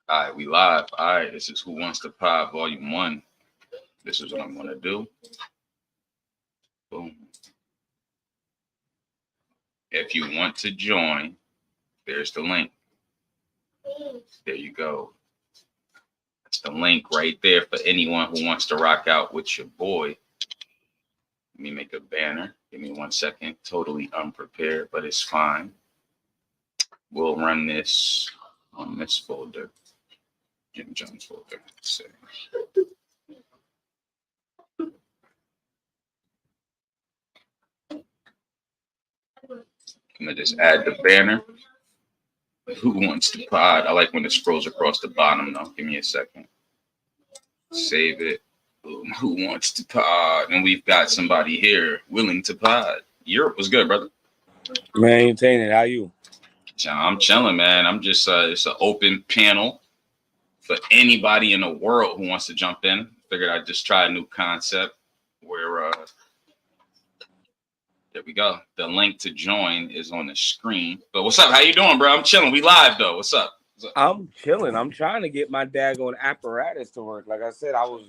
All right, we live. All right, this is Who Wants to Pod Volume 1. This is what I'm going to do. Boom. If you want to join, there's the link. There you go. That's the link right there for anyone who wants to rock out with your boy. Let me make a banner. Give me 1 second. Totally unprepared, but it's fine. We'll run this on this folder. Jim Jones folder. So, I'm going to just add the banner. Who wants to pod? I like when it scrolls across the bottom though. Give me a second. Save it. Boom. Who wants to pod? And we've got somebody here willing to pod. Europe was good, brother. Maintaining. How you? I'm chilling, man. I'm just it's an open panel for anybody in the world who wants to jump in. Figured I'd just try a new concept where there we go. The link to join is on the screen. But what's up? How you doing, bro? I'm chilling. We live though. What's up? I'm chilling. I'm trying to get my daggone apparatus to work. Like I said, I was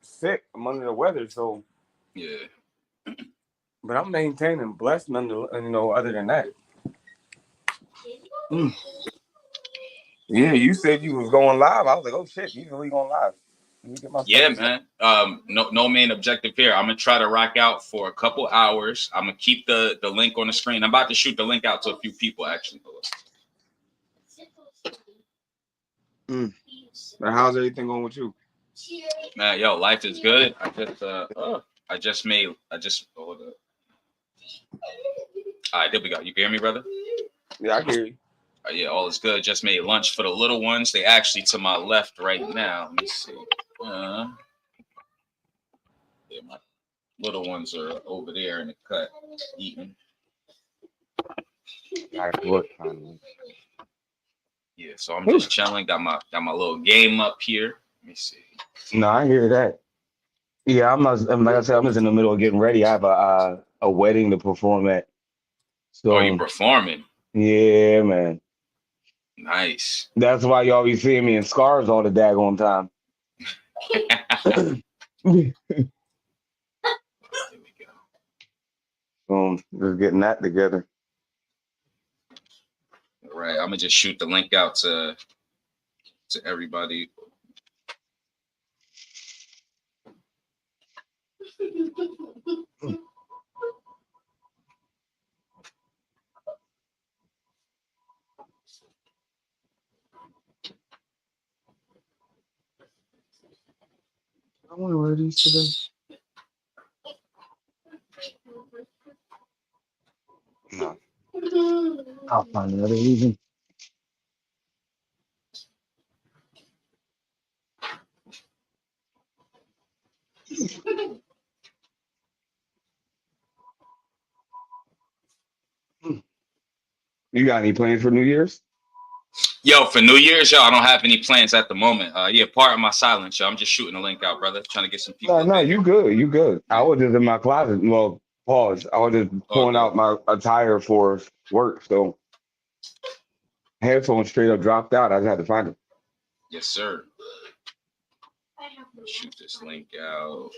sick. I'm under the weather, so yeah. But I'm maintaining, blessed, other than that. Yeah, you said you was going live. I was like, oh shit, you really going live? Yeah, man. No main objective here. I'm gonna try to rock out for a couple hours. I'm gonna keep the link on the screen. I'm about to shoot the link out to a few people actually. How's everything going with you? Man, yo, life is good. I just hold up. All right, there we go. You can hear me, brother? Yeah, I can hear you. Yeah, all is good. Just made lunch for the little ones. They actually to my left right now. Let me see. Yeah, my little ones are over there in the cut eating. Yeah, so I'm just chilling. Got my little game up here. Let me see. No, I hear that. Yeah, like I said, I'm just in the middle of getting ready. I have a wedding to perform at. So, oh, you performing? Yeah, man. Nice. That's why you always see me in scarves all the daggone time. There we go. Just getting that together. All right, I'm gonna just shoot the link out to everybody. I want to wear these today. No. I'll find another reason. You got any plans for New Year's? Yo, for New Year's, yo, I don't have any plans at the moment. Yeah, part of my silence, yo. I'm just shooting the link out, brother. Trying to get some people. No, you good. You good. I was just in my closet. Well, pause. I was just pulling out my attire for work. So headphones straight up dropped out. I just had to find it. Yes, sir. Shoot this link out.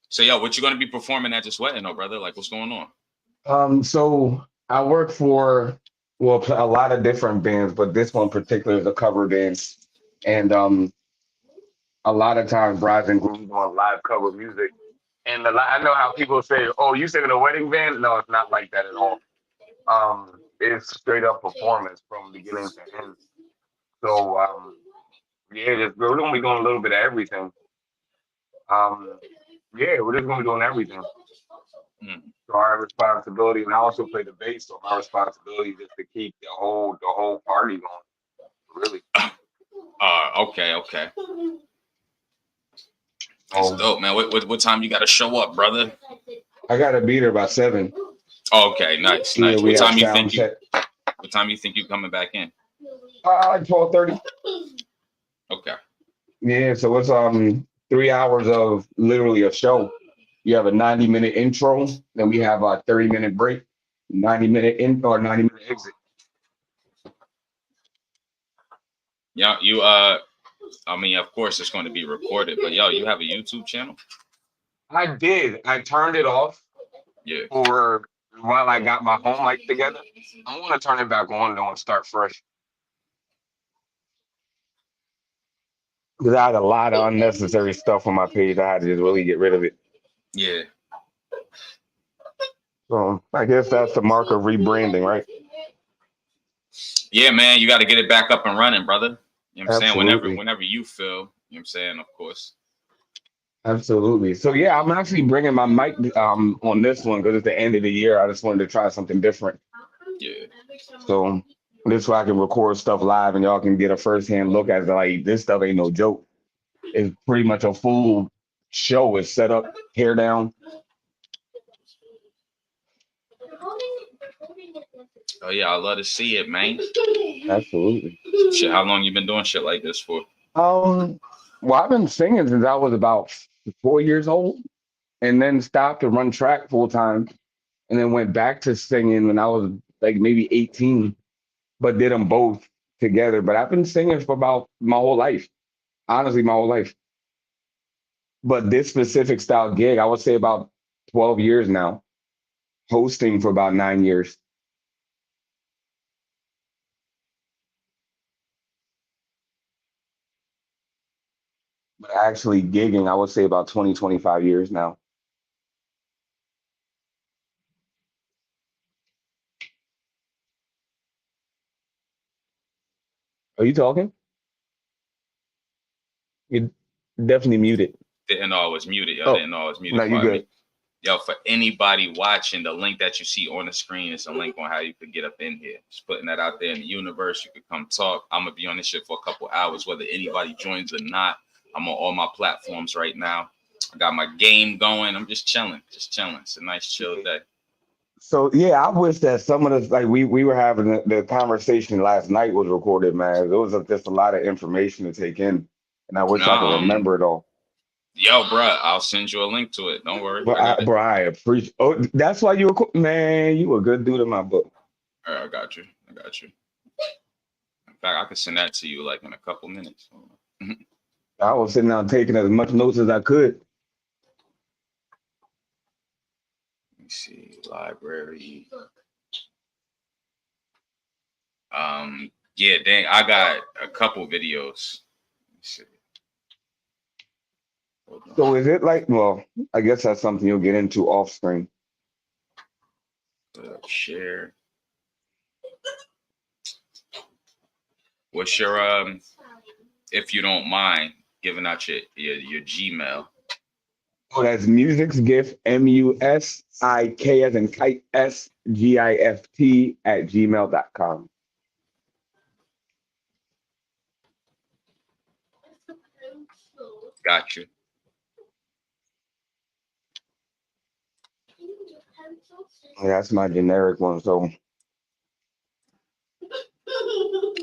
So, yo, what you gonna be performing at this wedding, though, brother? Like, what's going on? So I work for a lot of different bands, but this one particular is a cover band, and a lot of times brides and grooms want live cover music. And I know how people say, "Oh, you singing a wedding band?" No, it's not like that at all. It's straight up performance from beginning to end. So yeah, we're gonna be doing a little bit of everything. Yeah, we're just gonna be doing everything. So our responsibility, and I also play the bass, so my responsibility is just to keep the whole party going. Really. Okay. That's Oh, dope, man. What time you got to show up, brother? I gotta be there by 7. Oh, okay, nice, Yeah, nice. we What have time you sound think you? check. What time you think you coming back in? Like 12:30. Okay. Yeah, so it's 3 hours of literally a show. You have a 90-minute intro, then we have a 30-minute break, 90-minute in or 90-minute exit. Yeah, you I mean, of course it's going to be recorded, but yo, you have a YouTube channel? I did. I turned it off Yeah. for while I got my home life together. I want to turn it back on though and start fresh. Because I had a lot of unnecessary stuff on my page. I had to just really get rid of it. Yeah. So I guess that's the mark of rebranding, right? Yeah, man, you got to get it back up and running, brother. You know what I'm saying? Absolutely. Whenever you feel, you know what I'm saying, of course. Absolutely. So yeah, I'm actually bringing my mic on this one because it's the end of the year. I just wanted to try something different. Yeah. So this way I can record stuff live and y'all can get a first-hand look at it. Like this stuff ain't no joke. It's pretty much a full show. It's set up, hair down. Oh yeah, I love to see it, man. Absolutely. Shit, how long you been doing shit like this for? Well, I've been singing since I was about 4 years old, and then stopped to run track full time, and then went back to singing when I was like maybe 18, but did them both together. But I've been singing for about my whole life, honestly, my whole life. But this specific style gig, I would say about 12 years now, hosting for about 9 years. But actually gigging, I would say about 20, 25 years now. Are you talking? You're definitely muted. Didn't know I was muted. Yo, Oh, didn't know I was no, muted. you Pardon me. good. Yo, for anybody watching, the link that you see on the screen is a link on how you could get up in here. Just putting that out there in the universe. You could come talk. I'm gonna be on this shit for a couple hours, whether anybody joins or not. I'm on all my platforms right now. I got my game going. I'm just chilling, It's a nice chill day. So yeah, I wish that some of the like we were having the conversation last night was recorded, man. There was just a lot of information to take in, and I wish I could remember it all. Yo, bruh, I'll send you a link to it. Don't worry. But I appreciate. Oh, that's why you were man. You a good dude in my book. All right, I got you. In fact, I could send that to you like in a couple minutes. I was sitting down taking as much notes as I could. Let me see, library. Yeah, dang, I got a couple videos. Let me see. So is it like? Well, I guess that's something you'll get into off screen. Share. What's your if you don't mind giving out your Gmail? Oh, that's Music's Gift, MUSIK as in kite SGIFT @gmail.com. Got you. Yeah, that's my generic one. So, all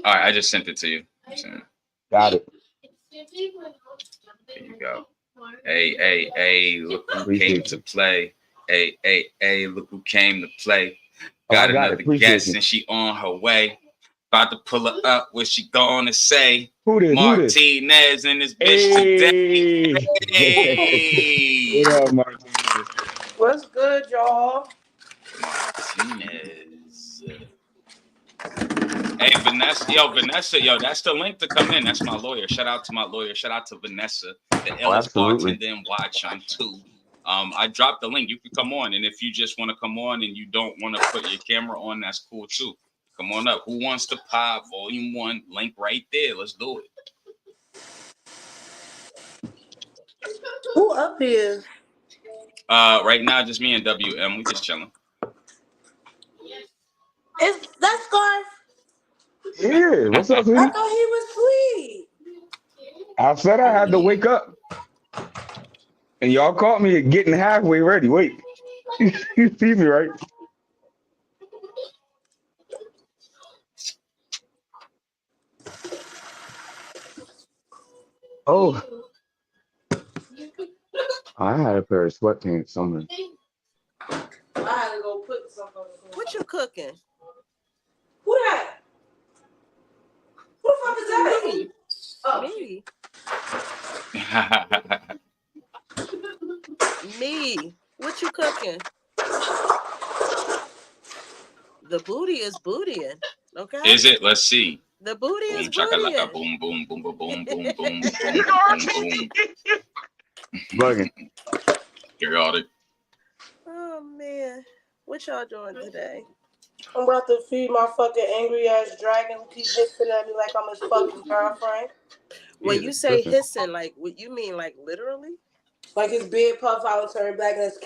right, I just sent it to you. got it. There you go. Hey, look who came to play. Hey, look who came to play. Got another guest and she on her way. About to pull her up. What she gonna say? Who this? Martinez and this bitch today. Hey. What up, Martinez? What's good, y'all? Martinez. Hey, Vanessa, that's the link to come in. That's my lawyer. Shout out to my lawyer. Shout out to Vanessa, the illest bartender and watch on too. I dropped the link. You can come on, and if you just want to come on and you don't want to put your camera on, that's cool too. Come on up. Who wants to pop? Volume 1, link right there. Let's do it. Who up here? Right now, just me and WM. We just chilling. Is that Scarf? Yeah, what's up, sweetie? I thought he was asleep. I said I had to wake up. And y'all caught me getting halfway ready. Wait. You see me, right? Oh, I had a pair of sweatpants somewhere. I had to go put something on the floor. What you cooking? Who that? Who the fuck is that? Me. Oh. Me. Me. What you cooking? The booty is bootying. Okay. Is it? Let's see. The booty Boom is chakalaka, bootying. boom boom boom boom boom boom boom boom boom Bugging. boom. Periodic. Oh man. What y'all doing today? I'm about to feed my fucking angry ass dragon who keep hissing at me like I'm his fucking girlfriend. When Yeah, you say tripping. hissing, like what you mean, like literally? Like his beard puff out and turn black and it's...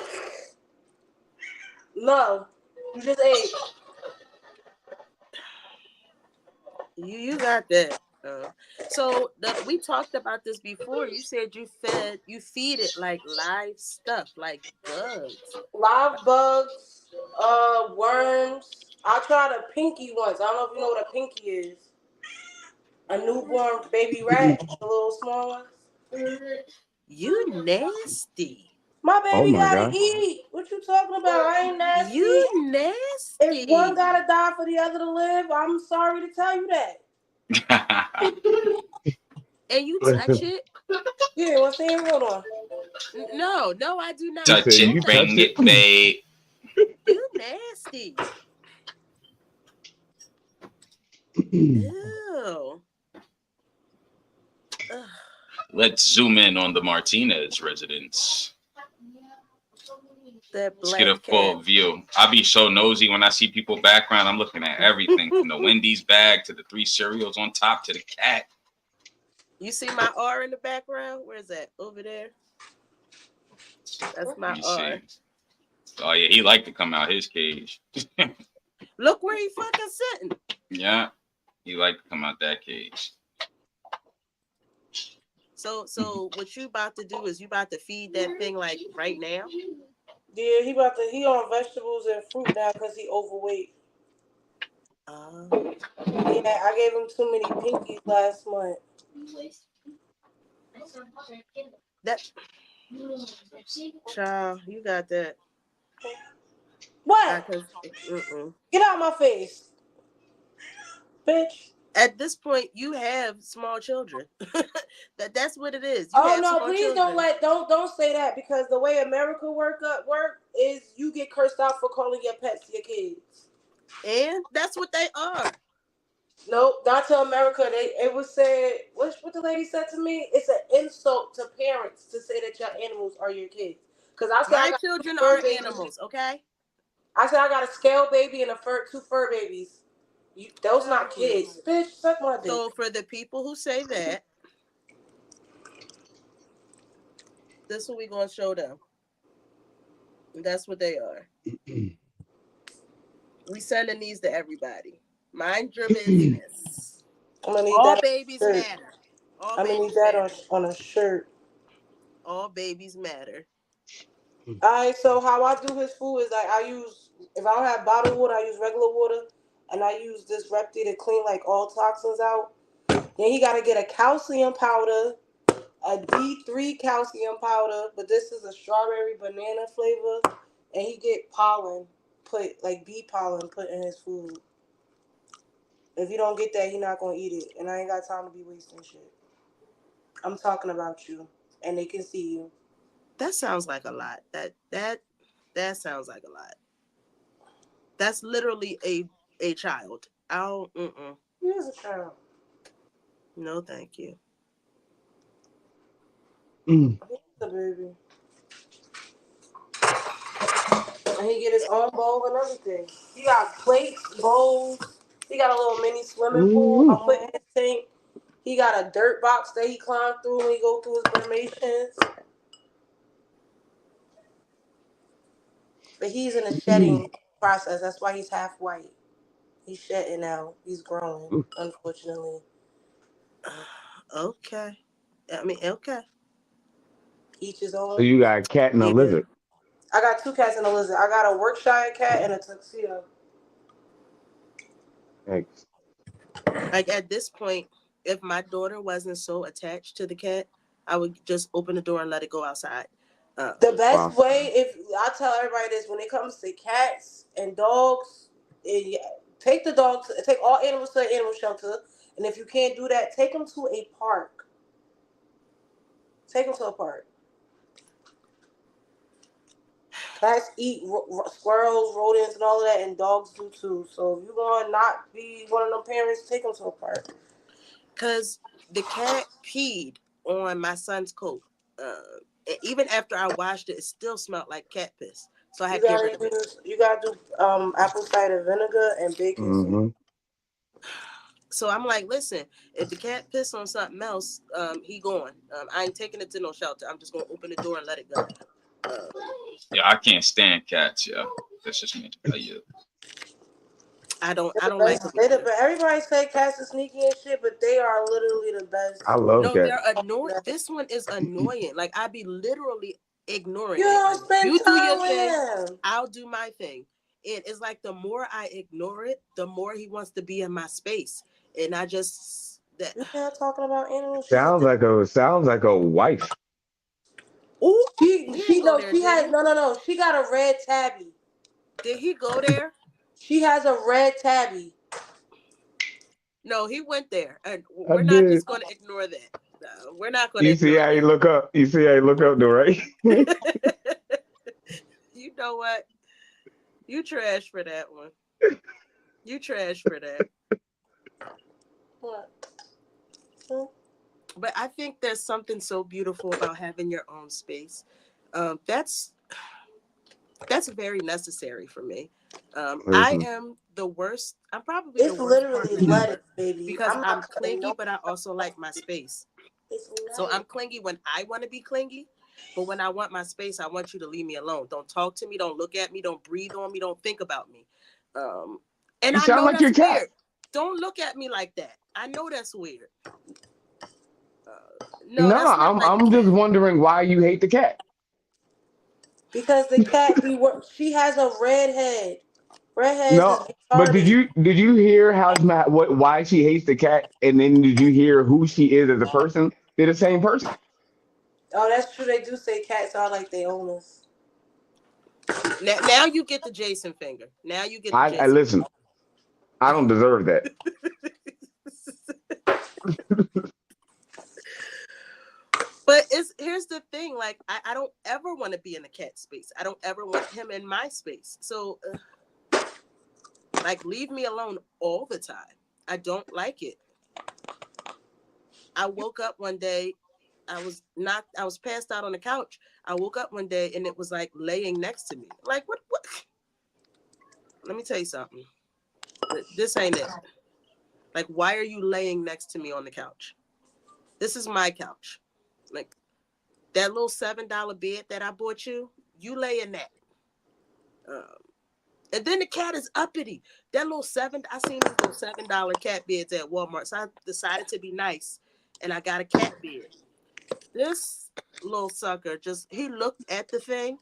No. You just ate. You got that. So we talked about this before. You said you feed it like live stuff, like bugs. Live bugs, worms. I tried a pinky once. I don't know if you know what a pinky is. A newborn baby rat, the little small ones. You nasty. My Oh baby my gotta God. eat. What you talking about? I ain't nasty. You If one nasty. gotta die for the other to live, I'm sorry to tell you that. And you touch it? Yeah, what's saying? Hold on. No, I do not. You Touch said Don't you it, touch touch bring it. it. it, babe. You nasty. Ew. Ugh. Let's zoom in on the Martinez residence. That Let's get a black full cat. view. I be so nosy when I see people background. I'm looking at everything from the Wendy's bag to the 3 cereals on top to the cat. You see my R in the background? Where's that? Over there? That's my Let me R. see. Oh yeah, he like to come out his cage. Look where he fucking sitting. Yeah, he like to come out that cage. So what you about to do is you about to feed that thing like right now? Yeah, he on vegetables and fruit now because he overweight. Yeah, I gave him too many pinkies last month. That child, you got that. What? Get out my face, bitch. At this point, you have small children. That's what it is. You Oh have no! small Please children. don't say that because the way America work is you get cursed out for calling your pets your kids. And that's what they are. Nope, not to America. It was said. What the lady said to me? It's an insult to parents to say that your animals are your kids. Because I said My I got children two fur are babies. animals. Okay. I said I got a scale baby and two fur babies. Those not kids, bitch. Suck my dick. So for the people who say that, this is what we gonna show them. That's what they are. We sending these to everybody. Mind your business. All babies matter. I'm gonna need that on a shirt. All babies matter. Alright, so how I do his food is like if I don't have bottled water, I use regular water, and I use this Repti to clean like all toxins out. Then he gotta get a calcium powder, a D3 calcium powder, but this is a strawberry banana flavor, and he get pollen bee pollen put in his food. If you don't get that, he not gonna eat it, and I ain't got time to be wasting shit. I'm talking about you, and they can see you. That sounds like a lot. That sounds like a lot. That's literally a child. He is a child. No, thank you. He's a baby. And he get his own bowl and everything. He got plates, bowls. He got a little mini swimming pool. I'm putting his tank. He got a dirt box that he climbed through when he go through his formations. But he's in a shedding process. That's why he's half white. He's shedding now. He's growing, unfortunately. Okay. I mean, okay. Each his So own. you got a cat and a Yeah. lizard. I got 2 cats and a lizard. I got a Yorkshire cat and a tuxedo. Thanks. Like at this point, if my daughter wasn't so attached to the cat, I would just open the door and let it go outside. The best Wow. way, if I tell everybody this, when it comes to cats and dogs, take the dogs, take all animals to an animal shelter, and if you can't do that, take them to a park. Take them to a park. Cats eat squirrels, rodents, and all of that, and dogs do too. So if you're gonna not be one of them parents, take them to a park. Because the cat peed on my son's coat. Even after I washed it, it still smelled like cat piss. So I You had to get rid gotta of it. use, you gotta do apple cider vinegar and baking soda. Mm-hmm. So I'm like, listen, if the cat piss on something else, he gone. I ain't taking it to no shelter. I'm just gonna open the door and let it go. Yeah, I can't stand cats. Yeah, that's just me. Yeah. I don't They're the like best. them They the either. best. Everybody say cats are sneaky and shit, but they are literally the best. I love No, cats. they're annoying. This one is annoying. Like I be literally ignoring You it. don't Like spend you do your time thing, with him. I'll do my thing. And it's like the more I ignore it, the more he wants to be in my space. And I just that You're not talking about animals. She's a Sounds like a wife. oh, she he she didn't go no there, she did has he? no. She got a red tabby. Did he go there? She has a red tabby. No, he went there. And I we're not did. just gonna ignore that. No, we're not gonna You see ignore how you look up. You see how you look up, though, right? that. You know what? You trash for that one. You trash for that. What? But I think there's something so beautiful about having your own space. That's very necessary for me. I Listen, am the worst. I'm probably the It's worst literally partner lettuce, ever baby. because I'm I'm not putting clingy, no. but I also like my space. It's So lettuce. I'm clingy when I want to be clingy, but when I want my space, I want you to leave me alone. Don't talk to me. Don't look at me. Don't breathe on me. Don't think about me. Um, and you I sound know like your that's cat. weird. Don't look at me like that. I know that's weird. No, No, that's not like a I'm just cat. wondering why you hate the cat. Because the cat be work. She has a red head. Redheads is No, but did retarded. you hear how why she hates the cat, and then did you hear who she is as a person? They're the same person. Oh, that's true. They do say cats are like they own us. Now you get the Jason finger. Now you get the I Jason listen. I don't deserve that. finger. But here's the thing. Like I don't ever want to be in a cat space. I don't ever want him in my space. So like leave me alone all the time. I don't like it. I woke up one day. I was passed out on the couch. I woke up one day and it was like laying next to me. Like what? Let me tell you something. This ain't it. Like, why are you laying next to me on the couch? This is my couch. Like that little $7 bed that I bought you, you lay in that. Um, and then the cat is uppity. That little I seen these little $7 cat beds at Walmart. So I decided to be nice and I got a cat bed. This little sucker he looked at the thing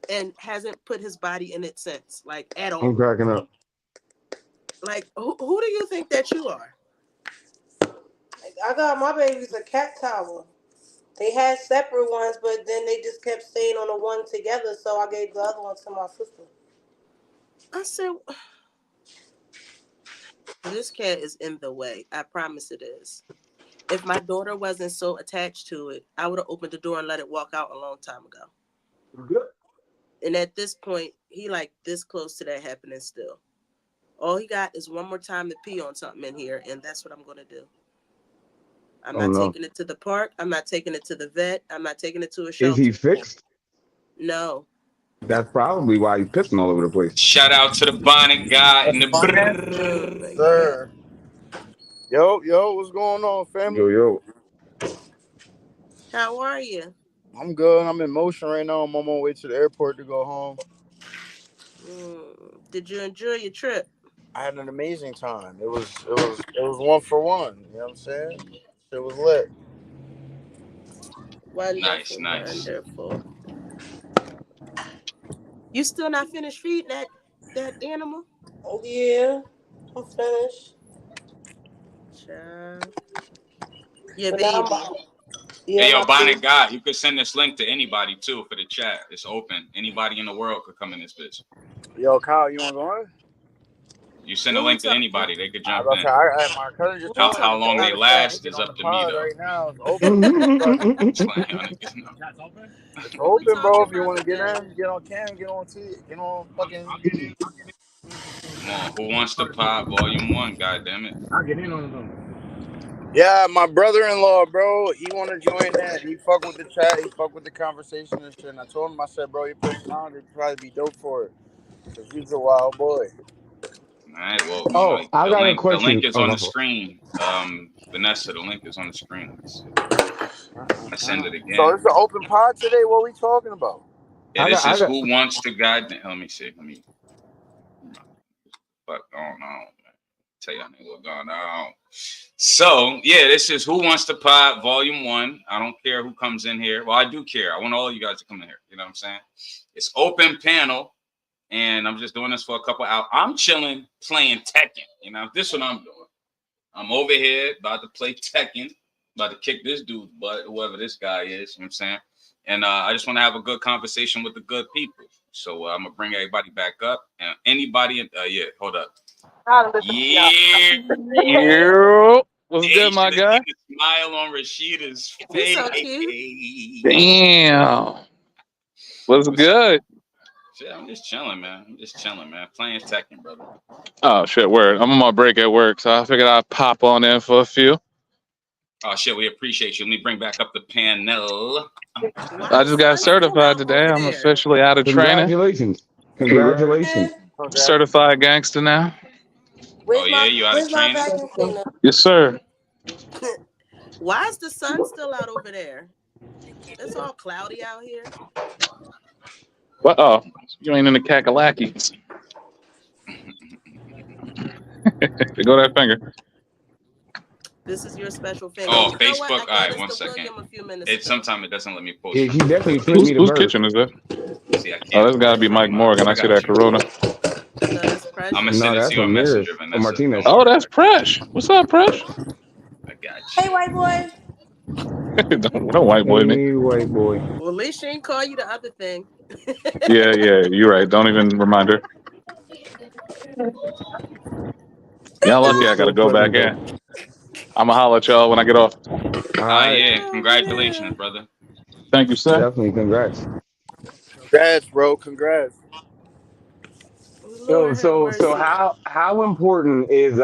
and hasn't put his body in it since, like at I'm all. cracking up. Like, who do you think that you are? I got my babies a cat tower. They had separate ones, but then they just kept staying on the one together, so I gave the other one to my sister. I said, this cat is in the way. I promise it is. If my daughter wasn't so attached to it, I would have opened the door and let it walk out a long time ago. Good. And at this point, he like this close to that happening still. All he got is one more time to pee on something in here, and that's what I'm going to do. I'm Oh not no. taking it to the park. I'm not taking it to the vet. I'm not taking it to a Is he shelter. fixed? No. That's probably why he's pissing all over the place. Shout out to the bonnet guy and the Oh brrrr. my Sir. Yo, what's going on, Yo, family? yo. God. How are you? I'm good. I'm in motion right now. I'm on my way to the airport to go home. Did you enjoy your trip? I had an amazing time. It was one for one. You know what I'm saying? It was lit. Wonderful, Nice. wonderful. You still not finished feeding that animal? Yeah, I'm finished. Child. Your But now I'm baby. about, yeah, Hey, yo, my Bonnet baby. God, you could send this link to anybody too for the chat. It's open. Anybody in the world could come in this bitch. Yo, Kyle, you want to go on? You send a Who we link to talking? anybody, they could I jump was in. about to say, my cousin just Who we told me How to talking long they about get, with that? last get is on up the to me pod though. right now. It's open. It's Who we open, bro. talking If you about want to get today? in, get on cam, get on fucking. Come on, who wants to pop volume 1? God damn it. Yeah, my brother-in-law, bro, he want to join that. He fuck with the chat. He fuck with the conversation and shit. And I told him, I said, bro, your personality would probably be dope for it. Cause he's a wild boy. All right, well, you know, Oh, I got a the link question. is Oh, on my the fault. screen. Vanessa, the link is on the screen. Let's see. I send it So again. it's an open pod today. What we talking about? Yeah, I this got, I is got, who wants to goddamn. Let me see. Let me fuck going on, man. Tell y'all niggas what's going on. So yeah, this is Who Wants to Pod Volume 1. I don't care who comes in here. Well, I do care. I want all you guys to come in here. You know what I'm saying? It's open panel, and I'm just doing this for a couple hours. I'm chilling, playing Tekken. You know, this is what I'm doing. I'm over here about to play Tekken, about to kick this dude's butt, whoever this guy is. You know what I'm saying? And I just want to have a good conversation with the good people. So I'm gonna bring everybody back up. And anybody, yeah, hold up. Yeah. Yo, what's Hey, good, you my should have seen guy? the smile on Rashida's He's face. so cute. Damn, what's What's up? good? Shit, I'm just chilling, man. Playing Tekken, brother. Oh shit, word. I'm on my break at work, so I figured I'd pop on in for a few. Oh shit, we appreciate you. Let me bring back up the panel. Why I the just got sun still certified out today. over I'm there? officially out of training. congratulations. Congrats. Congratulations. Congrats. Certified gangster now. Oh yeah, you out of Where's my training? vacuum cleaner? Yes, sir. Why is the sun still out over there? It's all cloudy out here. What? Oh, you ain't in the Kakalaki. Go that finger. This is your special finger. Oh, You know what? Facebook. I All gave right, this 1 to second. William a few minutes ago. Sometimes it doesn't let me post Yeah, from he definitely flipped Who's me the whose bird. kitchen is that? See, I Oh, can't that's got to post be Mike from mine. Morgan. I I see got that you. Corona. No, that's I'm gonna precious. send No, it to that's you a on mirror Messenger, or Vanessa. Don't Martinez. Oh, worry that's about it. Presh. What's up, Presh? I got Hey, you. white boy. don't white boy me. Hey, white boy. Well, at least she didn't call you the other thing. Yeah, you're right. Don't even remind her. Y'all He lucky was I got to so go back pleasant, in. though. I'm going to holler at y'all when I get off. All right. Yeah, Oh congratulations, man. brother. Thank you, sir. Definitely. Congrats. Congrats, bro. Congrats. So, Lord have so, so mercy. how important is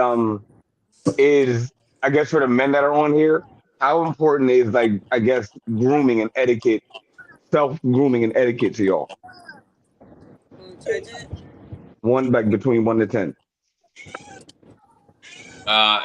I guess for the men that are on here, how important is like I guess grooming and etiquette, self grooming and etiquette to y'all? Check it. One like between 1 to 10.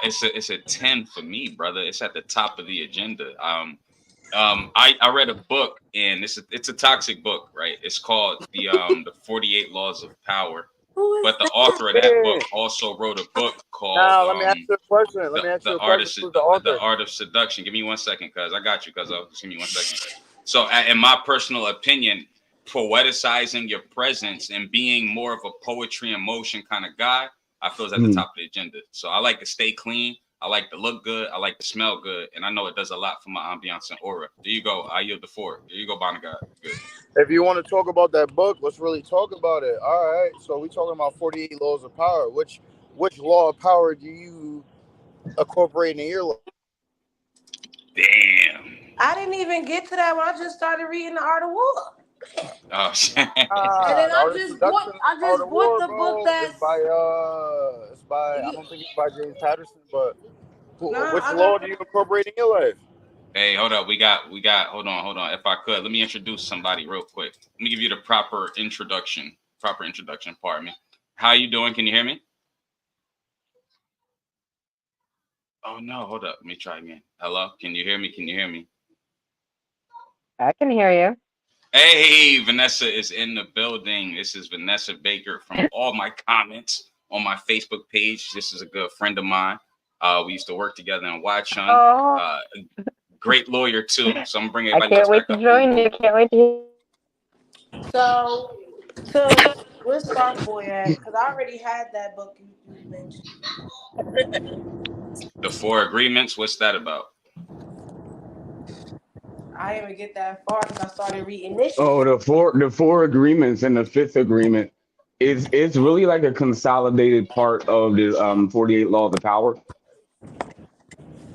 It's a 10 for me, brother. It's at the top of the agenda. I read a book, and it's a toxic book, right? It's called the 48 Laws of Power. Who is But the that? author of that Yeah. book also wrote a book called Now let me ask you a question. Let me ask you the a question. Who's the author? Art of Seduction. Give me 1 second, cuz I got you, cuz just give me 1 second. So, in my personal opinion, poeticizing your presence and being more of a poetry and motion kind of guy, I feel is at the top of the agenda. So I like to stay clean. I like to look good. I like to smell good. And I know it does a lot for my ambiance and aura. There you go. I yield the floor. There you go, Bonagod. Good. If you want to talk about that book, let's really talk about it. All right. So we talking about 48 laws of power. Which law of power do you incorporate in your life? Damn. I didn't even get to that when I just started reading the Art of War. Oh, shit. And then The Art of Seduction, I Art just of bought War, the book bro. that's It's by I you, don't think it's by James Patterson, but nah, which law do you incorporate in your life? Hey, hold up. We got, hold on. If I could, let me introduce somebody real quick. Let me give you the proper introduction. Pardon me. How you doing? Can you hear me? Oh, no. Hold up. Let me try again. Hello? Can you hear me? I can hear you. Hey, Vanessa is in the building. This is Vanessa Baker from all my comments on my Facebook page. This is a good friend of mine. We used to work together in Watchung. Oh, great lawyer too. So I'm bringing I everybody can't else wait back to up. join you. Can't wait to. So, where's Spark Boy at? Because I already had that book you mentioned. The 4 agreements. What's that about? I didn't even get that far because I started reading this shit. Oh, the four agreements and the fifth agreement is it's really like a consolidated part of the 48 laws of power.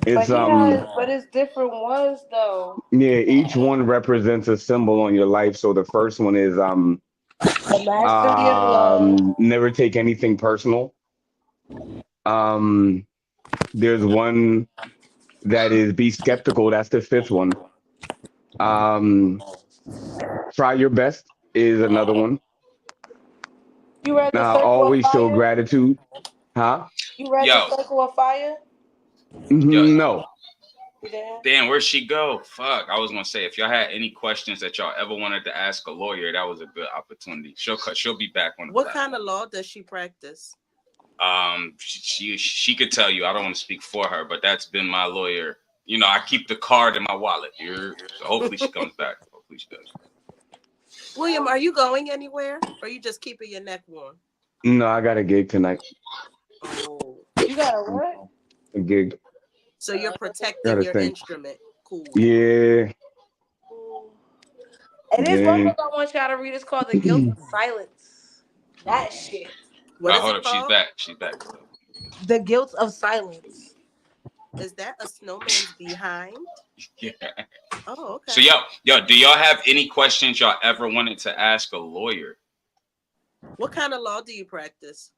It's But it's different ones though. yeah, each one represents a symbol on your life. So the first one is The mastery of love. never take anything personal. Um, there's one that is be skeptical. That's the fifth one. Um, try your best is another one. You read the Circle of Always show Fire? gratitude. Huh? You read Yo, the Circle of Fire? yo, No. You did? damn, where'd she go? Fuck. I was gonna say if y'all had any questions that y'all ever wanted to ask a lawyer, that was a good opportunity. She'll be back on the What platform. kind of law does she practice? She could tell you. I don't want to speak for her, but that's been my lawyer. You know, I keep the card in my wallet. So hopefully she comes back. Hopefully she does. William, are you going anywhere? Or are you just keeping your neck warm? No, I got a gig tonight. Oh. You got a what? A gig. So you're protecting Gotta your think. instrument. Cool. Yeah. And this one Yeah. book I want y'all to read is called The Guilt of Silence. That shit. What is Hold it up, she's called? back. She's back. The Guilt of Silence. Is that a snowman's behind? Yeah. Oh, okay. So yo, do y'all have any questions y'all ever wanted to ask a lawyer? What kind of law do you practice?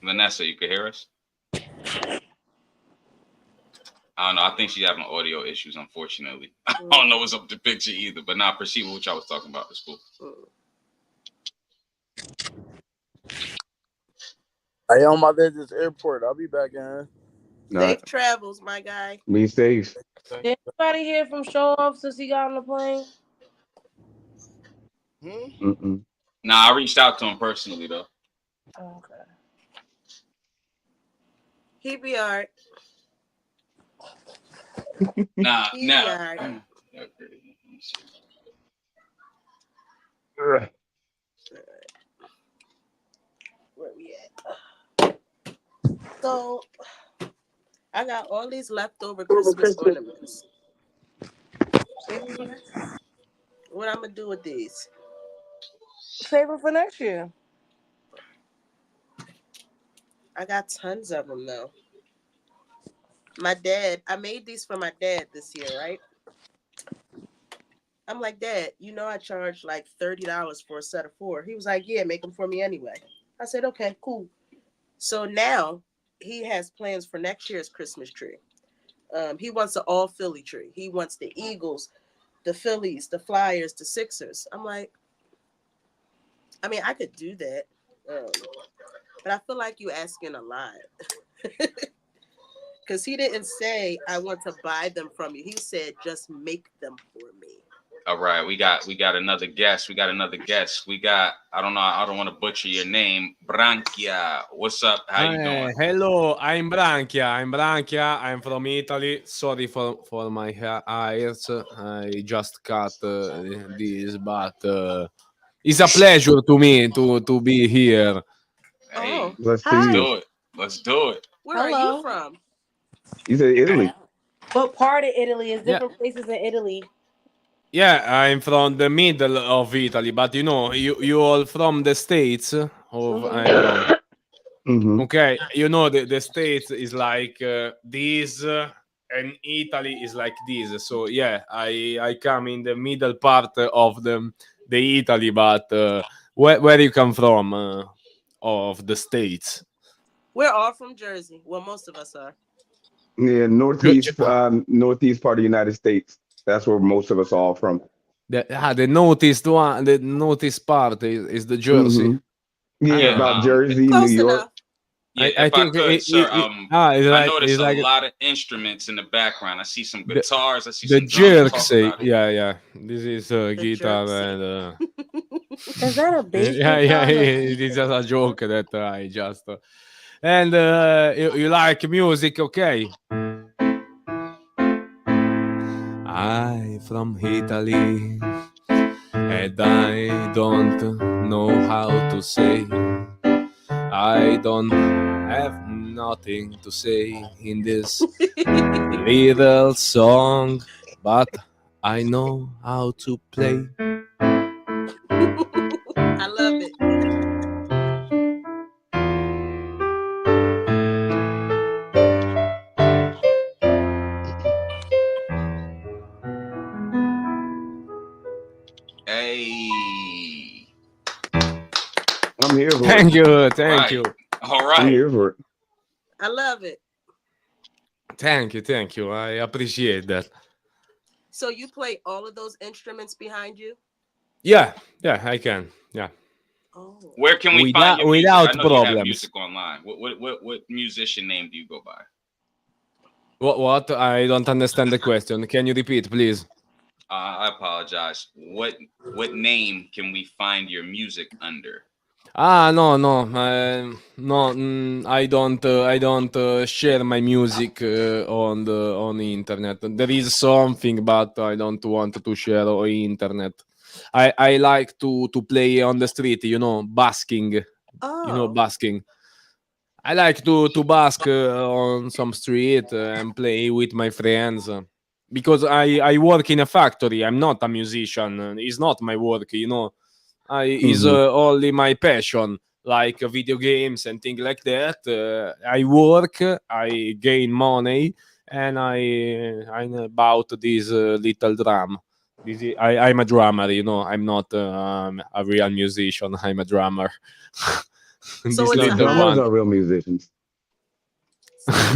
Vanessa, you can hear us? I don't know. I think she's having audio issues, unfortunately. I don't know what's up with the picture either, but now proceed with what y'all was talking about. It's cool. I on my way to this airport. I'll be back in. Safe travels, my guy. Be safe. Did anybody hear from Show Off since he got on the plane? Nah, I reached out to him personally though. Okay. He be alright. Nah. Alright. Where we at? So I got all these leftover Christmas ornaments. What I'm gonna do with these? Save it for next year. I got tons of them though. My dad, I made these for my dad this year, right? I'm like, Dad, you know I charged like $30 for a set of 4. He was like, yeah, make them for me anyway. I said, okay, cool. So now he has plans for next year's Christmas tree. He wants an all Philly tree. He wants the Eagles, the Phillies, the Flyers, the Sixers. I'm like, I mean, I could do that. But I feel like you asking a lot. Because he didn't say, I want to buy them from you. He said, just make them for me. All right, we got another guest. We got, I don't know, I don't want to butcher your name. Branchia. What's up? How you doing? Hello, I'm Branchia. I'm from Italy. Sorry for my eyes. I just cut this, but it's a pleasure to me to be here. Hey, Let's do it. Let's do it. Where are you from? You said Italy. What part of Italy? Is different places in Italy. Yeah, I'm from the middle of Italy, but you know, you all from the States of I don't know. Okay, you know the States is like this, and Italy is like this. So yeah, I come in the middle part of the Italy, but where you come from of the States? We're all from Jersey. Well, most of us are. Yeah, northeast part of the United States. That's where most of us are all from. The northeast one, the northeast part is the Jersey. Yeah, about Jersey, New Close York. enough. Yeah, I if think I could, sir. I noticed like a lot of instruments in the background. I see some guitars. I see the some drums. jerksy. Yeah. This is guitar and. Is that a bass? Yeah. It is just a joke that I just. And you like music, okay? I from Italy, and I don't know how to say. I don't have nothing to say in this little song, but I know how to play. I love it. Hey. I'm here for Thank it. you, thank Right. you, All I'm right. here for it. I love it. thank you. I appreciate that. So you play all of those instruments behind you? Yeah, I can. Yeah, Oh. Where can we find your music? I without know you have problems. music online. What musician name do you go by? What? I don't understand the question. Can you repeat, please? I apologize. What name can we find your music under? Ah, no. I don't share my music on the internet. There is something, but I don't want to share on internet. I like to play on the street. Basking. Oh. Basking. I like to bask on some street and play with my friends. Because I work in a factory. I'm not a musician. It's not my work. Is Hmm. only my passion, like video games and things like that. I work, I gain money, and I'm about this little drum. I'm a drummer. I'm not a real musician. I'm a drummer. So This it's No, a little drummers one. are hobby. real musicians.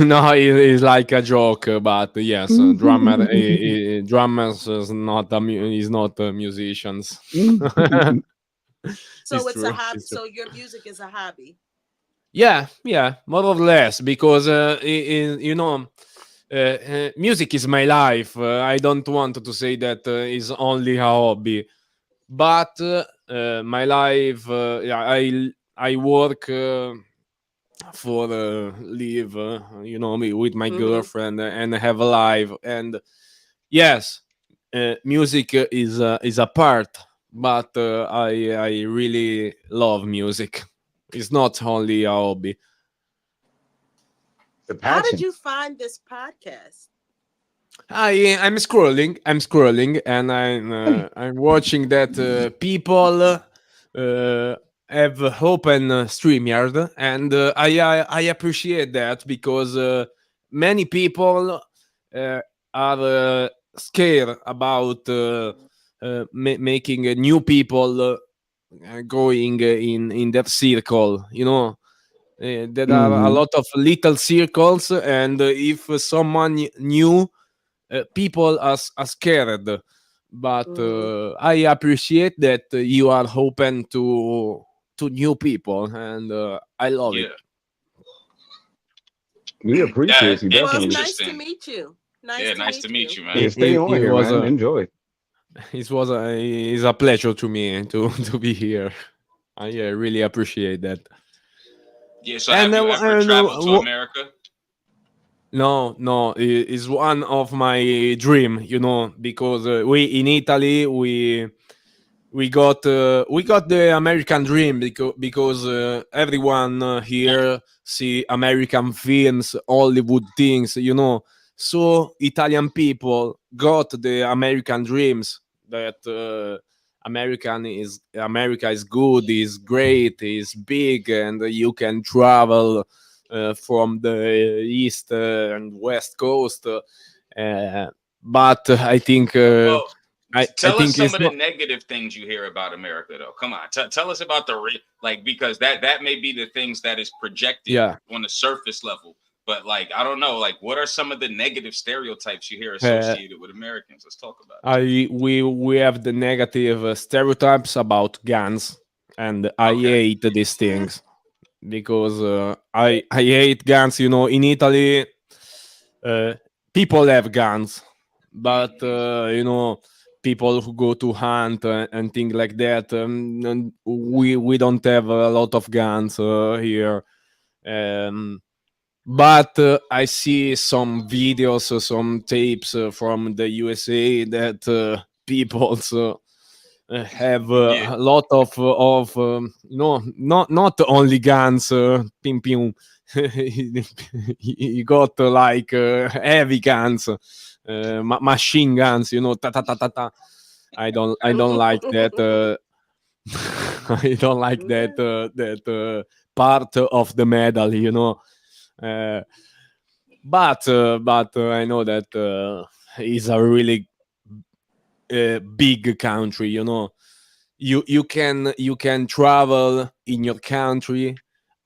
No, it's like a joke, but yes, drummers is not musicians. So It's it's a true. hobby. It's true. So your music is a hobby. Yeah, more or less, because music is my life. I don't want to say that is only a hobby, but my life. Yeah, I work for live. Me with my Mm-hmm. girlfriend and have a life. And yes, music is a part, but I really love music. It's not only a hobby. The How did passion. you find this podcast? I'm scrolling, and I'm watching that people have open StreamYard, and I appreciate that because many people uh, are scared about making new people going in that circle. There are a Hmm. lot of little circles, and if someone new, people are scared, but Mm-hmm. I appreciate that you are open to new people, and I love it. Yeah. We appreciate you Well, it's definitely. nice to Interesting. meet you. Nice Yeah, to nice to meet meet you. you, man. Yeah, stay on It here, was man. a Enjoy. it's a pleasure to me to be here. I really appreciate that. Yeah, so And, have you ever traveled to w- America? no, it's one of my dream, because we in Italy we got the American dream, because everyone here see American films, Hollywood things. So Italian people got the American dreams that America is good, is great, is big, and you can travel from the east and west coast. But I think Well, I tell us think some it's of the not. negative things you hear about America, though. Come on, tell us about like, because that may be the things that is projected Yeah. on the surface level. But like, I don't know, like, what are some of the negative stereotypes you hear Uh, associated with Americans? Let's talk about we have the negative stereotypes about guns, and I it. Okay. hate these things because I hate guns. In Italy, uh, people have guns, but Mhm. people who go to hunt and things like that. And we don't have a lot of guns here. But I see some videos, some tapes from the USA that people have Yeah. a lot of not only guns, pim pim. You got like heavy guns, machine guns, ta ta ta ta ta. I don't like that. I don't like that part of the medal, Uh, but I know that it's a really big country. You can travel in your country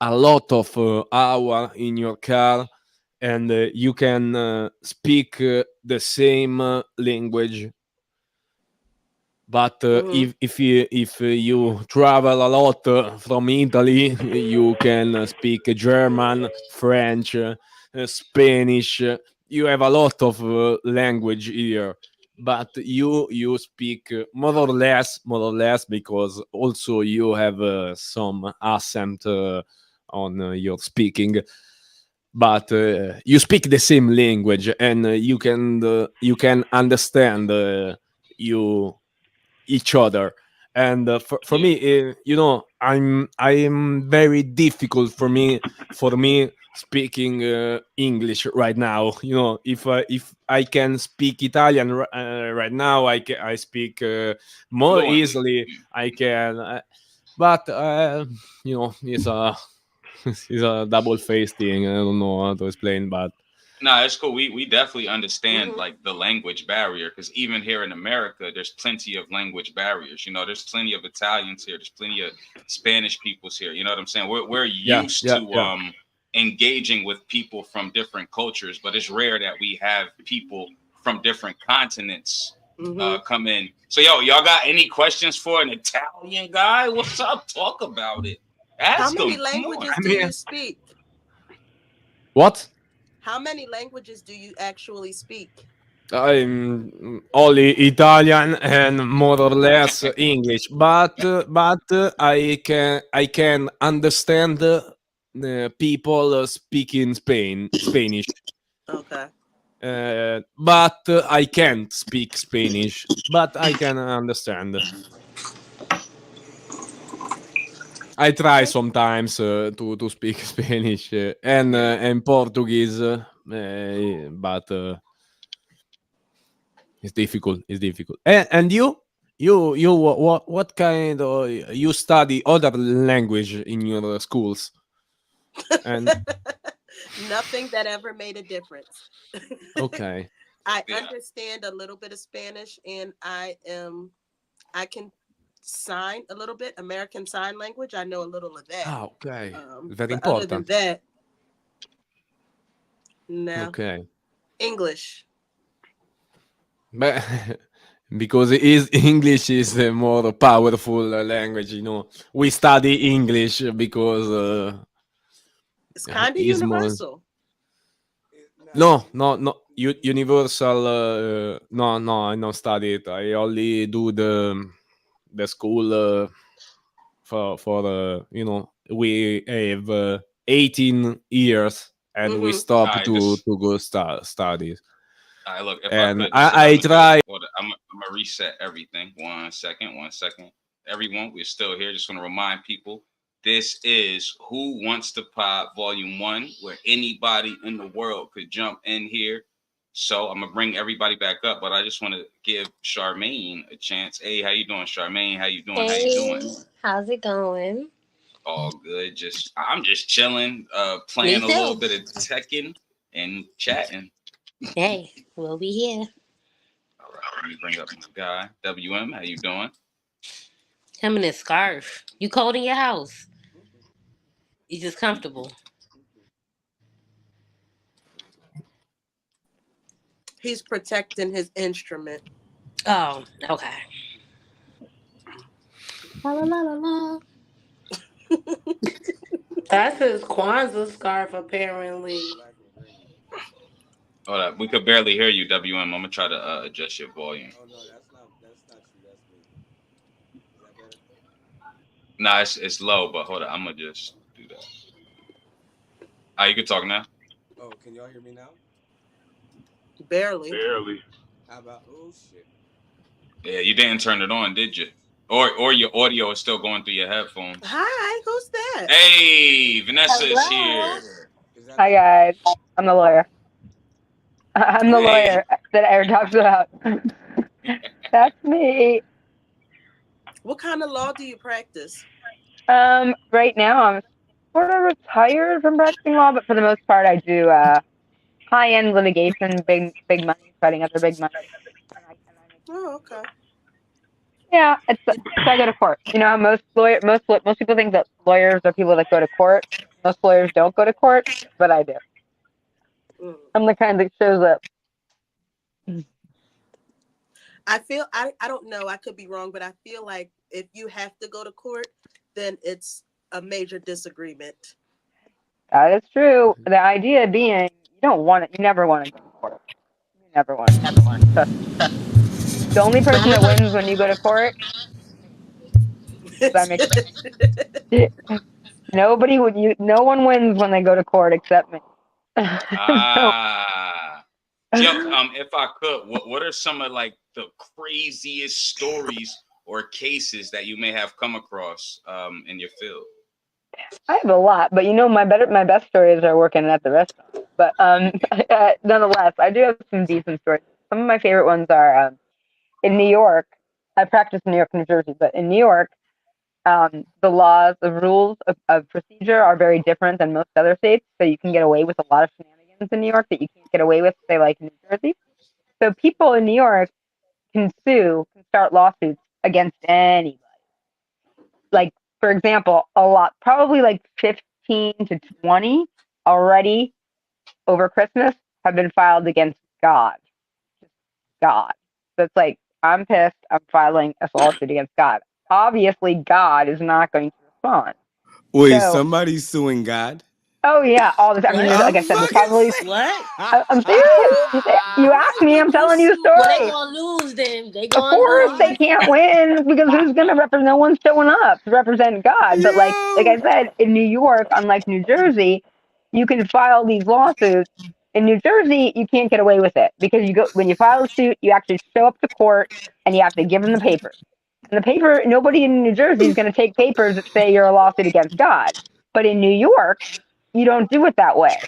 a lot of hour in your car, and you can speak the same language. But if you travel a lot from Italy, you can speak German, French, Spanish. You have a lot of language here, but you speak more or less because also you have some accent on your speaking. But you speak the same language, and you can understand you each other. And for Yeah. me, I'm very difficult for me speaking English right now. If I can speak Italian right now, I speak more Fluently. easily. I can, but it's a it's a double face thing. I don't know how to explain, but No, it's cool. We definitely understand Mhm. like the language barrier because even here in America, there's plenty of language barriers. There's plenty of Italians here. There's plenty of Spanish peoples here. You know what I'm saying? We're yeah, used yeah, to yeah. engaging with people from different cultures, but it's rare that we have people from different continents Mhm. come in. So y'all got any questions for an Italian guy? What's up? Talk about it. How Ask many him. Come on. languages I do mean, you speak? what? How many languages do you actually speak? I'm only Italian and more or less English, but I can understand people speaking Spanish, Okay. but I can't speak Spanish, but I can understand. I try Okay. sometimes to speak Spanish and Yeah. and Portuguese, but it's difficult. It's difficult. And you what kind of you study other language in your schools? And Nothing that ever made a difference. okay. I Yeah. understand a little bit of Spanish, and I can sign a little bit American Sign Language. I know a little of that. Okay. Very But other than important. that, no. Okay. English. But because it is English is a more powerful language, we study English because It's kind of is more. universal. No, no, no. Universal. No, no. I don't study it. I only do the school for we have 18 years and we Mm-hmm. All stop right. to go studies. All right, look, if I And could, this is what I'm I gonna do. try. I'm gonna reset everything. 1 second, 1 second. Everyone, we're still here. Just want to remind people, this is Who Wants to Pop Volume 1, where anybody in the world could jump in here. So I'm gonna bring everybody back up, but I just want to give Charmaine a chance. Hey, how you doing, Charmaine? How you doing? How you doing? Hey, how's it going? All good. I'm just chilling, Me playing a little too. bit of Tekken and chatting. Hey, we'll be here. All right, let me bring up my guy. WM, how you doing? Him in his scarf. You cold in your house? You just comfortable? He's protecting his instrument. Oh, okay. La la la la la. That's his Kwanzaa scarf, apparently. Hold up, we could barely hear you, WM. I'm gonna try to adjust your volume. Nah, it's low, but hold on, I'm gonna just do that. You can talk now. Oh, can y'all hear me now? Barely. How about? Oh shit. Yeah, you didn't turn it on, did you? Or your audio is still going through your headphones. Hi, who's that? Hey, Vanessa is Hello. here. Is that Hi better? guys, I'm the lawyer. I'm the Hey. lawyer that Eric talks about. That's me. What kind of law do you practice? Right now I'm sort of retired from practicing law, but for the most part I do high-end litigation, big money, fighting other big money, and I make. Oh, okay. Yeah, it's so I go to court. You know how most people think that lawyers are people that go to court. Most lawyers don't go to court, but I do. Mm. I'm the kind that shows up. I don't know, I could be wrong, but I feel like if you have to go to court, then it's a major disagreement. That is true. The idea being you don't want it. You never want to go to court. You never want to go to court. Trust me. The only person that wins when you go to court is me. Does that make sense? Nobody would you. No one wins when they go to court except me. So, Ah. Yo, if I could, what are some of like the craziest stories or cases that you may have come across in your field? I have a lot, but you know my best stories are working at the restaurant. But nonetheless, I do have some decent stories. Some of my favorite ones are in New York. I practice in New York, New Jersey, but in New York, the laws, the rules of procedure are very different than most other states. So you can get away with a lot of shenanigans in New York that you can't get away with, say, like in New Jersey. So people in New York can start lawsuits against anybody. Like, for example, a lot, probably like 15 to 20 already over Christmas have been filed against God. God. So it's like, I'm pissed. I'm filing a lawsuit against God. Obviously, God is not going to respond. Wait, So, somebody's suing God? oh yeah, all this. I mean, What? there's, I'm like I said, there's fucking probably. What? I'm serious. You asked me. I'm If you telling you a sue Well, they story. God, gonna lose then. They Of gonna course, they lose. can't win because who's going to represent? No one's showing up to represent God. But like Yo. I said, in New York, unlike New Jersey, you can file these lawsuits. In New Jersey, you can't get away with it because you go when you file a suit, you actually show up to court and you have to give them the papers. And the paper, nobody in New Jersey is going to take papers that say you're a lawsuit against God. But in New York, you don't do it that way.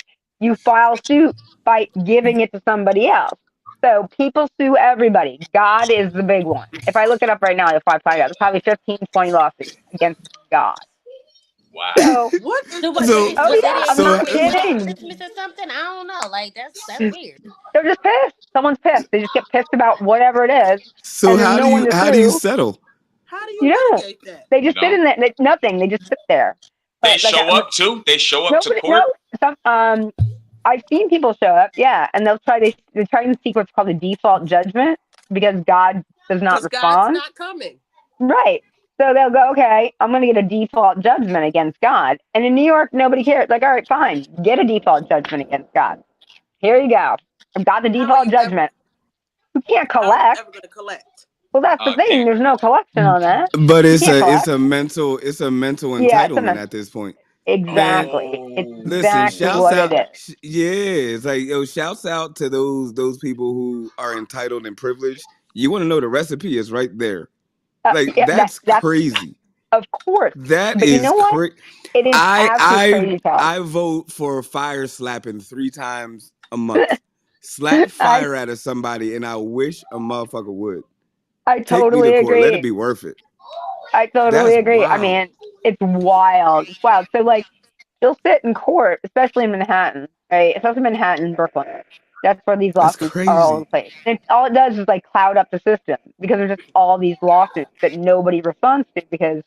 You file suit by giving it to somebody else. So people sue everybody. God is the big one. If I look it up right now, if I find out, there's probably 15, 20 lawsuits against God. Wow. So, what is So the what? So, oh Was they yeah, basis? I'm didn't so, not celebrate for like kidding. Christmas or something? I don't know. Like that's weird. They're just pissed. Someone's pissed. They just get pissed about whatever it is, so and there's how do no one you to how do you sue. settle? How do You you don't. litigate that? They You just sit don't. in there. Nothing. They just sit there. They But like, show up too. They show up to nobody. No. court. Some. I've seen people show up. Yeah, and they try and seek what's called a default judgment because God does not Because God's respond. not coming. Right. So they'll go, okay, I'm going to get a default judgment against God. And in New York, nobody cares. Like, all right, fine, get a default judgment against God. Here you go. I've got the How are default you ever? judgment. You can't How are you collect. ever going to collect? Well, that's the thing. Can't. There's no collection on that. But You can't collect. it's a mental Yeah, it's entitlement at this point. Man, exactly. It's listen, Oh. exactly what it is. yeah, it's like yo, shouts out to those people who are entitled and privileged. You want to know the recipe is right there. Like Yeah, that's that's crazy. of course. That But you is know what? crazy. It is absolute crazy talk. I vote for fire slapping 3 times a month. Slap I fire out of somebody, and I wish a motherfucker would I take me to totally court. Let it agree. be worth it. I totally That's agree. I wild. mean, it's wild. It's wild. So like you'll sit in court, especially in Manhattan, right? Especially Manhattan and Brooklyn. That's where these That's lawsuits are all over crazy. the place. And all it does is like cloud up the system because there's just all these lawsuits that nobody responds to because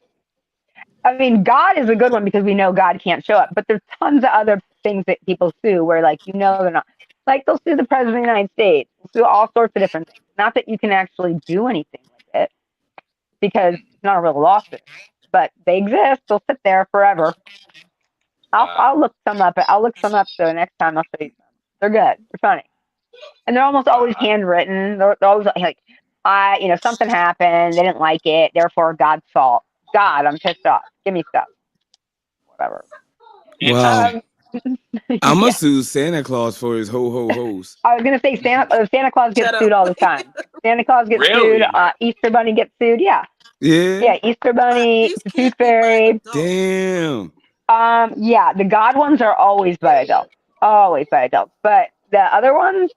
I mean God is a good one because we know God can't show up. But there's tons of other things that people sue where like you know they're not like they'll sue the president of the United States, they'll sue all sorts of different things. Not that you can actually do anything with it because it's not a real lawsuit. But they exist. They'll sit there forever. I'll Wow. look some up. I'll look some up so next time I'll show you some. They're good. They're funny. And they're almost always Wow. handwritten. They're always like, something happened. They didn't like it. Therefore, God's fault. God, I'm pissed off. Give me stuff. Whatever. Wow. Interesting. I'ma Yeah. sue Santa Claus for his ho ho hos. I was gonna say Santa Claus gets Shut sued up. all the time. Santa Claus gets sued. Really? Easter Bunny gets sued. Yeah, Yeah. Easter But Bunny, these the Tooth can't be by an Fairy. adult. Damn. Yeah, the God ones are always by adults. Always by adults. But the other ones,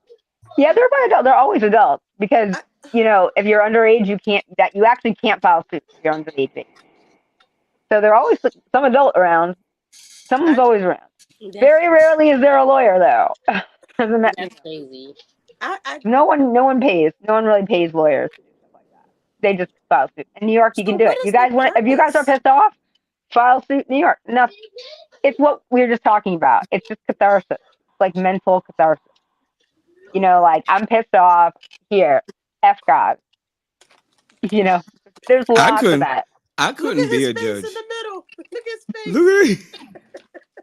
yeah, they're by adults. They're always adults because I, if you're underage, you actually can't file suit if you're underage. So they're always some adult around. Someone's I, always around. That's Very rarely is there a lawyer though. Hasn't met me. that's crazy. I. No one pays. No one really pays lawyers to do stuff like that. They just file suit. In New York, you So can do what it. You is the guys want? If you guys are purpose? pissed off, file suit in New York. No, it's what we were just talking about. It's just catharsis. It's like mental catharsis. Like I'm pissed off. Here, F God. You know, there's I lots of couldn't that. I Look couldn't at be his a face in judge. the middle. Look at his Look face.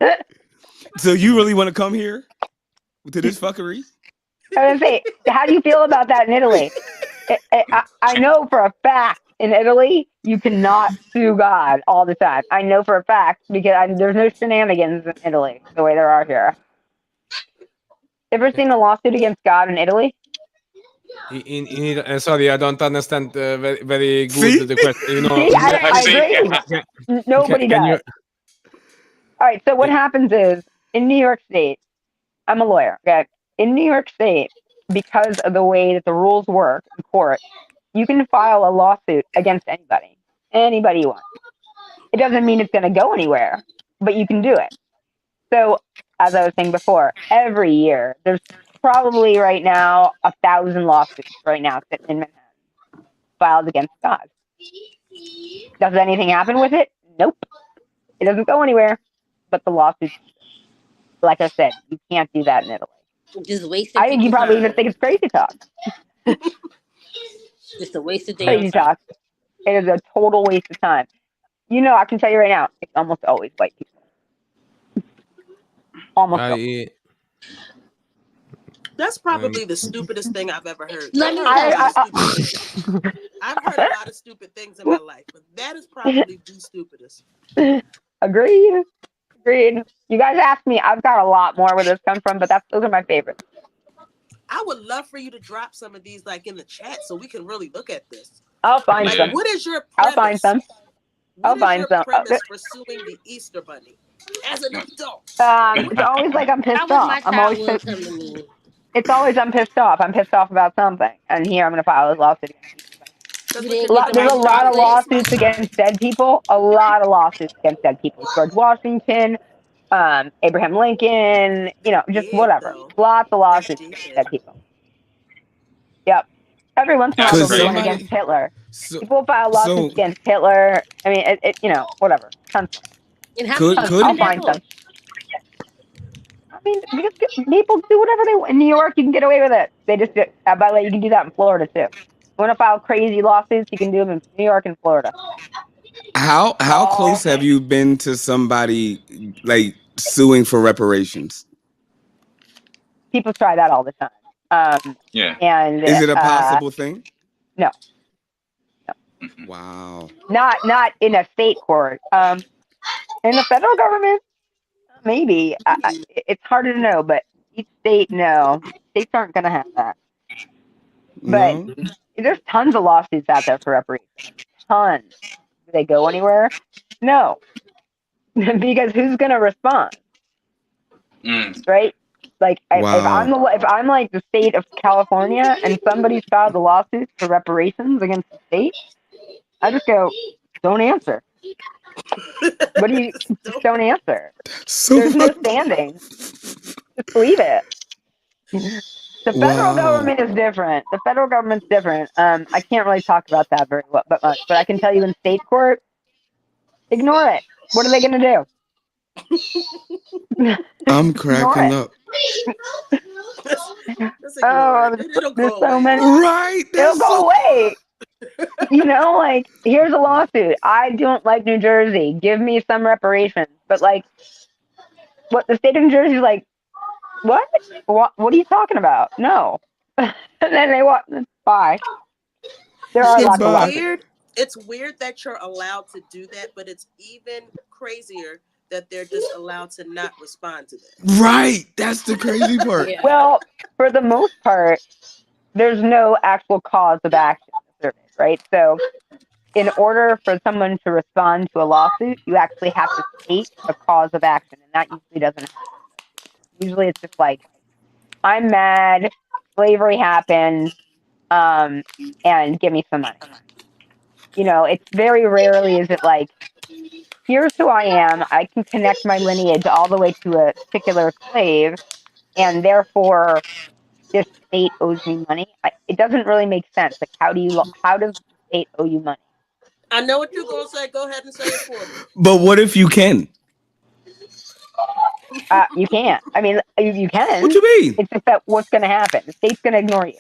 at it. So you really want to come here to this fuckery? I was gonna say, how do you feel about that in Italy? I know for a fact in Italy you cannot sue God all the time. I know for a fact because there's no shenanigans in Italy the way there are here. Ever seen a lawsuit against God in Italy? Sorry, I don't understand very, very good See? the question. See, I I see. agree. Nobody Can you? does. All right, so what happens is in New York State, I'm a lawyer. Okay, in New York State, because of the way that the rules work in court, you can file a lawsuit against anybody you want. It doesn't mean it's going to go anywhere, but you can do it. So, as I was saying before, every year there's probably right now 1,000 lawsuits right now sitting in Manhattan filed against God. Does anything happen with it? Nope. It doesn't go anywhere, but the lawsuits, like I said, you can't do that in Italy. Just wasting I think you people's probably even time. think it's crazy talk. Just a waste of damn Crazy time. talk. It is a total waste of time. I can tell you right now, it's almost always white people. Almost always. That's probably the stupidest thing I've ever heard. Let I've me heard a tell lot of you. stupid things. I've heard a lot of stupid things in my life, but that is probably the stupidest. Agreed. You guys asked me. I've got a lot more where this comes from, but those are my favorites. I would love for you to drop some of these like in the chat so we can really look at this. I'll find Like, some. what is your I'll find premise? some. What is Find your some. premise for suing the Easter Bunny as an adult? It's always like I'm I pissed wish off. my child would come to me. It's always I'm pissed off. I'm pissed off about something, and here I'm going to file a lawsuit against Easter Bunny. Because You what you're didn't get the looking There's for a right is lot of chocolate. lawsuits against dead people. A lot of lawsuits against dead people. George Washington, Abraham Lincoln. Just did whatever. though. Lots of They lawsuits against did. dead people. Yep. Every once in a while That's Could there'll be one crazy. against somebody Hitler. so People file lawsuits so against Hitler. I mean, whatever. Tons. And how many could people I'll did that find for? some. I mean, because people do whatever they want. In New York, you can get away with it. They just do. By the way, you can do that in Florida too. You want to file crazy lawsuits? You can do them in New York and Florida. how close have you been to somebody like suing for reparations? People try that all the time. Yeah. And Is it a possible thing? no, Mhm. Wow. not in a state court. In the federal government, maybe. It's harder to know, but each state, no. States aren't going to have that. But No? there's tons of lawsuits out there for reparations. Tons. Do they go anywhere? No, because who's going to respond, Mm. right? Like Wow. if I'm like the state of California and somebody's filed a lawsuit for reparations against the state, I just go, don't answer. What do you just don't answer? So There's no standing. Just leave it. The federal wow. government is different. The federal government's different. I can't really talk about that very well, but much. But I can tell you in state court, ignore it. What are they going to do? I'm Ignore cracking it. up. Just ignore it. Oh, It'll there's go so away. many. Right. It'll That's go so away. Like here's a lawsuit. I don't like New Jersey. Give me some reparations. But like, what the state of New Jersey is like? What? What are you talking about? No. And then they walk. Bye. There are lots of goodbye. lawsuits. It's weird that you're allowed to do that, but it's even crazier that they're just allowed to not respond to that. Right. That's the crazy part. Yeah. Well, for the most part, there's no actual cause of action asserted, right? So in order for someone to respond to a lawsuit, you actually have to state a cause of action, and that usually doesn't happen. Usually it's just like, I'm mad, slavery happened, and give me some money. You know, it's very rarely is it like, here's who I am. I can connect my lineage all the way to a particular slave, and therefore this state owes me money. It doesn't really make sense. Like, how does the state owe you money? I know what you're gonna say. Go ahead and say it for me. But what if you can? You can't. I mean, you can. What you mean? It's just that what's going to happen? The state's going to ignore you.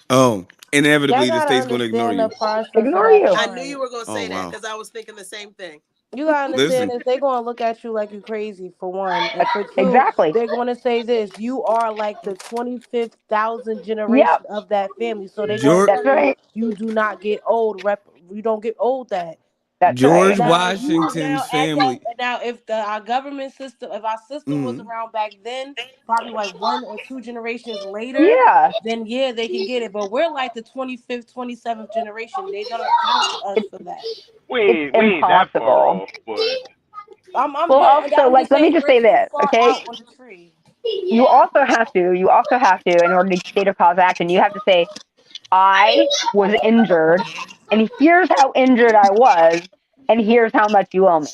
Oh, inevitably Y'all the gotta state's going to ignore understand the you. process Ignore of that you. I knew you crime. were gonna say Oh, that wow. because I was thinking the same thing. You gotta understand Listen. is they're gonna look at you like you crazy for one, and for two, Exactly. they're gonna say this: you are like the 25,000 Yep. generation of that family, so they're gonna George tell That's you right. you do not get old. You don't get old that. That's right. George Now you Washington's at that family. now if our government system, if our system was Mm, around back then, probably like one or two generations later, Yeah. then yeah, they can get it. But we're like the 25th, 27th generation. They don't count us It's for that. it's We ain't that far impossible. off, but I'm Well, yeah, also, I'm like, just let me saying just we're say too this, far okay? out on the tree. You also have to, in order to state a cause of action, you have to say, I was injured, and here's how injured I was, and here's how much you owe me.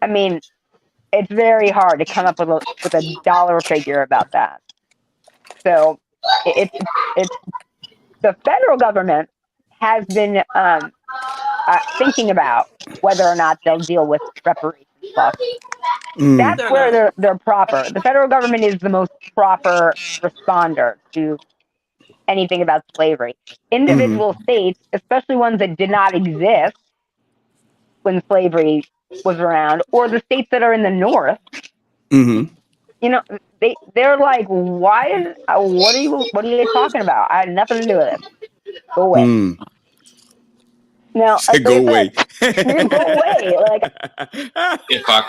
I mean, it's very hard to come up with a dollar figure about that. So it's the federal government has been thinking about whether or not they'll deal with reparations lawsuits. mm, That's They're where not. they're proper. The federal government is the most proper responder to anything about slavery. mm, Individual states, especially ones that did not exist when slavery was around, or the states that are in the north, mm, you know, they're like, why is what are you talking about? I had nothing to do with it. Go away. mm. Now, Said like go I said, away. you go away. Like, If I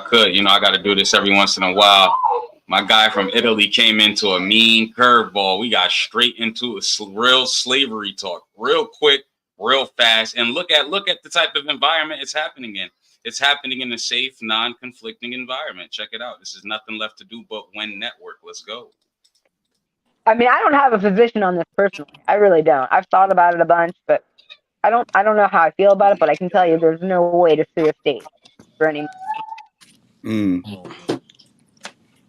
could, you know, I got to do this every once in a while. My guy from Italy came into a mean curveball. We got straight into a real slavery talk, real quick, real fast, and look at the type of environment it's happening in. It's happening in a safe, non-conflicting environment. Check it out. This is nothing left to do but win network. Let's go. I mean, I don't have a position on this personally. I really don't. I've thought about it a bunch, but I don't know how I feel about it. But I can tell you, there's no way to sue a state for any money. Mm.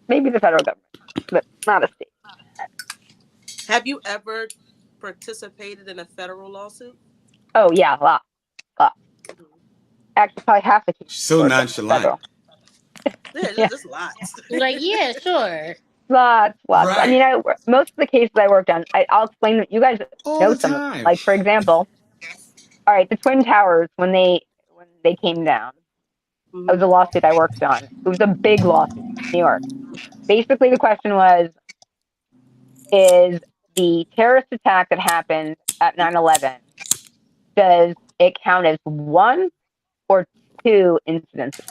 Maybe the federal government, but not a state. Have you ever participated in a federal lawsuit? Oh yeah, lot. Actually, probably half the cases So I worked on were nonchalant. federal. Yeah, Yeah, just lots. Like, yeah, sure. lots. I Right. mean, most of the cases I worked on, I'll explain. You guys All know the some of them. time. Like for example, all right, the Twin Towers when they came down, it was Hmm. a lawsuit I worked on. It was a big lawsuit in New York. Basically, the question was, is the terrorist attack that happened at 9/11, does it count as one or two incidences?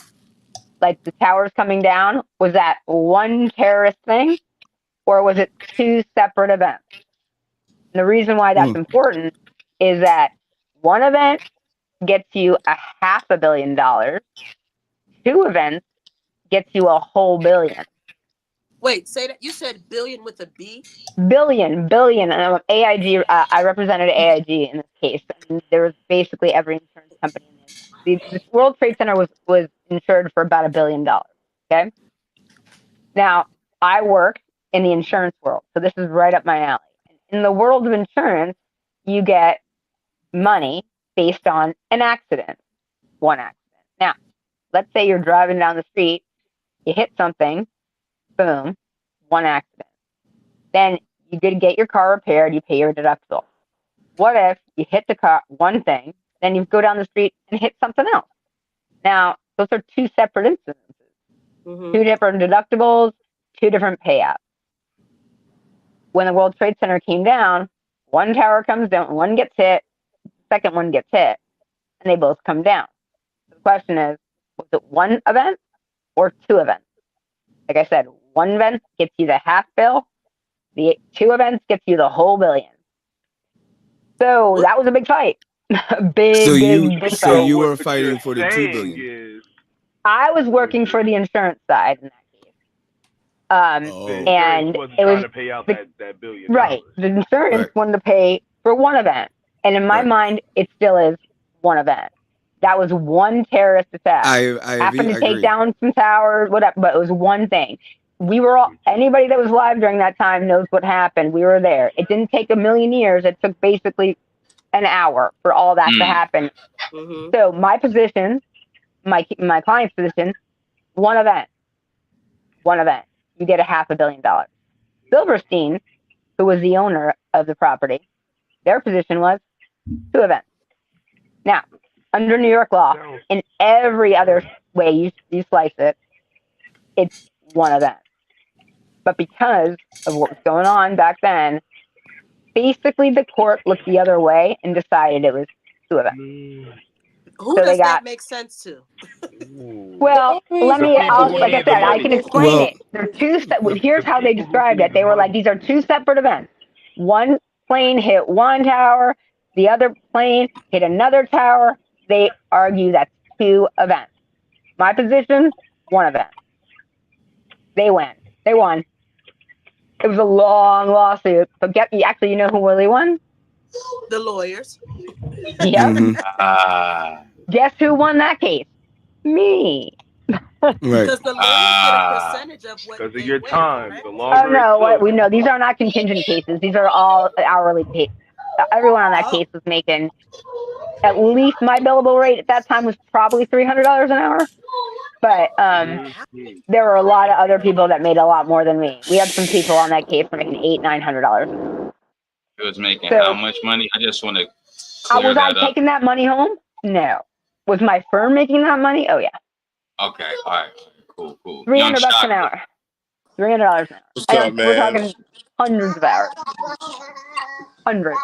Like the towers coming down, was that one terrorist thing or was it two separate events? And the reason why that's Mm, important is that one event gets you $500 million, two events gets you a whole billion. Wait, say that you said billion with a B. Billion. And AIG, I represented AIG in this case. And there was basically every insurance company in the World Trade Center was insured for about $1 billion. Okay. Now, I work in the insurance world, so this is right up my alley. In the world of insurance, you get money based on an accident, one accident. Now, let's say you're driving down the street, you hit something, boom, one accident. Then you did get your car repaired, you pay your deductible. What if you hit the car, one thing, then you go down the street and hit something else? Now, those are two separate incidents, Mm-hmm. two different deductibles, two different payouts. When the World Trade Center came down, one tower comes down, one gets hit, the second one gets hit, and they both come down. So the question is, Was it one event or two events? Like I said, one event gets you the half bill. The two events gets you the whole billion. So that was a big fight. big So fight. you what were fighting you're for the 2 saying billion. is I was working for the insurance side in that case. the Oh, insurance And wasn't it was trying to pay out the, that $1 billion. right. The insurance right, wanted to pay for one event. And in my right. mind, it still is one event. That was one terrorist attack. I Happened to take agree. down some towers, whatever, but it was one thing. We were all, anybody that was live during that time knows what happened. We were there. It didn't take a million years. It took basically an hour for all that to happen. Mm-hmm. So my position, my client's position, one event. You get a $500 million. Silverstein, who was the owner of the property, their position was 2 events. Now, under New York law, in every other way you slice it, it's one event. But because of what was going on back then, basically the court looked the other way and decided it was 2 events. Who So they does that got, make sense to? well, let The me, people who like I need the said, I money. can explain Well, it. They're here's The how they people who described need it. the They were like, money. these are 2 separate events. One plane hit one tower, the other plane hit another tower. They argue that's 2 events. My position, 1 event. They win. They won. It was a long lawsuit, but actually, you know who really won? The lawyers. Yep. Ah, Guess who won that case? Me. right. Because the lawyers get a percentage of what Because of they your win, time, correct? the Oh longer it no, what took. we know, these are not contingent cases. These are all hourly pay. Everyone on that Oh. case was making at least my billable rate at that time was probably $300 an hour. But there were a lot of other people that made a lot more than me. We had some people on that case making $800-900. it was making how So much money? I just want to clear was I that up. taking that money home? No. Was my firm making that money? Oh yeah. Okay, all right, cool. $300 Young an Shocker. hour. $300 an hour. What's And up, we're man? talking hundreds of hours. Hundreds.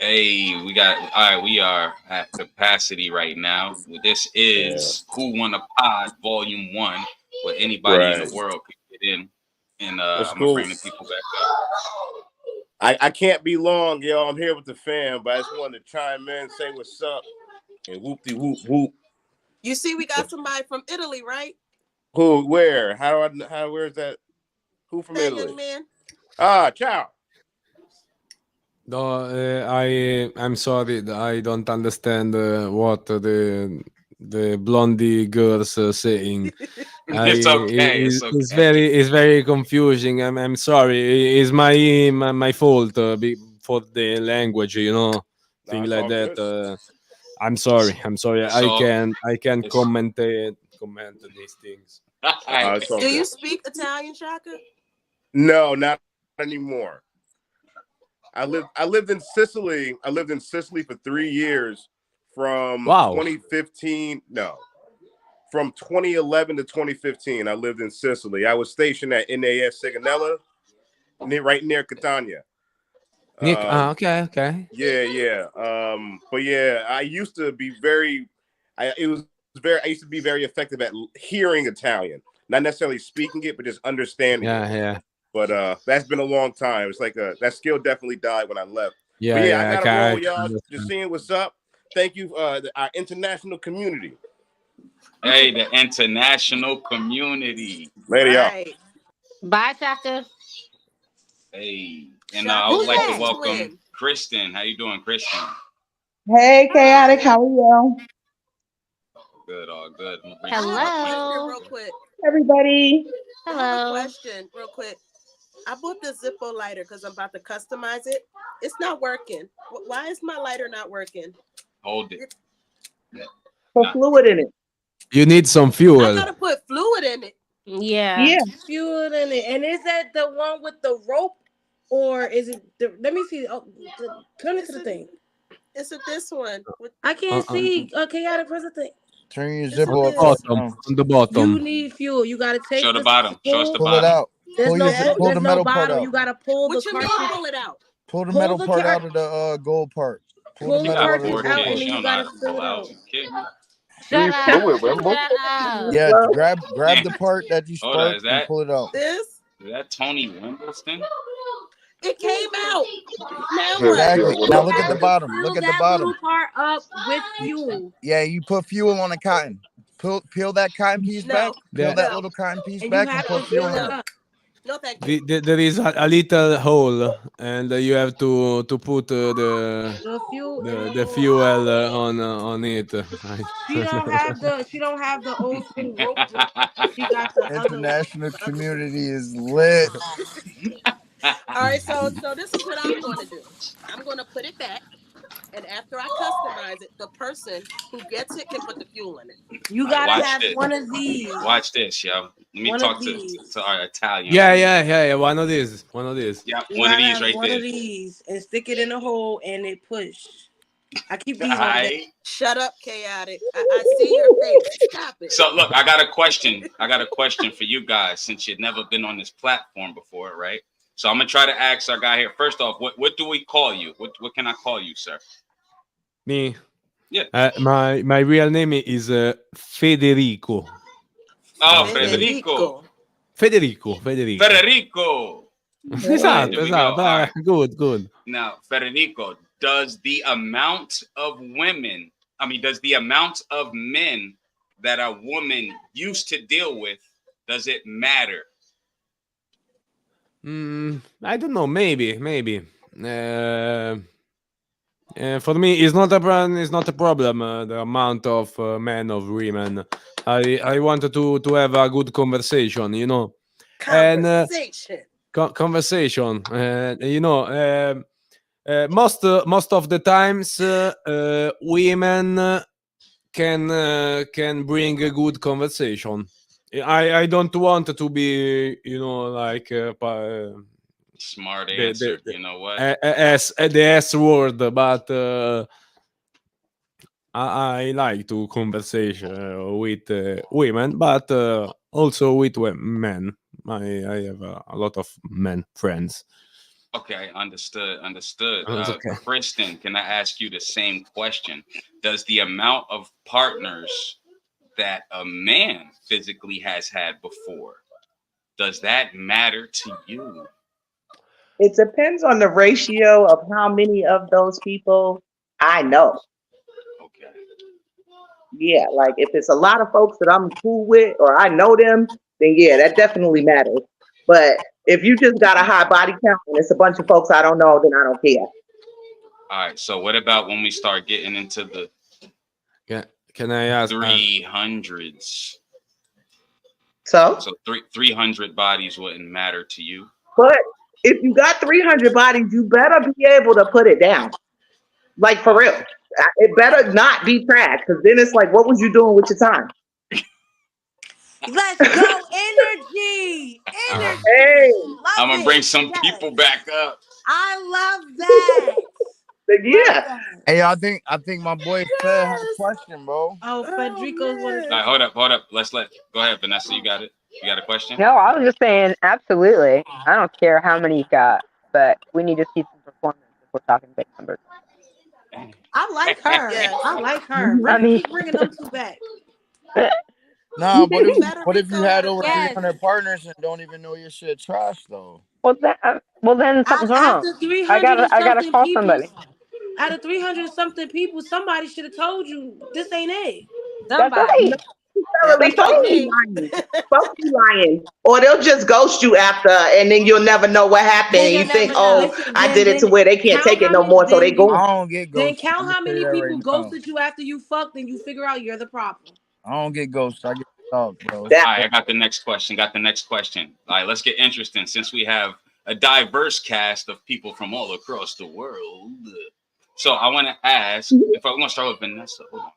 Hey, we got all right. We are at capacity right now. This is Who Won a Pod Volume 1, where anybody in the world could get in. And That's I'm cool. gonna bring the people back up. I can't be long, yo. I'm here with the fam, but I just wanted to chime in, say what's up, and whoop-de whoop whoop. You see, we got somebody from Italy, right? Who? Where? Where's that? Who from That Italy? young man. Ciao. No, I'm sorry, I don't understand what the blondie girls saying. It's okay. It's okay. It's very confusing. I'm sorry. It's my fault for the language, thing like that. Good. I'm sorry. I can it's- comment these things. It's all Do you good. speak Italian, Shaka? No, not anymore. I lived in Sicily. I lived in Sicily for 3 years from 2015. No. From 2011 to 2015, I lived in Sicily. I was stationed at NAS Sigonella, right near Catania. Okay. Yeah. But yeah, I used to be I used to be very effective at hearing Italian, not necessarily speaking it, but just understanding it. Yeah. But that's been a long time. It's like that skill definitely died when I left. Yeah, but yeah, I gotta roll, y'all. understand. Just seeing what's up. Thank you, our international community. Hey, the international community. Later, Right. y'all. Bye, Shaka. Hey, and Shaka, I would Who's like that? to welcome twin. Kristen. How you doing, Kristen? Hey, Chaotic, how are you? Good, all good. I'm gonna bring I have a question Hello. real quick. Everybody. I have a Hello. question real quick. I bought the Zippo lighter because I'm about to customize it. It's not working. Why is my lighter not working? Hold it. Put fluid in it. You need some I fuel. gotta put fluid in it. Yeah. Yeah. Fuel in it. And is that the one with the rope? Or is it let me see. Oh, turn it to the thing. It's this one. I can't see chaotic president. Turn your It's zipper on up. On the bottom. You need fuel. You gotta take Show the this, bottom. Show us the pull bottom. out. There's Pull no your- pull there's the no metal part bottom. out. You gotta pull What the you mean cartridge. pull it out? Pull the Pull metal the part car- out of the gold part. Pull the the metal out of cartridge the out gold and She then don't you know how gotta to fill pull it out. out. You kidding me? Shut up. Fluid, Wimble. Shut up. Yeah, Well, grab the part that you Hold on, sparked and pull it out. This, is that Tony Wimbledon? it came out. Now Yeah, what? yeah, Exactly. what Now up, look at the man? bottom. Look Fill at the that bottom. little part up with fuel. Yeah, you put fuel on the cotton. Peel that cotton piece back. No, Peel Yeah. that no, little cotton piece and you back and have put to fuel fill in it it. up. no, thank you. There is a little hole, and you have to put The fuel in the the hole. fuel on it. She don't have the old school rope one. She got the other one. International The other one. community is lit. All right, so this is what I'm going to do. I'm going to put it back, and after I customize it, the person who gets it can put the fuel in it. You All right, gotta watch have this. one of these. Watch this, yo. Let me One talk of these. to our Italian. Yeah. One of these. Yeah, You one of gotta these have right one there. of these and stick it in the hole and it push. I keep these on deck. Alright. Shut up, chaotic. I see your face. Stop it. So look, I got a question. I got a question for you guys since you've never been on this platform before, right? So I'm gonna try to ask our guy here. First off, what do we call you? What can I call you, sir? Me. Yeah. My real name is Federico. Oh, Federico. Federico. Esatto. Good. Now, Federico, does the amount of men that a woman used to deal with, does it matter? I don't know. Maybe. For me, it's not a problem. The amount of men of women. I wanted to have a good conversation, Conversation. and conversation. Most of the times, women can bring a good conversation. I don't want to be, like Smart answer. You know what? the S word, but I like to conversation with women, but also with men. I have a lot of men friends. Okay, understood. Okay. Kristen, can I ask you the same question? Does the amount of partners that a man physically has had before, does that matter to you? It depends on the ratio of how many of those people I know. Okay. Yeah, like if it's a lot of folks that I'm cool with or I know them, then yeah, that definitely matters. But if you just got a high body count and it's a bunch of folks I don't know, then I don't care. All right. So what about when we start getting into the Can I ask 300s? So 300 bodies wouldn't matter to you. but if you got 300 bodies, you better be able to put it down. Like for real. It better not be trash because then it's like, what was you doing with your time? Let's go, energy. Hey, I'm gonna bring some people back up. I love that. Yeah. Hey, I think my boy Fed had a question, bro. Oh, Federico's one. All right, hold up. Go ahead, Vanessa. You got it. You got a question? No, I was just saying, absolutely. I don't care how many you got, but we need to see some performance if we're talking big numbers. I like her. Yes. I like her. I mean- Keep bringing them two back. Nah, what if you had Federico over Yes. 300 partners and don't even know your shit trash though? Well, then something's wrong. After 300 I gotta something call people, somebody. out of 300 something people, somebody should have told you this ain't it. That's Somebody. right. Necessarily, folks be lying. Folks be lying. Or they'll just ghost you after and then you'll never know what happened. Then You you'll think, never know. oh, I did it to where they can't take it no more, so they go. I don't get Then ghosted. count I'm how gonna tell many you that people right now. ghosted you after you fucked and you figure out you're the problem. I don't get ghosted. I get stalked, bro. All right, I got the next question. All right, let's get interesting since we have a diverse cast of people from all across the world. So I want to ask, if I want to start with Vanessa. Hold on.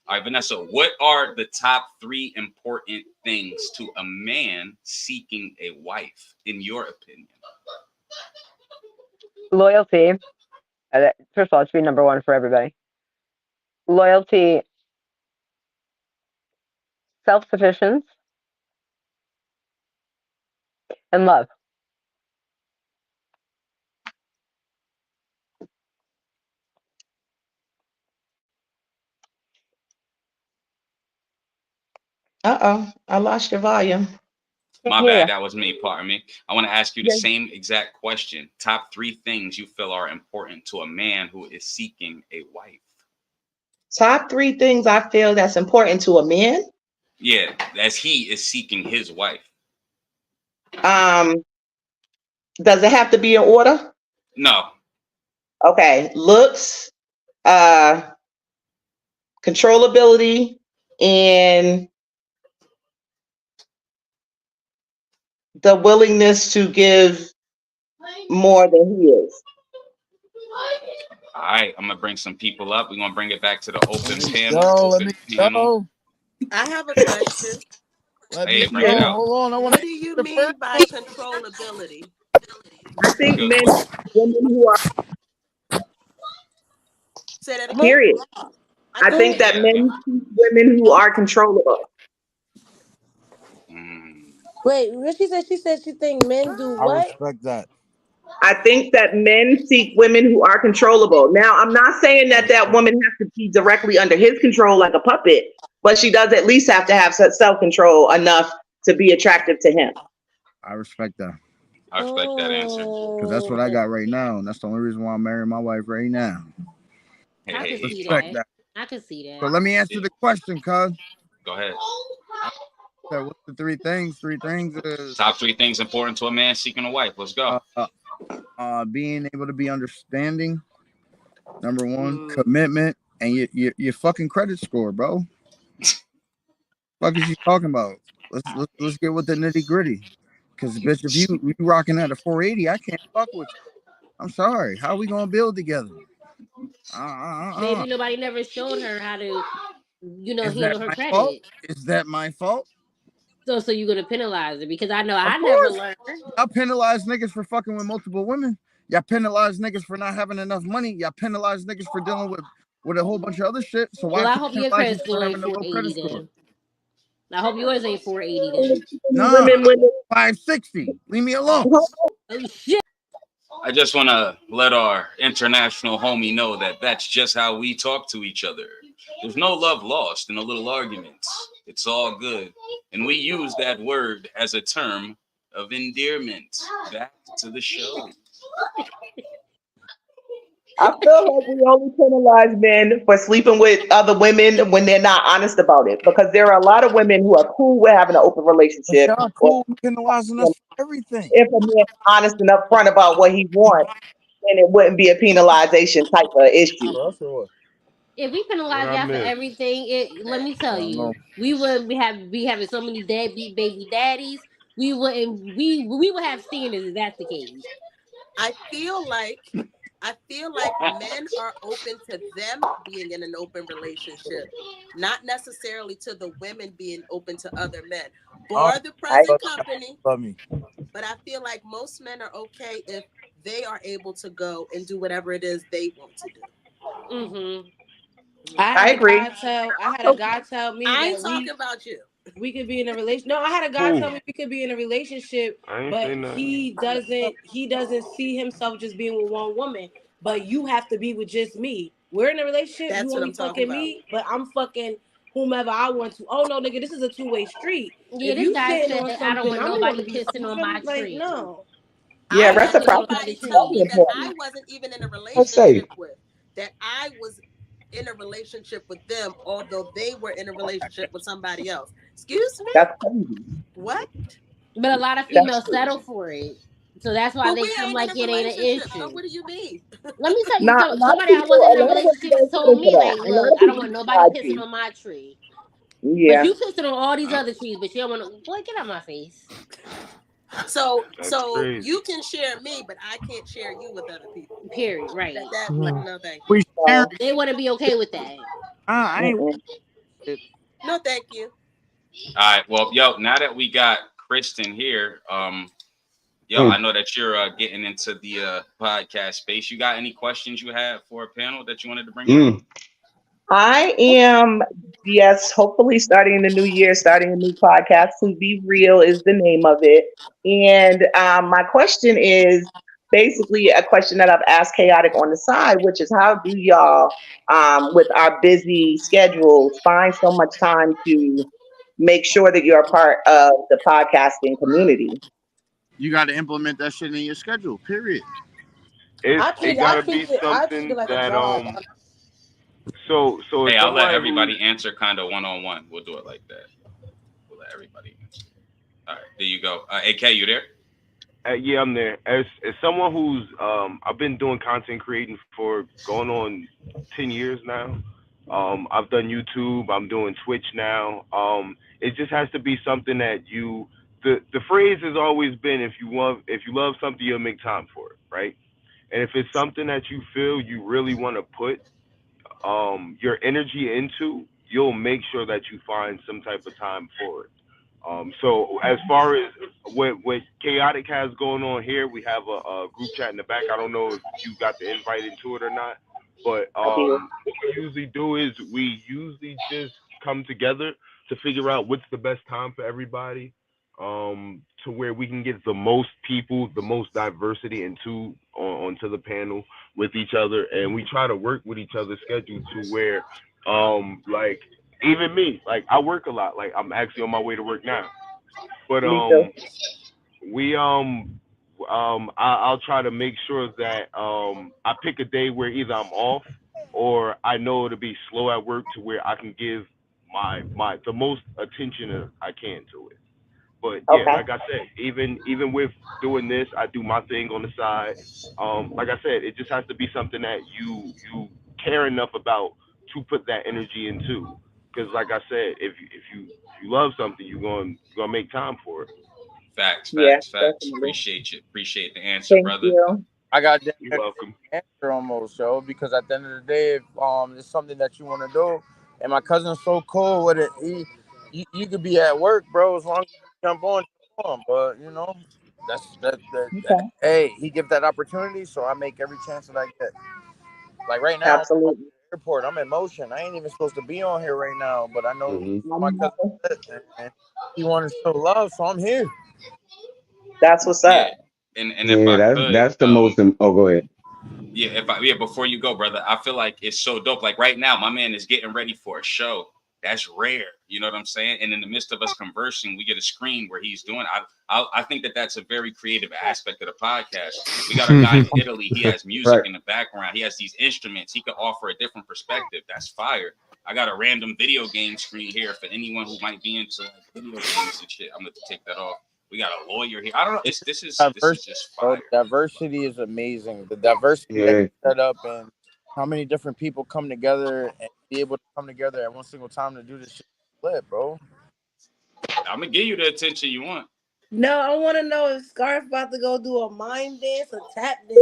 All right, Vanessa, what are the top 3 important things to a man seeking a wife, in your opinion? Loyalty. First of all, it should be number one for everybody. Loyalty, self-sufficiency, and love. I lost your volume. My Yeah. bad. That was me. Pardon me. I want to ask you the Yeah. same exact question. Top 3 things you feel are important to a man who is seeking a wife. Top 3 things I feel that's important to a man. Yeah, as he is seeking his wife. Um, does it have to be in order? No. Okay. Looks, uh, controllability, and the willingness to give more than he is. All right, I'm gonna bring some people up. We're gonna bring it back to the open panel. Let me go. I have a question. Let Hey, me bring it go. out. Hold on. I want What to do you the first mean by one. controllability? I think Good men, question. women who are Say that again. period. I I couldn't think hear that you. men seek women who are controllable. Wait, what she said? She said she think men do I what? respect that. I think that men seek women who are controllable. Now, I'm not saying that that woman has to be directly under his control like a puppet, but she does at least have to have self control enough to be attractive to him. I respect that. I respect that answer. Because that's what I got right now. And that's the only reason why I'm marrying my wife right now. I could Hey, see Respect that. that. I could see So that. let me answer the question, cuz. go ahead. What's the 3 things? 3 things is Top 3 things important to a man seeking a wife. Let's go. being able to be understanding. Number 1, commitment, and your fucking credit score, bro. Fuck is you talking about? Let's get with the nitty gritty. Cause bitch, if you rocking at a 480, I can't fuck with you. I'm sorry. How are we gonna build together? Maybe nobody never showed her how to, Is that handle her my fault? credit. Is that my fault? So you're gonna penalize her because I know Of I never course. learned. Y'all penalize niggas for fucking with multiple women. Y'all penalize niggas for not having enough money. Y'all penalize niggas for dealing with a whole bunch of other shit. So why Well, I can't hope you your penalize credit me for score ain't having a low credit 480 score? then. I hope yours ain't 480 then. Nah, Women, women. 560. Leave me alone. Oh shit. I just want to let our international homie know that that's just how we talk to each other. There's no love lost in a little arguments. It's all good. And we use that word as a term of endearment. Back to the show. I feel like we only penalize men for sleeping with other women when they're not honest about it. Because there are a lot of women who are cool with having an open But relationship, y'all or cool penalizing us for everything. if a man honest and upfront about what he wants, then it wouldn't be a penalization type of issue. If we penalize y'all for everything, let me tell you, we would be having so many deadbeat baby daddies. We would have standards if that's the case. I feel like men are open to them being in an open relationship, not necessarily to the women being open to other men. For the present company, Love me. but I feel like most men are okay if they are able to go and do whatever it is they want to do. Mm-hmm. I agree. I had a guy tell me I ain't that talking about you. we could be in a relation. No, I had a guy tell me we could be in a relationship, but he doesn't see himself just being with one woman. But you have to be with just me. We're in a relationship. That's You what only I'm talking fucking about. me, but I'm fucking whomever I want to. Oh no, nigga, this is a two-way street. Yeah, If this you guy sitting said on I don't something, want I'm gonna nobody be. pissing You on feel my me? Like tree. no. Yeah, I had Pissing on my reciprocity somebody is tell tree. very me that important. I wasn't even in a Let's say, relationship with, that I was in a relationship with them, although they were in a relationship with somebody else. Excuse me? That's crazy. What? But a lot of That's females settle for it. So that's why But they we come ain't in like a it ain't an relationship. So issue. what do you mean? Let me tell you, not so a lot of somebody I people. was A in a lot of women relationship don't told settle for me, that. like, A lot look, of I don't people want nobody provide pissing you. on my tree. But Yeah. you pissing on all these other trees, but you don't want to. Boy, get out my face. So you can share me, but I can't share you with other people. Period. Right. No, thank you. We sharing. They want to be okay with that. I ain't. No, thank you. All right. Well, yo, now that we got Kristen here, I know that you're getting into the podcast space. You got any questions you had for a panel that you wanted to bring up? I am, yes, hopefully starting the new year, starting a new podcast. To Be Real is the name of it. And my question is basically a question that I've asked Chaotic on the side, which is how do y'all, with our busy schedules, find so much time to make sure that you're a part of the podcasting community. You got to implement that shit in your schedule. Period. It gotta be I treat it something like a that job. So if Hey, I'll let somebody everybody answer kind of one-on-one. We'll do it like that. We'll let everybody answer. All right, there you go. AK, you there? yeah, I'm there. As someone who's I've been doing content creating for going on 10 years now. I've done YouTube. I'm doing Twitch now. It just has to be something that you. The phrase has always been if you love something, you'll make time for it, right? And if it's something that you feel you really want to put your energy into, you'll make sure that you find some type of time for it. So as far as what Chaotic has going on here, we have a group chat in the back. I don't know if you got the invite into it or not, but what we usually do is we usually just come together to figure out what's the best time for everybody, to where we can get the most people, the most diversity onto the panel with each other, and we try to work with each other's schedule to where like even me, like I work a lot. Like I'm actually on my way to work now. But I'll try to make sure that I pick a day where either I'm off or I know to be slow at work to where I can give the most attention I can to it. But yeah, like I said, even with doing this, I do my thing on the side. Like I said, it just has to be something that you care enough about to put that energy into. Because like I said, if you love something, you're gonna make time for it. Facts. Appreciate the answer, Thank brother. you. I got the You're welcome. answer almost, yo, because at the end of the day, if it's something that you want to do, and my cousin's so cool with it, you could be at work, bro, as long as you jump on. But you know, that hey, he gives that opportunity, so I make every chance that I get. Like right now, absolutely. I'm at the airport, I'm in motion. I ain't even supposed to be on here right now, but I know my cousin and he wanted to show love, so I'm here. That's what's up. And if I could, that's the most. Go ahead. Yeah, before you go, brother, I feel like it's so dope. Like right now, my man is getting ready for a show. That's rare. You know what I'm saying? And in the midst of us conversing, we get a screen where he's doing. I think that's a very creative aspect of the podcast. We got a guy in Italy. He has music in the background. He has these instruments. He could offer a different perspective. That's fire. I got a random video game screen here for anyone who might be into video games and shit. I'm gonna take that off. We got a lawyer here. I don't know. This is just fire. Diversity is amazing. The diversity that you set up and how many different people come together and be able to come together at one single time to do this shit lit, bro. I'm gonna give you the attention you want. No, I want to know if Scarf about to go do a mime dance or tap dance.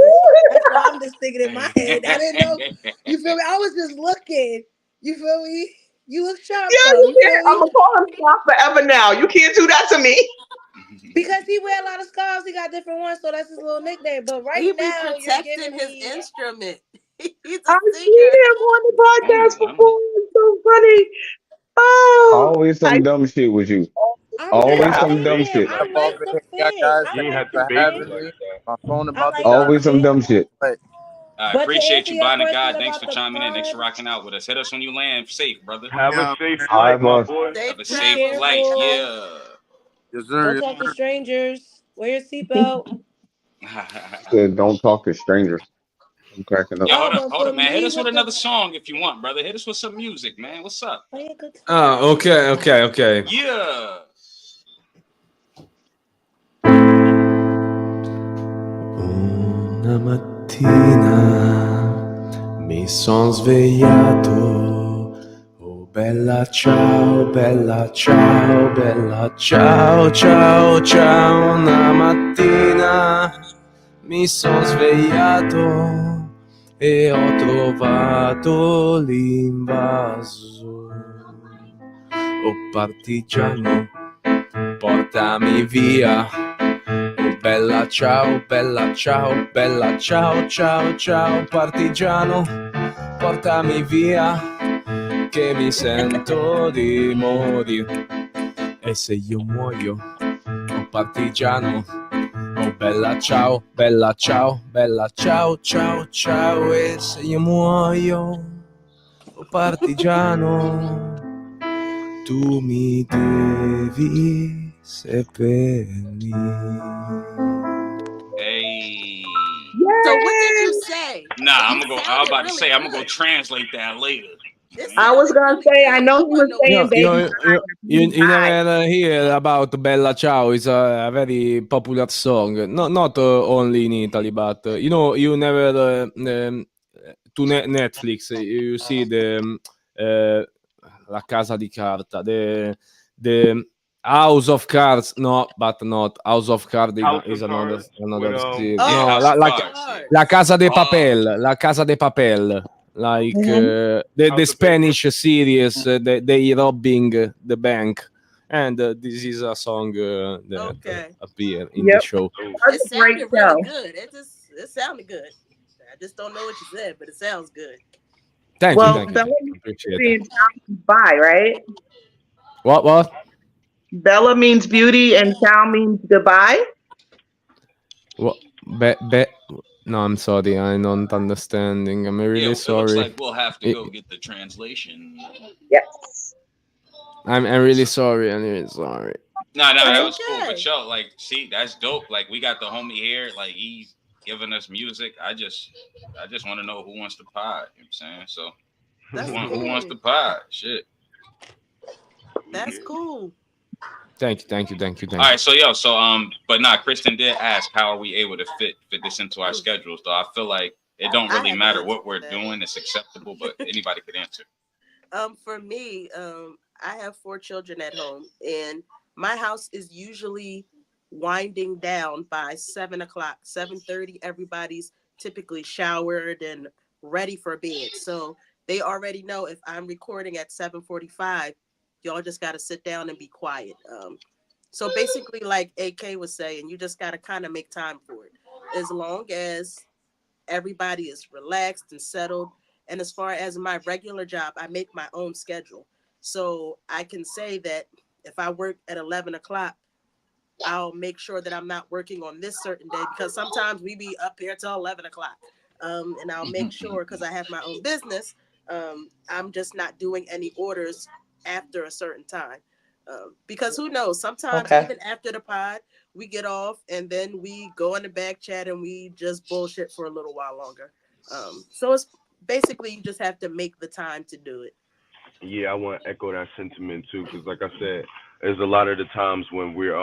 That's what I'm just thinking in my head. I didn't know. You feel me? I was just looking. You feel me? You look sharp. Yeah, though. I'm gonna call him Scarf forever now. You can't do that to me. Because he wear a lot of scarves, he got different ones, so that's his little nickname. But right he now, be protecting you're his me... instrument. He's I've seen him on the podcast before. It's so funny. Oh, always some dumb shit with you. Always some dumb shit. I like the fit. You ain't have to beg me like that. My phone about like always some dumb shit. I appreciate you, Bonnie God. Thanks for chiming in. Thanks for rocking out with us. Hit us when you land safe, brother. Have a safe flight, my boy. Have a safe flight. Yeah. Yes, sir. Don't talk to strangers. Wear your seatbelt. Said don't talk to strangers. I'm cracking up. Yo, hold up, man. Hit us with another song if you want, brother. Hit us with some music, man. What's up? Okay. Yeah. Una mattina mi son svegliato. Oh bella ciao, bella ciao, bella ciao, ciao, ciao. Una mattina mi son svegliato e ho trovato l'invaso. Oh partigiano, portami via. Oh bella ciao, bella ciao, bella ciao, ciao, ciao. Partigiano, portami via, che mi sento di morire. E se io muoio, oh partigiano, oh bella ciao, bella ciao, bella ciao, ciao, ciao. E se io muoio, oh partigiano, tu mi devi seppellire. Hey. So what did you say? Nah, I'm You gonna go. I was sounded about to really say I'm gonna go good. translate that later. It I was sounded gonna really say, I good. know I he want was to know what saying you baby said. You never hear about Bella Ciao. It's a very popular song. Not only in Italy, but you never to Netflix. You see the La Casa di Carta, the House of Cards. No, but not House of Cards House is of Cards with another series. Yeah, No, House of Cards. Yeah. La Casa de Oh. Papel. La Casa de Papel. Like the Spanish series, they robbing the bank, and this is a song that appear in the show. It sounded really good. It sounded good. I just don't know what you said, but it sounds good. Thank you. Bella means Appreciate beauty it. and sound means goodbye, right? What? Bella means beauty and sound means goodbye. What? No, I'm sorry. I'm not understanding. I'm really It looks sorry. like we'll have to go get the translation. Yes. I'm really sorry. I'm really sorry. No, that was cool. But yo, like, see, that's dope. Like, we got the homie here. Like, he's giving us music. I just want to know who wants to pod. You know what I'm saying? So, who wants to pod? Shit. That's cool. Thank you. All right, so but Kristen did ask how are we able to fit this into our schedules. Though I feel like it don't really matter what we're doing; it's acceptable. But anybody could answer. For me, I have 4 children at home, and my house is usually winding down by 7 o'clock, 7:30. Everybody's typically showered and ready for bed, so they already know if I'm recording at 7:45, y'all just got to sit down and be quiet. So basically, like AK was saying, you just got to kind of make time for it. As long as everybody is relaxed and settled. And as far as my regular job, I make my own schedule. So I can say that if I work at 11 o'clock, I'll make sure that I'm not working on this certain day, because sometimes we be up here till 11 o'clock. And I'll make sure, because I have my own business, I'm just not doing any orders after a certain time. Because who knows, sometimes even after the pod, we get off and then we go in the back chat and we just bullshit for a little while longer. So it's basically, you just have to make the time to do it. Yeah, I want to echo that sentiment too, because like I said, there's a lot of the times when we're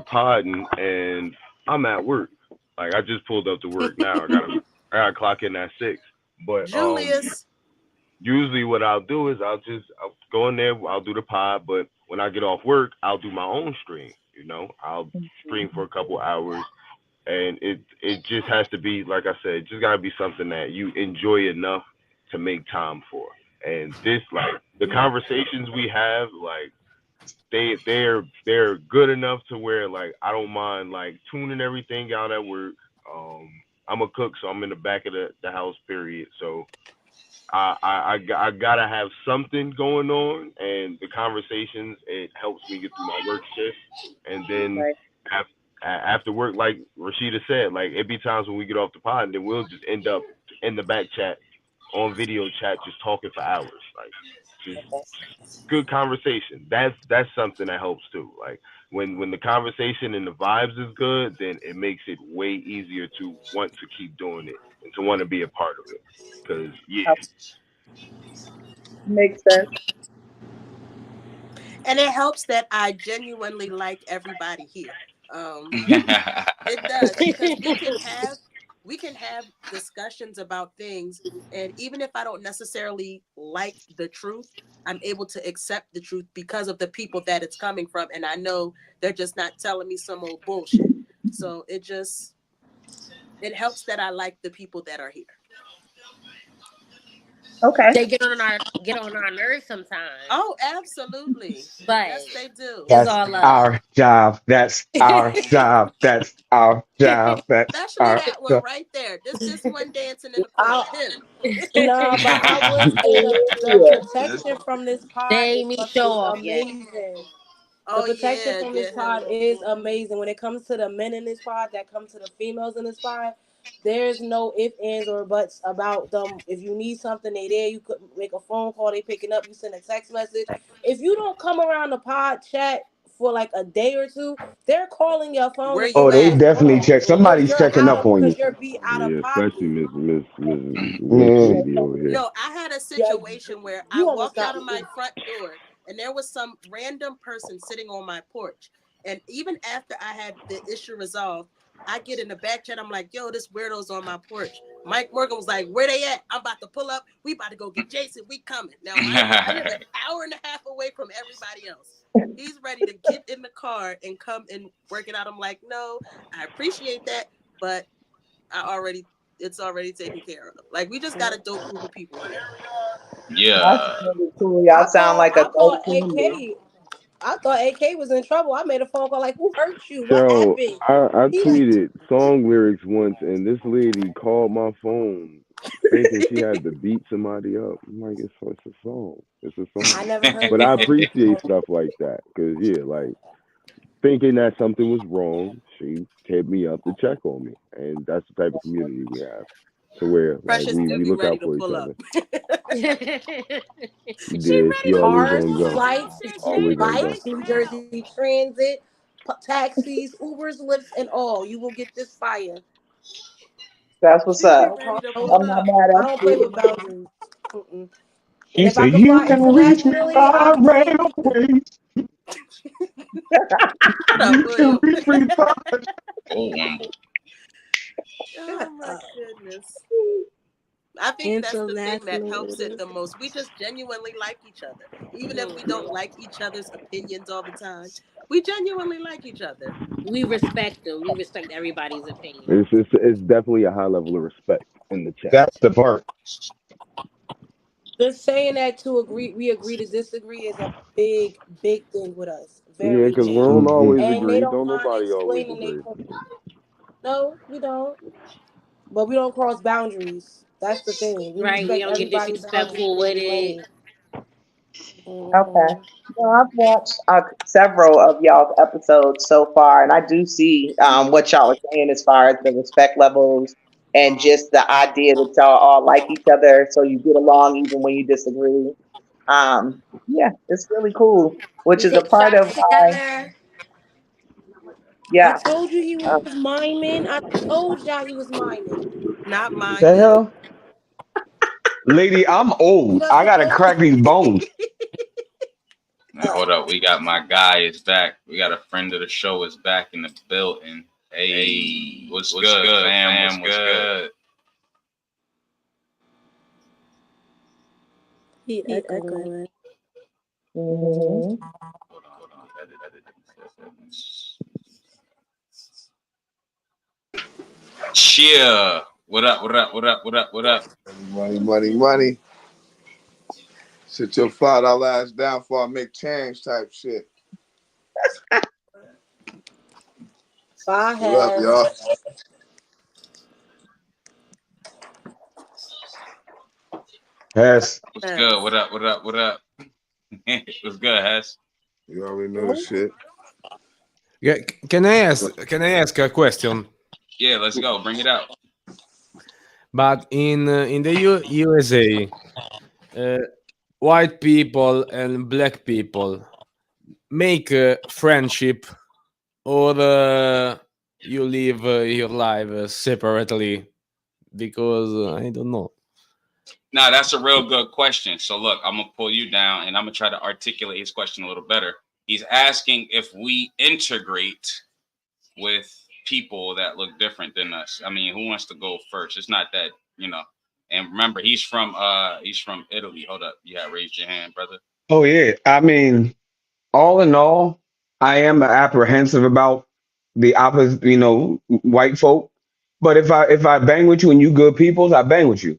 podding and I'm at work. Like I just pulled up to work now. I gotta clock in at 6. But Julius. Usually what I'll do is I'll go in there, I'll do the pod, but when I get off work, I'll do my own stream. I'll stream for a couple hours, and it just has to be, like I said, it just gotta be something that you enjoy enough to make time for. And this, like, the conversations we have, like, they're good enough to where, like, I don't mind, like, tuning everything out at work. I'm a cook, so I'm in the back of the house, period. So I gotta have something going on, and the conversations, it helps me get through my work shift. And then after work, like Rashida said, like, it be times when we get off the pod and then we'll just end up in the back chat, on video chat, just talking for hours, like just good conversation. That's something that helps too. Like when the conversation and the vibes is good, then it makes it way easier to want to keep doing it and to want to be a part of it. Because Makes sense. And it helps that I genuinely like everybody here. It does, because we can have discussions about things, and even if I don't necessarily like the truth, I'm able to accept the truth because of the people that it's coming from, and I know they're just not telling me some old bullshit. So it helps that I like the people that are here. Okay. They get on our nerves sometimes. Oh, absolutely. But yes, they do. That's all love. our job. That's our job. That's our job. That's Especially our that one job. right there. This one dancing in the corner. No, but I would say the protection from this pod They is me what show is off yet. amazing. Oh, The protection yeah, from this pod is amazing. When it comes to the men in this pod that come to the females in this pod, There's no ifs, ands, or buts about them. If you need something, they there. You could make a phone call. They picking up. You send a text message. If you don't come around the pod chat for like a day or two, they're calling your phone Where to say, Oh, you they "Where's at? definitely mom?" check. Because Somebody's you're checking out up of on you. because you're be out of Yeah, especially pocket. Miss Man. Lady over here. No, I had a Yeah, situation where I you almost walked out got of me. my front door and there was some random person sitting on my porch. And even after I had the issue resolved, I get in the back chat. I'm like, yo, this weirdo's on my porch. Mike Morgan was like, where they at? I'm about to pull up. We about to go get Jason. We coming. Now, mind you, I live an hour and a half away from everybody else. He's ready to get in the car and come and work it out. I'm like, no, I appreciate that, but it's already taken care of. Like, we just got a dope group of people here. That's Yeah. really cool. Y'all sound like a I called dope family. AK. I thought AK was in trouble. I made a phone call like, who hurt you? What So happened? I He like, tweeted song lyrics once, and this lady called my phone thinking she had to beat somebody up. I'm like, it's a song. It's a I song. never heard But that I one appreciate before. stuff like that because yeah, like thinking that something was wrong, she hit me up to check on me, and that's the type of community we have. To where like Precious do we be look ready out to for each pull up. other. She Yeah, ready she to always cars, on go. flights, Always on go. bikes, New Jersey Transit, taxis, Ubers, Lyfts, and all. You will get this fire. That's what's She be up. Don't ready cross to no. pull I'm not up. mad I at don't play you. with boundaries. Mm-mm. And She if I said, could "You fly can reach me internationally, I'll by be flying. railway. Shut up, You can William. reach me by." Oh, Wimble. Oh my goodness. I think that's the thing that helps it Internationally. the most. We just genuinely like each other. Even if we don't like each other's opinions all the time, we genuinely like each other. We respect them. We respect everybody's opinion. It's definitely a high level of respect in the chat. That's the part. Just saying that we agree to disagree is a big, big thing with us. Yeah, Very because we big. don't Mhm. always And they agree. don't Don't mind nobody always explaining their agree. point. No, we don't. But we don't cross boundaries. That's the thing. We Right? We respect don't get everybody's boundaries disrespectful in with their it. lane. Okay. Mm-hmm. Well, I've watched several of y'all's episodes so far, and I do see what y'all are saying as far as the respect levels and just the idea that y'all all like each other, so you get along even when you disagree. Yeah, it's really cool, which We is a take part of shots why. together. I Yeah. told you he was Uh, miming. I told y'all he was miming. Not The minding. hell, lady, I'm He old. I wasn't gotta listening. crack these bones. Now, hold up. We got my guy is back. We got a friend of the show is back in the building. Hey, what's good, fam? What's good? He echoing. mhm. Hold on. Cheer. What up? Money. Sit your $5 ass down before I make change type shit. Bye, What up, Has. y'all? Yes. What's good? What up? What's good, Hess? You already know the shit. Yeah, can I ask a question? Yeah, let's go. Bring it out. But in the USA, white people and black people make friendship, or you live your life separately? Because I don't know. Now, that's a real good question. So, look, I'm going to pull you down and I'm going to try to articulate his question a little better. He's asking if we integrate with people that look different than us. I mean, who wants to go first? It's not that, you know. And remember, he's from Italy. Hold up. You had raised your hand, brother. Oh yeah. I mean, all in all, I am apprehensive about the opposite, white folk. But if I bang with you and you good peoples, I bang with you.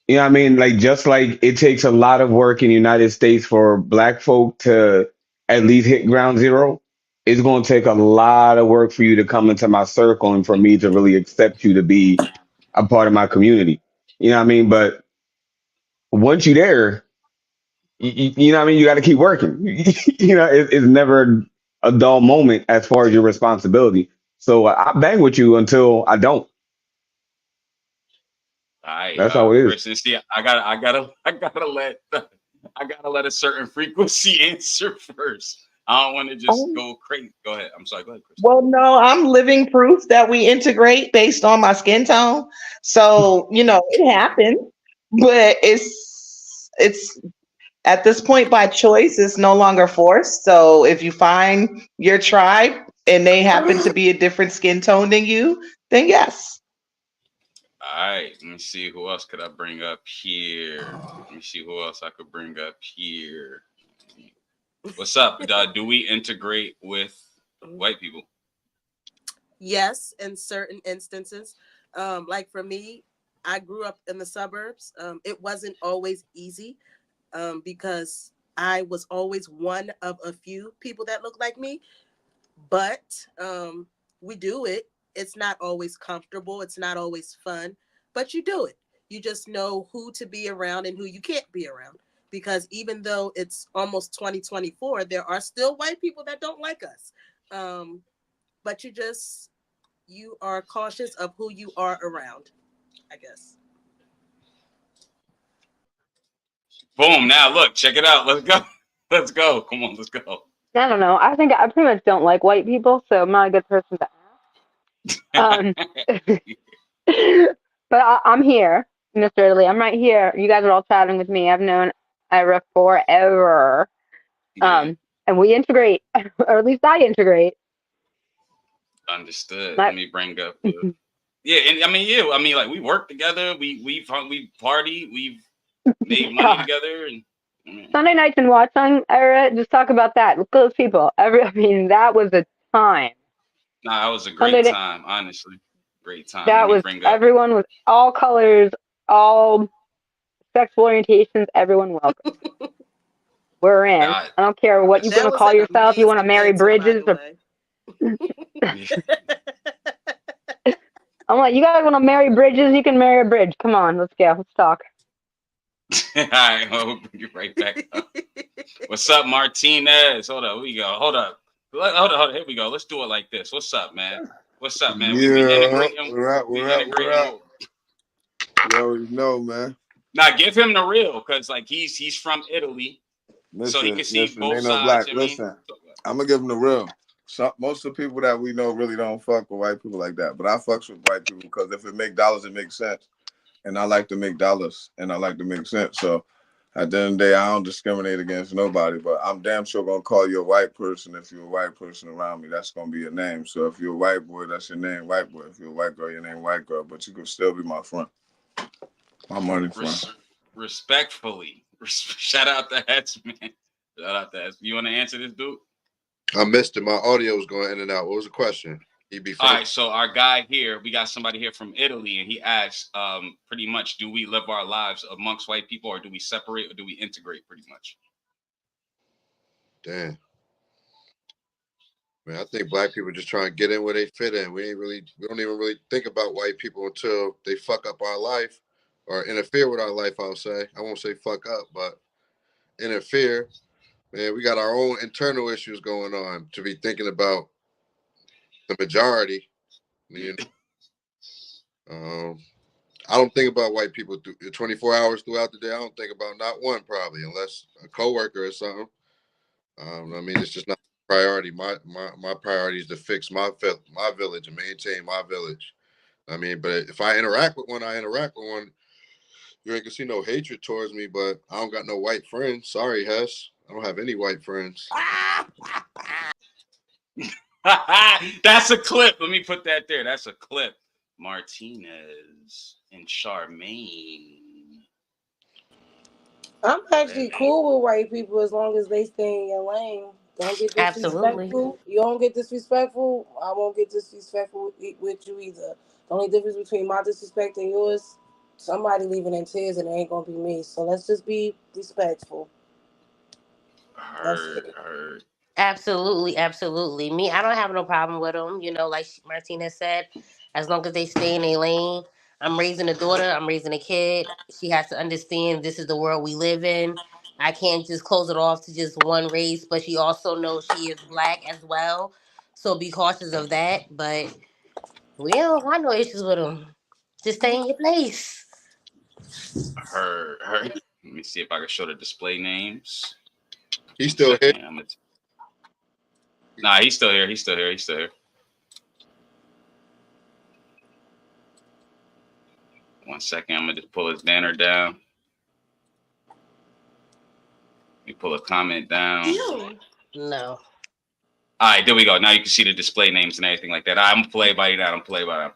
You know what I mean? Like just like it takes a lot of work in the United States for black folk to at least hit ground zero, it's going to take a lot of work for you to come into my circle and for me to really accept you to be a part of my community. You know what I mean? But once you're there, you know what I mean? You got to keep working. It's never a dull moment as far as your responsibility. So I bang with you until I don't. All right, That's how it is. Kristen. See, I gotta let a certain frequency answer first. I don't want to just go crazy. Go ahead. I'm sorry. Go ahead, Kristen. Well, no, I'm living proof that we integrate based on my skin tone. So, it happened, but it's at this point by choice. It's no longer forced. So if you find your tribe and they happen to be a different skin tone than you, then yes. All right. Let me see who else could I bring up here. Let me see who else I could bring up here. What's up? Do we integrate with white people? Yes, in certain instances. Like for me, I grew up in the suburbs. It wasn't always easy because I was always one of a few people that look like me. But we do it. It's not always comfortable. It's not always fun, but you do it. You just know who to be around and who you can't be around. Because even though it's almost 2024, there are still white people that don't like us. But you are cautious of who you are around, I guess. Boom. Now look, check it out. Let's go. Let's go. Come on, let's go. I don't know. I think I pretty much don't like white people, so I'm not a good person to ask. But I'm here, Mr. Italy. I'm right here. You guys are all chatting with me. I've known Ira forever. And we integrate, or at least I integrate. Understood. Let me bring up. Yeah, and I mean, like we work together. We party. We've made money together. And Sunday nights and watch on Ira. Just talk about that. Look at those people. That was a time. Nah, it was a great time. Honestly, great time. That was everyone was all colors, all sexual orientations. Everyone welcome. We're in. I don't care what you're gonna call yourself. You want to marry Bridges or I'm like, you guys want to marry Bridges? You can marry a bridge. Come on, let's go. Let's talk. All right, we'll bring you right back up. What's up, Martinez? Hold up, we go. Hold up. Hold up. Here we go. Let's do it like this. What's up, man? What's up, man? Yeah, we integrating. We're out. You already know, man. Now give him the real, because like he's from Italy, listen, so he can see both ain't sides. No black. Listen, I'm gonna give him the real. Most of the people that we know really don't fuck with white people like that, but I fucks with white people because if it make dollars, it makes sense, and I like to make dollars, and I like to make sense. So at the end of the day, I don't discriminate against nobody, but I'm damn sure gonna call you a white person if you're a white person around me. That's gonna be your name. So if you're a white boy, that's your name, white boy. If you're a white girl, your name, white girl. But you can still be my friend. My money friend. Respectfully, shout out to Hets, man. Shout out to Hets. You want to answer this, dude? I missed it. My audio was going in and out. What was the question? All right, so our guy here, we got somebody here from Italy, and he asked, pretty much, do we live our lives amongst white people, or do we separate, or do we integrate? Pretty much. Damn. Man, I think black people just trying to get in where they fit in. We don't even really think about white people until they fuck up our life or interfere with our life. I'll say. I won't say fuck up, but interfere. Man, we got our own internal issues going on to be thinking about the majority. You know, I don't think about white people 24 hours throughout the day. I don't think about not one probably, unless a coworker or something. I mean, it's just not a priority. My priority is to fix my village and maintain my village. I mean, but if I interact with one, I interact with one. You ain't gonna see no hatred towards me, but I don't got no white friends. Sorry, Hess. I don't have any white friends. That's a clip. Let me put that there. That's a clip. Martinez and Charmaine. I'm actually cool with white people as long as they stay in your lane. Don't get disrespectful. Absolutely. You don't get disrespectful, I won't get disrespectful with you either. The only difference between my disrespect and yours, somebody leaving in tears and it ain't gonna be me. So let's just be respectful. Heard. Absolutely, absolutely. Me, I don't have no problem with them. Like Martina said, as long as they stay in their lane. I'm raising a daughter. I'm raising a kid. She has to understand this is the world we live in. I can't just close it off to just one race, but she also knows she is black as well. So be cautious of that. But we don't have no issues with them. Just stay in your place. Her. Let me see if I can show the display names. He's still here. Nah, he's still here. He's still here. One second, I'm gonna just pull his banner down. Let me pull a comment down. No. All right, there we go. Now you can see the display names and everything like that. I'm play by that. I'm play by that.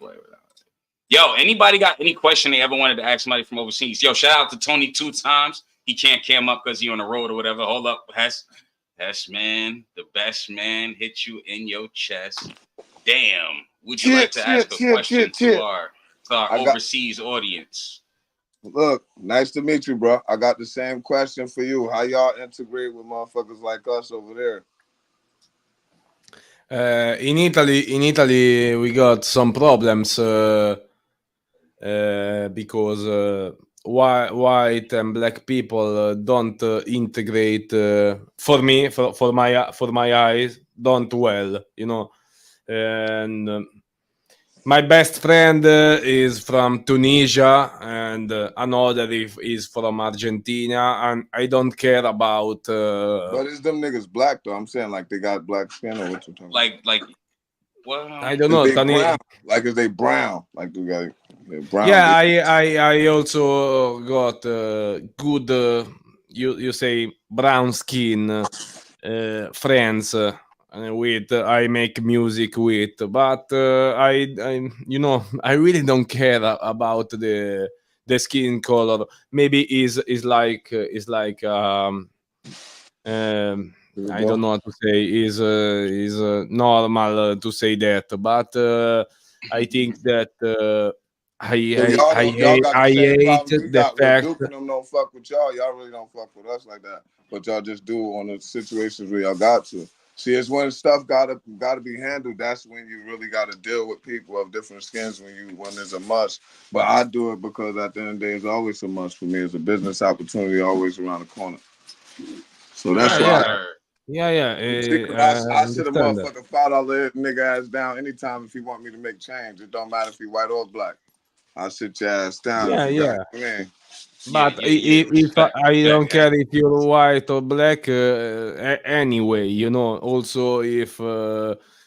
Yo, anybody got any question they ever wanted to ask somebody from overseas? Yo, shout out to Tony 2 times. He can't cam up because he on the road or whatever. Hold up, Hess man, the best man hit you in your chest. Damn. Would you like to ask a question to our overseas audience? Look, nice to meet you, bro. I got the same question for you. How y'all integrate with motherfuckers like us over there? In Italy, we got some problems because white and black people don't integrate. For me, for my eyes, don't well, you know. And my best friend is from Tunisia, and another is from Argentina, and I don't care about. But is them niggas black though? I'm saying like they got black skin or what you talking? Like, well, I don't know. Brown? Like is they brown? Like they got brown? Yeah, I also got good. You say brown skin friends. With I make music with, but I I really don't care about the skin color. Maybe is like I don't know what to say. Is normal to say that, but I think that I hate the fact. Duke and them don't fuck with y'all. Y'all really don't fuck with us like that. But y'all just do on the situations where y'all got to. See, it's when stuff gotta be handled. That's when you really gotta deal with people of different skins when there's a must. But I do it because at the end of the day, it's always a must for me. It's a business opportunity always around the corner. So that's why. Yeah. I sit a motherfucker $5 nigga ass down anytime if he want me to make change. It don't matter if he white or black. I sit your ass down. Yeah. But yeah, if I don't care if you're white or black, anyway, you know. Also, if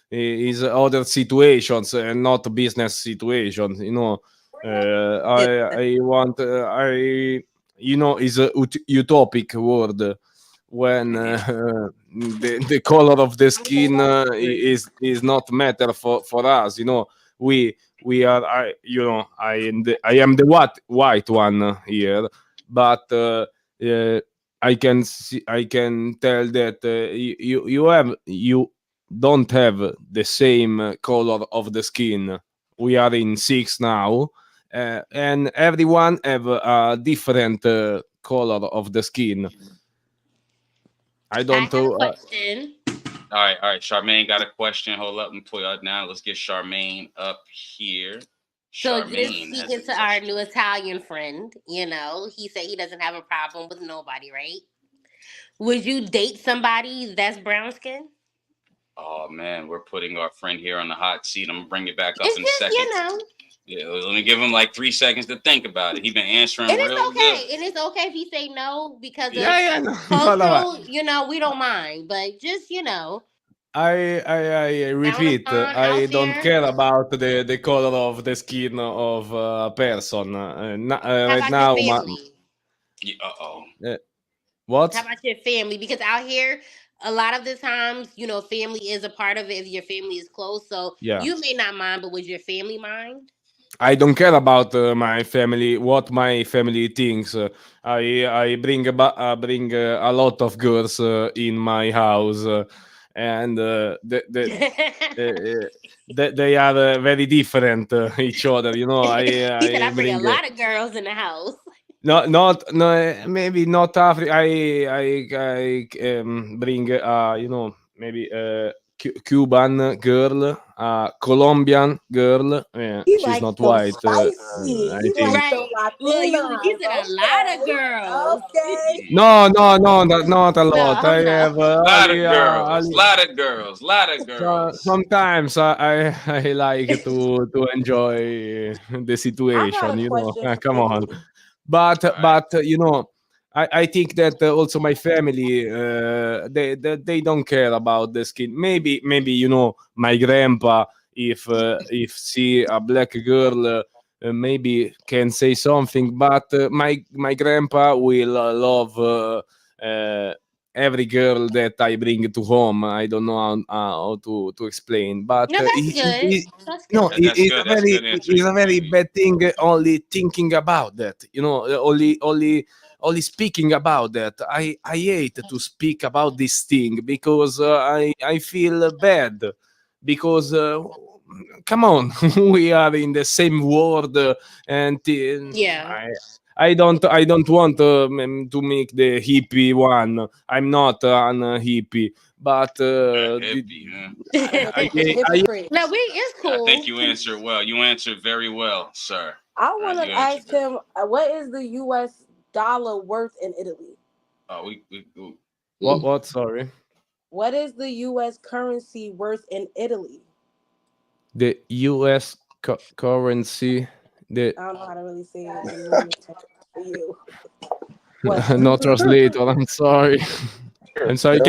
is other situations and not business situations, you know. I want is a utopic word when the color of the skin is not matter for us, you know. We are I am the white one here, but I can tell that you don't have the same color of the skin. We are in 6 now, and everyone have a different color of the skin. I don't know. I have a question. All right. Charmaine got a question. Hold up and pull out now. Let's get Charmaine up here. So just speaking to our new Italian friend, you know, he said he doesn't have a problem with nobody, right? Would you date somebody that's brown skin? Oh man, we're putting our friend here on the hot seat. I'm gonna bring it back up in a second. You know. Yeah, let me give him like 3 seconds to think about it. He been answering and real it's okay. good. And it's okay if he say no because no. cultural, you know, we don't mind. But just, you know. I repeat, I don't care about the color of the skin of a person. Right now, what? How about your family? Because out here, a lot of the times, you know, family is a part of it if your family is close. So you may not mind, but would your family mind? I don't care about my family, what my family thinks. I bring a lot of girls in my house, and they are very different each other. You know, he said I bring a lot of girls in the house. No, maybe not Africa. I bring you know, maybe Cuban girl, Colombian girl. She's not white. I think. Right. Well, you said a lot of girls. Okay. No, not a lot. I have a lot of girls. Sometimes I like to enjoy the situation. You know, come on. But you know, I think that also my family they don't care about the skin. Maybe you know, my grandpa, if see a black girl, maybe can say something. But my grandpa will love every girl that I bring to home. I don't know how to explain, but No, that's good. That's no, good. That's good. That's a good answer. it's a very bad thing. Only thinking about that, you know, only speaking about that. I hate to speak about this thing because I feel bad because. Come on, we are in the same world, and Yeah. I don't want to make the hippie one. I'm not an hippie, but Hippie, huh? No, we it's I cool. think you answered well. You answered very well, sir. I want You to answered ask him, what is the U.S. dollar worth in Italy? Oh, what? Sorry. What is the U.S. currency worth in Italy? The U.S. currency. The I don't know how to really say it in layman's terms for you. no translator. I'm sorry. I'm sorry. So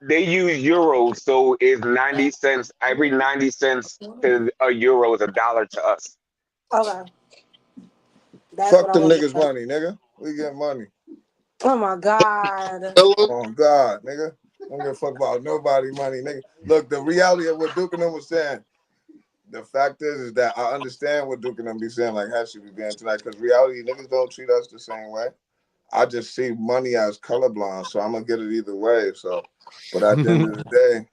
they use euros, so it's 90 cents. Every 90 cents to a euro is $1 to us. Okay. That's Fuck what I them want to niggas know. money, nigga. We get money. Oh my God. Oh God, nigga. Don't give a fuck about nobody money, nigga. Look, the reality of what Duke and them was saying, the fact is that I understand what Duke and them be saying, like how she be being tonight, because reality, niggas don't treat us the same way. I just see money as colorblind, so I'm gonna get it either way. So, but at the end of the day,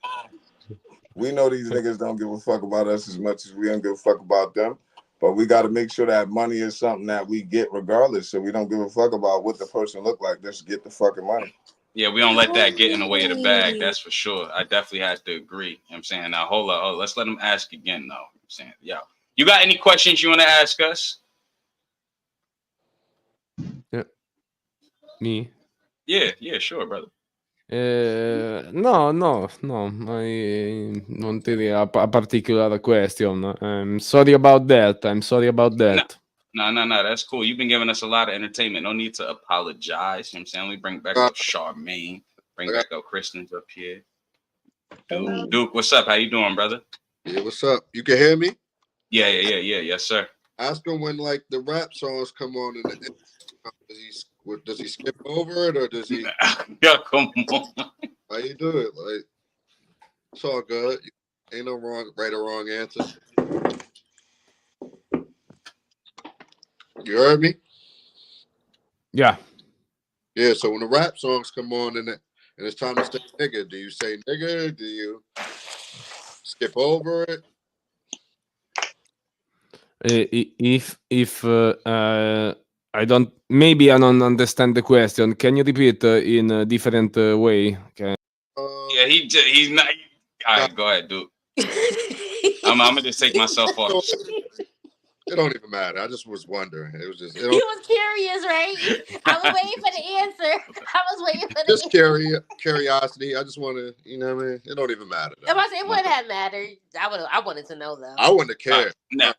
we know these niggas don't give a fuck about us as much as we don't give a fuck about them. But we got to make sure that money is something that we get regardless. So we don't give a fuck about what the person look like. Just get the fucking money. Yeah, we don't let that get in the way of the bag. That's for sure. I definitely have to agree. You know what I'm saying? Now, hold up. Oh, let's let them ask again, though. You know what I'm saying? Yeah. You got any questions you want to ask us? Yeah. Me? Yeah, sure, brother. No. I don't really a particular question. I'm sorry about that. No. That's cool. You've been giving us a lot of entertainment. No need to apologize. You know what I'm saying? We bring back up Charmaine. Bring back up Kristen's up here. Duke, what's up? How you doing, brother? Yeah, what's up? You can hear me? Yeah. Yes, sir. Ask him when like the rap songs come on and does he skip over it or does he? Yeah, come on. How you do it? Like it's all good. Ain't no right or wrong answer. You heard me? Yeah. Yeah. So when the rap songs come on and it's time to say nigga, do you say nigga? Do you skip over it? If I don't understand the question. Can you repeat in a different way? Okay. Yeah, he's not. All right, go ahead, Duke. I'm gonna just take myself off. It don't even matter. I just was wondering. It was just. You was curious, right? I was waiting for the answer. Just curiosity. I just want to, you know what I mean? It don't even matter. It wouldn't have mattered. I wanted to know though. I wouldn't care.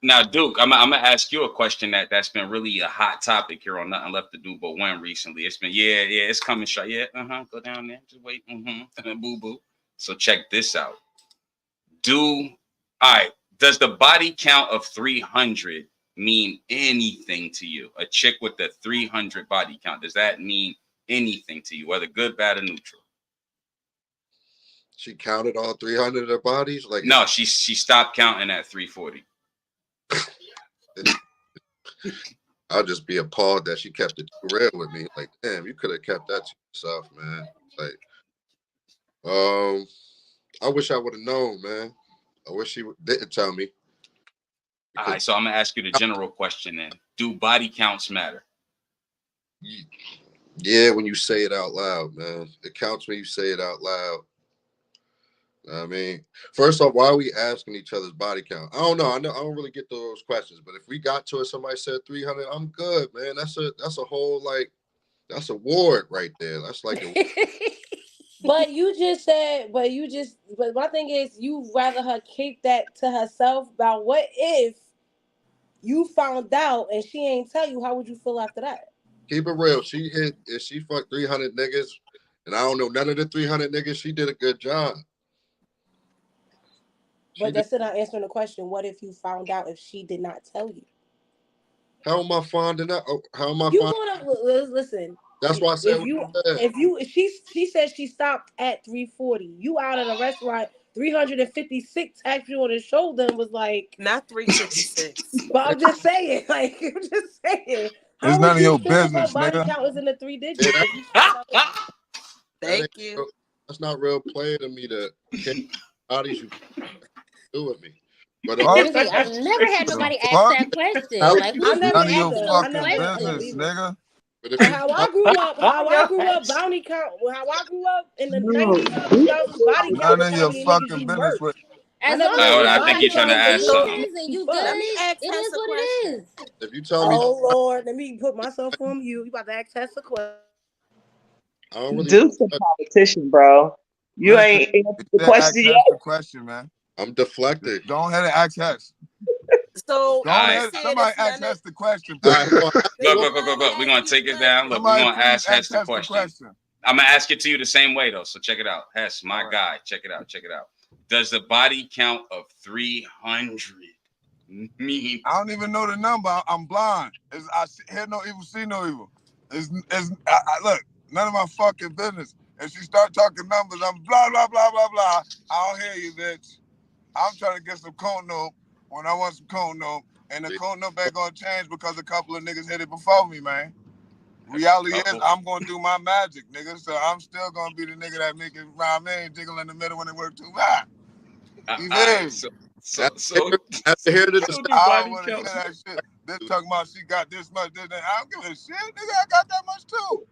Now, Duke, I'm gonna ask you a question that's been really a hot topic here on Nothing Left to Do But Win recently. It's been it's coming short. Yeah, go down there. Just wait. Boo boo. So check this out. Does the body count of 300 mean anything to you? A chick with the 300 body count, does that mean anything to you, whether good, bad, or neutral? She counted all 300 of their bodies? Like no, she stopped counting at 340. I'll just be appalled that she kept it real with me. Like, damn, you could have kept that to yourself, man. Like, I wish I would have known, man. I wish she didn't tell me. All right, so I'm gonna ask you the general question then. Do body counts matter? Yeah, when you say it out loud, man. It counts when you say it out loud. I mean, first off, why are we asking each other's body count? I don't know. I don't really get those questions. But if we got to it, somebody said 300, I'm good, man. That's a whole that's a ward right there. That's like a But my thing is, you rather her keep that to herself about what if you found out and she ain't tell you, how would you feel after that? Keep it real. If she fucked 300 niggas, and I don't know none of the 300 niggas, she did a good job. But that's still not answering the question. What if you found out if she did not tell you? How am I finding out? How am I You finding? gonna listen? That's why I said She said she stopped at 340. You out at a restaurant 356 tapped you on the shoulder and was like, not 356. But I'm just saying, like, I'm just saying. How It's would none of you your feel if her business, body nigga. count is in the 3 digits? Yeah, If you found out Thank you. That's not real play to me to bodies you do with me. But Drizzy, I've never had nobody ask that question. Like, who's never really asking those business, questions? nigga. How I grew up, bounty count. How I grew up in the 90s, 2000s, body count None was of how your many niggas fucking you business murked. with. As long as I your think you're body trying to is ask something. decent and you good, Let me ask it Tess is a what it question. is. If you tell me, oh Lord, let me put myself on mute. You about to ask Tess a question? I don't really. Deuce a politician, bro. You Listen, ain't answered the you ask question Hess yet. the question, man. I'm deflected. Go ahead and ask Hess. So Go ahead. Somebody ask Hess the question. Please. Go. We're gonna take it down. Look, we're Somebody gonna please ask Hess the Hess question. I'm gonna ask it to you the same way though. So check it out. Hess, my guy. Check it out. Does the body count of 300 mean? I don't even know the number. I'm blind. I hear no evil, see no evil. Look, none of my fucking business. If she start talking numbers, I'm blah, blah, blah, blah, blah. I don't hear you, bitch. I'm trying to get some cono when I want some cono. And the cono ain't gonna change because a couple of niggas hit it before me, man. Reality is, I'm gonna do my magic, nigga. So I'm still gonna be the nigga that make it rhyme in, jiggle in the middle when it work too hard. You feel? So hear the I don't want to hear that shit. This talking about she got this much, this, that. I don't give a shit, nigga. I got that much too.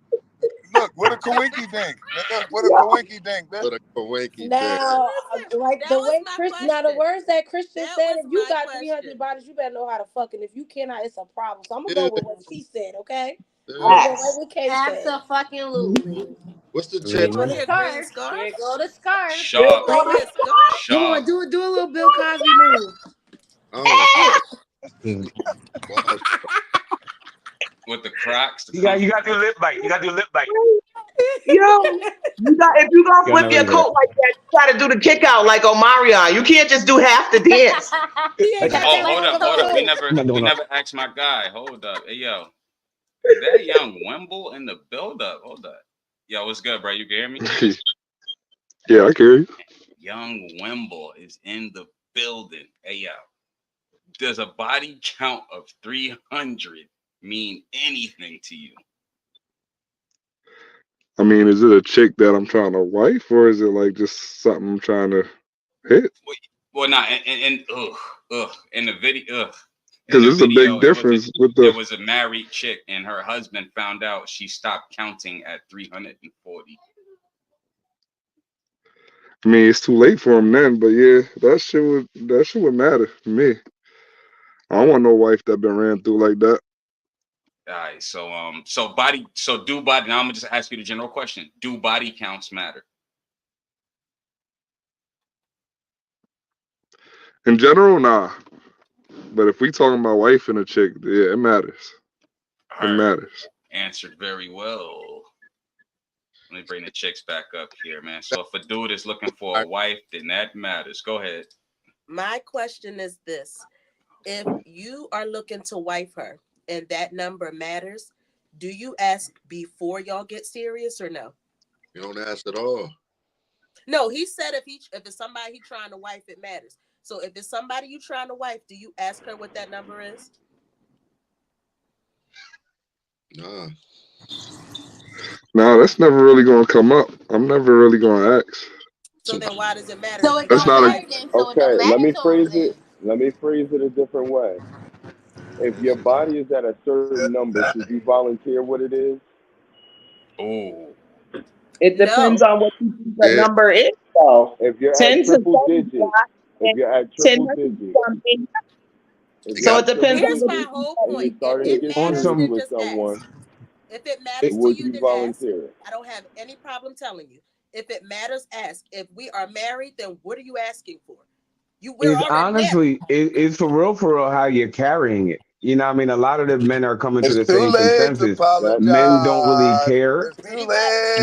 Look, what a coinky dink, nigga. What a coinky dink, bitch. What a coinky Now, like that the was way my Christian, now the question. words that Christian That said, was if you my got question. 300 bodies, you better know how to fuck, and if you cannot, it's a problem. So I'm gonna Yeah. go with what she said, okay? Yeah. I'm gonna go right with Kay said. Absolutely. What's the Here chance? go the scarf. Here go the scarf. Sharp. Wait, wait. You want to do a little Bill Cosby move? Oh. With the Crocs. You got to do lip bite. You got to do lip bite. Yo, if you gonna flip your coat like that, you gotta do the kick out like Omarion. You can't just do half the dance. Hold up. We never asked my guy. Hold up. Hey yo. Is that young Wimble in the build up? Hold up. Yo, what's good, bro? You can hear me? Yeah, I can hear you. Young Wimble is in the building. Hey yo. Does a body count of 300 mean anything to you? I mean, is it a chick that I'm trying to wife, or is it like just something I'm trying to hit? Well, not in the video. Because there's a big difference with There the. was a married chick, and her husband found out she stopped counting at 340. I mean, it's too late for him then, but yeah, that shit would matter to me. I don't want no wife that been ran through like that. All right, so do body. Now I'm gonna just ask you the general question: do body counts matter? In general, nah. But if we talking about wife and a chick, yeah, it matters. It matters. Answered very well. Let me bring the chicks back up here, man. So if a dude is looking for a wife, then that matters. Go ahead. My question is this: if you are looking to wife her and that number matters, do you ask before y'all get serious or no? You don't ask at all. No, he said if it's somebody he trying to wife, it matters. So if it's somebody you trying to wife, do you ask her what that number is? Nah. Nah, that's never really gonna come up. I'm never really gonna ask. So then why does it matter? So it don't matter then. So it don't Okay, let matter me to him phrase then. it. Let me phrase it a different way. If your body is at a certain number, should you volunteer what it is? Oh. It depends on what you think the number is, though. If you're 10 at to triple 7 digits, if you're at 10 triple has to be digits, something. if So you're it at triple depends on Here's what my you whole and you're point. starting If to it get matters, serious then with just someone, ask. If it matters to would you, you then ask. volunteer it? I don't have any problem telling you. If it matters, ask. If we are married, then what are you asking for? We're already honestly, it's for real how you're carrying it. You know what I mean? A lot of the men are coming to It's the too same late to consensus. Men don't really apologize. care. It's too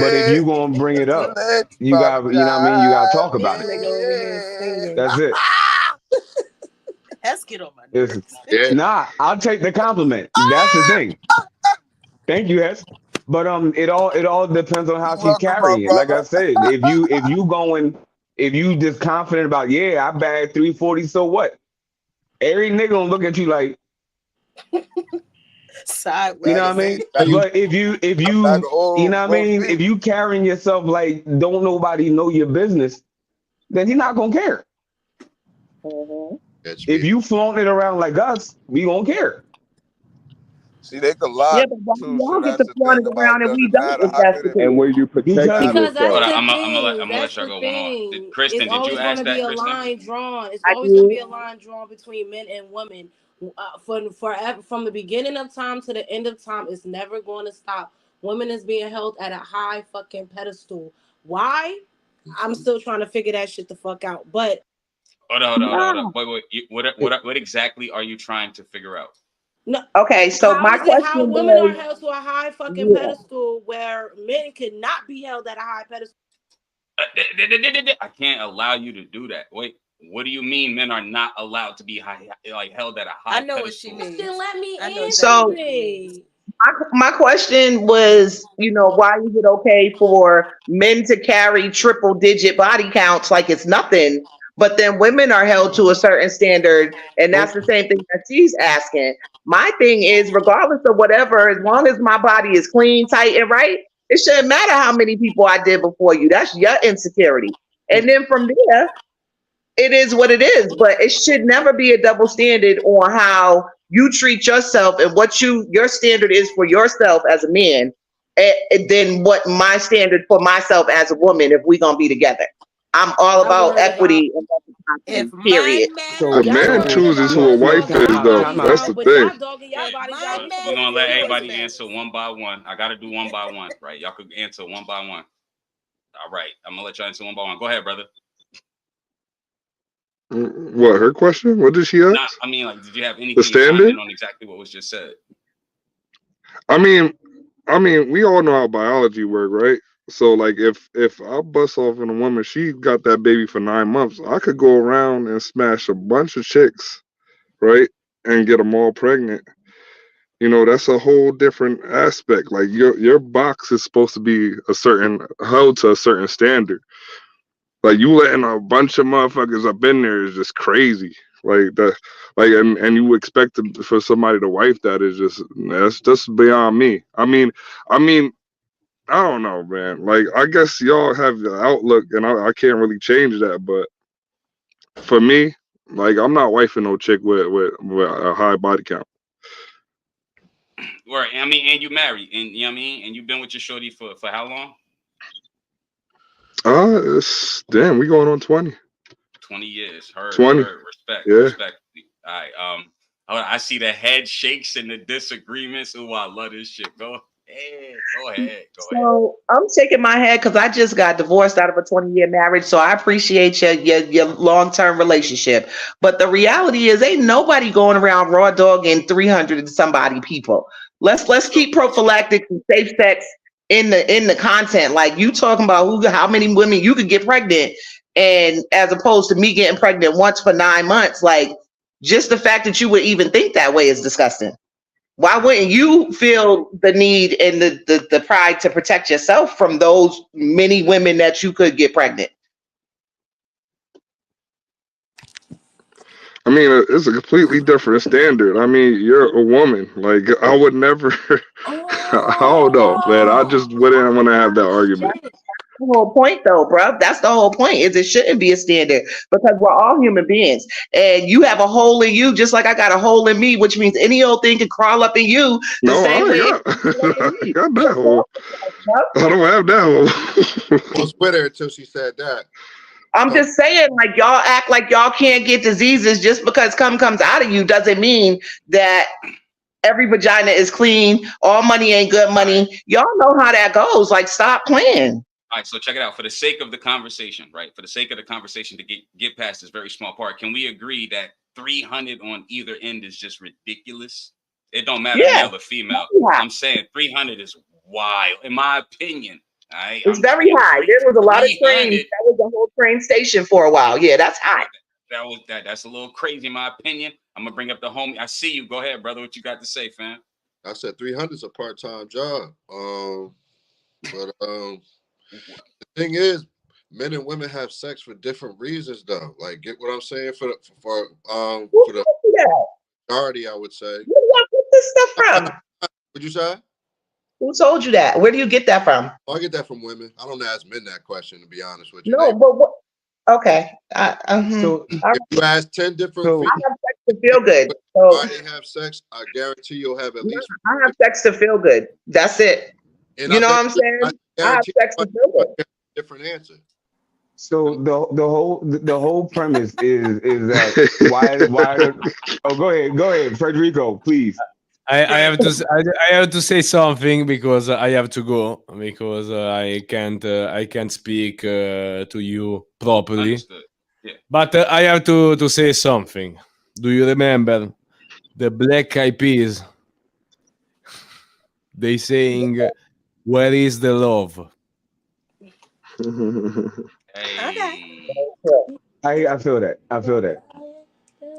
But if late. you gonna bring it It's too up, late to you got, you know what I mean? You gotta apologize. talk This about it. nigga over here singing. That's it. Let's get on my It's nerves. Yeah. nah. I'll take the compliment. That's the thing. Thank you, Hess. But it all depends on how You she's welcome, my carrying it. Like I brother. said, if you just confident about, yeah, I bagged 340, so what? Every nigga gonna look at you like, you know Bag Sideways. of what I eight, mean? bag But if bag of you you old know what I roast mean, beef. if you carrying yourself like don't nobody know your business, then he's not gonna care. If you flaunt it around like us, we gonna care. See, they can Yeah, lie but why too, so y'all get that's to the flaunt thing it about around and does we it don't, matter? if How that's could the it? And case? when you protecting Because Because that's yourself. Hold on, the I'm thing. gonna That's let y'all the go one on. thing. Kristen, It's did you always going ask to be that, a Kristen? line drawn. It's I always going to did. be a line drawn between men and women. Forever, from the beginning of time to the end of time, it's never going to stop. Women is being held at a high fucking pedestal. Why? I'm still trying to figure that shit the fuck out. But Hold on. Wait. What exactly are you trying to figure out? no, Okay, so how my is it how question women are was, held to a high fucking yeah. pedestal where men cannot be held at a high pedestal? I can't allow you to do that. Wait, what do you mean men are not allowed to be held at a high I know what pedestal? she means. Then let me I know answer exactly So what she means. it. my question was, why is it okay for men to carry triple digit body counts like it's nothing, but then women are held to a certain standard, and that's the same thing that she's asking. My thing is, regardless of whatever, as long as my body is clean, tight, and right, it shouldn't matter how many people I did before you. That's your insecurity. And then from there, it is what it is, but it should never be a double standard on how you treat yourself and what your standard is for yourself as a man, and then what my standard for myself as a woman if we're gonna be together. I'm all about equity and If reciprocity, my period. man, The So Y'all man worried so chooses who about a us so wife dogging time is, y'all out, though. time bodies out. That's out, the but thing. y'all dogging y'all if bodies my out. We're We man supposed to gonna feel let the everybody respect. answer one by one. I gotta do one by one, right? Y'all could answer one by one. All right, I'm gonna let y'all answer one by one. Go ahead, brother. What, her question? What did she Nah, ask? I mean, did you have The anything to chime standard? in on exactly what was just said? I mean, we all know how biology work, right? So like if I bust off on a woman, she got that baby for 9 months, I could go around and smash a bunch of chicks, right? And get them all pregnant. That's a whole different aspect. Like your box is supposed to be held to a certain standard. Like you letting a bunch of motherfuckers up in there is just crazy. Like that, and you expect for somebody to wife that is that's just beyond me. I mean, I don't know, man. Like I guess y'all have the outlook, and I can't really change that. But for me, like I'm not wifing no chick with a high body count. Right. I mean, and you married, and you know what I mean, and you've been with your shorty for how long? Damn, we going on 20. 20 years. Heard. 20. Respect. Yeah. Respect. All right. I see the head shakes and the disagreements. Oh, I love this shit. Go ahead. Go ahead. So I'm shaking my head because I just got divorced out of a 20-year marriage. So I appreciate your long-term relationship. But the reality is, ain't nobody going around raw dogging 300 and somebody people. Let's keep prophylactic and safe sex in the content. Like you talking about how many women you could get pregnant, and as opposed to me getting pregnant once for 9 months, like just the fact that you would even think that way is disgusting. Why wouldn't you feel the need and the pride to protect yourself from those many women that you could get pregnant? I mean, it's a completely different standard. I mean, you're a woman. Like, I would never. I don't know, man. I just wouldn't want to have that argument. The whole point, though, bro. That's the whole point. Is it shouldn't be a standard because we're all human beings, and you have a hole in you, just like I got a hole in me, which means any old thing can crawl up in you the No, same I way. got, I got that hole. I don't have that hole. I was with her until she said that. I'm just saying, like y'all act like y'all can't get diseases just because cum comes out of you doesn't mean that every vagina is clean. All money ain't good money. Y'all know how that goes. Like, stop playing. All right, so check it out. For the sake of the conversation, right? For the sake of the conversation, to get past this very small part, can we agree that 300 on either end is just ridiculous? It don't matter, male or female. I'm saying 300 is wild, in my opinion. All right, it's very high. There was a lot of trains. That was a whole train station for a while. Yeah, that's high. That's a little crazy, in my opinion. I'm gonna bring up the homie. I see you. Go ahead, brother. What you got to say, fam? I said 300 is a part-time job. But the thing is, men and women have sex for different reasons, though. Like, get what I'm saying? For the majority, I would say. Where do y'all get this stuff from? What'd you say? Who told you that? Where do you get that from? I get that from women. I don't ask men that question, to be honest with you. No, but what? Okay. So if you ask 10 different I females, have sex to feel good. why they have sex, I guarantee you'll have at least. I have sex to feel good. That's it. And you know what I'm saying? I have sex to feel good. Different answer. So the whole premise is that why oh go ahead Federico, please. I have to say something because I have to go because I can't speak to you properly. Yeah. But I have to say something. Do you remember the Black Eyed Peas? They saying, "Where is the love?" I feel that.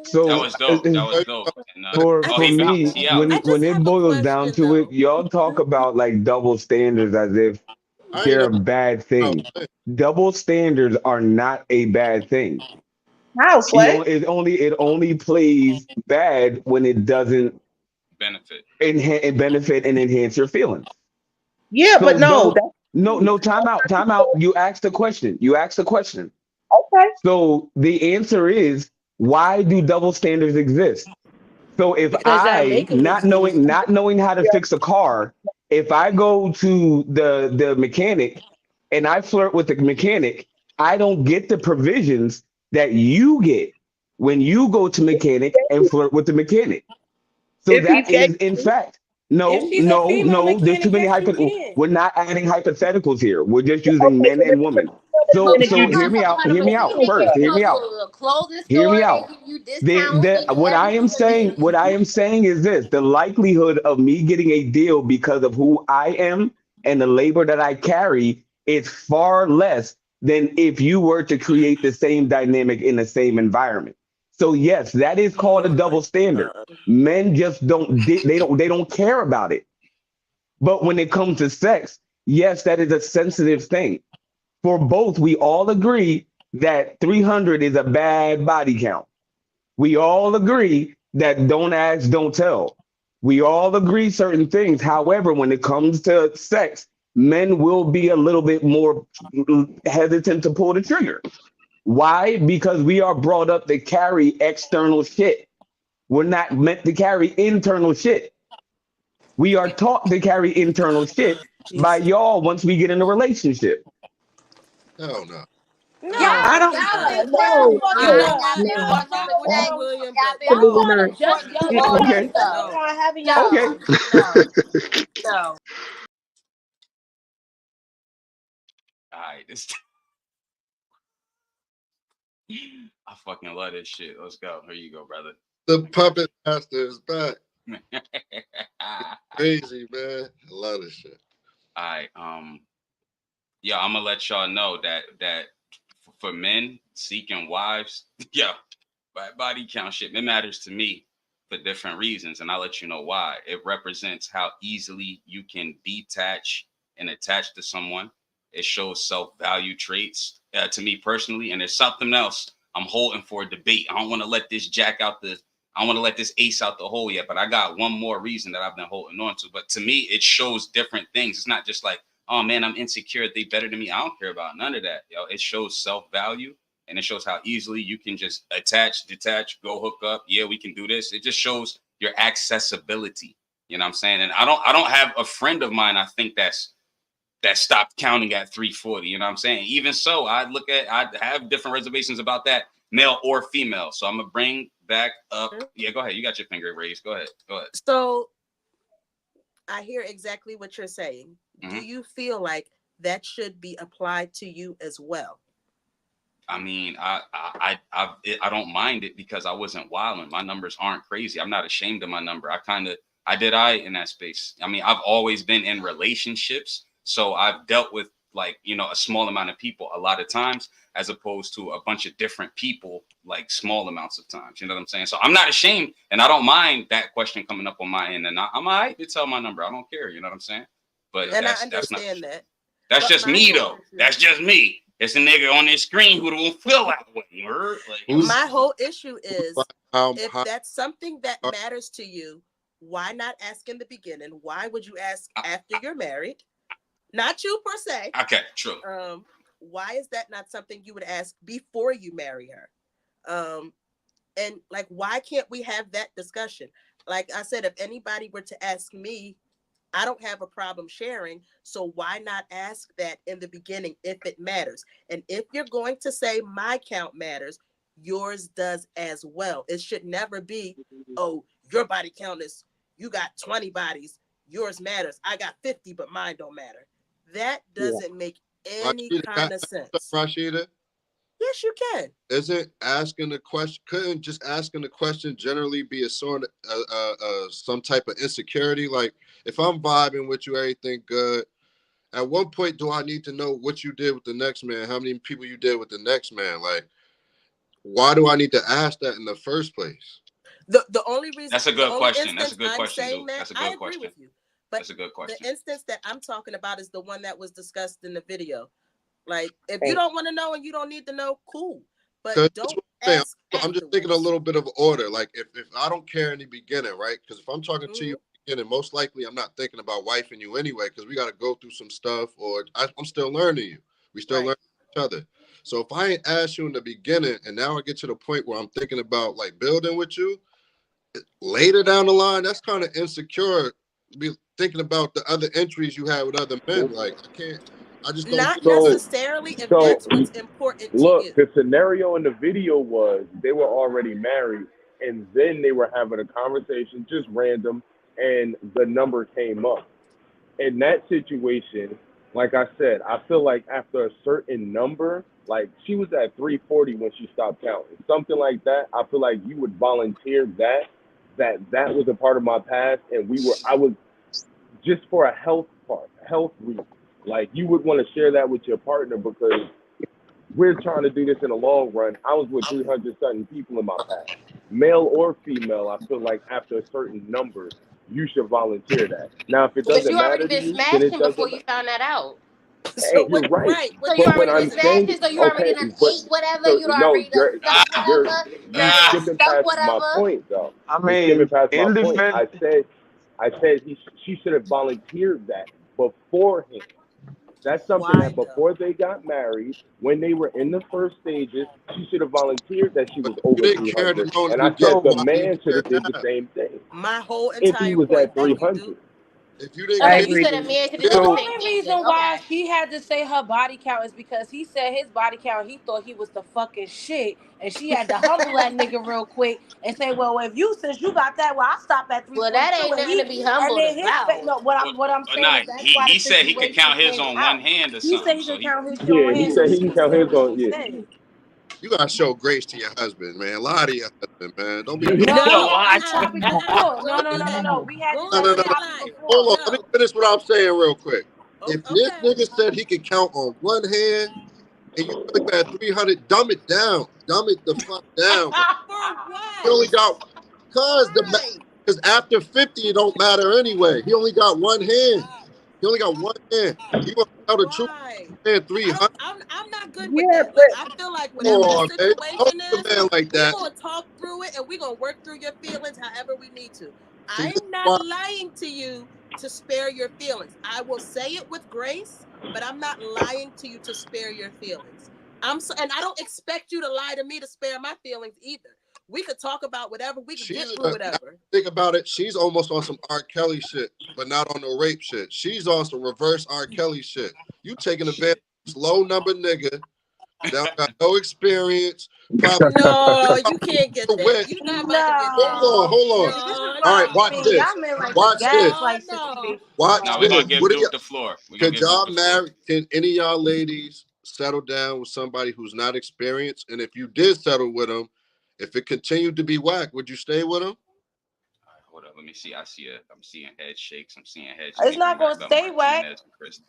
So that was dope. That was dope. And, for me, when it boils down to it, y'all talk about like double standards as if they're a bad thing. Double standards are not a bad thing. How, Slay? It only plays bad when it doesn't benefit and enhance your feelings. Yeah, So but no. No, time out. You asked the question. Okay. So the answer is, why do double standards exist? So if Because y'all I make 'em not knowing how to fix a car, if I go to the mechanic and I flirt with the mechanic, I don't get the provisions that you get when you go to mechanic and flirt with the mechanic. So that is in fact no. There's too many we're not adding hypotheticals here. We're just using men and women. So hear me out first. Hear me out. Hear me out. What I am saying is this: the likelihood of me getting a deal because of who I am and the labor that I carry is far less than if you were to create the same dynamic in the same environment. So yes, that is called a double standard. Men just don't care about it. But when it comes to sex, yes, that is a sensitive thing. For both, we all agree that 300 is a bad body count. We all agree that don't ask, don't tell. We all agree certain things. However, when it comes to sex, men will be a little bit more hesitant to pull the trigger. Why? Because we are brought up to carry external shit. We're not meant to carry internal shit. We are taught to carry internal shit by y'all once we get in a relationship. Hell no. No, I don't know. William, Absolutely not. Okay. No. All right, I fucking love this shit. Let's go. Here you go, brother. The puppet master is back. Crazy, man. I love this shit. All right. Yeah, I'm gonna let y'all know that for men seeking wives, body count shit, it matters to me for different reasons, and I'll let you know why. It represents how easily you can detach and attach to someone. It shows self-value traits to me personally, and there's something else I'm holding for a debate. I don't want to let this I want to let this ace out the hole yet, but I got one more reason that I've been holding on to. But to me, it shows different things. It's not just like, oh man, I'm insecure, they better than me. I don't care about none of that. It shows self-value, and it shows how easily you can just attach, detach, go hook up. Yeah, we can do this. It just shows your accessibility. You know what I'm saying? And I don't have a friend of mine, I think that stopped counting at 340. You know what I'm saying? Even so, I have different reservations about that, male or female. So I'm gonna bring back up. Yeah, go ahead. You got your finger raised. Go ahead. So I hear exactly what you're saying. Mm-hmm. Do you feel like that should be applied to you as well. I mean, I don't mind it because I wasn't wilding. My numbers aren't crazy. I'm not ashamed of my number. I did in that space. I mean, I've always been in relationships, so I've dealt with like, you know, a small amount of people a lot of times, as opposed to a bunch of different people, like small amounts of times. You know what I'm saying? So I'm not ashamed, and I don't mind that question coming up on my end, and I'm all right to tell my number. I don't care. You know what I'm saying? But and that's I understand not, that. that's just me though. That's just me. It's a nigga on this screen who don't feel that way. My whole issue is, if that's something that matters to you, why not ask in the beginning? Why would you ask after you're married? Not you per se. Okay, true. Why is that not something you would ask before you marry her? And like, why can't we have that discussion? Like I said, if anybody were to ask me, I don't have a problem sharing. So why not ask that in the beginning if it matters? And if you're going to say my count matters, yours does as well. It should never be, oh, your body count is, you got 20 bodies, yours matters. I got 50, but mine don't matter. That doesn't make any kind of sense. Rashida? Yes, you can. Isn't asking the question, couldn't just asking the question generally be a sort of some type of insecurity? Like, if I'm vibing with you, everything good, at what point do I need to know what you did with the next man? How many people you did with the next man? Like, why do I need to ask that in the first place? The only reason, that's a good question. That's a good question, dude. That's a good question. With you. But that's a good question. The instance that I'm talking about is the one that was discussed in the video. Like, if you don't want to know and you don't need to know, cool. But don't ask. I'm just thinking a little bit of order. Like, if I don't care in the beginning, right? Because if I'm talking to you in the beginning, most likely I'm not thinking about wifing you anyway, because we got to go through some stuff, or I'm still learning you. We still learning each other. So if I ain't asked you in the beginning, and now I get to the point where I'm thinking about like building with you, later down the line, that's kind of insecure. Be thinking about the other entries you had with other men. Like, I just don't. Not necessarily if that's what's important to look, you. The scenario in the video was they were already married, and then they were having a conversation, just random, and the number came up. In that situation, like I said, I feel like after a certain number, like she was at 340 when she stopped counting, something like that, I feel like you would volunteer that was a part of my past, and I was just for a health reason. Like, you would want to share that with your partner because we're trying to do this in the long run. I was with 300 something people in my past, male or female. I feel like after a certain number, you should volunteer that. Now, if it doesn't matter to you, then it doesn't before you found that out. Hey, you're right. So you already been smashing, so you already done ate whatever, you already done sucked whatever, you're skipping past my point, though. I mean, you're skipping past my point. I said she should have volunteered that beforehand. That's something that before they got married, when they were in the first stages, she should have volunteered that she was over 300. And I said the man should have did the same thing. My whole entire if he was at 300. If you didn't you said a man should have done the same thing. Reason why she had to say her body count is because he said his body count, he thought he was the fucking shit, and she had to humble that nigga real quick and say, well, since you got that, well, I'll stop at 3. Well, that ain't nothing to be humble about. No, what I'm saying is that's why he said he could count his on one hand or something. He said he could count his shit on one hand. He said he can count his on, yeah. You gotta show grace to your husband, man. Lie to your husband, man. Don't be. No. We had this topic before. Hold on, let me finish what I'm saying real quick. If this nigga said he could count on one hand, and you really got 300, dumb it down. Dumb it the fuck down. He only got because after 50 it don't matter anyway. He only got one hand. He only got one hand. You gonna tell the truth? Man, 300. I'm not good with that. Like, I feel like whatever the situation is, like that. we're gonna talk through it and we're gonna work through your feelings however we need to. I'm not lying to you to spare your feelings. I will say it with grace, but I'm not lying to you to spare your feelings. And I don't expect you to lie to me to spare my feelings either. We could talk about whatever. We could get through whatever. Think about it. She's almost on some R. Kelly shit, but not on no rape shit. She's on some reverse R. Kelly shit. You taking advantage of this low number nigga They don't got no experience. Probably No, you can't get that. You're not about to get that. Hold on. No, All right, watch no. this. Y'all meant like Watch the this. gaslight No. situation. Watch Now we're this. gonna give What do Duke the floor. Could y'all marry? Can any of y'all ladies settle down with somebody who's not experienced? And if you did settle with them, if it continued to be whack, would you stay with them? Hold up, let me see. I'm seeing head shakes. I'm seeing head It's shakes. not gonna stay whack. Martinez and Kristen.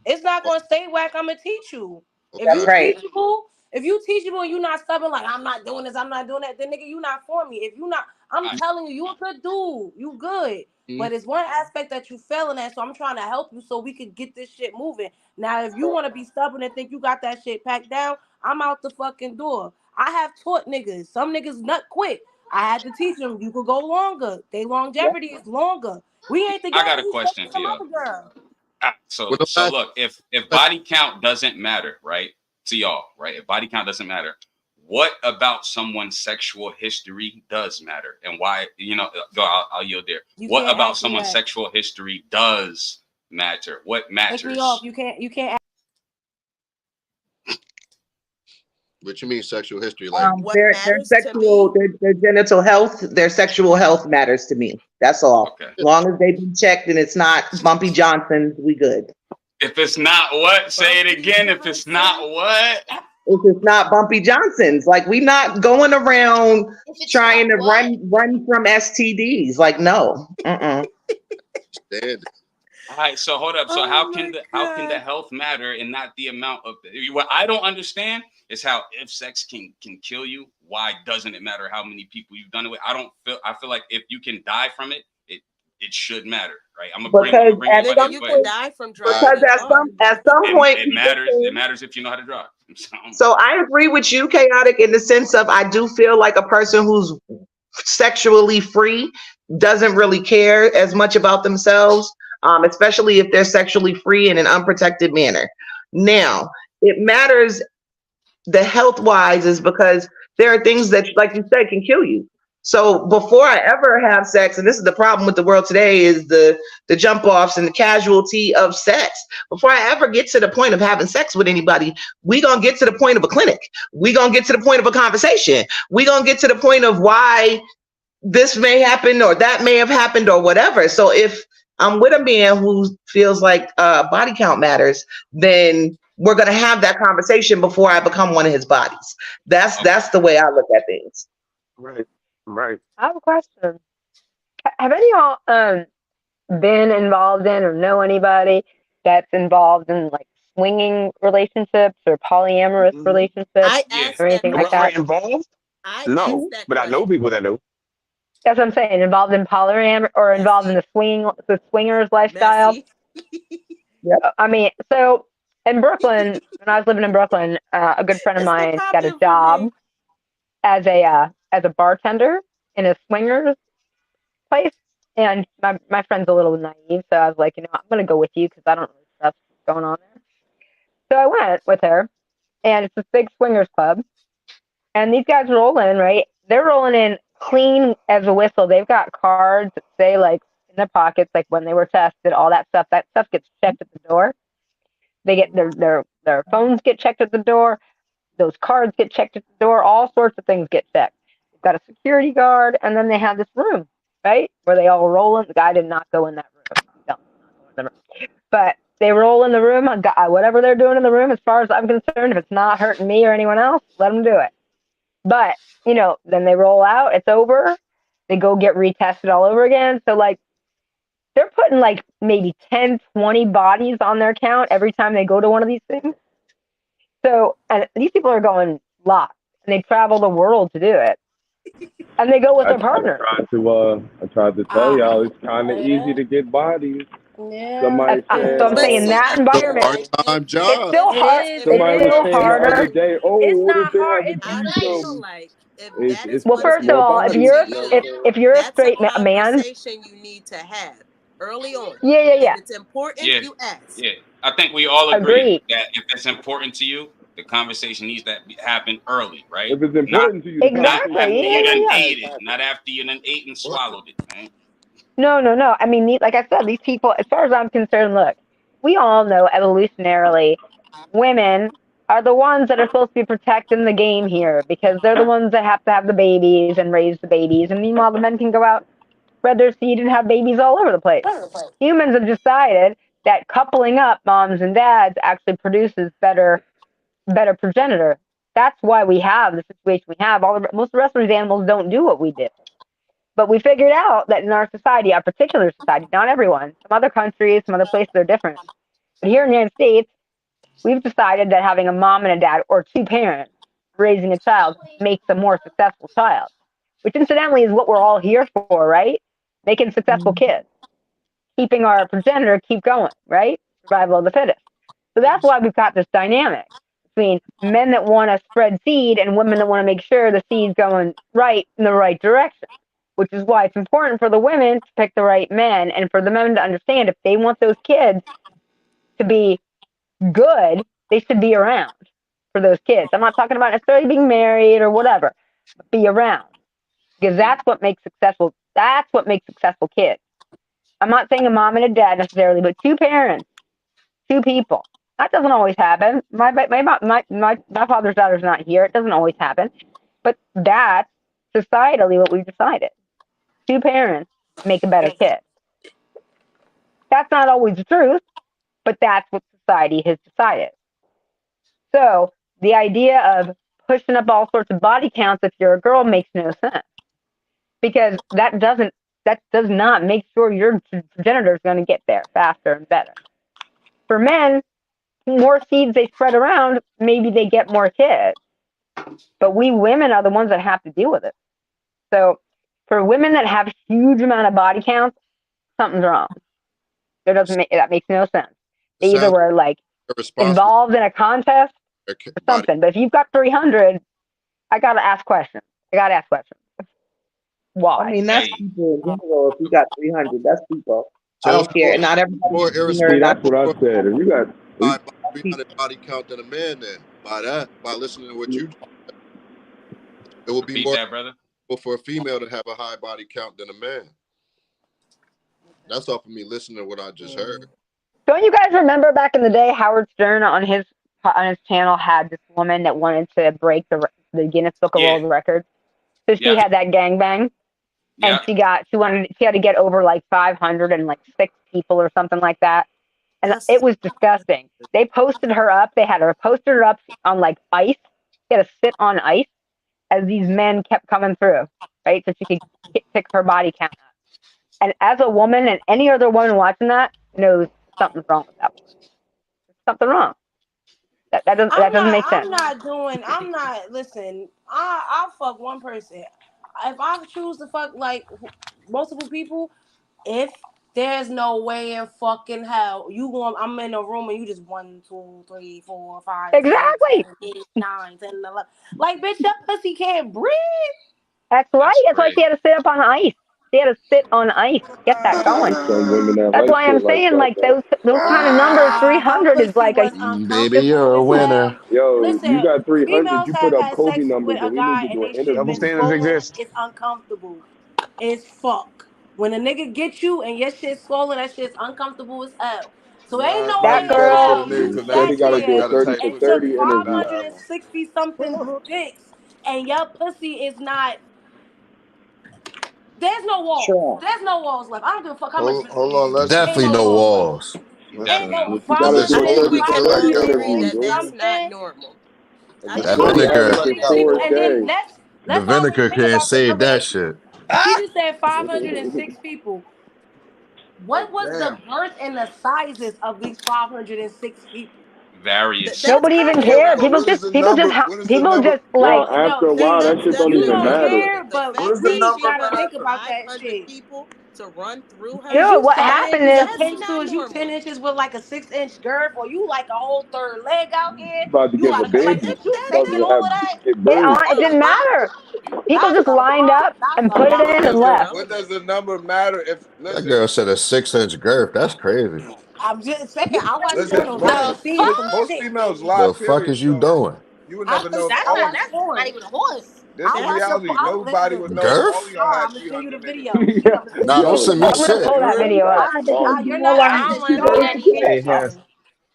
It's not gonna stay whack. I'm gonna teach you. If That's you right. teachable and you're not stubborn, like I'm not doing this, I'm not doing that, then nigga, you not for me. If you not, I'm telling you, you a good dude. You good. But it's one aspect that you failing at, so I'm trying to help you so we could get this shit moving. Now, if you want to be stubborn and think you got that shit packed down, I'm out the fucking door. I have taught niggas. Some niggas nut quick. I had to teach them. You could go longer. They longevity is longer. We ain't together. I got a You question fucking for some you. other girl. So look, if body count doesn't matter, right, to y'all, right? If body count doesn't matter, what about someone's sexual history does matter, and why? I'll yield there. What about someone's sexual history does matter? What matters? Take me off. You can't. What you mean sexual history? Like Their genital health, their sexual health matters to me. That's all. Okay. As long as they be checked and it's not Bumpy Johnson's, we good. If it's not what? Say it again. If it's not what? If it's not Bumpy Johnson's, like we not going around trying to run from STDs. Like no. All right, so hold up. So how can the health matter and not the amount of what I don't understand is how if sex can kill you, why doesn't it matter how many people you've done it with? I feel like if you can die from it, it should matter, right? I'm gonna bring everybody. You can die from driving. Because at some point it matters. It matters if you know how to drive. So I agree with you, Chaotic, in the sense of I do feel like a person who's sexually free doesn't really care as much about themselves, especially if they're sexually free in an unprotected manner. Now, it matters the health wise is because there are things that, like you said, can kill you. So before I ever have sex, and this is the problem with the world today, is the jump offs and the casualty of sex. Before I ever get to the point of having sex with anybody, we gonna get to the point of a clinic. We gonna get to the point of a conversation. We gonna get to the point of why this may happen or that may have happened or whatever. So if I'm with a man who feels like body count matters, then we're gonna have that conversation before I become one of his bodies. That's the way I look at things. Right. I have a question. Have any of y'all been involved in or know anybody that's involved in like swinging relationships or polyamorous relationships or anything like that? Involved? No, but I know people that do. That's what I'm saying. Involved in polyamor or involved in the swingers lifestyle. I mean, so in Brooklyn, when I was living in Brooklyn, a good friend of mine got a job as a bartender in a swingers place, and my friend's a little naive, so I was like, I'm gonna go with you because I don't know what's going on there. So I went with her, and it's this big swingers club, and these guys roll in, right? They're rolling in clean as a whistle. They've got cards that say like in their pockets, like when they were tested, all that stuff. That stuff gets checked at the door. They get their phones get checked at the door. Those cards get checked at the door. All sorts of things get checked. They've got a security guard, and then they have this room, right, where they all roll in. The guy did not go in that room. But they roll in the room. Whatever they're doing in the room, as far as I'm concerned, if it's not hurting me or anyone else, let them do it. But, then they roll out. It's over. They go get retested all over again. So, like, they're putting, like, maybe 10, 20 bodies on their count every time they go to one of these things. So, and these people are going locked, and they travel the world to do it. And they go with their partner. I tried to tell y'all it's kind of easy to get bodies. Yeah. Somebody said, So I'm saying that environment, part-time job. it's still hard. Somebody It's was still saying the other harder. day, It's what not if they hard. had to do something? Well, first of all, if you're a straight man, conversation you need to have early on. Yeah. If it's important, you ask. Yeah, I think we all agree Agreed. that if it's important to you, the conversation needs to happen early, right? If it's important to you, not after you done Yeah. ate it, not after you done ate and swallowed it, man. No. I mean, like I said, these people, as far as I'm concerned, look, we all know evolutionarily, women are the ones that are supposed to be protecting the game here because they're the ones that have to have the babies and raise the babies. And meanwhile, the men can go out, spread their seed, and have babies all over the place. Humans have decided that coupling up moms and dads actually produces better progenitor. That's why we have the situation we have. Most of the rest of these animals don't do what we do. But we figured out that in our society, our particular society, not everyone, some other countries, some other places are different. But here in the United States, we've decided that having a mom and a dad or two parents raising a child makes a more successful child, which incidentally is what we're all here for, right? Making successful kids, keeping our progenitor keep going, right? Survival of the fittest. So that's why we've got this dynamic between men that want to spread seed and women that want to make sure the seed's going right in the right direction, which is why it's important for the women to pick the right men and for the men to understand if they want those kids to be good, they should be around for those kids. I'm not talking about necessarily being married or whatever, but be around because that's what makes successful. That's what makes successful kids. I'm not saying a mom and a dad necessarily, but two parents, two people. That doesn't always happen. My father's daughter's not here. It doesn't always happen, but that's societally what we've decided. Two parents make a better kid. That's not always the truth, but that's what society has decided. So the idea of pushing up all sorts of body counts if you're a girl makes no sense because that does not make sure your progenitor is going to get there faster and better. For men, more seeds they spread around, maybe they get more kids. But we women are the ones that have to deal with it. So for women that have huge amount of body counts, something's wrong. That makes no sense. They either were like involved in a contest or something. But if you've got 300, I gotta ask questions. Why? I mean, that's people in general. If you got 300, that's people. I don't care. Not everybody. That's what I said. If you got 300 body count than a man, then by listening to what you, it will be more for a female to have a high body count than a man. That's off of me listening to what I just heard. Don't you guys remember back in the day, Howard Stern on his channel had this woman that wanted to break the Guinness Book of World Records. So she had that gangbang, and she had to get over like 506 people or something like that, and it was disgusting. They posted her up. They had her posted her up on like ice. She had to sit on ice as these men kept coming through, right? So she could pick her body count up. And as a woman, and any other woman watching that knows something's wrong with that woman. There's something wrong. That doesn't make sense. Listen, I'll fuck one person. If I choose to fuck like multiple people, if there's no way in fucking hell I'm in a room and you just 1, 2, 3, 4, 5, exactly 6, 7, 8, 9, 10, 11. Like, bitch, that pussy can't breathe. That's right. That's why she had to sit up on ice. She had to sit on ice, get that going. That's why I'm saying like those kind of numbers. 300 is like a baby, you're a winner. Yo, listen, you got 300. Females You have put up had Kobe sex numbers, with a and we guy need to and do an they shit interview. been swollen. It's uncomfortable. It's fuck. When a nigga gets you and your shit's swollen, that shit's uncomfortable as hell. So ain't no way that in girl. hell you Daddy sat got to do a there 30 for and 30 took interview. 560 something dicks and your pussy is not. There's no walls. Sure. There's no walls left. I don't give a fuck how much. Hold on, let's Definitely no walls. Ain't no You got to do a I think 30 we for can 30 all agree interview, that that's dude. not normal. The That pussy vinegar, average is 4 a And then day. the let's also vinegar think can't about the save number that that shit. she just said 506 people. What was the girth and the sizes of these 506 people? Various. Nobody even cared. People just like. After a while, that shit don't You even don't matter. care, but we gotta think about that shit. People to run through her. Dude, what happened You is got 10 stools, you 10 inches with like a 6-inch girth, or you like a whole third leg out here. About to You give a gotta like baby. if you About taking to all have of that. get birth. It didn't matter. People just That's a lined lot. up That's and a put it lot. in and left. What does the number matter if That listen? girl said a 6-inch girth. That's crazy. I'm just saying, I watched Listen, pornos. I done seen some most shit. females lie. The fuck Period. is you So doing? you would I never know. that's not even a horse. This is reality. Nobody would know if all of y'all had I'm gonna send you 300 the niggas. video. You never seen Nah, don't it. send me I'm gonna shit. pull that video up. You're not. I don't want to see that either. Listen,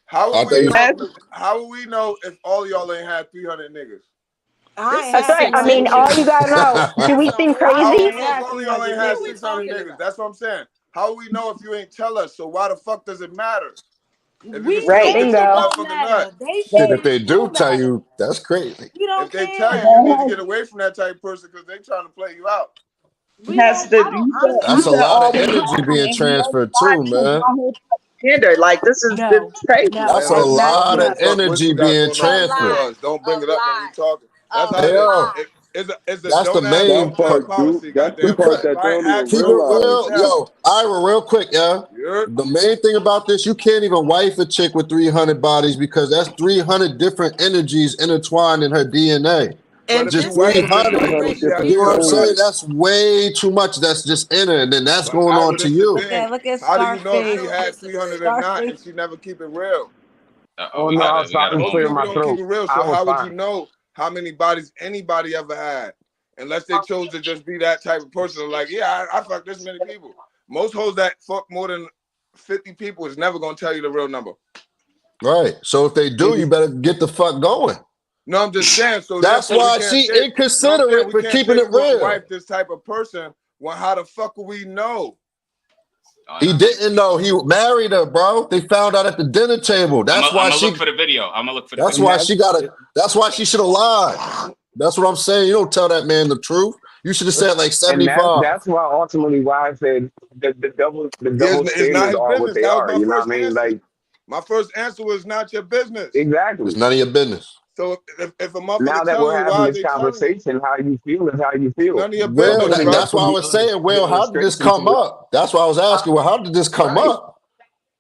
How I will we think know? How will we know if all of y'all ain't had 300 niggas? That's right. I mean, all you gotta know. Do we seem How will crazy? we know if all of y'all ain't had 600 niggas? That's what I'm saying. How will we know if you ain't tell us? So why the fuck does it matter? If you can still get your motherfucking nut. shit, if they do tell you, that's crazy. We don't If they care. tell you, you need to get away from that type of person because they trying to play you out. We don't. I don't honestly. That's a lot of energy being transferred too, man. Like this is crazy. That's Hey, a listen, I don't lot give of a fuck what energy you got being going on between transferred. us. Don't bring it up when we talking. That's how Hey, it is. yo, It's a that's the don't ask, main don't tell part. policy. That's the We Goddamn cut. part it. that If they I don't ain't even ask you, Keep it don't fucking realize. real, tell. yo. Ira, real quick, yeah. The main thing about this, you can't even wife a chick with 300 bodies because that's 300 different energies intertwined in her DNA. But if you Just wife her, just 300. don't know she has You know what I'm saying? 300. That's way too much. That's just in her, and then that's But going on Ira, to this the you. thing. Look at How do you know if Scarface. she had 300 or not and she never keep it real? Oh no, I was trying to Most clear people my don't keep throat. it real. I So was how would you fine. know how many bodies anybody ever had? Unless they chose to just be that type of person. Like, yeah, I fuck this many people. Most hoes that fuck more than 50 people is never gonna tell you the real number. Right. So if they do, you better get the fuck going. No, I'm just saying. So That's therefore, we why can't she say. No, I'm saying inconsiderate we for can't say keeping we it wouldn't real. wife this type of person. Well, how the fuck will we know? He didn't know he married her, bro. They found out at the dinner table. I'm That's why gonna she. look for the video. I'm gonna look for the That's video. why she got it. That's why she should have lied. That's what I'm saying. You don't tell that man the truth. You should have said like And 75. that's why ultimately why I said the Yeah, double it's not standards his are what business. they That was are. my You know what first I mean? answer. Like My first answer was not your business. exactly. It's none of your business. So if a Now motherfucker that telling we're you, having why are this they telling you? conversation, how you feel is how you It's feel. none of your Well, business, Nobody bro. has that's to why I be was under saying, the well, how did this illustration come to it. up? That's why I was asking, well, how did this come Right. up?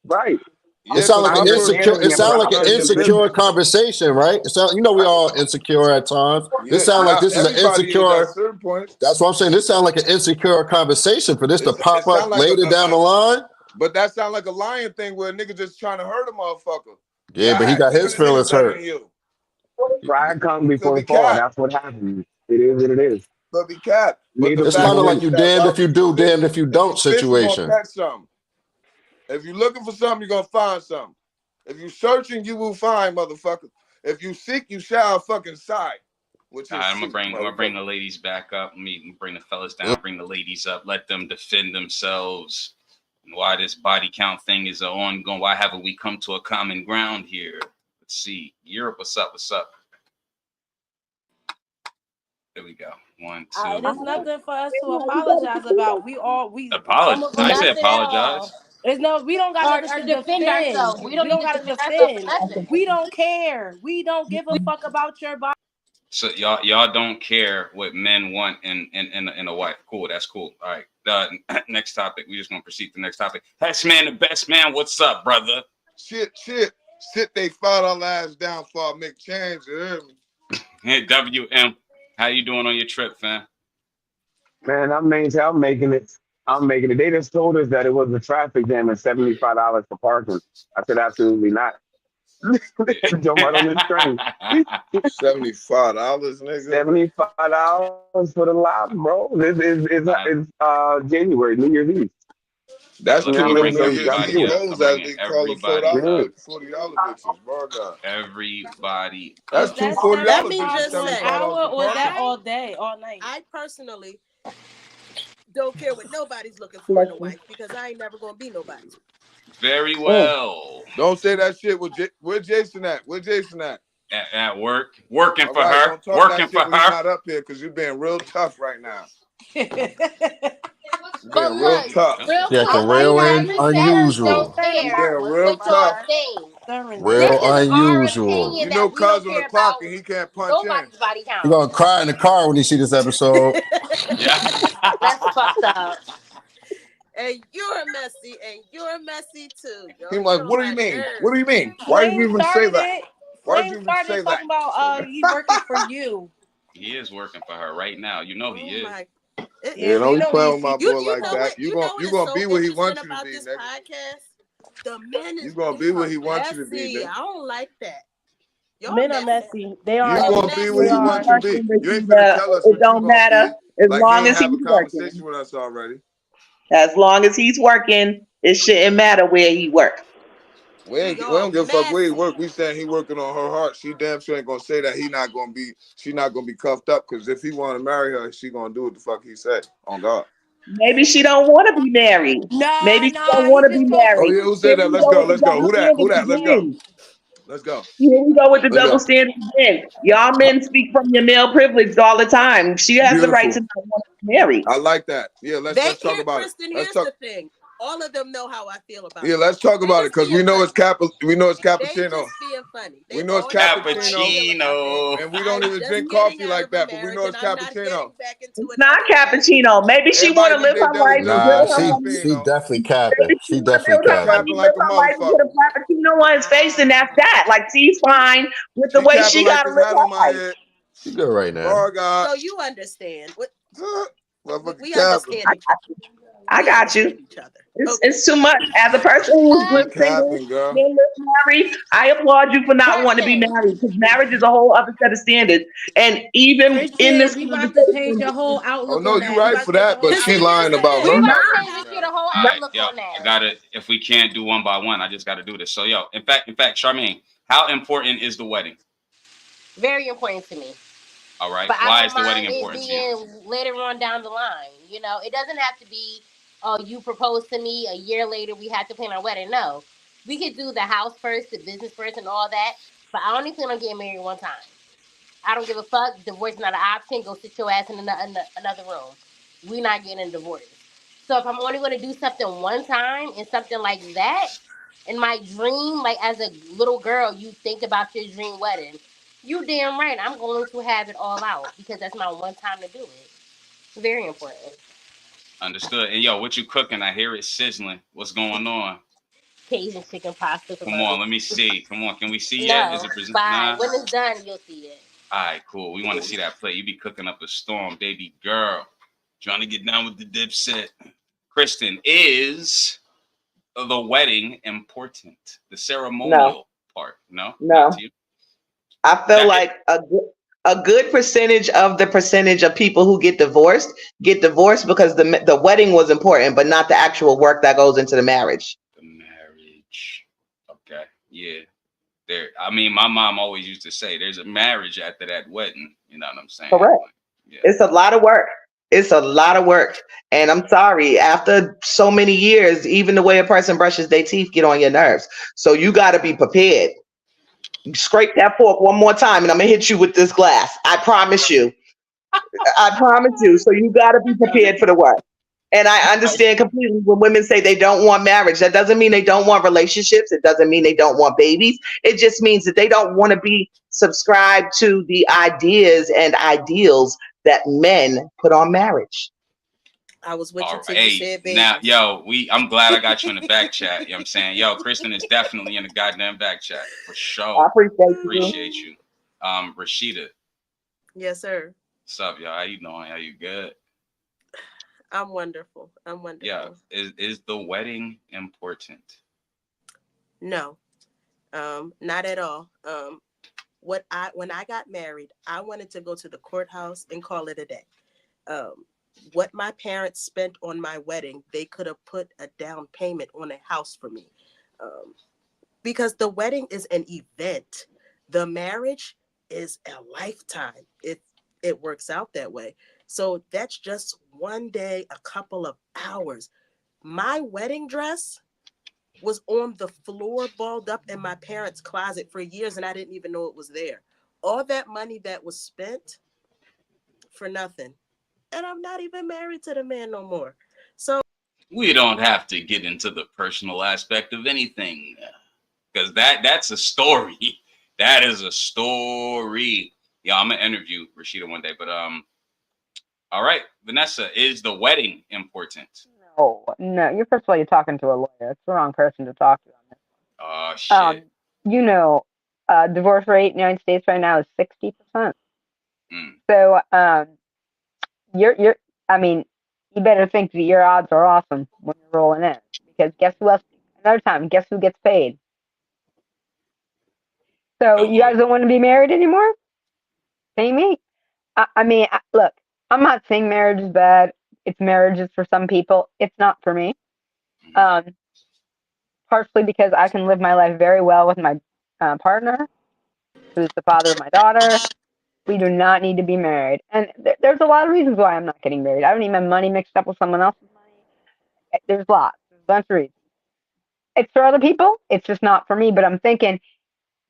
Right. It Yeah, sounds because like my an first insecure. answer It Understanding of was sounds it's like none an of your insecure business. conversation, right? It sound, you know, we all insecure at times. Yeah, This sounds like not this is an everybody is at insecure. certain points. That's what I'm saying. This sounds like an insecure conversation for this to It pop sounds up like later down the line. but that sounds like a lying thing where a nigga just trying to hurt a motherfucker. Yeah, Yeah, I but he had got his 300 niggas feelings better than hurt. you. Pride comes Could before be the fall. cat. That's what happens. It is what it is. Could be cat. But the Neither It's for kind fact of nor like is you that damned if you do, damned if you if you don't fish, you're gonna situation. catch something. If you're looking for something, you're gonna find something. If you're searching, you will find, motherfucker. If you seek, you shall fucking sight. Which is I'm seek, gonna bring motherfucker. the ladies back up. Let me bring the fellas down. Bring the ladies up. Let them defend themselves. Why this body count thing is ongoing? Why haven't we come to a common ground here? Let's see. Europe, what's up? What's up? There we go. 1, 2. There's nothing for us to apologize about. Some Apologize. of I us. didn't say Nothing at apologize. all. It's no. We don't got nothing Or to defend defend. ourselves. We don't We need don't to got to defend ourselves for defend. nothing. We don't care. We don't give a fuck about your body. So y'all don't care what men want in a wife. Cool, that's cool. All right. Next topic. We just gonna proceed to the next topic. Best man, the best man. What's up, brother? Shit. Sit they $5 ass down for I make change. You hear me? Hey, WM. How you doing on your trip, fam? Man, I'm making it. I'm making it. They just told us that it was a traffic jam and $75 for parking. I said absolutely not. Jump right on this train. $75, nigga. $75 for the lot, bro. This is January, New Year's Eve. That's You Look, know I'm two gonna what I of mean? them bring So New you gotta Year's Eve everybody do it. up. I'm hoes as bringing they call them everybody up. $40 bitches. Bar God. Everybody That's up. two That $40 Let me bitches, just for an say, $75 hour for or is that parking. all day, all night? I personally don't care what nobody's looking for in a wife because I ain't never gonna be nobody's. Very well. Don't say that shit. Where Jason at? Where Jason at? At work, working All for right, her, don't talk that working for shit when he's her. not up here because you're being real tough right now. You're But being real look, tough. real She acting quick, real why you said we don't unusual. You're care being real what y'all tough. think. This Real is our unusual. opinion You know, that we cuz don't on the care clock about and he can't punch in. nobody's body You're count. gonna cry in the car when you see this episode. Yeah. That's fucked up. And you're messy, and you're messy too. Yo, He's get like, on what do you my mean? What do nerves. you mean? Why did Flame you even say started that? it. Why did Flame you even started say talking that? about he working for you. He is working for her right now. You know he Oh is. my! Yeah, don't We be know playing with my You boy you like know that. what? You know what You is gonna so be what he interesting wants you to about be, this nigga. podcast? The men You is gonna be what he become wants you to be, messy. nigga. I don't like that. Y'all Men are messy. messy. They are You Y'all gonna be what they he messy. are. wants you to be. Working, You ain't finna Rashida, tell us it what you don't gonna matter be. as Like you long ain't as have he's a working. conversation with us already. As long as he's working, it shouldn't matter where he works. We don't give a fuck where he work. We saying he working on her heart. She damn sure ain't gonna say that she not gonna be cuffed up, because if he want to marry her, she gonna do what the fuck he said. On God. Maybe she don't want to be married. Maybe she don't He want to be just told Oh married. yeah, who Here said that? we Let's go go. with the Let's go. double Who that? Who standards that? Let's go. again. Let's go. Here we go with the Let's double go. standards again. Y'all men speak from your male privilege all the time. She has the right Beautiful. to not want to be married. I like that. Yeah, let's talk about Kristen, it. Let's here's talk. the thing. All of them know how I feel about Yeah, it. let's talk about it, because we know it's They cappuccino. just being funny. They We know it's all know how I cappuccino, feel about that. and we don't I'm even just drink getting coffee out like of a that, but we marriage, know and it's I'm not cappuccino. getting back into It's not another marriage. cappuccino. Maybe she want Everybody to get live their her life and double build her She money. definitely Maybe capping. she She want to definitely build her capping. money, capping like live a her life, and put motherfucker. a frappuccino on his face, and that's that. Like she's fine with the She way capping she like got to this live hat on my her life. head. She good right now. Oh God. So you understand. Motherfucking We capping. understand each other. I We got you. understand each other. It's too much. As a person who's She lived single, capping, girl. been lived married, I applaud you for not wanting to be Kristen, married, because marriage is a whole other set of standards. And even in Christian, this we about to change conversation, your whole Oh outlook no, on you that. We right about for to change that, your whole but Because she outlook on lying here's the that. about thing. we her about marriage. to change this shit a whole All right, outlook yo, on that. I gotta. If we can't do one by one, I just gotta do this. So, yo, in fact, Charmaine, how important is the wedding? Very important to me. All right, But I why don't is the wedding mind it important to you? being later on down the line. You know, it doesn't have to be, oh, you proposed to me a year later, we had to plan our wedding. No. We could do the house first, the business first, and all that. But I only plan on getting married one time. I don't give a fuck. Divorce is not an option. Go sit your ass in another room. We not getting a divorce. So if I'm only going to do something one time and something like that, in my dream, like as a little girl, you think about your dream wedding. You damn right. I'm going to have it all out because that's my one time to do it. Very important. Understood. And yo, what you cooking? I hear it sizzling. What's going on? Cajun chicken pasta for Come on, let me see. Come on, can we see yet? No, Is it present? bye. Nah. When it's done, you'll see it. All right, cool. We want to see that plate. You be cooking up a storm, baby girl. Trying to get down with the dipset. Kristen, is the wedding important? The no, ceremonial part? No, not no. to you. I feel That like a good percentage of the percentage of people who get divorced because the wedding was important, but not the actual work that goes into the marriage. the marriage. Okay, yeah. There. I mean, my mom always used to say, "There's a marriage after that wedding." You know what I'm saying? Correct. Like, yeah. It's a lot of work. It's a lot of work. And I'm sorry, after so many years, even the way a person brushes their teeth get on your nerves. So you got to be prepared. Scrape that fork one more time and I'm going to hit you with this glass. I promise you. I promise you. So you got to be prepared for the work. And I understand completely when women say they don't want marriage. That doesn't mean they don't want relationships. It doesn't mean they don't want babies. It just means that they don't want to be subscribed to the ideas and ideals that men put on marriage. I was with you All till right. you Hey, said now, babies. yo, I'm glad I got you in the back chat. You know what I'm saying? Yo, Kristen is definitely in the goddamn back chat for I sure. appreciate you. Appreciate you. Rashida, Yes, sir. what's up, y'all? How you doing? How you good? I'm wonderful. I'm wonderful. Yeah. Is the wedding important? No, not at all. When I got married, I wanted to go to the courthouse and call it a day. What my parents spent on my wedding, they could have put a down payment on a house for me. Because the wedding is an event. The marriage is a lifetime if it works out that way. So that's just one day, a couple of hours. My wedding dress was on the floor, balled up in my parents' closet for years, and I didn't even know it was there. All that money that was spent for nothing. And I'm not even married to the man no more. So We don't have to get into the personal aspect of anything, because that's a story. That is a story. Yeah, I'm gonna interview Rashida one day, but all right, Vanessa, is the wedding important? No. You're first of all, you're talking to a lawyer. It's the wrong person to talk to on this. Oh shit. You know, divorce rate in the United States right now is 60%. Mm. So, you're. I mean, you better think that your odds are awesome when you're rolling in, because guess who else? Another time, guess who gets paid? So you guys don't want to be married anymore? Say me. I mean, look, I'm not saying marriage is bad. It's marriage is for some people. It's not for me. partially because I can live my life very well with my partner, who's the father of my daughter. We do not need to be married. And there's a lot of reasons why I'm not getting married. I don't need my money mixed up with someone else's money. There's lots. There's a bunch of reasons. It's for other people. It's just not for me. But I'm thinking,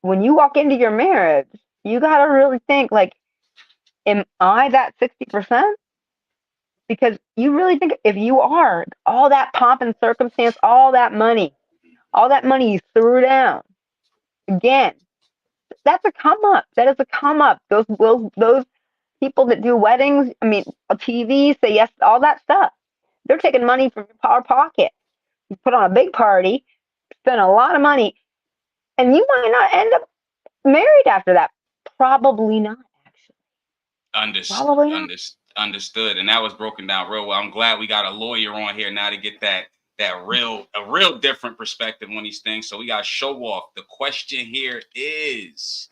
when you walk into your marriage, you got to really think, like, am I that 60%? Because you really think if you are, all that pomp and circumstance, all that money you threw down, again, that's a come up. That is a come up. Those people that do weddings, I mean, TV, say yes, all that stuff. They're taking money from your pocket. You put on a big party, spend a lot of money, and you might not end up married after that. Probably not, actually. Probably not. Understood, and that was broken down real well. I'm glad we got a lawyer on here now to get a real different perspective on these things. So we got to show off. The question here is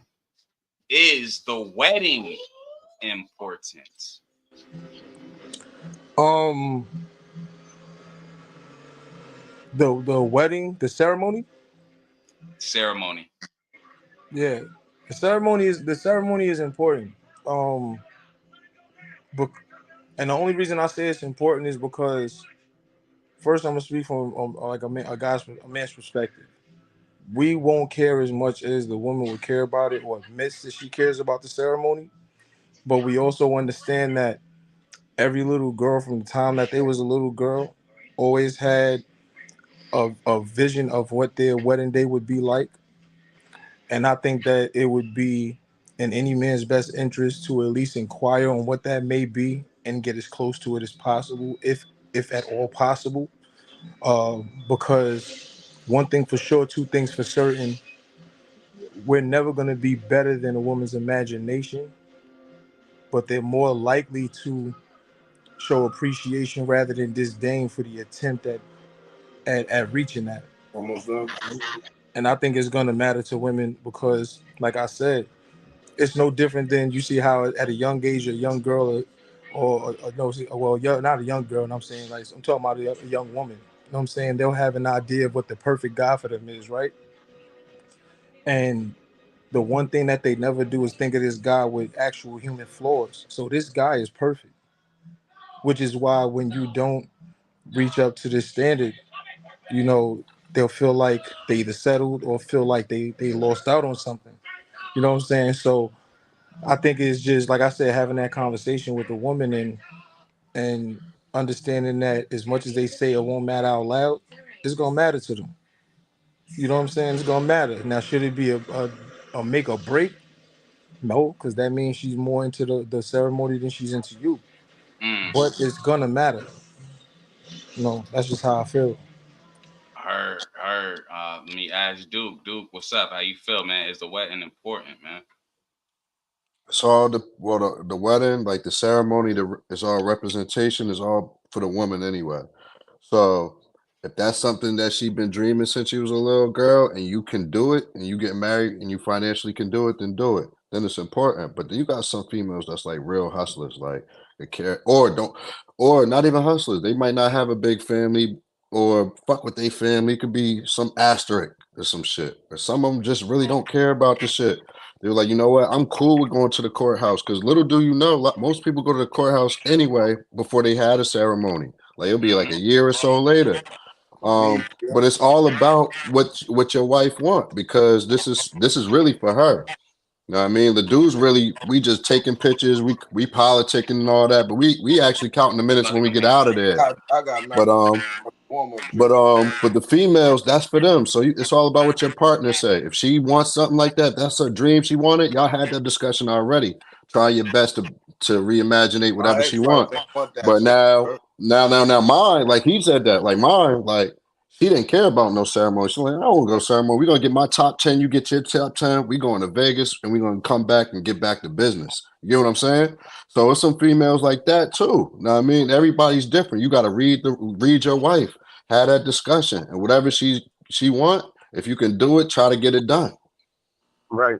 the wedding important? The wedding, the ceremony. Yeah, the ceremony is important. But and the only reason I say it's important is because first I'm gonna speak from like a man's perspective. We won't care as much as the woman would care about it or admits that she cares about the ceremony. But we also understand that every little girl from the time that they was a little girl always had a vision of what their wedding day would be like. And I think that it would be in any man's best interest to at least inquire on what that may be and get as close to it as possible, if at all possible. Because one thing for sure, two things for certain, we're never going to be better than a woman's imagination, but they're more likely to show appreciation rather than disdain for the attempt at reaching that. Almost done. And I think it's going to matter to women because, like I said, it's no different than you see how at a young age, a young girl not a young girl, and I'm saying, like, I'm talking about a young woman. You know what I'm saying? They'll have an idea of what the perfect guy for them is, right? And the one thing that they never do is think of this guy with actual human flaws. So this guy is perfect, which is why when you don't reach up to this standard, they'll feel like they either settled or feel like they lost out on something. You know what I'm saying? So I think it's just, like I said, having that conversation with the woman and understanding that as much as they say it won't matter out loud, it's gonna matter to them. You know what I'm saying? It's gonna matter. Now, should it be a make or break? No, because that means she's more into the ceremony than she's into you. But it's gonna matter. That's just how I feel. Heard. Let me ask Duke. Duke, what's up? How you feel, man? Is the wedding important, man? It's all the wedding, like the ceremony, it's all representation, is all for the woman anyway. So if that's something that she been dreaming since she was a little girl, and you can do it, and you get married, and you financially can do it, then do it. Then it's important. But then you got some females that's like real hustlers, like they care or not even hustlers. They might not have a big family or fuck with their family. It could be some asterisk or some shit. Or some of them just really don't care about the shit. They're like, you know what? I'm cool with going to the courthouse because little do you know, most people go to the courthouse anyway before they had a ceremony. Like it'll be like a year or so later. But it's all about what your wife want because this is really for her. You know what I mean? The dudes really, we just taking pictures, we politicking and all that, but we actually counting the minutes when we get out of there. I got But but the females, that's for them. So it's all about what your partner say. If she wants something like that, that's her dream. She wanted. Y'all had that discussion already. Try your best to reimaginate whatever she wants. But now, mine, like he said that, like mine, like he didn't care about no ceremony. She's like, I don't want to go to ceremony. We're gonna get my top 10. You get your top 10. We going to Vegas and we're gonna come back and get back to business. You get what I'm saying? So it's some females like that too. You know what I mean? Everybody's different. You got to read your wife. Have that discussion, and whatever she want, if you can do it, try to get it done. Right.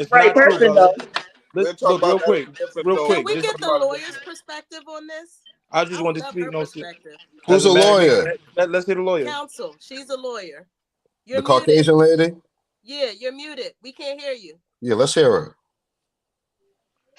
It's Right not true, person brother. though. We'll talk Look, about real that quick, in a different real no. Can quick. we We'll This get talk the about it lawyer's perspective on this? I just I would want to love speak. her No, perspective. Who's a doesn't matter. lawyer? Let's hear the lawyer. Counsel, she's a lawyer. You're The muted. Caucasian lady? Yeah, you're muted. We can't hear you. Yeah, let's hear her.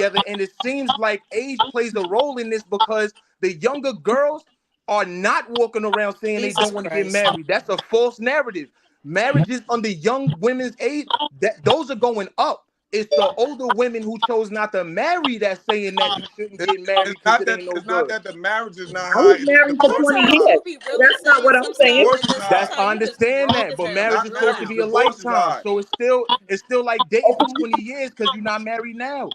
together. And it seems like age plays a role in this because the younger girls are not walking around saying they don't want to get married. That's a false narrative. Marriages under young women's age, those are going up. It's the older women who chose not to marry that's saying that you shouldn't get married because it ain't no It's not good. that the marriage is not I was high. It's married for 20 Sometimes years. you be really That's not saying what I'm some saying. stuff, divorce and is then high. That's I sometimes you just be understand wrong that, as but hell. marriage Not is supposed to marriage. be a Divorce is lifetime. high. So it's still like dating for 20 years because you're not married now.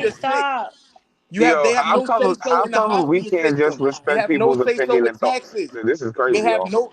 Guys, stop. Yo, They have how no say come so in the we hospice can't just system. They respect have no people's say so opinion with and thoughts? taxes. This is They crazy, have yo. no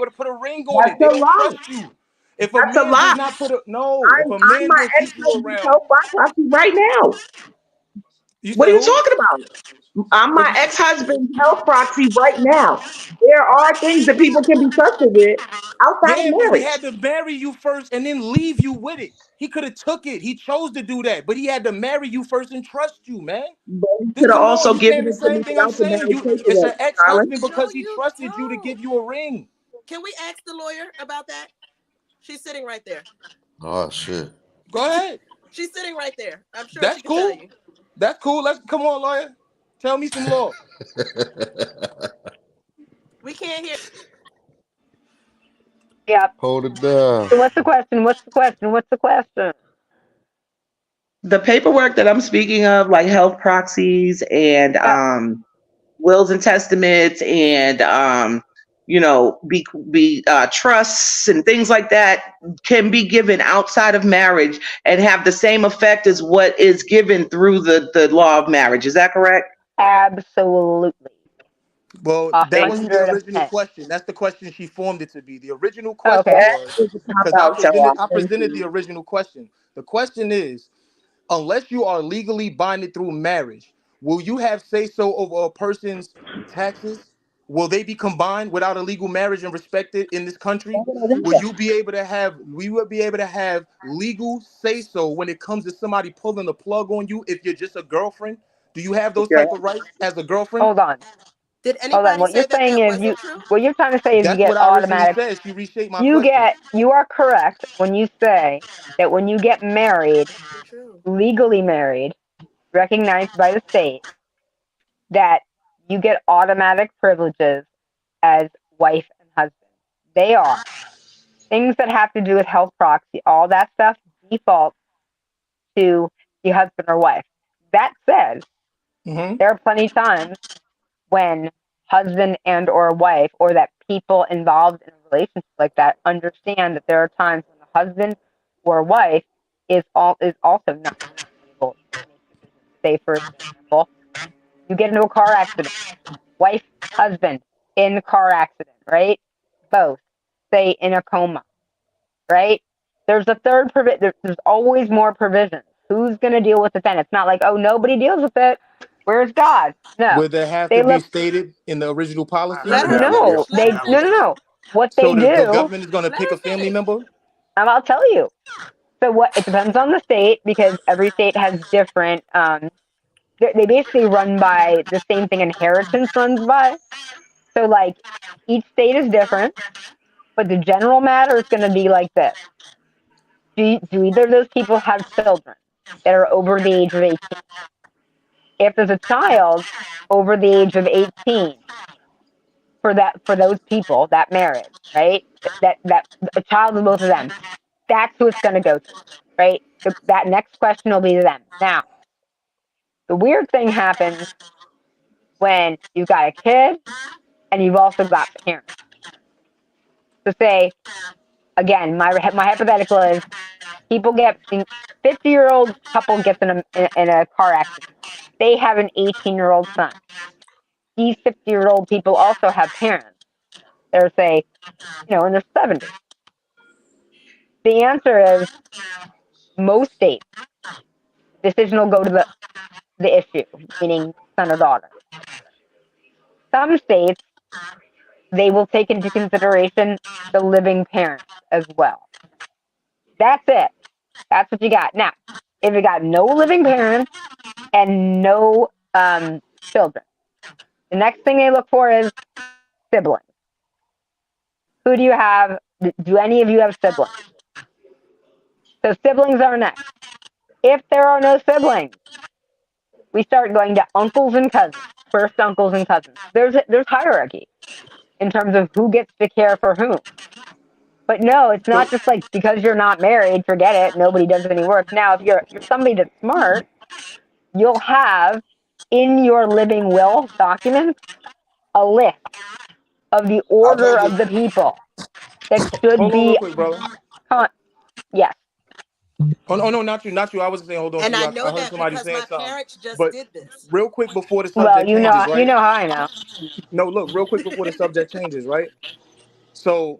able to put a ring on That's it. They a don't lot. trust you. If a That's a man does lie. not put a no, if a I'm man my will keep you ex-husband's around, health proxy right now. you What say are you who? talking about? I'm What my you say? ex-husband's health proxy right now. There are things that people can be trusted with outside of Yeah, but he marriage. had to marry you first and then leave you with it. He could have took it. He chose to do that, but he had to marry you first and trust you, man. But he This could have come on, also you given saying the it to same me thing I'm without the saying. marriage You, it's paperwork, an Carlin. ex-husband No, because he you trusted you to don't. give you a ring. Can we ask the lawyer about that? She's sitting right there. Oh shit. Go ahead. She's sitting right there. I'm sure That's she can tell cool. you. That's cool. Let's come on, lawyer. Tell me some law. We can't hear. Yep. Hold it down. So what's the question? What's the question? What's the question? The paperwork that I'm speaking of, like health proxies and wills and testaments and trusts and things like that, can be given outside of marriage and have the same effect as what is given through the law of marriage. Is that correct? Absolutely. Well, that wasn't the original 100%. question. That's the question she formed it to be. The original Oh, question okay. That was is a cop because I out, presented y'all. I Thank presented the you. original question. The question is, unless you are legally binded through marriage, will you have say so over a person's taxes? Will they be combined without a legal marriage and respected in this country? Will you be able to have we will be able to have legal say so when it comes to somebody pulling the plug on you if you're just a girlfriend? Do you have those Yeah. type of rights as a girlfriend? Hold on. Did Hold on. anybody What you're say that saying that is wasn't true? what you're trying to say is you That's get what I originally automatic. said. She reshaped my question. You are correct when you say that when you get married, True. legally married, recognized by the state, that you get automatic privileges as wife and husband. They are things that have to do with health proxy, all that stuff defaults to the husband or wife. That said, there are plenty of times when husband and or wife or that people involved in a relationship like that understand that there are times when the husband or wife is also not able to make decisions. Say, for example, you get into a car accident, wife, husband in the car accident, right? Both, say, in a coma, right? There's a third provision. There's always more provisions. Who's going to deal with it then? It's not like, oh, nobody deals with it. Where's God? No. Would that have to They be look, stated in the original policy? Let her no, finish. Let her finish. no. What So they the do, government is going to Let pick her a family finish. member? and I'll tell you. So what, it depends on the state because every state has different, they basically run by the same thing inheritance runs by. So like each state is different, but the general matter is going to be like this. Do either of those people have children that are over the age of 18? If there's a child over the age of 18 for those people, that marriage, right? That a child of both of them, that's who it's going to go to, right? That next question will be to them. Now, the weird thing happens when you've got a kid and you've also got parents. So say, again, my hypothetical is people get 50-year-old couple gets in a car accident. They have an 18-year-old son. These 50-year-old people also have parents. They're say, in their 70s. The answer is most states, the decision will go to the issue, meaning son or daughter. Some states, they will take into consideration the living parents as well. That's it. That's what you got. Now, if you got no living parents and no children, the next thing they look for is siblings. Who do you have? Do any of you have siblings? So siblings are next. If there are no siblings, we start going to uncles and cousins, first uncles and cousins. There's hierarchy in terms of who gets to care for whom. But no, it's not just like because you're not married, forget it. Nobody does any work. Now, if you're somebody that's smart, you'll have in your living will documents a list of the I order told you. of the people that should Hold on real be. quick, brother. Yes. Oh, no, not you, not you. I wasn't saying hold on to And you. I I know heard that somebody because saying my something. parents just But did this. real quick before the Well, subject changes, right? you know how I know. No, look, real quick before the subject changes, right? So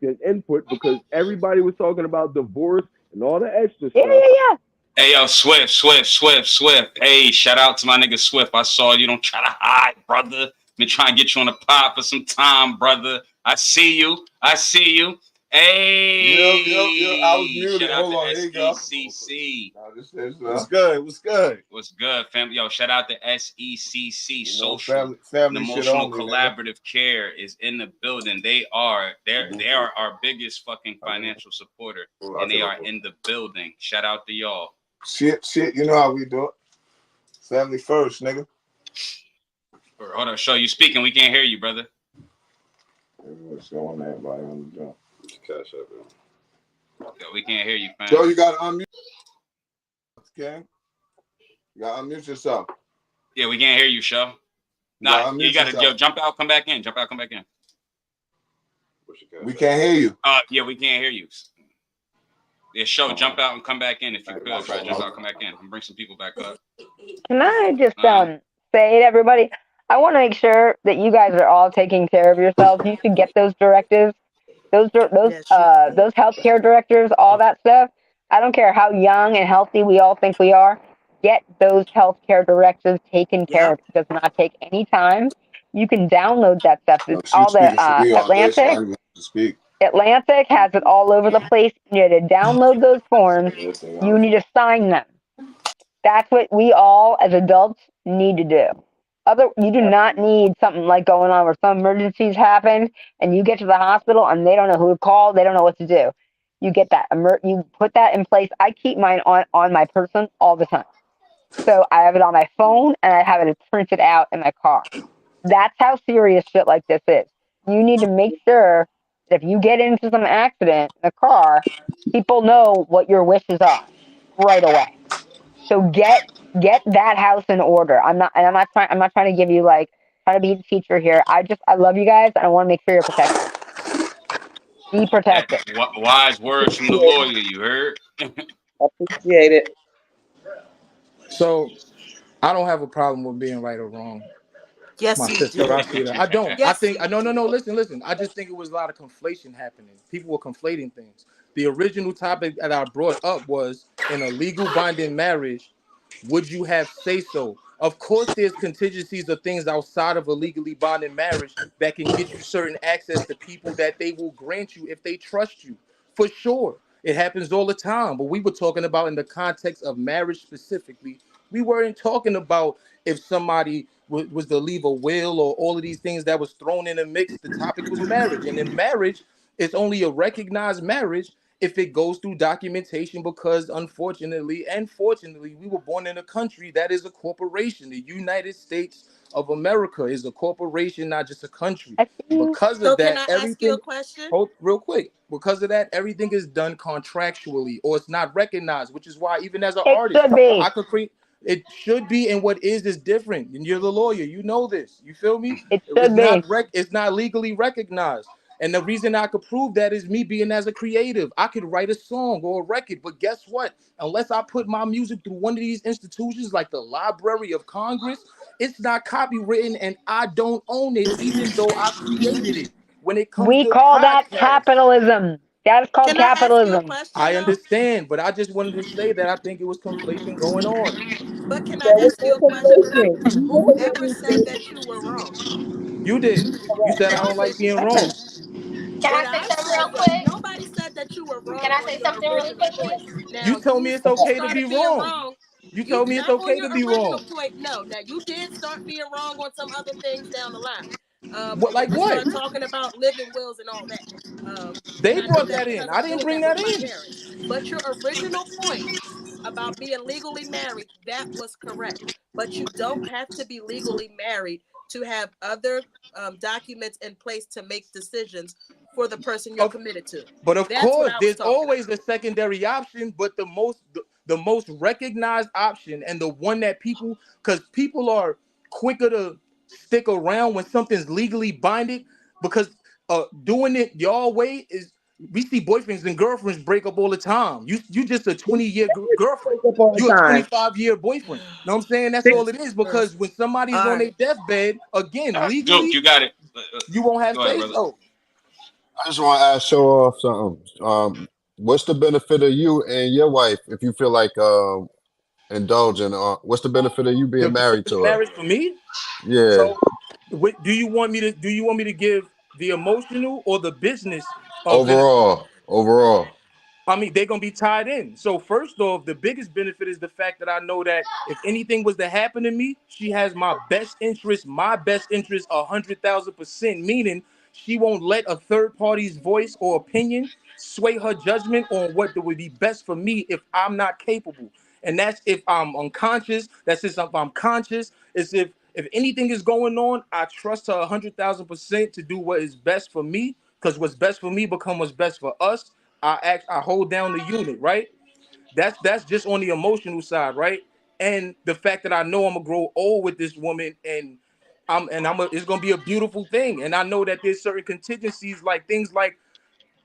make an input because everybody was talking about divorce and all the extra Yeah, stuff. yeah. Hey, yo, Swift. Hey, shout out to my nigga Swift. I saw you. Don't try to hide, brother. Been trying to get you on the pod for some time, brother. I see you. Hey, Yep. I was muted. shout out Hold on. to Here you go. SECC. What's good? What's good? What's good, family? Yo, shout out to SECC. You know, Social family and shit Emotional only, nigga. Collaborative Care is in the building. They are our biggest fucking financial supporter, and they are in the building. Shout out to y'all. Shit. You know how we do it. Family first, nigga. Hold on, show you speaking. We can't hear you, brother. What's going on, everybody on the jump? Cash up, Yo, we can't hear you, fam. Joe, you got to unmute. Okay. You got to unmute yourself. Yeah, we can't hear you, show. Nah, you gotta jump out, come back in. Jump out, come back in. We can't hear you. Yeah, we can't hear you. Yeah, show, jump out and come back in if you could, bro. Jump out, come back in. I'm bring some people back up. Can I just say to everybody, I want to make sure that you guys are all taking care of yourselves. You should get those directives, those healthcare directives, all that stuff. I don't care how young and healthy we all think we are. Get those healthcare directives taken care of. It does not take any time. You can download that stuff. It's all the Atlantic has it all over the place. You need to download those forms. You need to sign them. That's what we all as adults need to do. You do not need something like going on where some emergencies happen and you get to the hospital and they don't know who to call. They don't know what to do. You get that. You put that in place. I keep mine on my person all the time. So I have it on my phone and I have it printed out in my car. That's how serious shit like this is. You need to make sure that if you get into some accident in a car, people know what your wishes are right away. So get that house in order. I'm not trying to give you trying to be the teacher here. I love you guys and I want to make sure you're protected. Be protected. Wise words from the lawyer, you heard? Appreciate it. So I don't have a problem with being right or wrong. Yes, my you sister, do. I see that. I don't. Yes, I think no. Listen. I just think it was a lot of conflation happening. People were conflating things. The original topic that I brought up was in a legal binding marriage, would you have say so? Of course, there's contingencies of things outside of a legally binding marriage that can get you certain access to people that they will grant you if they trust you. For sure. It happens all the time. But we were talking about in the context of marriage specifically. We weren't talking about if somebody was to leave a will or all of these things that was thrown in the mix. The topic was marriage. And in marriage, it's only a recognized marriage if it goes through documentation, because unfortunately and fortunately, we were born in a country that is a corporation. The United States of America is a corporation, not just a country. Because of that, everything. Hold real quick. Because of that, everything is done contractually, or it's not recognized. Which is why, even as an artist, I could create. It should be, and what is different. And you're the lawyer, you know this. You feel me? It's not legally recognized. And the reason I could prove that is me being as a creative. I could write a song or a record, but guess what? Unless I put my music through one of these institutions like the Library of Congress, it's not copywritten and I don't own it, even though I created it. When it comes we to call that capitalism. That is called capitalism. I understand, but I just wanted to say that I think it was conflation going on. But can I ask you a question? Whoever said that you were wrong? You did. You said I don't like being wrong. Can What I say I something said real was quick? nobody said that you were wrong Can I on say your something really original quickly? point. Now You told me it's okay to be started being wrong. wrong. You told me it's okay to be original wrong. point. No, now you did start being wrong on some other things down the line. What, like when you what? start talking about living wills and all that. They and I brought know that in. because I I'm didn't doing bring that with that my in. parents. But your original point about being legally married, that was correct. But you don't have to be legally married to have other documents in place to make decisions for the person you're committed to. But of That's course, what I was there's talking always a secondary option, but the most recognized option and the one that people, because people are quicker to stick around when something's legally binded, because doing it your way is, we see boyfriends and girlfriends break up all the time. You just a 20-year girlfriend. You a 25-year boyfriend. Know what I'm saying? That's all it is, because when somebody's on their deathbed, again, legally, Duke, you got it. You won't have say brother. so. I just want to ask show off something. What's the benefit of you and your wife if you feel like indulging? What's the benefit of you being married to her? Marriage for me? Yeah. So, do you want me to give the emotional or the business Overall. I mean, they're gonna be tied in. So first off, the biggest benefit is the fact that I know that if anything was to happen to me, she has my best interest 100,000%. Meaning, she won't let a third party's voice or opinion sway her judgment on what would be best for me if I'm not capable. And that's if I'm unconscious. That's if I'm conscious. It's if anything is going on, I trust her 100,000% to do what is best for me. Because what's best for me become what's best for us. I hold down the unit, right? That's just on the emotional side, right? And the fact that I know I'm gonna grow old with this woman, and it's gonna be a beautiful thing. And I know that there's certain contingencies, like things like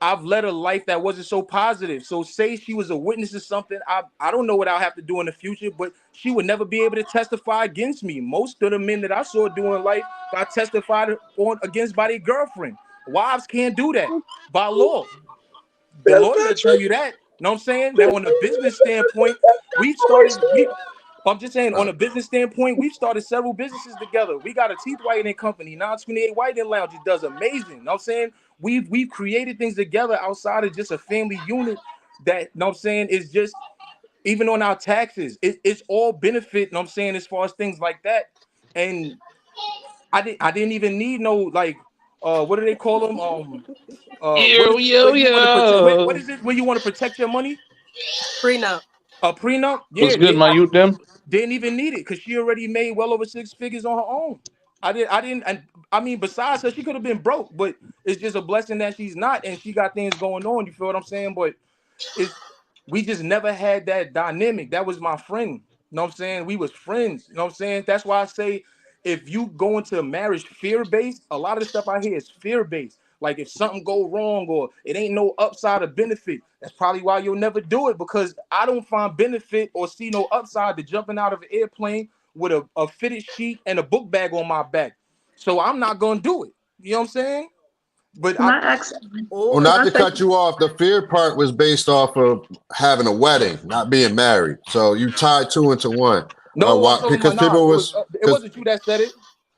I've led a life that wasn't so positive. So say she was a witness to something, I don't know what I'll have to do in the future, but she would never be able to testify against me. Most of the men that I saw doing life got testified on against by their girlfriend. Wives can't do that by law. The lawyer will tell you that. You know what I'm saying? Now, on a business standpoint, I'm just saying, on a business standpoint, we've started several businesses together. We got a teeth whitening company, 928 Whitening Lounge. It does amazing. You know what I'm saying? We've created things together outside of just a family unit that, you know what I'm saying, is just even on our taxes. It's all benefit, you know what I'm saying, as far as things like that. And I didn't even need no like what do they call them? What is it when you want to protect? What is it when you want to protect your money? Prenup. A prenup? What's Yeah, good, my youth? Them. didn't even need it because she already made well over 6 figures on her own. I didn't, and I mean, besides her, she could have been broke, but it's just a blessing that she's not, and she got things going on. You feel what I'm saying? But it's we just never had that dynamic. That was my friend. You know what I'm saying? We was friends. You know what I'm saying? That's why I say if you go into marriage fear-based, a lot of the stuff I hear is fear-based. Like if something go wrong or it ain't no upside or benefit, that's probably why you'll never do it, because I don't find benefit or see no upside to jumping out of an airplane with a fitted sheet and a book bag on my back. So I'm not gonna do it. You know what I'm saying? But Can I ask? Well, Can not I to say? cut you off, the fear part was based off of having a wedding, not being married. So you tied two into one. no, I'm Why? talking Because about nah. people was It because wasn't you that said it.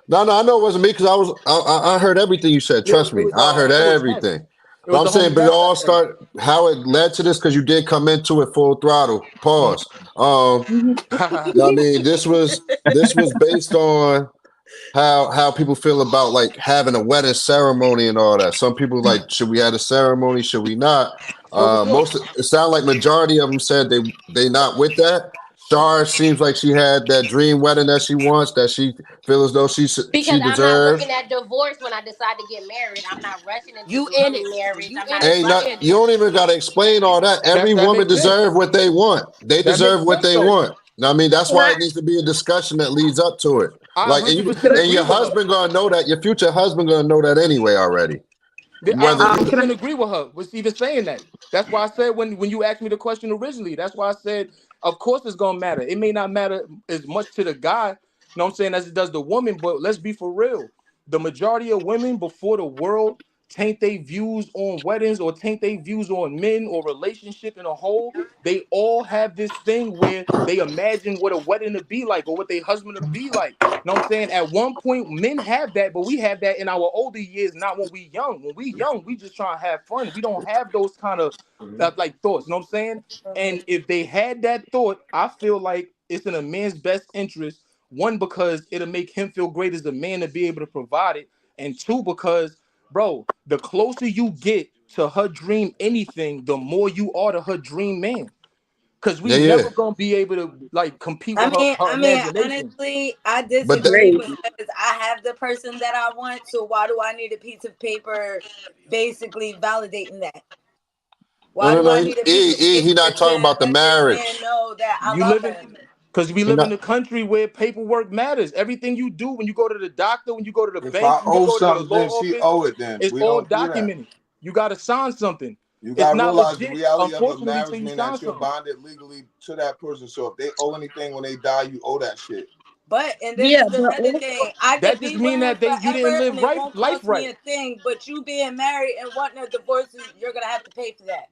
no, I know it wasn't me because I heard everything you said. Yeah, Trust me, I heard it was Hess. everything. It But was I'm the saying, homie but it Hess that all said it. start how it led to this because you did come into it full throttle. Pause. I mean, this was based on how people feel about like having a wedding ceremony and all that. Some people like, should we have a ceremony? Should we not? Oh, for sure. It sounds like majority of them said they not with that. Shar seems like she had that dream wedding that she wants, that she feels as though she Because I'm not deserves. looking at divorce when I decide to get married. I'm not rushing into You some in it. pre-marriage. You I'm in not it. Ain't You not in you it. don't even gotta explain all that. Every That woman makes sense. deserve what they want. They That deserve makes what sense they though. want. I mean, that's Can why I? it needs to be a discussion that leads up to it. I Like, 100% and agree your with her. husband gonna know that. Your future husband gonna know that anyway already. I Whether 100% agree with her with even saying that. That's why I said when you asked me the question originally, that's why I said, of course it's gonna matter. It may not matter as much to the guy, you know what I'm saying, as it does the woman, but let's be for real. The majority of women before the world taint their views on weddings or taint their views on men or relationship in a whole, they all have this thing where they imagine what a wedding to be like or what their husband to be like. Know what I'm saying? At one point, men have that, but we have that in our older years, not when we young. When we young, we just trying to have fun. We don't have those kind of like thoughts. You know what I'm saying? And if they had that thought, I feel like it's in a man's best interest. One, because it'll make him feel great as a man to be able to provide it. And two, because, bro, the closer you get to her dream anything, the more you are to her dream man. Cause we yeah. never gonna be able to like compete with her I mean, imagination. honestly, I But disagree because I have the person that I want. So why do I need a piece of paper, basically validating that? Why do no. I need a piece of He paper not talking to about the let this man marriage. know that I You love live in him? because we He live in not. a country where paperwork matters. Everything you do when you go to the doctor, when you go to the If bank, I when you owe go to the something, then law she office, owe it. Then it's we all don't do that. documented. You got to sign something. You It's gotta not realize the legit, reality of a unfortunately, till marriage you mean sign that you're something. bonded legally to that person. So if they owe anything when they die, you owe that shit. But and this Yeah, is but another thing. I could That just be with mean him that you didn't forever, and live it won't life cost me right. a thing. But you being married and wanting a divorce, you're gonna have to pay for that.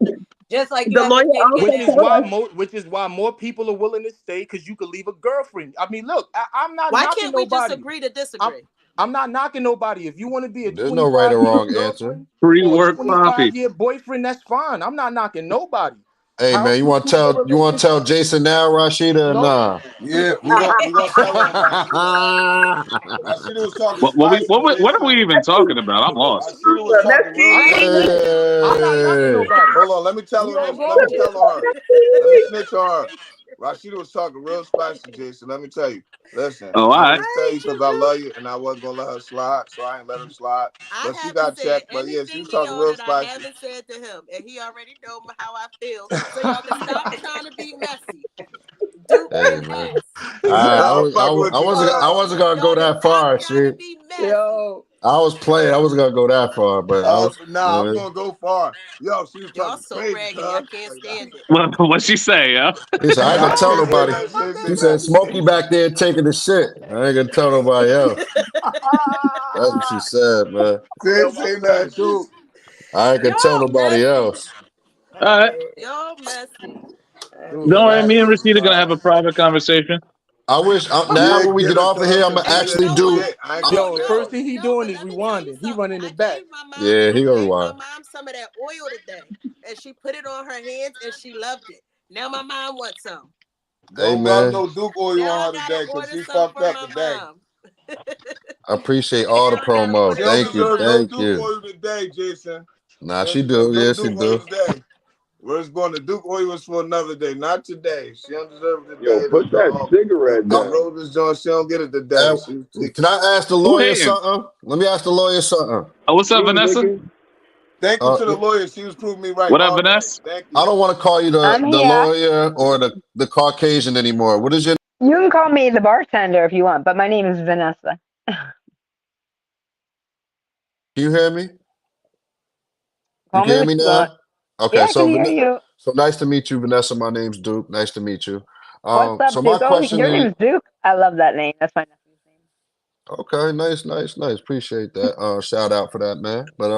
Just like you the have to lawyer pay to get also married. told us. Which is why more people are willing to stay because you could leave a girlfriend. I mean, look, I'm not Why knocking can't we just nobody. agree to I'm disagree? I'm not knocking nobody. If you want to be a There's no right or 25-year wrong answer. girlfriend Free or a work poppy. 25-year boyfriend, that's fine. I'm not knocking nobody. Hey man, you However want to choose your tell relationship. Jason now, Rashida, or No. nah? Yeah, we gonna tell her. Rashida was talking spicy, What are Jason. we even talking about? I'm lost. Rashida was talking real I spicy. listen. I'm not knocking nobody. Hold on, let me tell We her. all Let me grown. tell her. Let me snitch on her. Rashida was talking real spicy, Jason. Let me tell you. Listen, Oh, all I right. just tell you because I love you, and I wasn't gonna let her slide, so I ain't let her slide. I But she haven't got said checked. But yeah, she anything was to talking y'all real that I spicy. haven't said to him, and he already know how I feel. So y'all can stop trying to be messy. Duke, Hey you man. next. I'm fucking with you, I cuz. wasn't gonna go Y'all can that stop far. trying See, to be messy. Yo, I was playing. I wasn't gonna go that far, but I was. Nah, I'm gonna go far. Yo, she was Y'all talking so crazy, raggedy. I cuz. can't Like, nah. stand it. What'd she say, yo? He said, I ain't Nah, gonna she tell ain't say nobody. nothing. She ain't say She said, nothing. Smokey back there taking the shit. I ain't gonna tell nobody else. That's what she said, man. She ain't say nothing. Dude. I ain't gonna tell Y'all nobody messy. else. All right. Y'all messy. Dude, Don't worry, me and relax. Rashida gonna have a private conversation. I wish now Yeah, when we get get her, off of here, cuz, I'm cause gonna she And you been actually know eating do. what? dick. I ain't gonna Yo, the care. first thing he No, doing but is let me tell you rewinding. He something. running I it back. gave my mom Yeah, he I gonna gave my rewind. mom some of that oil today, and she put it on her hands, and she loved it. Now my mom wants some. Hey Don't rub man, no Duke oil Now I on her gotta today, cause order she some fucked for up my today. mom. I appreciate all the Now I gotta promo. She order don't some Thank for you, deserve my no thank Duke you. oil today, Jason. Nah, She she don't do. deserve no Yes, she Duke oil do. today. Where's going to Duke oil was for another day, not today. She don't deserve it Yo, today. put that cigarette The down. Roses joint, she don't get it today. Can I ask the Who lawyer hating? something? Let me ask the lawyer something. Oh, what's up, Me, Vanessa? nigga. Thank you to the lawyer. She was proving me right What up, all day. Vanessa? Thank I you. don't want to call you I'm the here. lawyer or the Caucasian anymore. What is your? You can call me the bartender if you want, but my name is Vanessa. Can you hear me? You Call can me hear what me you want. now? Yeah, Okay, I can hear you. so nice to meet you, Vanessa. My name's Duke. Nice to meet you. What's So up, my Duke? Oh, question your is, name's Duke? I love that name. That's my nephew's name. okay, nice. Appreciate that. Shout out for that, man. But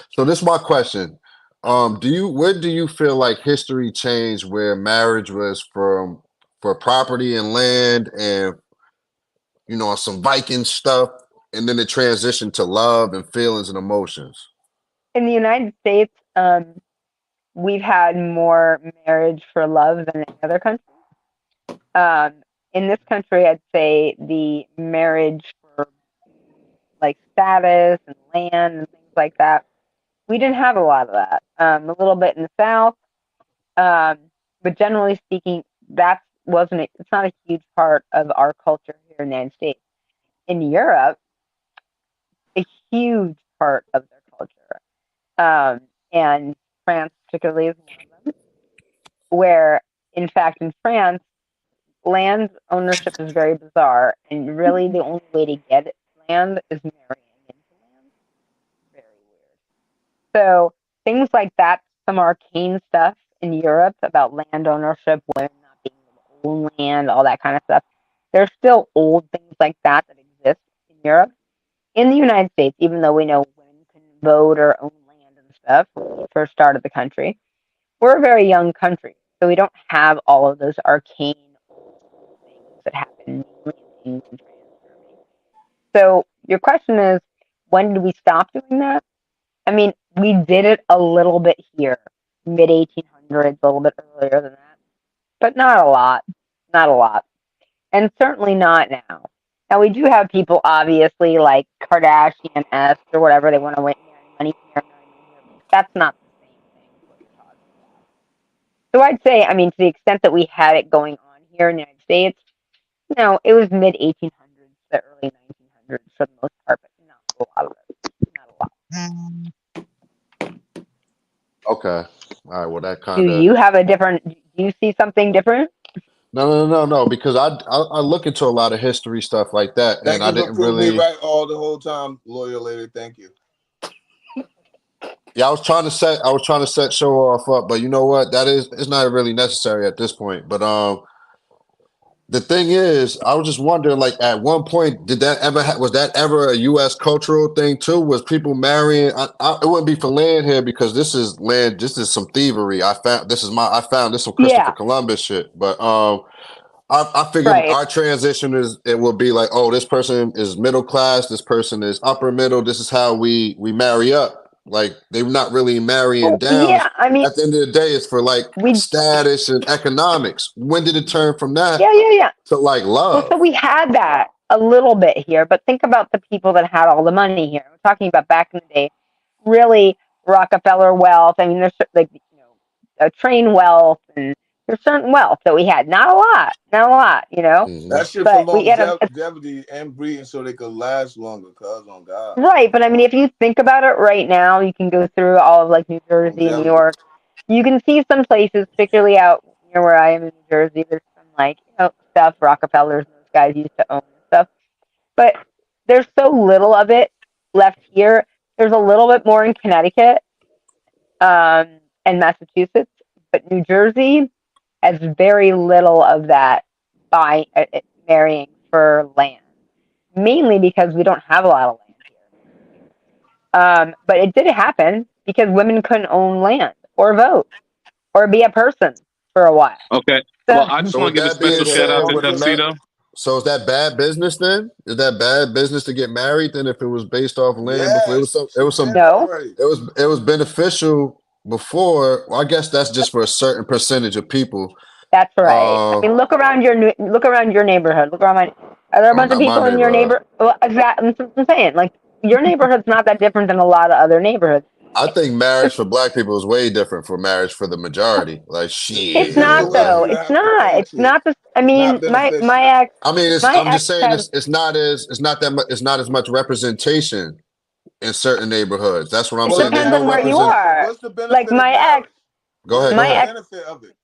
so this is my question. Where do you feel like history changed where marriage was for property and land and some Viking stuff, and then it transitioned to love and feelings and emotions? In the United States, we've had more marriage for love than any other country. In this country, I'd say the marriage for like status and land and things like that, we didn't have a lot of that. A little bit in the South, but generally speaking, that wasn't. It's not a huge part of our culture here in the United States. In Europe, a huge part of their culture, and France particularly is one of them. Where, in fact, in France, land ownership is very bizarre, and really the only way to get land is marrying into land. Very weird. So things like that, some arcane stuff in Europe about land ownership, women not being able to own land, all that kind of stuff. There's still old things like that that exist in Europe. In the United States, even though we know women can vote or own land and stuff, when we first started the country, we're a very young country, so we don't have all of those arcane old school things that happen mainly in England, France, Germany. So your question is, when did we stop doing that? I mean, we did it a little bit here, mid 1800s, a little bit earlier than that, but not a lot, not a lot, and certainly not now. Now we do have people, obviously, like Kardashian esque or whatever. They want to marry money here, marry money here. That's not the same thing as what you're talking about. So I'd say, I mean, to the extent that we had it going on here in the United States, no, it was mid 1800s to early 1900s for the most part, but not a lot of it. Not a lot. Okay. All right. Well, that Do kind of. you have a different? Do you see something different? No. Because I look into a lot of history stuff like that, and Thank I you for didn't proving me really. right all the whole time, lawyer lady. Thank you. Yeah, I was trying to set show off up, but you know what? It's not really necessary at this point. But the thing is, I was just wondering, like, at one point, did that ever was that ever a U.S. cultural thing too? Was people marrying? It wouldn't be for land here because this is land. This is some thievery. I found this some Christopher Yeah. Columbus shit. But I figure our transition it will be like, oh, this person is middle class, this person is upper middle. This is how we marry up. Like they're not really marrying down. Yeah, I mean, at the end of the day, it's for like status and economics. When did it turn from that? Yeah. To like love? Well, so we had that a little bit here, but think about the people that had all the money here. We're talking about back in the day, really Rockefeller wealth. I mean, there's like train wealth and there's certain wealth that we had. Not a lot, That shit for But we had longevity and breeding so they could last longer, cuz on God. right. But I mean, if you think about it right now, you can go through all of like New Jersey and New York. You can see some places, particularly out near where I am in New Jersey, there's some like, stuff Rockefellers and those guys used to own and stuff. But there's so little of it left here. There's a little bit more in Connecticut and Massachusetts, but New Jersey has very little of that marrying for land, mainly because we don't have a lot of land here. But it did happen because women couldn't own land or vote or be a person for a while. Okay. So, Well, I just want to give a special shout out to Tuxedo. So is that bad business then? Is that bad business to get married then if it was based off land before? It was beneficial before. Well, I guess that's just for a certain percentage of people. That's right. I mean, look around your neighborhood. Look around are there a bunch of people in your neighborhood? Well, exactly. That's what I'm saying. Like your neighborhood's not that different than a lot of other neighborhoods. I think marriage for black people is way different from marriage for the majority. Like shit. It's not though. It's not. It's not the. I mean, my ex. I mean, I'm just saying it's not as much representation in certain neighborhoods. That's what I'm saying. Depends on where you are. What's the benefit like my ex. Go ahead. My ex. Benefit of it.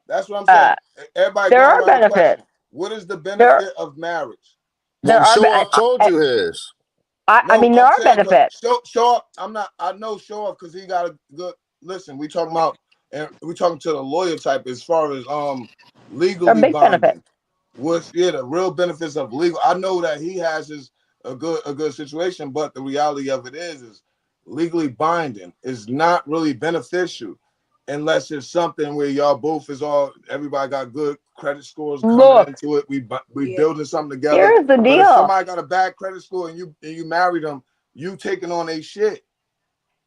That's what I'm saying. Everybody. There are benefits. What is the benefit of marriage? Well, I told you his. I mean, there are benefits. Show up. I know show up because he got a good. Listen, we talking about, and we talking to the lawyer type as far as legally binding. What's the real benefits of legal? I know that he has a good situation, but the reality of it is legally binding is not really beneficial unless it's something where y'all both everybody got good credit scores coming into it. We building something together. Here's the deal. If somebody got a bad credit score and you marry them, you taking on a shit.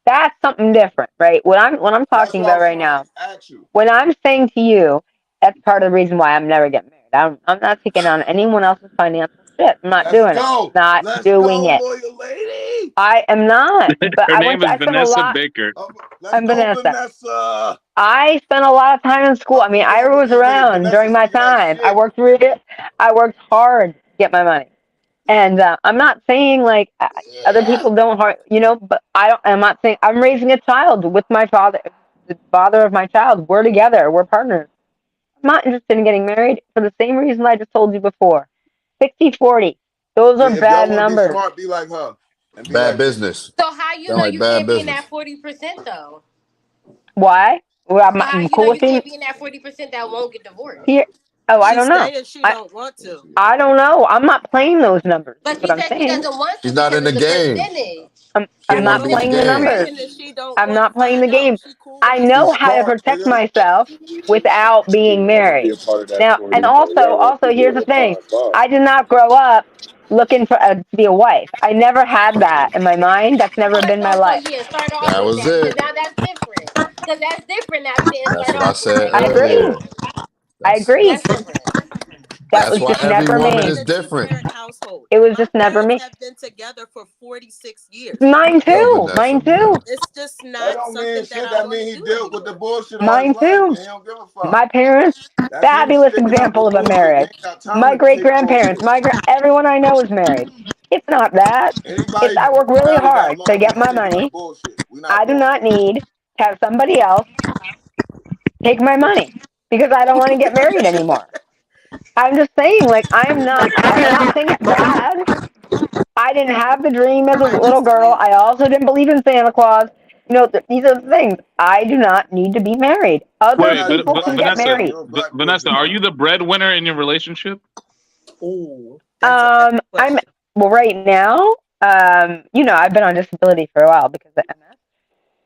That's something different, right? What I'm talking about right now. When I'm saying to you, that's part of the reason why I'm never getting married. I'm not taking on anyone else's financial shit. I'm not doing it. Not doing it. Lawyer lady. I am not. But Her name is Vanessa Baker. I'm Vanessa. I spent a lot of time in school. I mean, I was around during my time. I worked hard to get my money. And I'm not saying like other people don't, but I'm not saying I'm raising a child with my father, the father of my child. We're together. We're partners. I'm not interested in getting married for the same reason I just told you before. 60-40. Those are bad numbers. Be smart, be like her. Bad business. So how you know you can't be in that 40% though? Why? Well, so how you know you can't be in that 40% that won't get divorced? Here. Oh, I don't know. She don't want to. I don't know. I'm not playing those numbers. But she said she doesn't want to. She's not in the game. I'm not playing the numbers. I'm not playing the game. I know how to protect myself without being married. Now, and also, here's the thing. I did not grow up looking for to be a wife. I never had that in my mind. That's never been my life. That was it. Now that's different. Because that's different now. That's what I said. I agree. I agree. That was why just every never woman me. is different. It was just never me. Have been together for 46 years. Mine too. Mine too. It's just not something that mean he dealt with the bullshit. Mine too. My parents, fabulous example of a marriage. My great grandparents, everyone I know is married. It's not that. I work really hard to get my money. I do not need to have somebody else take my money because I don't want to get married anymore. I'm just saying, like, I'm not saying it's bad. I didn't have the dream as a little girl. I also didn't believe in Santa Claus. These are the things. I do not need to be married. Other people can get married. Vanessa, are you the breadwinner in your relationship? Right now, I've been on disability for a while because of MS.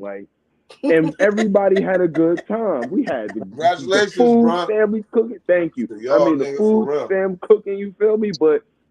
like, and everybody had a good time. We had the Congratulations, food, bro. family cooking. Thank you. To I y'all, mean, the nigga, for food, real. fam cooking. You feel me? But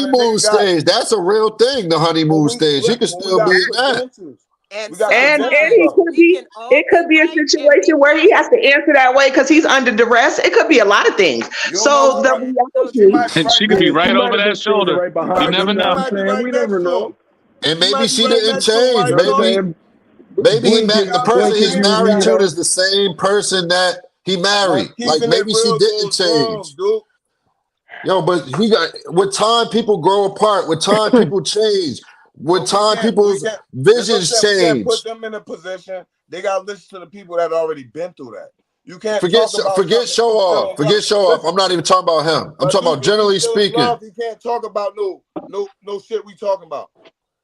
honeymoon stage. That's a real thing. The honeymoon stage. He could we still got be in that. credentials. And We got And credentials he up. could be, it could be a situation where he has to answer that way because he's under duress. It could be a lot of things. You don't know So who the right. She reality, might be And right she could be next to She right him. might over have been that standing shoulder. right You behind never him. You know know. what I'm saying? We never know. And You maybe might be she right didn't next to him, change. right, You know what I'm Carl? Maybe saying? he Blink met is the I'm person just blink is he's saying you usually married gotta to the is the same person that he now married. Like keeping it maybe she real didn't goes change. wrong, dude. Yo, but he got with time people grow apart. With time people change. With But time we people's can't that's what I'm visions saying. We can't put change. them in a position. They gotta listen to the people that already been through that. You can't talk about Forget something if show you still off. in love. Forget show off. Listen, I'm not even talking about him. I'm but talking Luke, about if he's generally still in speaking. love, he can't talk about no shit we talking about.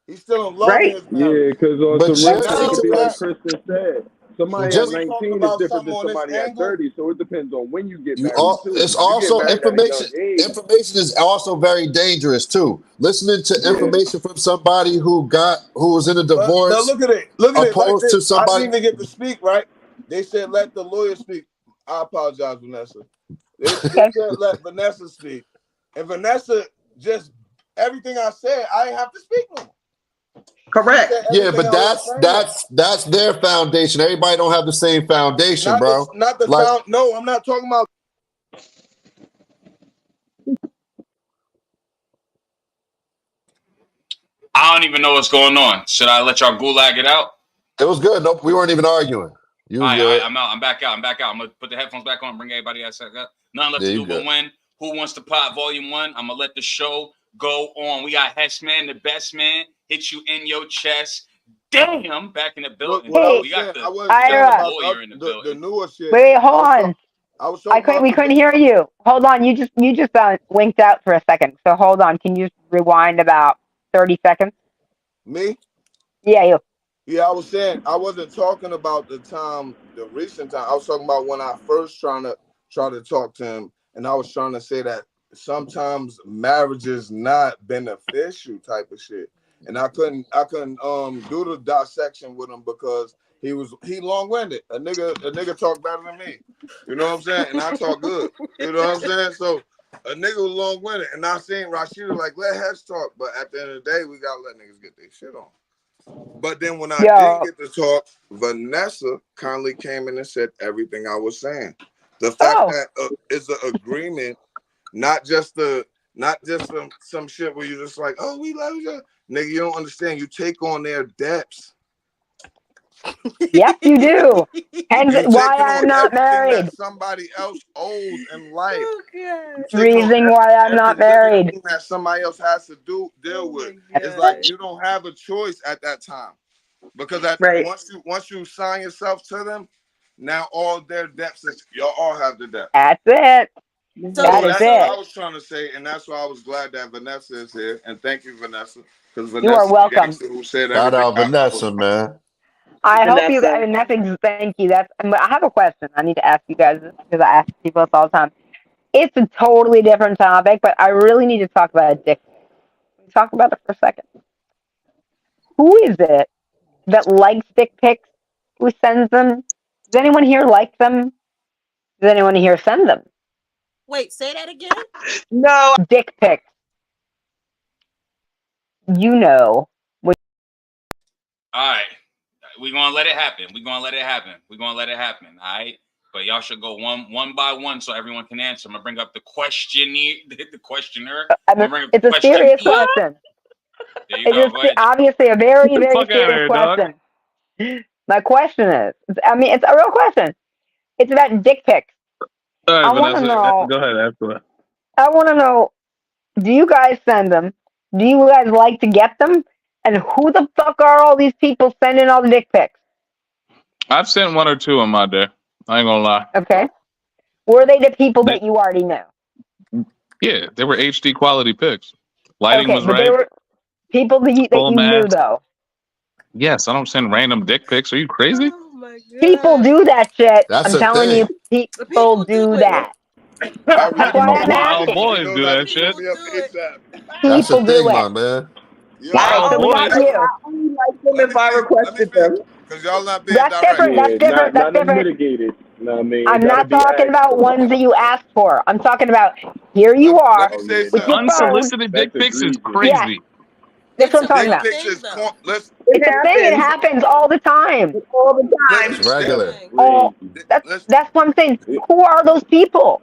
He's still in love in Right? his Yeah, marriage. because on But some real And shit, it now could So be like now Kristen said. so Somebody when at just we talking 19 is about different something than on this somebody at angle, 30. So it depends on when you get you married all too. it's If you get also married at a young information. age, Information is also very dangerous too. Listening to yeah. information from somebody who was in a but divorce look at it like opposed this. to I didn't somebody. even get to speak, right? They said let the lawyer speak. I apologize, Vanessa. They Okay. said let Vanessa speak. And Vanessa just everything I said, I didn't have to speak no more. She Correct. said Yeah, everything but I was saying. that's their foundation. Everybody don't have the same foundation, bro. Not the Like found. No, I'm not talking about. I don't even know what's going on. Should I let y'all gulag it out? it was good. Nope, we weren't even arguing. You was All good. right, I'm out. I'm back out. I'm back out. I'm gonna put the headphones back on. Bring everybody else back up. Nothing left Yeah, to you do but good. win. Who wants to pot Volume 1? I'm gonna let the show go on. We got Hessman, the best man, hit you in your chest. Damn, back in the building. What I Hey, was We saying, got I the wasn't saying Ira. about lawyer in the the building. newer shit. Wait, hold on. I was talking We about couldn't hear you. Hold on. You just winked out for a second. So hold on. Can you just rewind about 30 seconds? me. Yeah, you. Yeah, I was saying I wasn't talking about the recent time. I was talking about when I first try to talk to him, and I was trying to say that sometimes marriage is not beneficial type of shit. And I couldn't do the dissection with him because he long winded. A nigga talk better than me. You know what I'm saying? And I talk good. You know what I'm saying? So a nigga was long winded, and I seen Rashida like let Hesh talk, but at the end of the day, we gotta let niggas get their shit on. But then when I did Yo. get to talk, Vanessa kindly came in and said everything I was saying. The fact Oh. that it's an agreement, not just some shit where you're just like, oh, we love you, nigga. You don't understand. You take on their debts. Yes, you do. Hence You why taking I on am not everything married. that somebody else owes in life. Oh God. You taking on Reason why I'm every not living married. thing that somebody else has to deal with. It's like you don't have a choice at that time. Because Right. once you sign yourself to them, now all their debts, y'all all have the debt. That's it. So That is that's what I it. was trying to say, and that's why I was glad that Vanessa is here. And thank you, Vanessa, because You are Vanessa the welcome. gangster who said Shout everything out I Vanessa, man. I hope you Vanessa. guys, and thank you. I have a question. I need to ask you guys this because I ask people this all the time. It's a totally different topic, but I really need to talk about addiction. Can we talk about it for a second? Who is it that likes dick pics? Who sends them? Does anyone here like them? Does anyone here send them? Wait, say that again. No. Dick pics. You know. All right. We're gonna let it happen. We're gonna let it happen. All right. But y'all should go one by one so everyone can answer. I'm gonna bring up the questionnaire. It's a serious question. There you go. Go ahead. Obviously a very, Get the very fuck out of serious here, dog. question. My question is, it's a real question. It's about dick pics. All right, I want to Vanessa. know. Go ahead, after. I want to know. Do you guys send them? Do you guys like to get them? And who the fuck are all these people sending all the dick pics? I've sent one or two in my day. I ain't gonna lie. Okay. Were they the people that you already knew? Yeah, they were HD quality pics. Lighting Okay, was but they right. were people that Full you knew mask. though. Yes, I don't send random dick pics. Are you crazy? Oh my God. People do that shit. That's I'm a telling thing. you, people do that. I That's really why do. I'm Wild asking. boys He do knows how to that hit shit. me up ASAP. That's a People do thing, it. my man. Yo, All right, Wild so we got boys. you. I only like them if I let me requested finish, them. because y'all not being That's direct. different. That's Yeah, different. That's not different. unmitigated. No, I mean, it I'm gotta not be talking asked about for. ones that you asked for. I'm talking about here you Let are me Oh say yeah, with something. your nah, phone. Unsolicited that's dick pics is egregious. Yeah, crazy. that's what It's I'm a talking Dick real about. pics thing is though. let's It It's a thing. It happens happens all the time. all the let's It's time. let's regular. Oh, Crazy. let's that's what I'm saying. Who are those people?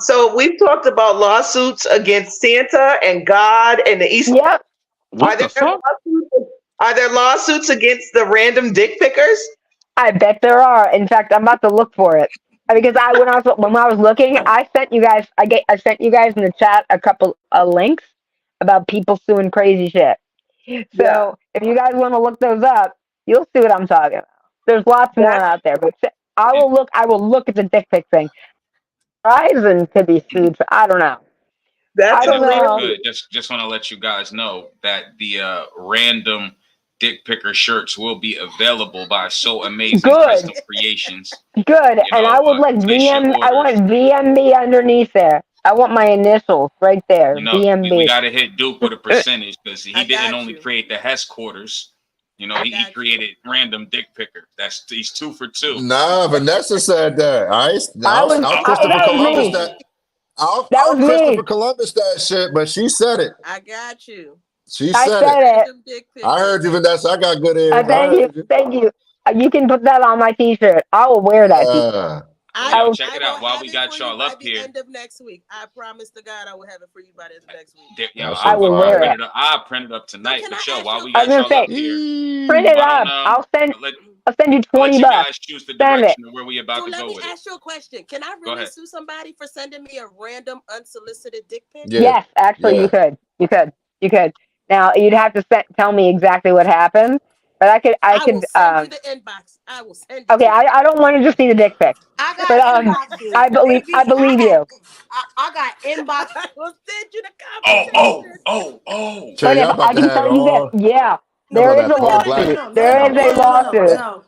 So we've talked about lawsuits against Santa and God and the East. Yep. What the fuck? Are there lawsuits against the random dick pickers? I bet there are. In fact, I'm about to look for it because when I was looking, I sent you guys. I sent you guys in the chat a couple of links about people suing crazy shit. So if you guys want to look those up, you'll see what I'm talking about. There's lots more out there, but I will look. I will look at the dick pic thing. Verizon could be sued for. I don't know. I That's don't know. Good. Just want to let you guys know that the random dick picker shirts will be available by So Amazing Good. Custom Creations. Good. You And know, I would like place your VM. I orders. want VMB underneath there. I want my initials right there. You know, we VMB. got to hit Duke with a percentage because he I didn't got only you. create the Hess quarters. You know, he created random dick picker. He's 2 for 2. Nah, Vanessa said that. I'll Christopher that was Columbus me. that. I'll was Christopher me. Columbus that shit, but she said it. I got you. She I said said it. it. Dick I heard you, Vanessa. I got good ears. I Thank you. heard you. Thank you. You can put that on my T-shirt. I will wear that T-shirt. Yeah. Well, yo, check it out. While we got y'all by up the here, end of next week. I promise to God I will have it for you by the end of next week. yo, I will wear it. I'll print it up tonight. But yo, while we I was got gonna y'all up say, here, print it why up. don't I'll send you I'll let $20. you guys choose the Send it. direction of where we about So to let go me with it. ask you a question. Can I Go really ahead. sue somebody for sending me a random unsolicited dick pic? Yes, actually, you could. You could. Now you'd have to tell me exactly what happened, but I could. I will send you the inbox. I will send it Okay, to you. I don't want to just see the dick pic, I got but inboxes. I believe Baby, you. I got inbox. I will send you the Oh. But if y'all about I to can have tell you this, all. yeah, You there about is to a have all black. lawsuit. There is a lawsuit. No.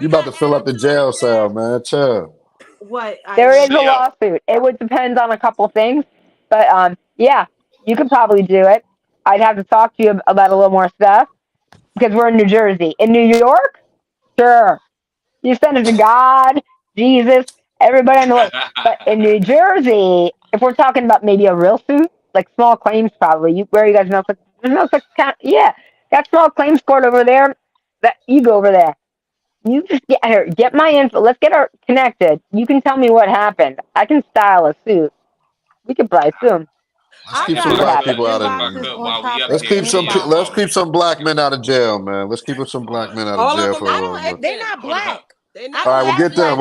You about to fill up the jail cell, man. Chill. What? There is a lawsuit. It would depend on a couple things, but yeah, you could probably do it. I'd have to talk to you about a little more stuff because we're in New Jersey. In New York, sure, you send it to God, Jesus, everybody in the world. But in New Jersey, if we're talking about maybe a real suit, like small claims, probably where you guys know, there's no such kind. Yeah, that small claims court over there. That you go over there. You just get my info. Let's get our connected. You can tell me what happened. I can style a suit. We could probably sue him. Let's keep some black people out of. Let's keep some black men out of jail, man. Let's keep some black men out of All of jail them for a little bit. They're not black. They're All not right, we'll black. get them.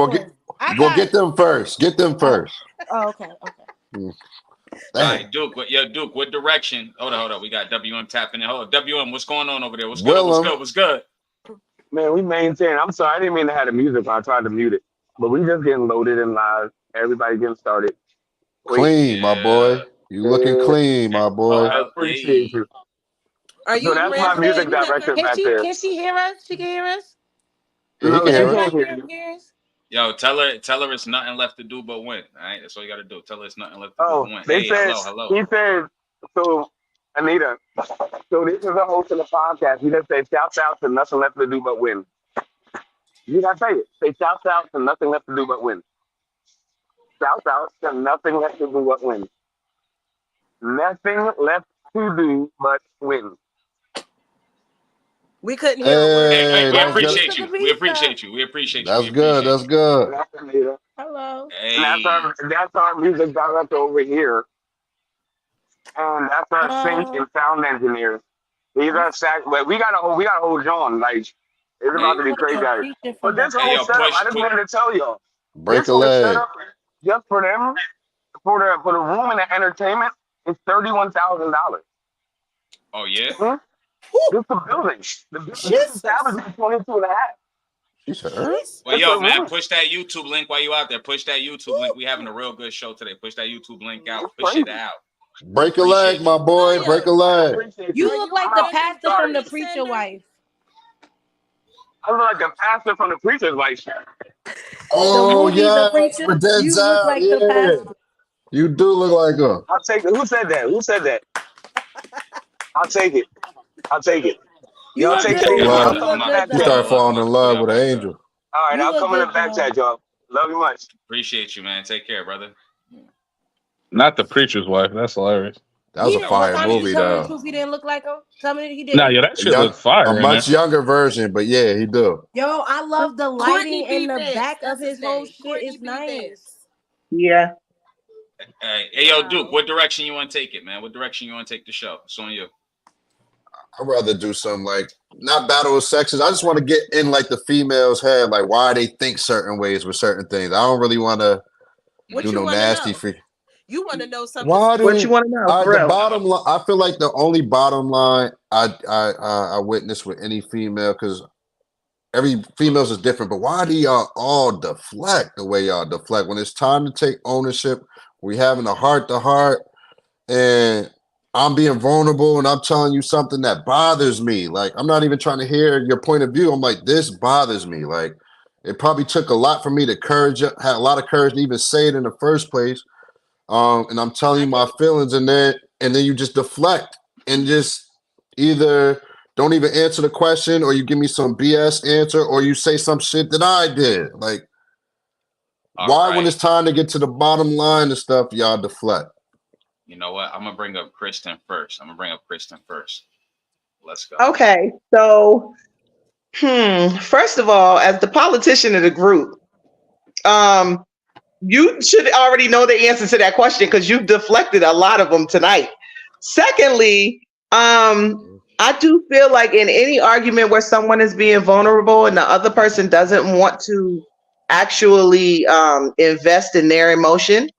We'll get them first. Get them first. Oh, okay. All right, Duke. Duke, what direction? Hold on. We got WM tapping in. Hold on, WM, what's going on over there? What's good? What's good? Man, we maintain. I'm sorry, I didn't mean to have the music. I tried to mute it, but we just getting loaded and live. Everybody getting started. Clean, my boy. You looking clean, my boy. I appreciate you. Are So you that's my music director back there. Can she hear us? She can hear us? Yeah, he can hear us. Yo, tell her it's nothing left to do but win. All right, that's all you got to do. Tell her it's nothing left to do but win. They Hey, said, hello. He said, so Anita, so this is a host of the podcast. He just said, shouts out to nothing left to do but win. You gotta say it. Say shouts out to nothing left to do but win. Shouts out to nothing left to do but win. Nothing left to do but win. We couldn't hear a word. Hey, we that's appreciate good. you. We appreciate you. We appreciate you. That's good. That's good. That's Anita. Hello. Hey. And that's our music director over here. And that's our sync and sound engineer. He's our sax, but we gotta hold John. Like it's about to be crazy out here. But this whole setup, I just wanted to tell y'all. Break This a whole leg. setup just for them, for the room and the entertainment is $31,000. Oh yeah. Just the building. The building establishment is 22 and a half. She said, Well, yo, man, push that YouTube link while you out there. Push that YouTube link. We having a real good show today. Push that YouTube link out. Push it out. Break a leg, my boy. Break a leg. You look like the pastor from the preacher wife. I look like the pastor from the preacher's wife. Oh yeah, preacher. with that You look like the pastor. You do look like her. I'll take it. Who said that? I'll take it. Y'all take it. I'll come in the back You chat. start falling in love with an angel. All right, I'll come in the back chat, y'all. Love you much. Appreciate you, man. Take care, brother. Not the preacher's wife. That's hilarious. That was a fire movie, though. He didn't look like him. Tell me he didn't. Nah, yeah, that shit looked fire. A much younger version, but yeah, he do. Yo, I love the lighting Courtney in the B. back Vance, of his that's whole his name. shit. Courtney Is B. nice. Yeah. Hey, yo, Duke, what direction you want to take it, man? What direction you want to take the show? It's on you. I'd rather do something like not battle of sexes. I just want to get in like the female's head, like why they think certain ways with certain things. I don't really want to do no nasty free. You want to know something? Why do What you want to know? the bottom line? I feel like the only bottom line I witness with any female, because every female's is different. But why do y'all all deflect the way y'all deflect when it's time to take ownership? We having a heart to heart, and I'm being vulnerable and I'm telling you something that bothers me. Like, I'm not even trying to hear your point of view. I'm like, this bothers me. Like, it probably took a lot for me to had a lot of courage to even say it in the first place. And I'm telling you my feelings, and then you just deflect and just either don't even answer the question, or you give me some BS answer, or you say some shit that I did. Like, why, when it's time to get to the bottom line and stuff, y'all deflect? You know what? I'm gonna bring up Kristen first. Let's go. Okay, so first of all, as the politician of the group, you should already know the answer to that question because you've deflected a lot of them tonight. Secondly, I do feel like in any argument where someone is being vulnerable and the other person doesn't want to actually invest in their emotion,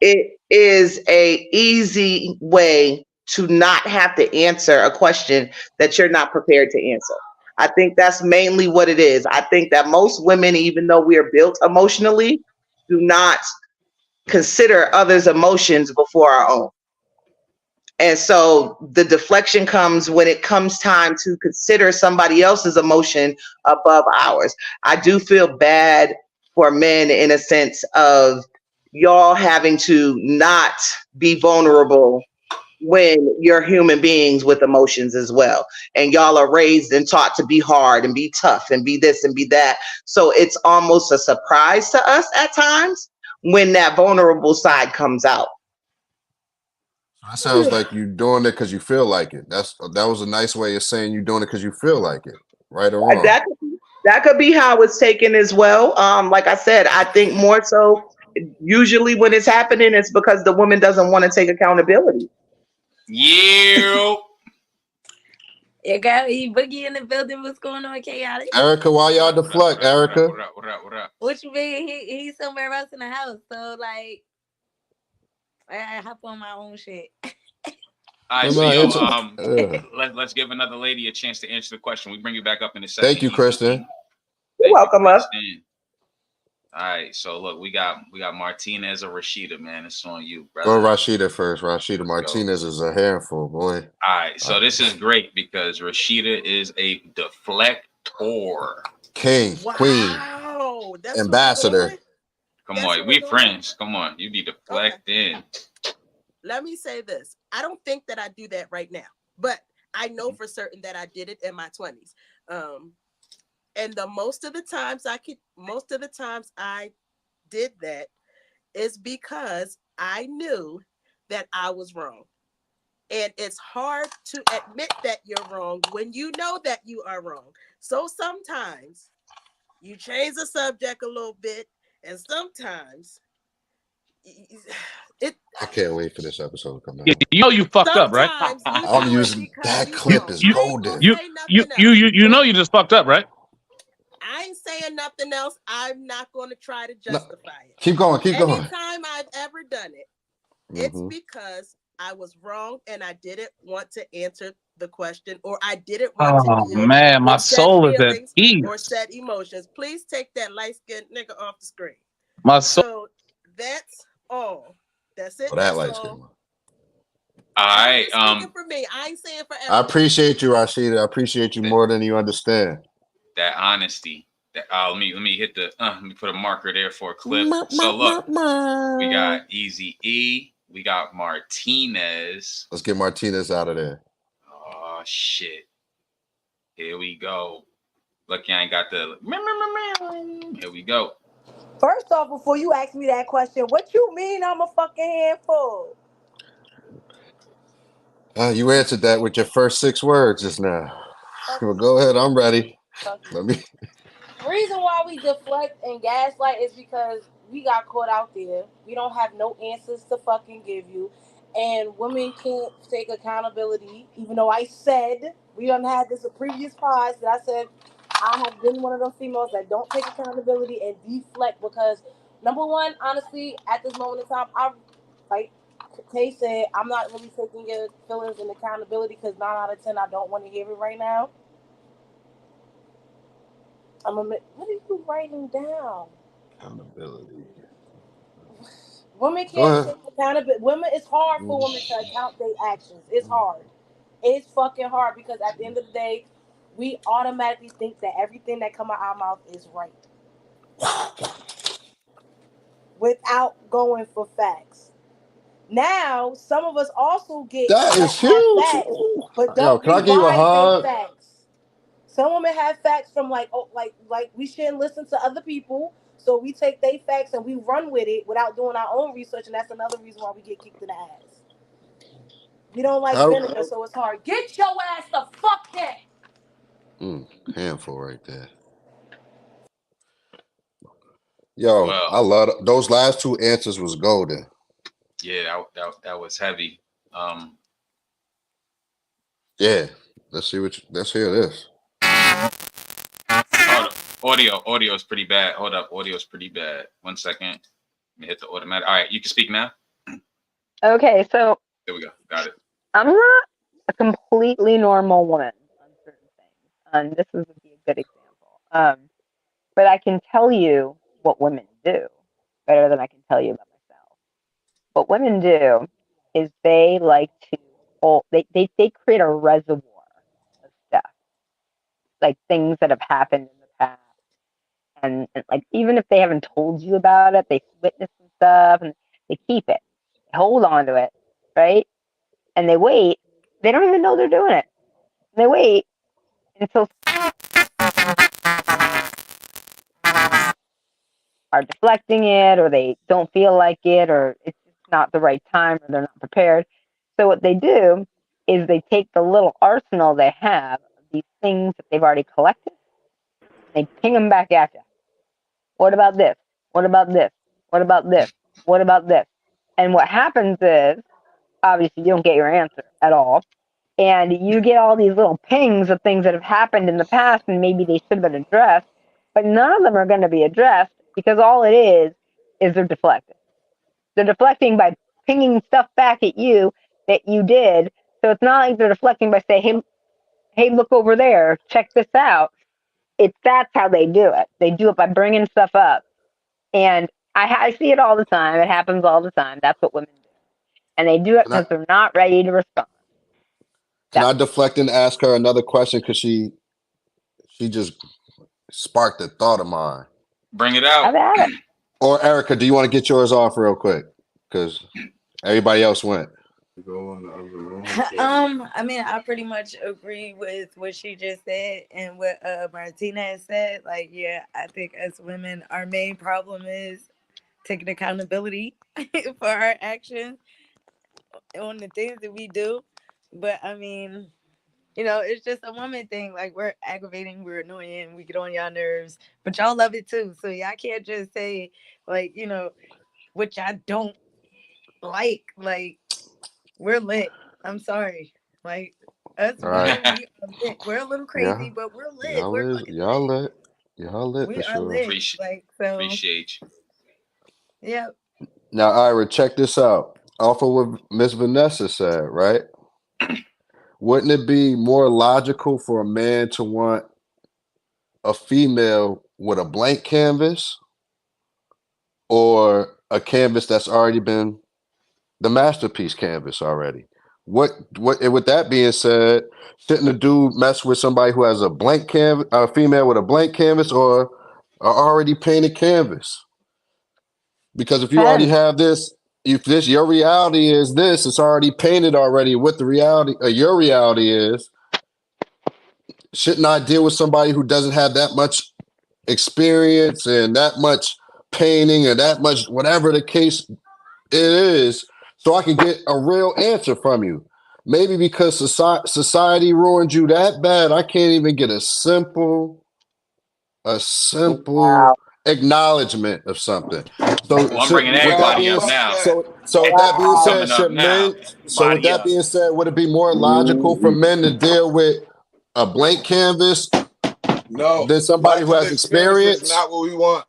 it is a easy way to not have to answer a question that you're not prepared to answer. I think that's mainly what it is. I think that most women, even though we are built emotionally, do not consider others' emotions before our own. And so the deflection comes when it comes time to consider somebody else's emotion above ours. I do feel bad for men in a sense of y'all having to not be vulnerable when you're human beings with emotions as well. And y'all are raised and taught to be hard and be tough and be this and be that. So it's almost a surprise to us at times when that vulnerable side comes out. That sounds like you doing it because you feel like it. That was a nice way of saying you doing it because you feel like it, right or wrong. That could be how it's taken as well. Like I said, I think more so usually when it's happening, it's because the woman doesn't want to take accountability. Yeah. You got Boogie in the building. What's going on, Chaotic? Erica, why y'all deflect, Erica? What up? What you mean? He's somewhere else in the house. So like, I hop on my own shit. All right, so let's give another lady a chance to answer the question. We bring you back up in a second. Thank you, Kristen. You're welcome, love. All right, so look, we got Martinez or Rashida, man. It's on you, brother. Go Rashida first. Rashida Martinez is a handful, boy. All right, so this is great because Rashida is a deflector. King, queen, ambassador. Come on, we friends. Come on, you be deflecting. Okay. Let me say this. I don't think that I do that right now, but I know for certain that I did it in my 20s. And most of the times I did that is because I knew that I was wrong. And it's hard to admit that you're wrong when you know that you are wrong. So sometimes you change the subject a little bit, and sometimes I can't wait for this episode to come out. You know you fucked up, right? I'm using that clip as golden. You know you just fucked up, right? I ain't saying nothing else. I'm not going to try to justify it. Keep going. Anytime I've ever done it, it's because I was wrong and I didn't want to answer the question, or I didn't want to deal man, my with soul is at feelings ease. or said emotions. Please take that light-skinned nigga off the screen. My soul. So that's all. That's it. Oh, that That's light-skinned all. All right. Speaking for me, I ain't saying for everyone. I appreciate you, Rashida. I appreciate you more than you understand. That honesty. Let me hit the. Let me put a marker there for a clip. So look, we got Easy E. We got Martinez. Let's get Martinez out of there. Oh shit! Here we go. Look, you ain't got the. Here we go. First off, before you ask me that question, what you mean I'm a fucking handful? You answered that with your first 6 words just now. Well, go ahead. I'm ready. Let me. The reason why we deflect and gaslight is because we got caught out there. We don't have no answers to fucking give you. And women can't take accountability, even though I said, we done had this a previous pod that I said I have been one of those females that don't take accountability and deflect because, number one, honestly, at this moment in time, like Kay said, I'm not really taking your feelings and accountability because 9 out of 10, I don't want to hear it right now. What are you writing down? Accountability. Women Go can't ahead. take accountability. Women, it's hard for women to account their actions. It's hard. It's fucking hard because at the end of the day, we automatically think that everything that come out our mouth is right without going for facts. Now, some of us also That is have huge. facts, but Yo, don't can I give you a rewind they hug? facts. Some women have facts from like we shouldn't listen to other people, so we take their facts and we run with it without doing our own research, and that's another reason why we get kicked in the ass. We don't like How? vinegar, so it's hard. Get your ass the fuck down. Handful right there. Yo, Well, I love those last two answers was golden. yeah, that was heavy. Yeah. Let's hear this. Hold up. Audio is pretty bad. Hold up, audio is pretty bad. 1 second. Let me hit the automatic. All right, you can speak now. Okay, so There we go. Got it. I'm not a completely normal woman on certain things. This would be a good example. But I can tell you what women do better than I can tell you about myself. What women do is they like to they create a reservoir of stuff, like things that have happened in the past. And like even if they haven't told you about it, they've witnessed some stuff and they keep it. They hold on to it, right? And they wait. They don't even know they're doing it. They wait until are deflecting it or they don't feel like it or it's just not the right time or they're not prepared. So what they do is they take the little arsenal they have of these things that they've already collected and they ping them back at you. What about this? What about this? What about this? What about this? And what happens is obviously you don't get your answer at all. And you get all these little pings of things that have happened in the past and maybe they should have been addressed, but none of them are going to be addressed because all it is they're deflecting. They're deflecting by pinging stuff back at you that you did. So it's not like they're deflecting by saying, hey, look over there, check this out. That's how they do it. They do it by bringing stuff up. And I see it all the time. It happens all the time. That's what women do. And they do it Can I because they're not ready to respond. can I deflect and ask her another question? Because she just sparked a thought of mine. Bring it out. Have at it. Or Erica, do you want to get yours off real quick? Because everybody else went. Go in the other room. I mean, I pretty much agree with what she just said and what Martina has said. Like, yeah, I think as women, our main problem is taking accountability for our actions on the things that we do. But I mean, it's just a woman thing. Like, we're aggravating, we're annoying, we get on y'all nerves, but y'all love it too. So y'all can't just say, like, which I don't like. Like, we're lit. I'm sorry. Like, us All right. women, we are lit. We're a little crazy, Yeah. but we're lit. Y'all We're is fucking y'all lit. lit. Y'all lit for We are sure. lit. Like, so, Appreciate you. yeah. Now, Ira, check this out. Off of what Miss Vanessa said, right? Wouldn't it be more logical for a man to want a female with a blank canvas or a canvas that's already been the masterpiece canvas already? And with that being said, shouldn't a dude mess with somebody who has a blank canvas, a female with a blank canvas or a already painted canvas? Because if you already Depends. have this, if this your reality is this, it's already painted already. What the reality, your reality is, shouldn't I deal with somebody who doesn't have that much experience and that much painting or that much whatever the case it is, so I can get a real answer from you? Maybe because society ruined you that bad, I can't even get a simple Wow. acknowledgement of something. Well, I'm bringing With that everybody being up now. so with that being I'm Wow. said, coming up should now. men? So with Body that up. being said, would it be more logical for men to deal with a blank canvas No, than somebody who life's has experience is experience? not what we want.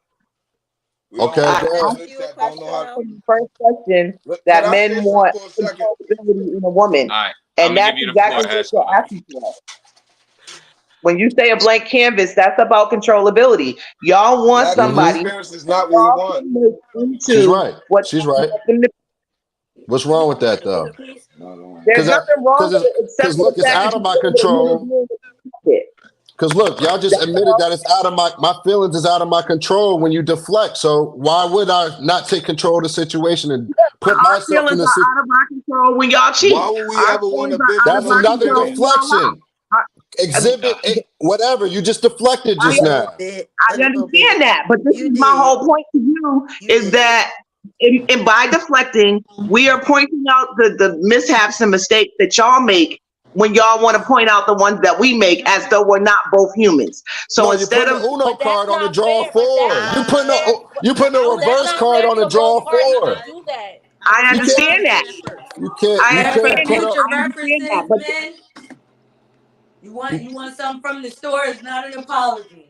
We don't Okay, want I a asked go ahead. bitch you a that don't know how. question though. The first question Look, can that I say men something want for a second? controllability in a woman. All right. I'm And gonna give that's you the floor, exactly what Ash. you're asking for. When you say a blank canvas, that's about controllability. Y'all want Lack of somebody experience is not what we y'all want. can make She's into right. what She's you right. want them to. What's wrong with that though? There's nothing wrong with it except Because for the look, it's fact that out of you my feel that a human control. being is it. Because look, y'all just That's admitted all. that it's out of my feelings is out of my control when you deflect. So why would I not take control of the situation and put Our myself in feelings the are situation? out of our control when y'all Why cheat. would we Our ever want feelings to are bitch out for of That's our something another that control ain't? when y'all lie. deflection. I, Exhibit whatever. You just deflected I, just A little now. bit, a I little bit. understand that, but this You is my did. whole point to you You is did. that in by deflecting, we are pointing out the mishaps and mistakes that y'all make when y'all want to point out the ones that we make as though we're not both humans. So No, you're instead putting of the Uno But that's card on the not draw fair. But that's four. You not putting fair. you putting a No, that's reverse not card fair on the for both draw parties four. to do that. I was I You just can't. gonna understand say that, that first. You can't. I You And for can't understand put that, a. future I understand that, references, but man, you want something from the store, it's not an apology.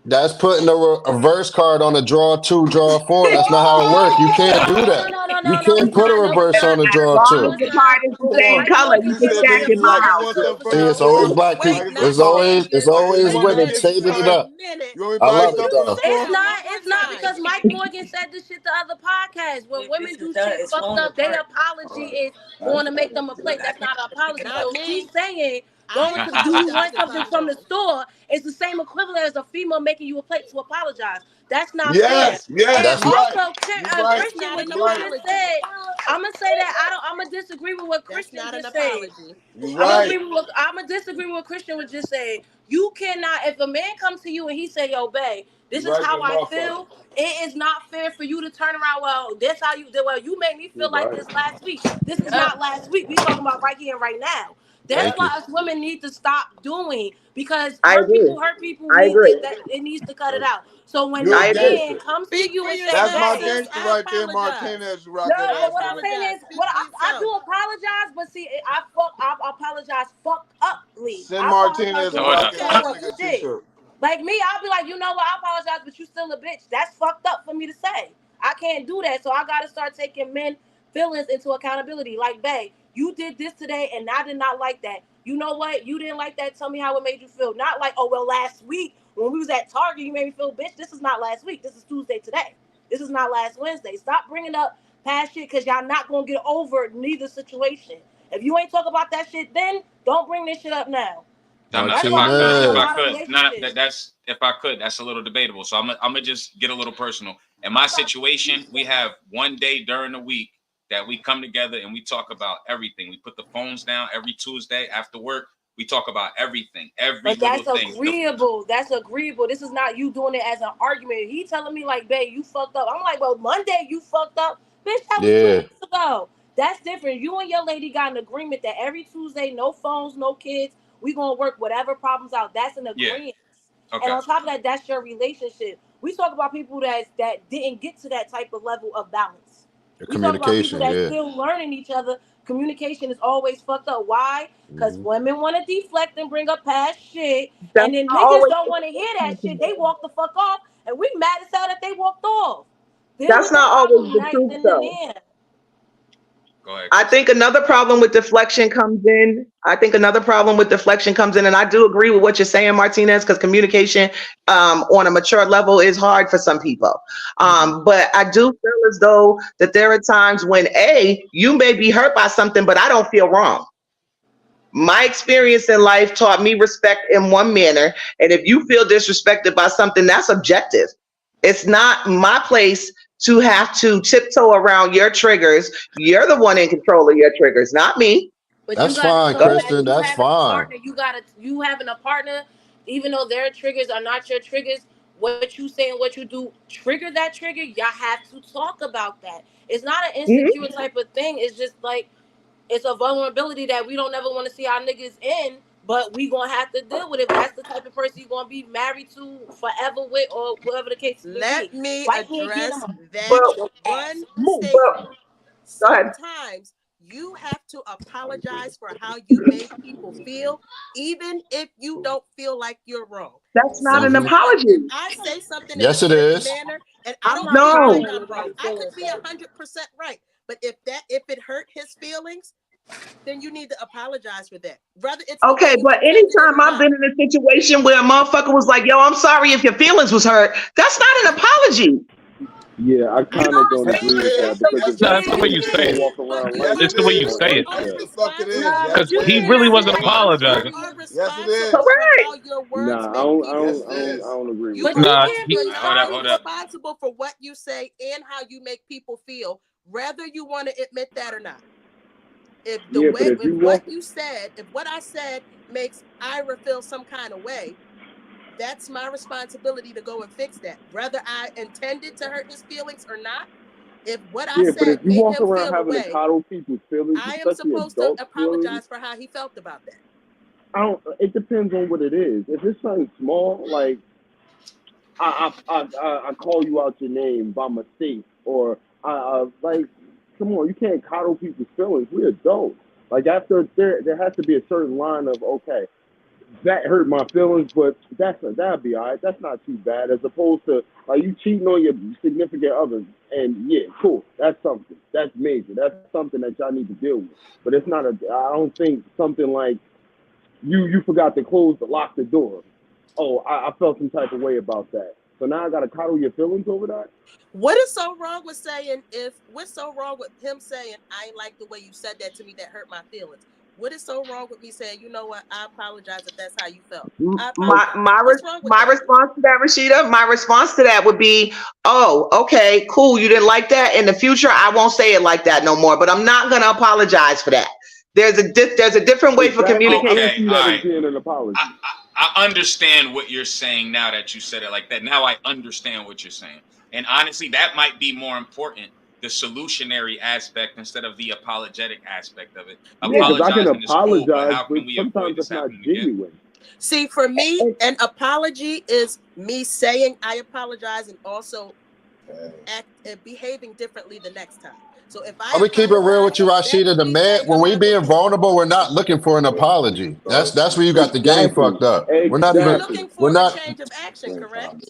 That's putting a reverse card on a draw two, draw four. That's not how it works. You can't do that. You No, can't it's put a not. No, it's reverse on not. a as draw long No, as two. it's the not. card is the Because same Mike color, Morgan you You can said said that stack he niggas your be like, you miles. want apologized something for from See, the it's something. always store? black Can I people. Wait, get now this It's card? always Candace, it's Can I get this always wait a money to women get minute, this changing wait it card? a up. minute. You want me to I buy you love it something Who from the though. said It's store? I'm not. on one It's not side? because Mike Morgan said this shit the other podcast. When women do shit fucked up, their apology is going to make them a plate. That's not an apology. Not So she's me. saying I going to do you apologize want if something I'm from the wrong. store is the same equivalent as a female making you a plate to apologize. That's not fair. Yes, yes, And That's you're right. also, You're right. That's Christian, not what an You're you right. just apology. said, I'm gonna say that I don't. I'm gonna disagree with what That's Christian not an just said. apology. You're I'm gonna right. agree with what I'm gonna disagree with what Christian was just saying. You cannot, if a man comes to you and he say, "Yo, babe, this You're is right, how good I motherfucker. feel," it is not fair for you to turn around. Well, that's how you. Well, you made me You're feel like right. this last week. This is Yep. not last week. We talking about right here and right now. That's Yep. thank why you. us women need to stop doing because I agree. hurt people I need agree. that it needs to cut it out. So when You're the a I agree. man gangster. comes to Speak you for and say, That's yourself, my "Babe," sis. gangster I right there, apologize. Martinez. You rock No, that I but ass what with I'm me. saying apologize. is, Speak for I do yourself. apologize, but see, I apologize fucked uply. Send I apologize Martinez for a Hold real up. rocket fucked ass Okay. up nigga shit. t-shirt. Like me, I'll be like, you know what? I apologize, but you still a bitch. That's fucked up for me to say. I can't do that, so I gotta start taking men feelings into accountability. Like, babe, you did this today, and I did not like that. You know what? You didn't like that. Tell me how it made you feel. Not like, oh well, last week when we was at Target, you made me feel bitch. This is not last week. This is Tuesday today. This is not last Wednesday. Stop bringing up past shit because y'all not gonna get over neither situation. If you ain't talk about that shit then, don't bring this shit up now. No, no. That's If why I I'm could, not in a if I Martinez. lot of could, no, no, relationships. that's if I could, that's a little debatable. So I'm gonna just get a little personal. In my situation, we have one day during the week that we come together and we talk about everything. We put the phones down every Tuesday after work. We talk about everything, every But little that's thing. agreeable. That's agreeable. This is not you doing it as an argument. He telling me like, babe, you fucked up. I'm like, well, Monday you fucked up. Bitch, that was 2 Yeah. weeks ago. That's different. You and your lady got an agreement that every Tuesday, no phones, no kids, we gonna work whatever problems out. That's an Yeah. agreement. And Okay. on top of that, that's your relationship. We talk about people that didn't get to that type of level of balance. The We talk about people communication. that Yeah. still learning each other. Communication is always fucked up. Why? Because Hmm. women want to deflect and bring up past shit, that's and then not niggas always. don't want to hear that shit. They walk the fuck off, and we mad as hell that they walked off. Deal That's with the not always problem the right truth, then and though. there. Go ahead, I Chris. think another problem with deflection comes in. I think another problem with deflection comes in, and I do agree with what you're saying, Martinez, because communication on a mature level is hard for some people. But I do feel as though that there are times when you may be hurt by something, but I don't feel wrong. My experience in life taught me respect in one manner, and if you feel disrespected by something, that's objective. It's not my place to have to tiptoe around your triggers. You're the one in control of your triggers, not me. But you That's gotta fine, know Go ahead. that Kristen. you That's having a fine. partner. You having a partner, even though their triggers are not your triggers. What you say and what you do trigger that trigger. Y'all have to talk about that. It's not an Mhm. insecure type of thing. It's just like it's a vulnerability that we don't never want to see our niggas in, but we gonna have to deal with it. If that's the type of person you're gonna be married to forever with, or whatever the case may be. Let me Why can't get address him that beat Well, your ass? one well, statement. go ahead. Sometimes you have to apologize for how you made people feel, even if you don't feel like you're wrong. That's not an Hmm. Sometimes if apology. I say something in a Yes, it certain is. manner and I I'm don't not feel No, like trying to I'm wrong, nobody I could feelings be though. 100% right. But if it hurt his feelings, then you need to apologize for that. Whether it's Okay, the way you but intended it anytime or I've not. been in a situation where a motherfucker was like, "Yo, I'm sorry if your feelings was hurt," that's not an apology. Yeah, I You kind know of what don't I'm Yes, saying? agree it with But that is. so because you if Yes, No, it that's that's the the can't way way you you're is. say gonna it. walk but around Yes, life, It's it the way then you is. say that's it. Yes, fair. the fuck it is. Nah, Yes, Because it you he is. can't really wasn't say apologizing. you are Yes, it responsible is. for Correct. how your words Nah, make Yes, people it feel. I is. don't agree with You But that. you Nah, are can't he, you're be Hold up, not hold up. responsible for what you say and how you make people feel, whether you want to admit that or not. If Yeah, but if if you what walk, you said, if what I said makes Ira feel some kind of way, that's my responsibility to go and fix that. Whether I intended to hurt his feelings or not, if what I yeah, but if said you made walk him around feel a having to way, coddle people's feelings, I am especially supposed to adult feelings, apologize for how he felt about that. I don't. It depends on what it is. If it's something small, like I call you out your name by mistake, or like, come on, you can't coddle people's feelings. We're adults. Like after there has to be a certain line of okay, that hurt my feelings, but that'd be all right. That's not too bad. As opposed to like you cheating on your significant other, and yeah, cool. That's something. That's major. That's something that y'all need to deal with. But it's not a. I don't think something like you forgot to lock the door. Oh, I felt some type of way about that. So now I gotta coddle your feelings over that. What is so wrong with saying what's so wrong with him saying I ain't like the way you said that to me that hurt my feelings? What is so wrong with me saying, you know what, I apologize if that's how you felt. I My apologize. my What's wrong with my that? response to that, Rashida, my response to that would be, "Oh, okay, cool. You didn't like that. In the future, I won't say it like that no more. But I'm not gonna apologize for that. There's a different way for Exactly. I communication." don't Okay, see all that as right. being an apology. I understand what you're saying now that you said it like that. Now I understand what you're saying. And honestly, that might be more important, the solutionary aspect instead of the apologetic aspect of it. Yeah, because I can Apologizing is cool, but apologize, how but can we avoid sometimes this that's not happening again? genuine. See, for me, an apology is me saying I apologize and also behaving differently the next time. So if I I'm gonna keep it real apologize, with you, that's Rashida. The me man, saying when I'm we not going being to do it no vulnerable, more. we're not looking for an apology. That's where you got the game Exactly. fucked up. We're not You're even. Exactly. looking We're for a not. change of action, correct?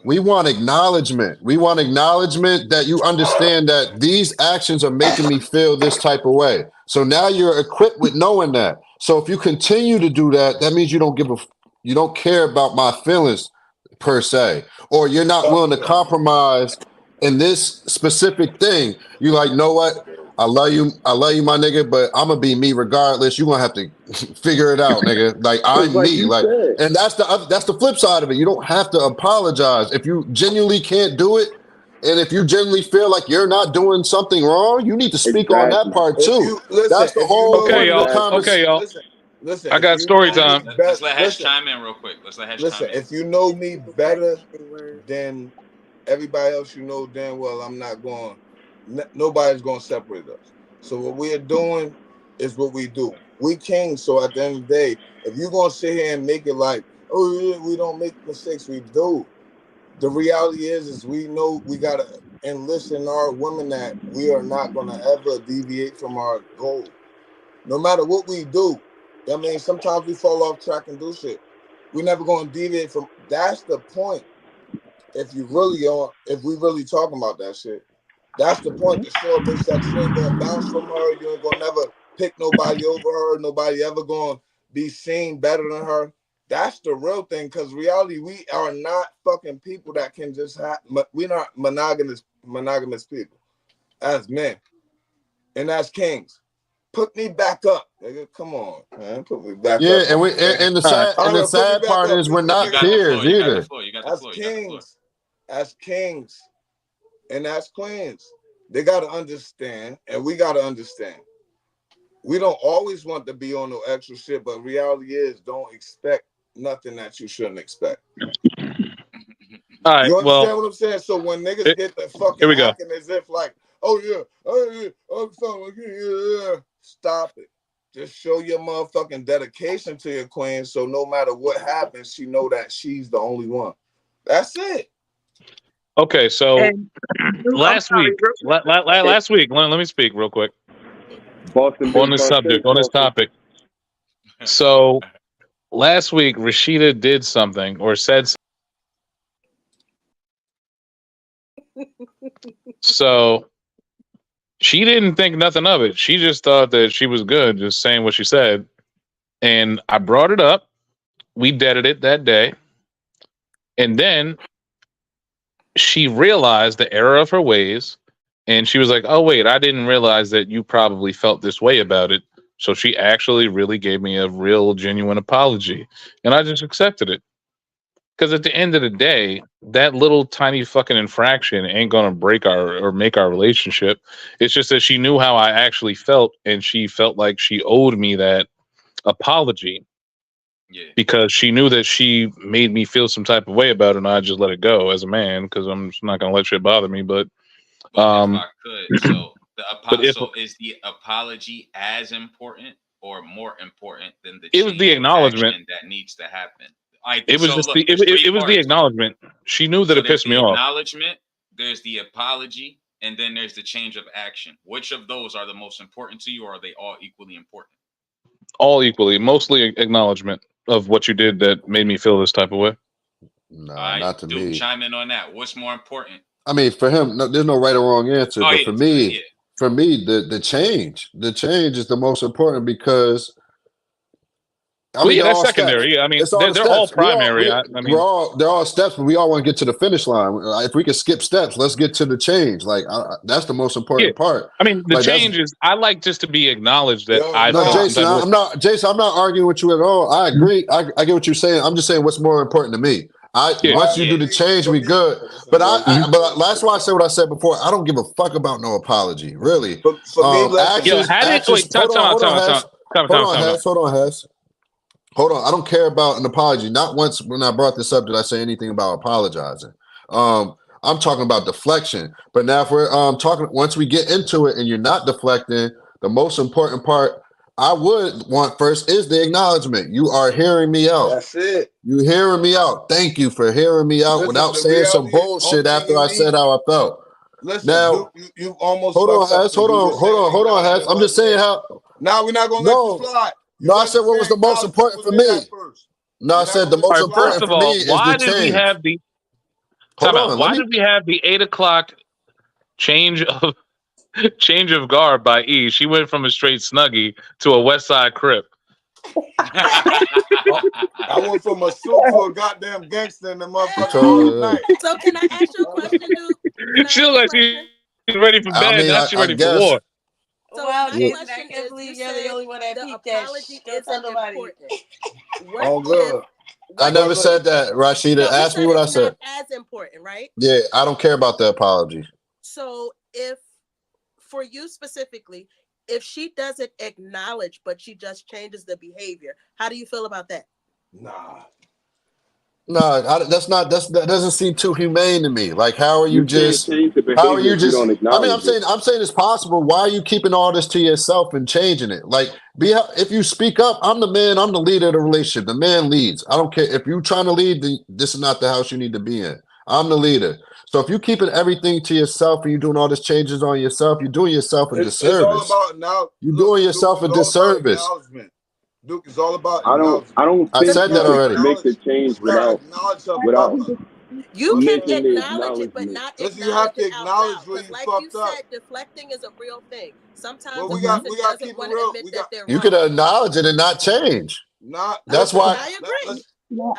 We want acknowledgement. We want acknowledgement that you understand that these actions are making me feel this type of way. So now you're equipped with knowing that. So if you continue to do that, that means you don't care about my feelings per se, or you're not willing to compromise in this specific thing. You like, know what? I love you, my nigga, but I'm gonna be me regardless. You're gonna have to figure it out, nigga. Like Because I'm like me. you Like, said, and that's the flip side of it. You don't have to apologize. If you genuinely can't do it, and if you genuinely feel like you're not doing something wrong, you need to speak on that exactly. part If too. you listen, That's the if you whole know okay, point of the y'all. Exactly. Okay, conversation. y'all. listen, listen, I if got you story know me time. better, Let's let Hesh listen, chime in real quick. Let's let Hesh listen, chime in. if you know me better Say word. than everybody else, you know damn well I'm not going. Nobody's going to separate us. So what we're doing is what we do. We kings. So at the end of the day, if you're going to sit here and make it like, oh, yeah, we don't make mistakes, we do. The reality is we know we gotta enlist in our women that we are not gonna ever deviate from our goal, no matter what we do. I mean, sometimes we fall off track and do shit. We never gonna deviate from. That's the point. If we really talking about that shit, that's the point. To show a bitch that you ain't gonna bounce from her, you ain't gonna never pick nobody over her, nobody ever gonna be seen better than her. That's the real thing. Cause reality, we are not fucking people that can just have. We're not monogamous people as men and as kings. Put me back up, nigga. Come on, man. Put me back Yeah, up and on we the thing. and the All right. sad I and the don't put me sad back part up. is we're You not got the peers floor. You got the either. floor. You got the As floor. You got the floor. kings, as kings, and as queens, they gotta understand, and we gotta understand. We don't always want to be on no extra shit, but reality is don't expect nothing that you shouldn't expect. All right. You Well, understand what I'm saying? So when niggas here get the fucking we go. acting as if like, oh yeah, I'm sorry, yeah, stop it. Just show your motherfucking dedication to your queen, so no matter what happens, she know that she's the only one. That's it. Okay, so And I'm last sorry, week, last week, let me speak real quick Boston on based this by subject, state, on this Boston. topic. So last week, Rashida did something or said so. She didn't think nothing of it. She just thought that she was good, just saying what she said. And I brought it up. We deaded it that day. And then she realized the error of her ways. And she was like, oh, wait, I didn't realize that you probably felt this way about it. So she actually really gave me a real, genuine apology. And I just accepted it. Because at the end of the day, that little tiny fucking infraction ain't gonna break our or make our relationship. It's just that she knew how I actually felt, and she felt like she owed me that apology. Yeah. Because she knew that she made me feel some type of way about it, and I just let it go as a man because I'm just not gonna let shit bother me. But if I could, so if is the apology as important or more important than the it was the change of acknowledgement, action that needs to happen? Like, it was so just look, there's three it was the parts. acknowledgement. She knew that So it there's pissed me the off. acknowledgement, there's the apology, and then there's the change of action. Which of those are the most important to you, or are they all equally important? All equally, mostly acknowledgement of what you did that made me feel this type of way. Nah, not to Duke, me. chime in on that. What's more important? I mean, for him, no, there's no right or wrong answer. Oh, But yeah, for me, yeah. the change is the most important because I Well, mean, yeah, they're that's all steps. secondary. I mean, It's all the they're all steps. primary. I mean, They're all steps, but we all want to get to the finish line. If we can skip steps, let's get to the change. Like that's the most yeah. important part. I mean, the Like that's change is I like just to be acknowledged that Yo, I no, felt some Jason. type of way. I'm not Jason. I'm not arguing with you at all. I agree. I get what you're saying. I'm just saying what's more important to me. Once you do the change, we good. But but that's why I said what I said before. I don't give a fuck about no apology, really. For me, listen. Yo, how did wait? Time out, Hess. Hold on, Hess. Hold on. I don't care about an apology. Not once when I brought this up did I say anything about apologizing. I'm talking about deflection. But now if we're talking once we get into it and you're not deflecting, the most important part I would want first is the acknowledgement. You are hearing me out. That's it. You hearing me out. Thank you for hearing me out without saying some bullshit after I said how I felt. Listen, now, you almost hold on, fucked Hess. up. Hold on, Hess. I'm just saying how. Now we're not gonna let you slide. No, I said what was the most important for me. No, I said the most important First of for me all, is why the did we change. have the Hold time out? on, Why did we have the 8 o'clock change of garb by E? She went from a straight snuggie to a West Side Crip. I went from a suit to a goddamn gangster in the motherfucking all night. So can I ask you a question, Duke? She looked like she's ready for bed. Now she's ready for war. So Wow, my Jason, I question can't is, believe you you're the said only one that the peeped that. apology Don't tell isn't nobody. important. What Oh, good. I never said that, Rashida. No, Ask me what I said. as important, right? Yeah, I don't care about the apology. So if for you specifically, if she doesn't acknowledge but she just changes the behavior, how do you feel about that? No, that doesn't seem too humane to me. Like, how are you just? Change the How are you behavior if you just? don't I mean, acknowledge I'm saying it's possible. Why are you keeping all this to yourself and changing it? Like, if you speak up, I'm the man. I'm the leader of the relationship. The man leads. I don't care if you're trying to lead. This is not the house you need to be in. I'm the leader. So if you're keeping everything to yourself and you're doing all these changes on yourself, you're doing yourself a disservice. It's all about now. You're doing yourself a disservice. Duke, it's all about I don't I think said you that could already. make the change without You can making the acknowledge it, but not Listen, you have to acknowledge acknowledge where it you out loud. Like you fucked up. said, deflecting is a real thing. Sometimes Well, a we person gotta doesn't keep want it to real. admit that they're You wrong. could acknowledge it and not change. That's why. I agree.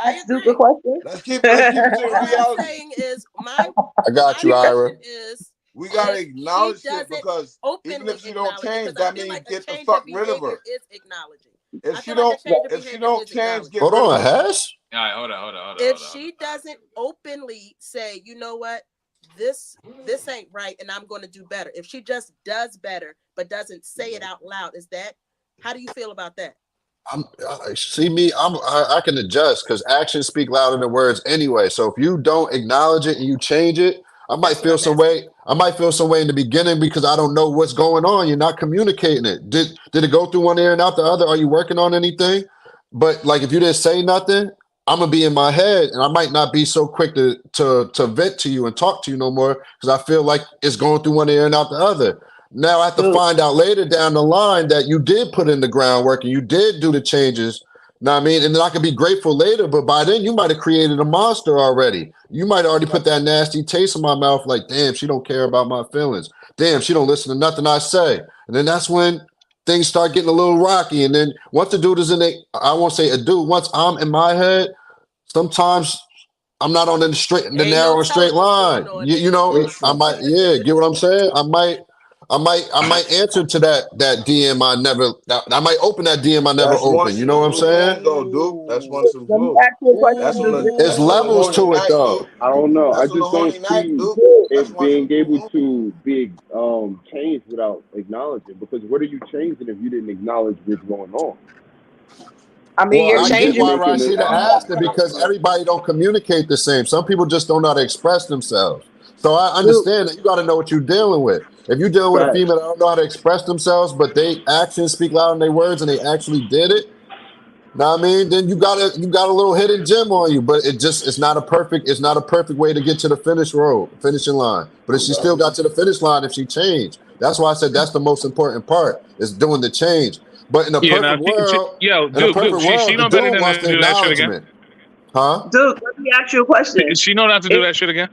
Ask Duke a question. Let's keep it to What reality. I'm saying is my I got you, Ira. is we gotta if acknowledge she it doesn't because even if she don't acknowledge it, change, 'cause I that feel means like a get the change fuck of rid of her. behavior is acknowledging. If I she feel like don't, a change of if she behavior don't is change, acknowledging. get Hold rid on, of her. Hess. All right, hold on. If she doesn't openly say, you know what, this ain't right, and I'm going to do better. If she just does better but doesn't say it out loud, how do you feel about that? I can adjust because actions speak louder than words anyway. So if you don't acknowledge it and you change it, I might feel some way. I might feel some way in the beginning because I don't know what's going on. You're not communicating it. Did it go through one ear and out the other? Are you working on anything? But like if you didn't say nothing, I'm gonna be in my head and I might not be so quick to vent to you and talk to you no more because I feel like it's going through one ear and out the other. Now I have to find out later down the line that you did put in the groundwork and you did do the changes. Know what I mean? And then I could be grateful later, but by then you might have created a monster already. You might already put that nasty taste in my mouth, like, damn, she don't care about my feelings. Damn, she don't listen to nothing I say. And then that's when things start getting a little rocky. And then once the dude is in it, I won't say a dude, once I'm in my head, sometimes I'm not on the narrow and straight line. You know, I might, yeah, get what I'm saying? I might answer to that DM I might open that DM I never That's opened. once You in know a what I'm blue saying? moon, though, Duke. That's once in Let me blue. ask you a That's question, on Duke. the It's that's on the levels horny to it night, though. Duke. I don't know. I That's on the just don't horny night, see Duke. That's it once in being a blue able moon. to be changed without acknowledging. Because what are you changing if you didn't acknowledge what's going on? I mean, Well, you're What are I you get just changing. why making it Rashida asked it because everybody don't communicate the same. Some people just don't know how to express themselves. So I Duke, understand that you got to know what you're dealing with. If you're dealing with a right. female that don't know how to express themselves, but they actions speak louder than their words, and they actually did it, know what I mean? Then you got a little hidden gem on you, but it's not a perfect way to get to the finishing line. But if she still got to the finish line, if she changed, that's why I said that's the most important part is doing the change. But in a Yeah, now perfect world, Duke, she the know better dude than wants to the do that shit again. acknowledgement, huh? Duke, let me ask you a question. She know not to do If, that shit again.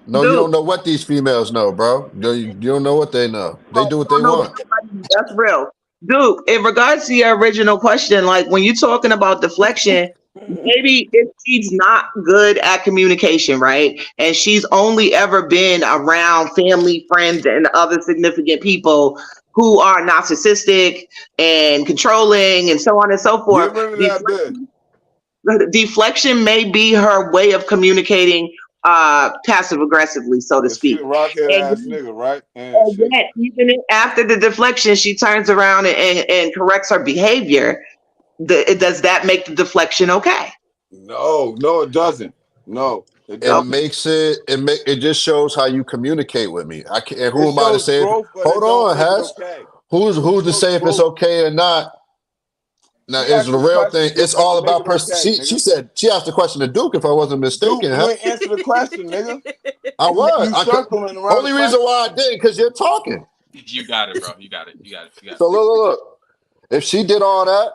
No, you Duke, don't know what these females know, bro. You don't know what they know. They do you what they don't know want. what nobody, that's real. Duke, in regards to your original question, like when you're talking about deflection, maybe if she's not good at communication, right? And she's only ever been around family, friends, and other significant people who are narcissistic and controlling and so on and so Get forth. rid of that bitch. Deflection may be her way of communicating passive aggressively, so to Cause she a speak. rockhead And ass nigga, right? And and shit. yet, after the deflection, she turns around and corrects her behavior. Does that make the deflection okay? No, no, it doesn't. No, it It doesn't. makes it just shows how you communicate with me. I can't. And It who am I to shows say? growth, but Hold it don't on, make it Hess. okay. It Who's to shows say if it's growth. okay or not? Now She is asked the the real question, thing. Duke, It's does all it make about it okay, She nigga? said she asked the question to Duke. If I wasn't Duke, mistaken, you huh? ain't answer the question, nigga. I was. You I could. circling around the Only reason question. why I did because you're talking. You got it, bro. You got it. You got it. You got it. So look. If she did all that,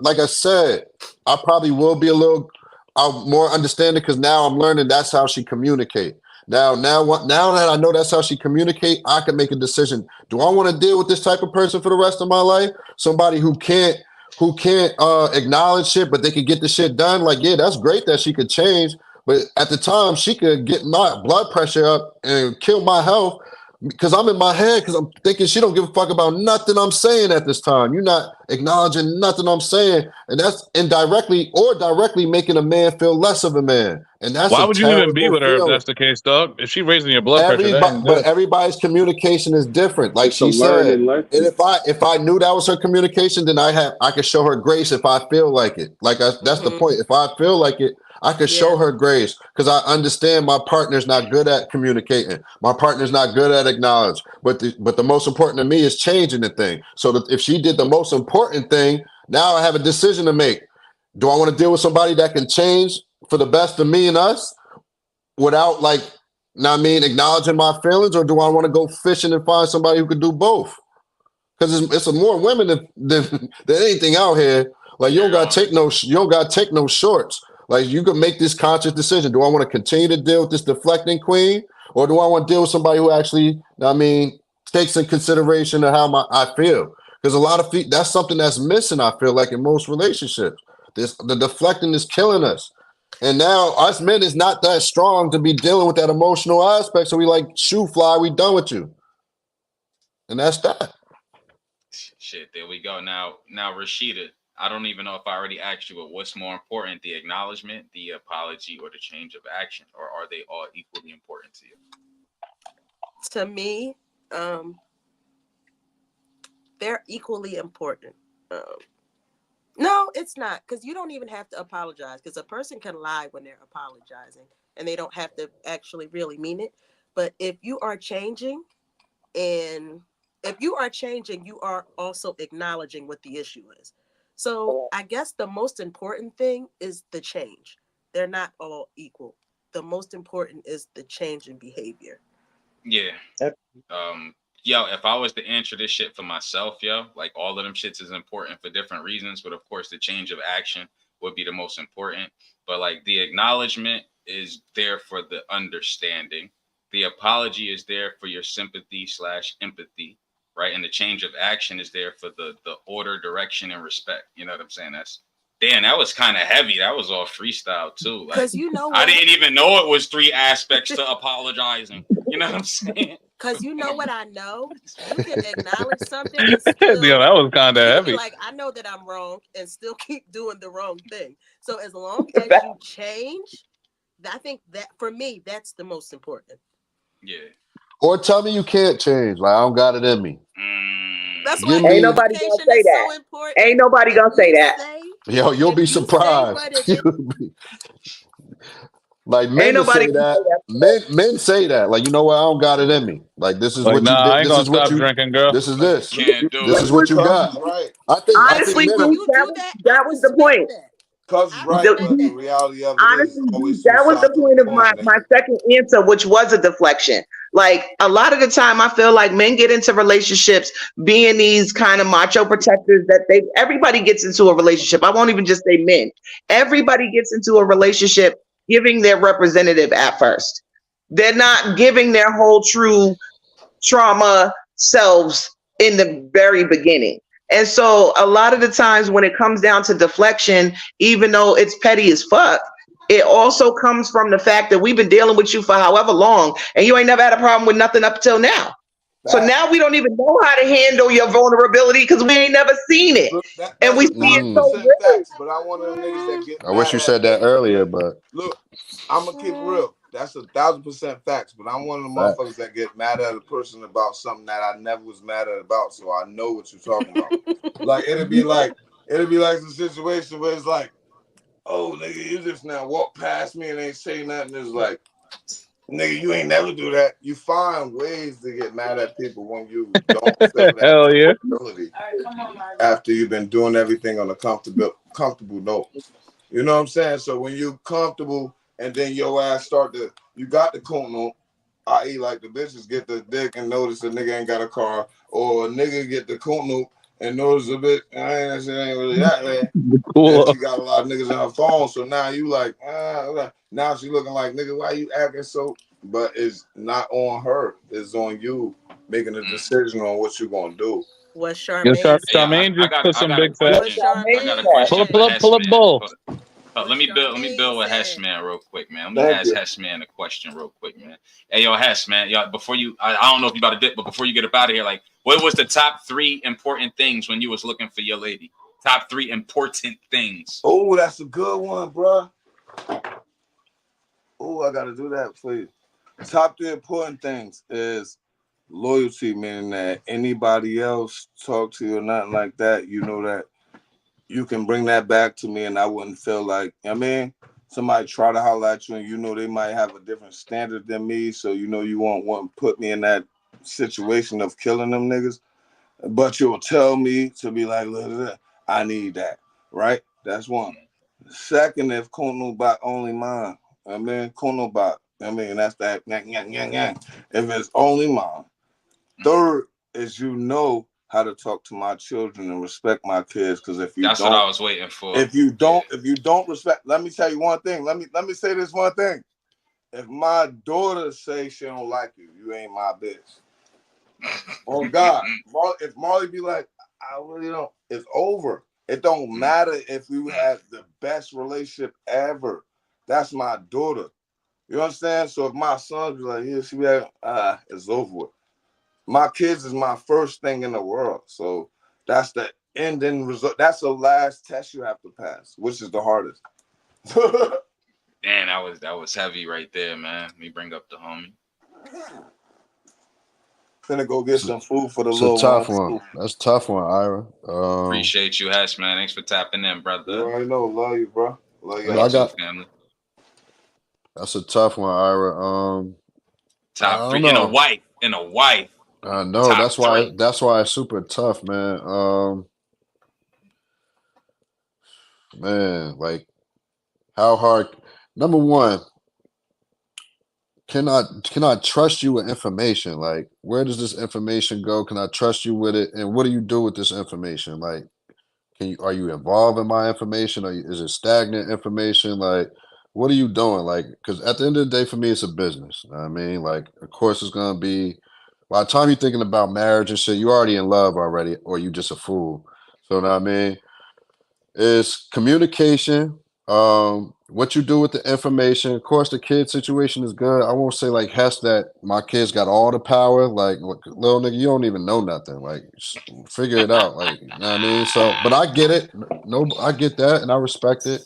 like I said, I probably will be a little more understanding because now I'm learning that's how she communicate. Now that I know that's how she communicate, I can make a decision. Do I want to deal with this type of person for the rest of my life? Somebody who can't acknowledge shit, but they could get the shit done. Like, yeah, that's great that she could change, but at the time she could get my blood pressure up and kill my health because I'm in my head because I'm thinking she don't give a fuck about nothing I'm saying at this time. You're not acknowledging nothing I'm saying, and that's indirectly or directly making a man feel less of a man, and that's Why a would you even be terrible with her if feeling. that's the case, dog? If she raising your blood pressure, that ain't But good. everybody's communication is different, like It's a she said. learning And lesson. if I knew that was her communication, then I could show her grace if I feel like it. That's the point. If I feel like it, I could show her grace because I understand my partner's not good at communicating. My partner's not good at acknowledge. But the most important to me is changing the thing. So that if she did the most important thing, now I have a decision to make. Do I want to deal with somebody that can change for the best of me and us without acknowledging my feelings, or do I want to go fishing and find somebody who could do both? Because it's more women than anything out here. Like you don't gotta take no shorts. Like you can make this conscious decision. Do I want to continue to deal with this deflecting queen, or do I want to deal with somebody who actually, takes in consideration of how I feel? Because a lot of that's something that's missing. I feel like in most relationships, the deflecting is killing us. And now us men is not that strong to be dealing with that emotional aspect. So we like, shoe fly, we done with you. And that's that. Shit, there we go. Now, Rashida, I don't even know if I already asked you, but what's more important, the acknowledgement, the apology, or the change of action, or are they all equally important to you? To me, they're equally important. No, it's not, because you don't even have to apologize, because a person can lie when they're apologizing and they don't have to actually really mean it. But if you are changing, and if you are changing, you are also acknowledging what the issue is. So I guess the most important thing is the change. They're not all equal. The most important is the change in behavior. Yeah. Yo, if I was to answer this shit for myself, yo, like all of them shits is important for different reasons, but of course the change of action would be the most important. But like the acknowledgement is there for the understanding. The apology is there for your sympathy slash empathy, right? And the change of action is there for the order, direction, and respect. You know what I'm saying? That's damn, that was kind of heavy. That was all freestyle too. Like Because you know I what? didn't even know it was 3 aspects to apologizing. You know what I'm saying? Because you know what I know? You can acknowledge something and still. Yeah, that was kind of You can be heavy. like, I know that I'm wrong and still keep doing the wrong thing. So as long as you change, I think that for me, that's the most important. Yeah. Or tell me you can't change. Like I don't got it in me. That's Give why Ain't me, nobody gonna communication say is so that. important. Ain't nobody If gonna say you that. say, yo, you'll if be you say surprised. what it is, Like Ain't men will nobody say gonna that. say that. Men say that. Like, you know what? I don't got it in me. Like this is Like, what you nah, did. I ain't This gonna is what stop you. drinking, girl. This is Like you this. can't do This it. is what you Cuz got. is right. I think Honestly, men when are. dude, you that do was that, I that was the respect point. that. Cuz is I right, respect but the that. reality of it is Honestly, always two that was the sides to point a of coin, my nigga. second answer, which was a deflection. Like a lot of the time, I feel like men get into relationships being these kind of macho protectors that everybody gets into a relationship. I won't even just say men. Everybody gets into a relationship giving their representative at first. They're not giving their whole true trauma selves in the very beginning. And so a lot of the times when it comes down to deflection, even though it's petty as fuck, it also comes from the fact that we've been dealing with you for however long and you ain't never had a problem with nothing up till now. So That now we don't even know how to handle your vulnerability because we ain't never seen it. look, And that's we a see it thousand so Mm, percent rare. facts, but I one of them niggas that get I wish mad you at said that niggas earlier, when but look, I'm gonna keep it real. That's 1,000% facts, but I'm one of the fact. motherfuckers that get mad at a person about something that I never was mad at about, so I know what you're talking about. Like it'd be like the situation where it's like, oh nigga, you just now walk past me and ain't say nothing. It's like, nigga, you ain't never do that. You find ways to get mad at people when you don't feel that Hell yeah. vulnerability after you've been doing everything on a comfortable note. You know what I'm saying? So when you comfortable and then your ass you got the coon, i.e. like the bitches get the dick and notice a nigga ain't got a car, or a nigga get the coon and notice a bit, shit ain't really that bad. And Cool. she got a lot of niggas in her phone, so now you like, now she looking like, nigga, why you acting so? But it's not on her. It's on you making a decision on what you gonna do. What Yo, Charmaine Hey, said. Charmaine just put I some got a big What facts. question. I Charmaine got a Charmaine said. Pull question up, for pull up, Hess pull up, man. bull. What Let me Charmaine build with Hess said. man real quick, man. Let me Thank ask you. Hess man a question real quick, man. Hey yo, Hess man, y'all before you I don't know if you about to dip, but before you get up out of here, like what was the top 3 important things when you was looking for your lady? Top 3 important things. Oh, that's a good one, bro. Oh, I gotta do that for you. Top 3 important things is loyalty, meaning that anybody else talk to you or nothing like that, you know that you can bring that back to me and I wouldn't feel like, I mean, somebody try to holler at you and you know they might have a different standard than me, so you know you won't want to put me in that situation of killing them niggas. But you'll tell me to be like, look, I need that, right? That's one. Second, if Kono bot only mine, I mean, Kono bot, I mean, that's that, yang, yang, yang, yang. If it's only mine. Third is you know how to talk to my children and respect my kids, because That's what I was waiting for. if you don't respect, let me tell you one thing. Let me say this one thing. If my daughter say she don't like you, you ain't my bitch. Oh God, if Marley be like, I really don't. It's over. It don't matter if we had the best relationship ever. That's my daughter. You understand? So if my son be like, yeah, she be like, it's over with. My kids is my first thing in the world. So that's the ending result. That's the last test you have to pass, which is the hardest. Damn, that was heavy right there, man. Let me bring up the homie. Finna go get some food for the It's a little tough ones one. too. That's a tough one, Ira. Appreciate you, Hess, man. Thanks for tapping in, You brother. already know, love you, bro. Love Love you I y'all too, too. got. family. That's a tough one, Ira. I Top don't 3 in a know. wife. In a wife. I know. Top That's why. 3. That's why it's super tough, man. Man, like how hard. Number one, can I trust you with information? Like, where does this information go? Can I trust you with it? And what do you do with this information? Like, are you involved in my information? Is it stagnant information? Like, what are you doing? Like, because at the end of the day, for me, it's a business. You know what I mean, like, of course, it's gonna be. By the time you're thinking about marriage and shit, you already in love already, or you just a fool. So, you know what I mean? Is communication, what you do with the information. Of course, the kid situation is good. I won't say like Hess that my kids got all the power. Like, little nigga, you don't even know nothing. Like, figure it out. Like, you know what I mean? So, but I get it. No, I get that, and I respect it.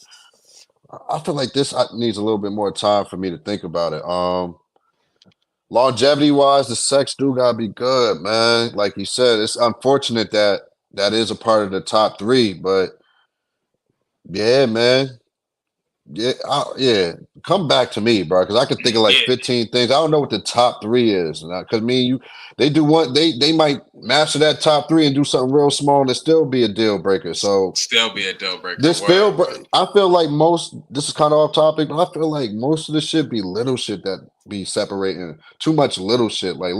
I feel like this needs a little bit more time for me to think about it. Longevity wise, the sex do gotta be good, man. Like you said, it's unfortunate that that is a part of the top three, but yeah, man. Yeah, yeah. Come back to me, bro, because I could think of like Yeah. 15 things. I don't know what the top three is, because me and you, they do one. They might master that top three and do something real small and it still be a deal breaker. So Still be a deal breaker. this Word, feel, word. I feel like most. This is kind of off topic, but I feel like most of the shit be little shit that be separating. Too much little shit, like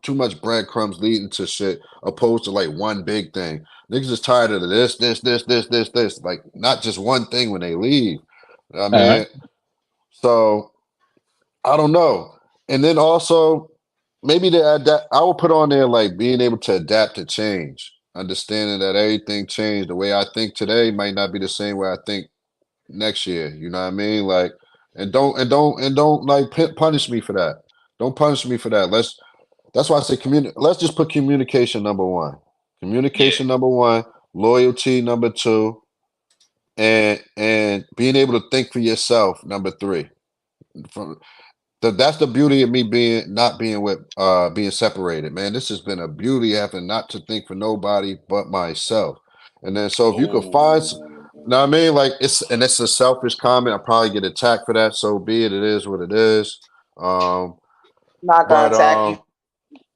too much breadcrumbs leading to shit, opposed to like one big thing. Niggas is tired of this. Like not just one thing when they leave. I All mean, right. so I don't know. And then also maybe to adapt, I will put on there like being able to adapt to change, understanding that everything changed. The way I think today might not be the same way I think next year. You know what I mean? Like, and don't like punish me for that. Don't punish me for that. That's why I say Let's just put communication number one. Yeah. Communication number one. Loyalty number two. And being able to think for yourself number three. From that's the beauty of me being separated, man. This has been a beauty having not to think for nobody but myself. And then so if you could find now I mean like it's a selfish comment. I probably get attacked for that. So be it, it is what it is. Um Not gonna but attack you. um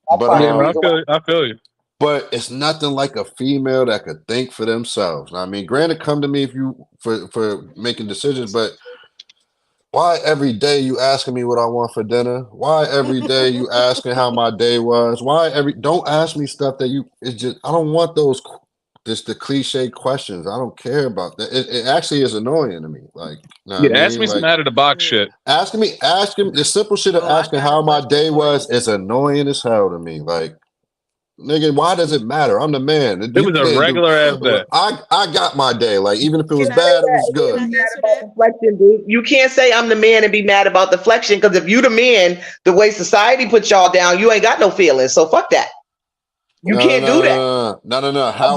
That's but part of Yeah, the no, um reason why. I feel you. but it's nothing like a female that could think for themselves. I mean, granted, come to me if you for making decisions, but why every day you asking me what I want for dinner? Why every day you asking how my day was? Why don't ask me stuff that it's just I don't want those just the cliche questions. I don't care about that. It actually is annoying to me. Like, you know what I Yeah, ask mean? me some Like out of the box shit. asking the simple shit of Oh, I asking got a how my question day for you. was is annoying as hell to me. Like, nigga, why does it matter? I'm the man. It You was a can't do. regular ass day. I got my day. Like, even if it was Can I say bad, it that was and then Can good. I be mad answer that? about deflection, dude? You can't say I'm the man and be mad about deflection because if you the man, the way society puts y'all down, you ain't got no feelings. So fuck that. You No, no, can't no, do that. no, no, no, no, no. A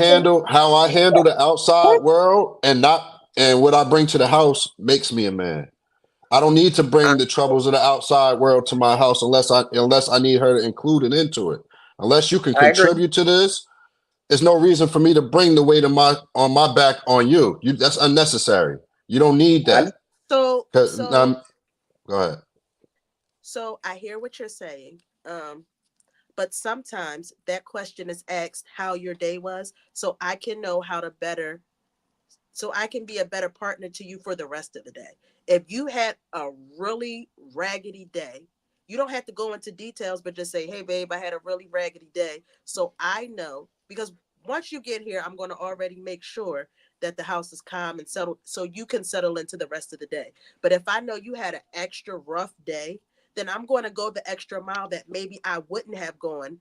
man, How I handle the outside world and what I bring to the house makes me a man. I don't need to bring the troubles of the outside world to my house unless I need her to include it into it. Unless you can I agree. contribute to this, there's no reason for me to bring the weight of on my back on you. That's unnecessary. You don't need I, that. So, 'Cause, so, go ahead. so I hear what you're saying. But sometimes that question is asked how your day was, so I can know how to better so I can be a better partner to you for the rest of the day. If you had a really raggedy day, you don't have to go into details, but just say, hey, babe, I had a really raggedy day. So I know, because once you get here, I'm going to already make sure that the house is calm and settled so you can settle into the rest of the day. But if I know you had an extra rough day, then I'm going to go the extra mile that maybe I wouldn't have gone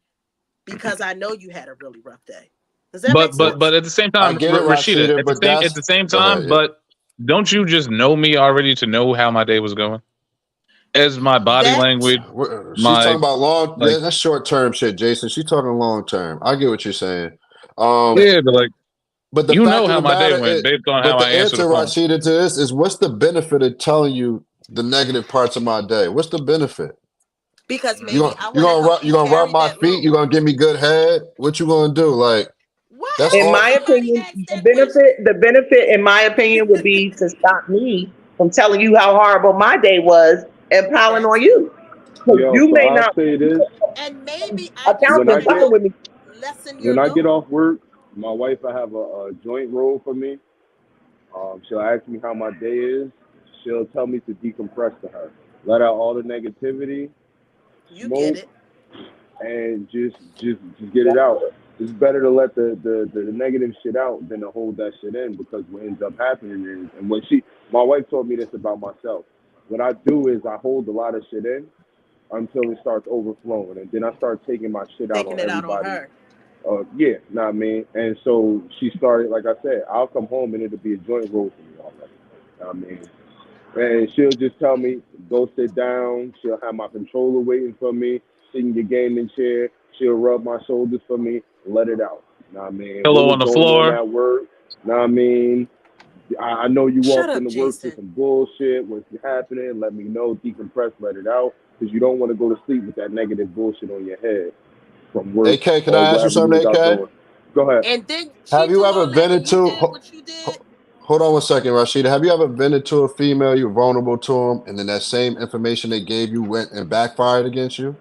because I know you had a really rough day. Does that make But sense? at the same I time, get it, Rashida, Rashida, but at the same go ahead, time, yeah. but don't you just know me already to know how my day was going? As my body That language, She's my talking about like that's short term shit, Jason. She's talking long term. I get what you're saying. Um, yeah, but like but the you know fact of how the my day matter went is, based on but how the I answer answer, the phone. Rashida, to this is what's the benefit of telling you the negative parts of my day? What's the benefit? because You maybe gonna I want to help you you gonna rub carry my that feet? You load. gonna give me good head? What you gonna do? Like Why that's in all. my hasn't anybody opinion, asked that question? the benefit, in my opinion, would be to stop me from telling you how horrible my day was and piling That on too. you. Because Yo, you so may I'll not say this: And maybe I just account when for I want to get fucking help with me. lessen your when I get load. off work, my wife I have a joint roll for me. She'll ask me how my day is. She'll tell me to decompress to her. let out all the negativity, You get smoke, it. and just get it out. It's better to let the negative shit out than to hold that shit in, because what ends up happening is, and when my wife taught me this about myself. What I do is I hold a lot of shit in until it starts overflowing, and then I start taking my shit out Taking on it out on everybody. her. Yeah, know what I mean? And so she started, like I said, I'll come home and it'll be a joint roll for me already. Know what I mean? And she'll just tell me, go sit down. She'll have my controller waiting for me, sit in your gaming chair. She'll rub my shoulders for me, let it out. Know what I mean? What Pillow was on the going on floor. at work? Know what I mean? I know you Shut walked up, into work to Jason. some bullshit. What's happening? Let me know. Decompress, let it out. Because you don't want to go to sleep with that negative bullshit on your head from work AK, can or I ask you wherever you something, got AK? going. Go ahead. And then she Have you do ever all that, vented and you to? did what you did. Hold on 1 second, Rashida. Have you ever vented to a female? You're vulnerable to them, and then that same information they gave you went and backfired against you?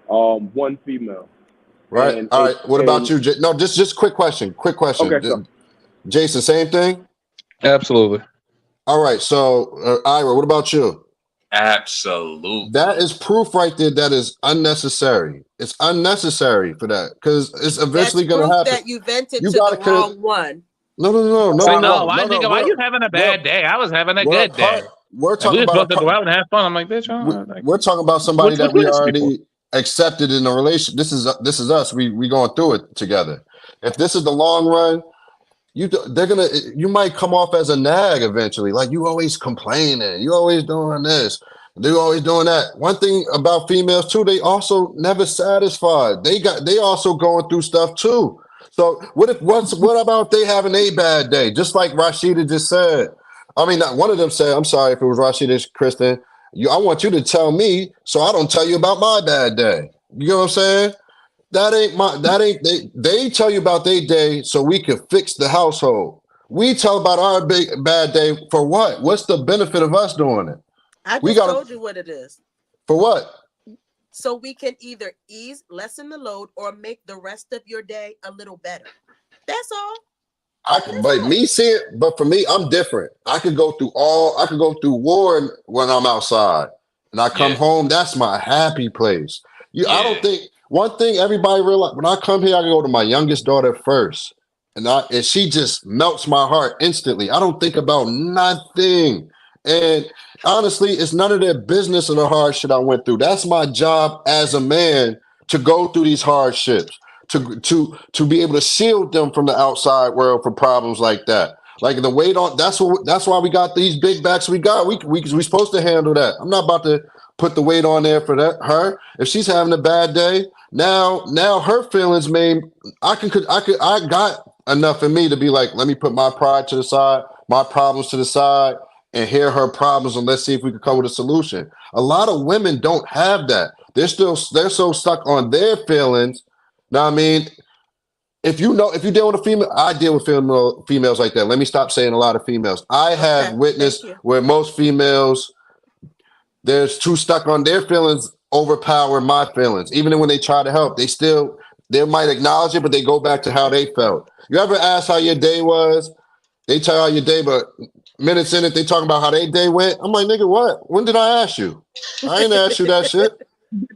One female, Right. and All right. What about and you? No, just quick question. Quick question. okay, so Jason, same thing. Absolutely. All right. So, Ira, what about you? That Absolutely. is proof right there. That is unnecessary. It's unnecessary for that because it's That's eventually going to proof happen. that you vented You to the gotta. wrong one. Say, oh, why No. nigga, why you having a bad day? I was having a good day. We're Like, we talking were about supposed to go out and have fun. I'm like, bitch, we're talking about somebody what that you we asking me for? already accepted in a relation. This is us. We going through it together. If this is the long run, you might come off as a nag eventually. Like you always complaining, you always doing this, they always doing that. One thing about females too, they also never satisfied. They also going through stuff too. So what about they having a bad day? Just like Rashida just said. I mean, not one of them said, I'm sorry if it was Rashida, Kristen. I want you to tell me so I don't tell you about my bad day. You know what I'm saying? They tell you about their day so we can fix the household. We tell about our bad day for what? What's the benefit of us doing it? I We just gotta told you what it is. for what? So we can either lessen the load, or make the rest of your day a little better. That's all. But for me, I'm different. I could go through war when I'm outside. And I come Yeah. home, that's my happy place. I don't Yeah. think one thing everybody realize when I come here, I can go to my youngest daughter first. And she just melts my heart instantly. I don't think about nothing. And honestly, it's none of their business of the hard shit I went through. That's my job as a man to go through these hardships to be able to shield them from the outside world for problems like that. Like the weight on that's why we got these big backs we got. We supposed to handle that. I'm not about to put the weight on there for her. If she's having a bad day, now her feelings I got enough in me to be like, let me put my pride to the side, my problems to the side, and hear her problems, and let's see if we can come with a solution. A lot of women don't have that. They're so stuck on their feelings. Now, I mean, if you deal with a female, I deal with females like that. Let me stop saying a lot of females. I have Okay, thank witnessed you. where most females, they're too stuck on their feelings, overpower my feelings. Even when they try to help, they might acknowledge it, but they go back to how they felt. You ever ask how your day was? They tell you how your day, but minutes in it, they talk about how their day went. I'm like, nigga, what? When did I ask you? I ain't ask you that shit.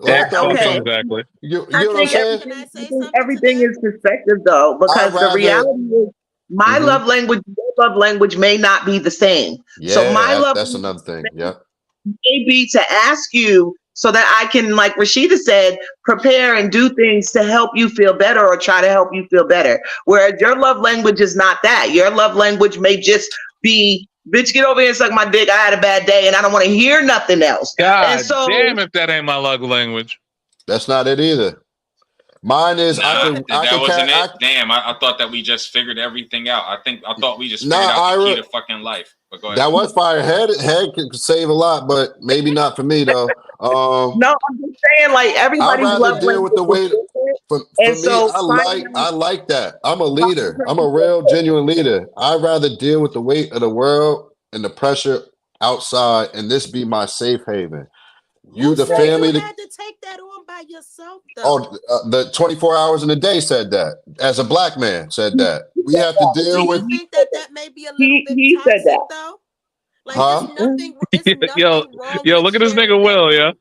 That, okay. Exactly. You I get what I'm think saying? everything, I think everything is perspective though, I because the rather. reality is my Mhm. love language, your love language may not be the same. So Yeah, my love that's another thing. Yep. may be to ask you so that I can, like Rashida said, prepare and do things to help you feel better or try to help you feel better. Whereas your love language is not that. Your love language may just be, bitch, get over here and suck my dick. I had a bad day and I don't want to hear nothing else. And God so damn if that ain't my love language. That's not it either. Mine is Nah, that wasn't it. Damn, I thought that we just figured everything out. I thought we just figured out the key Ira, to fucking life. But go ahead. that was fire. Head could save a lot, but maybe not for me though. no, I'm just saying, like I'd everybody's rather love deal with language the is weight. different. For And me, so finding I out like that. I'm a about the leader. I'm a person's real, genuine leader. I'd rather deal with the weight of the world and the pressure outside, and this be my safe haven. Who The said you family, had to take that on by yourself, though? the 24 hours in a day said that. As a black man, said that we have to Do deal you with. think that may be a little bit he said toxic, that. though? Like Huh? it's nothing wrong yo, with look at this sharing nigga that. Will, yeah.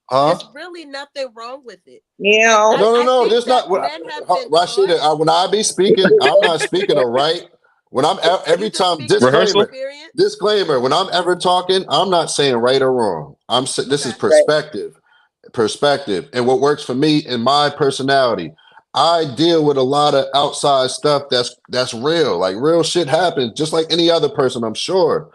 Huh? There's really nothing wrong with it. Like Yeah. No, no, I no. think This that not what men have been taught. Rashida. When I be speaking, I'm not speaking to right. When I'm You every just time speaking from Rehearsal. experience. disclaimer. When I'm ever talking, I'm not saying right or wrong. This is Okay. Right. perspective, and what works for me and my personality. I deal with a lot of outside stuff that's real, like real shit happens, just like any other person, I'm sure.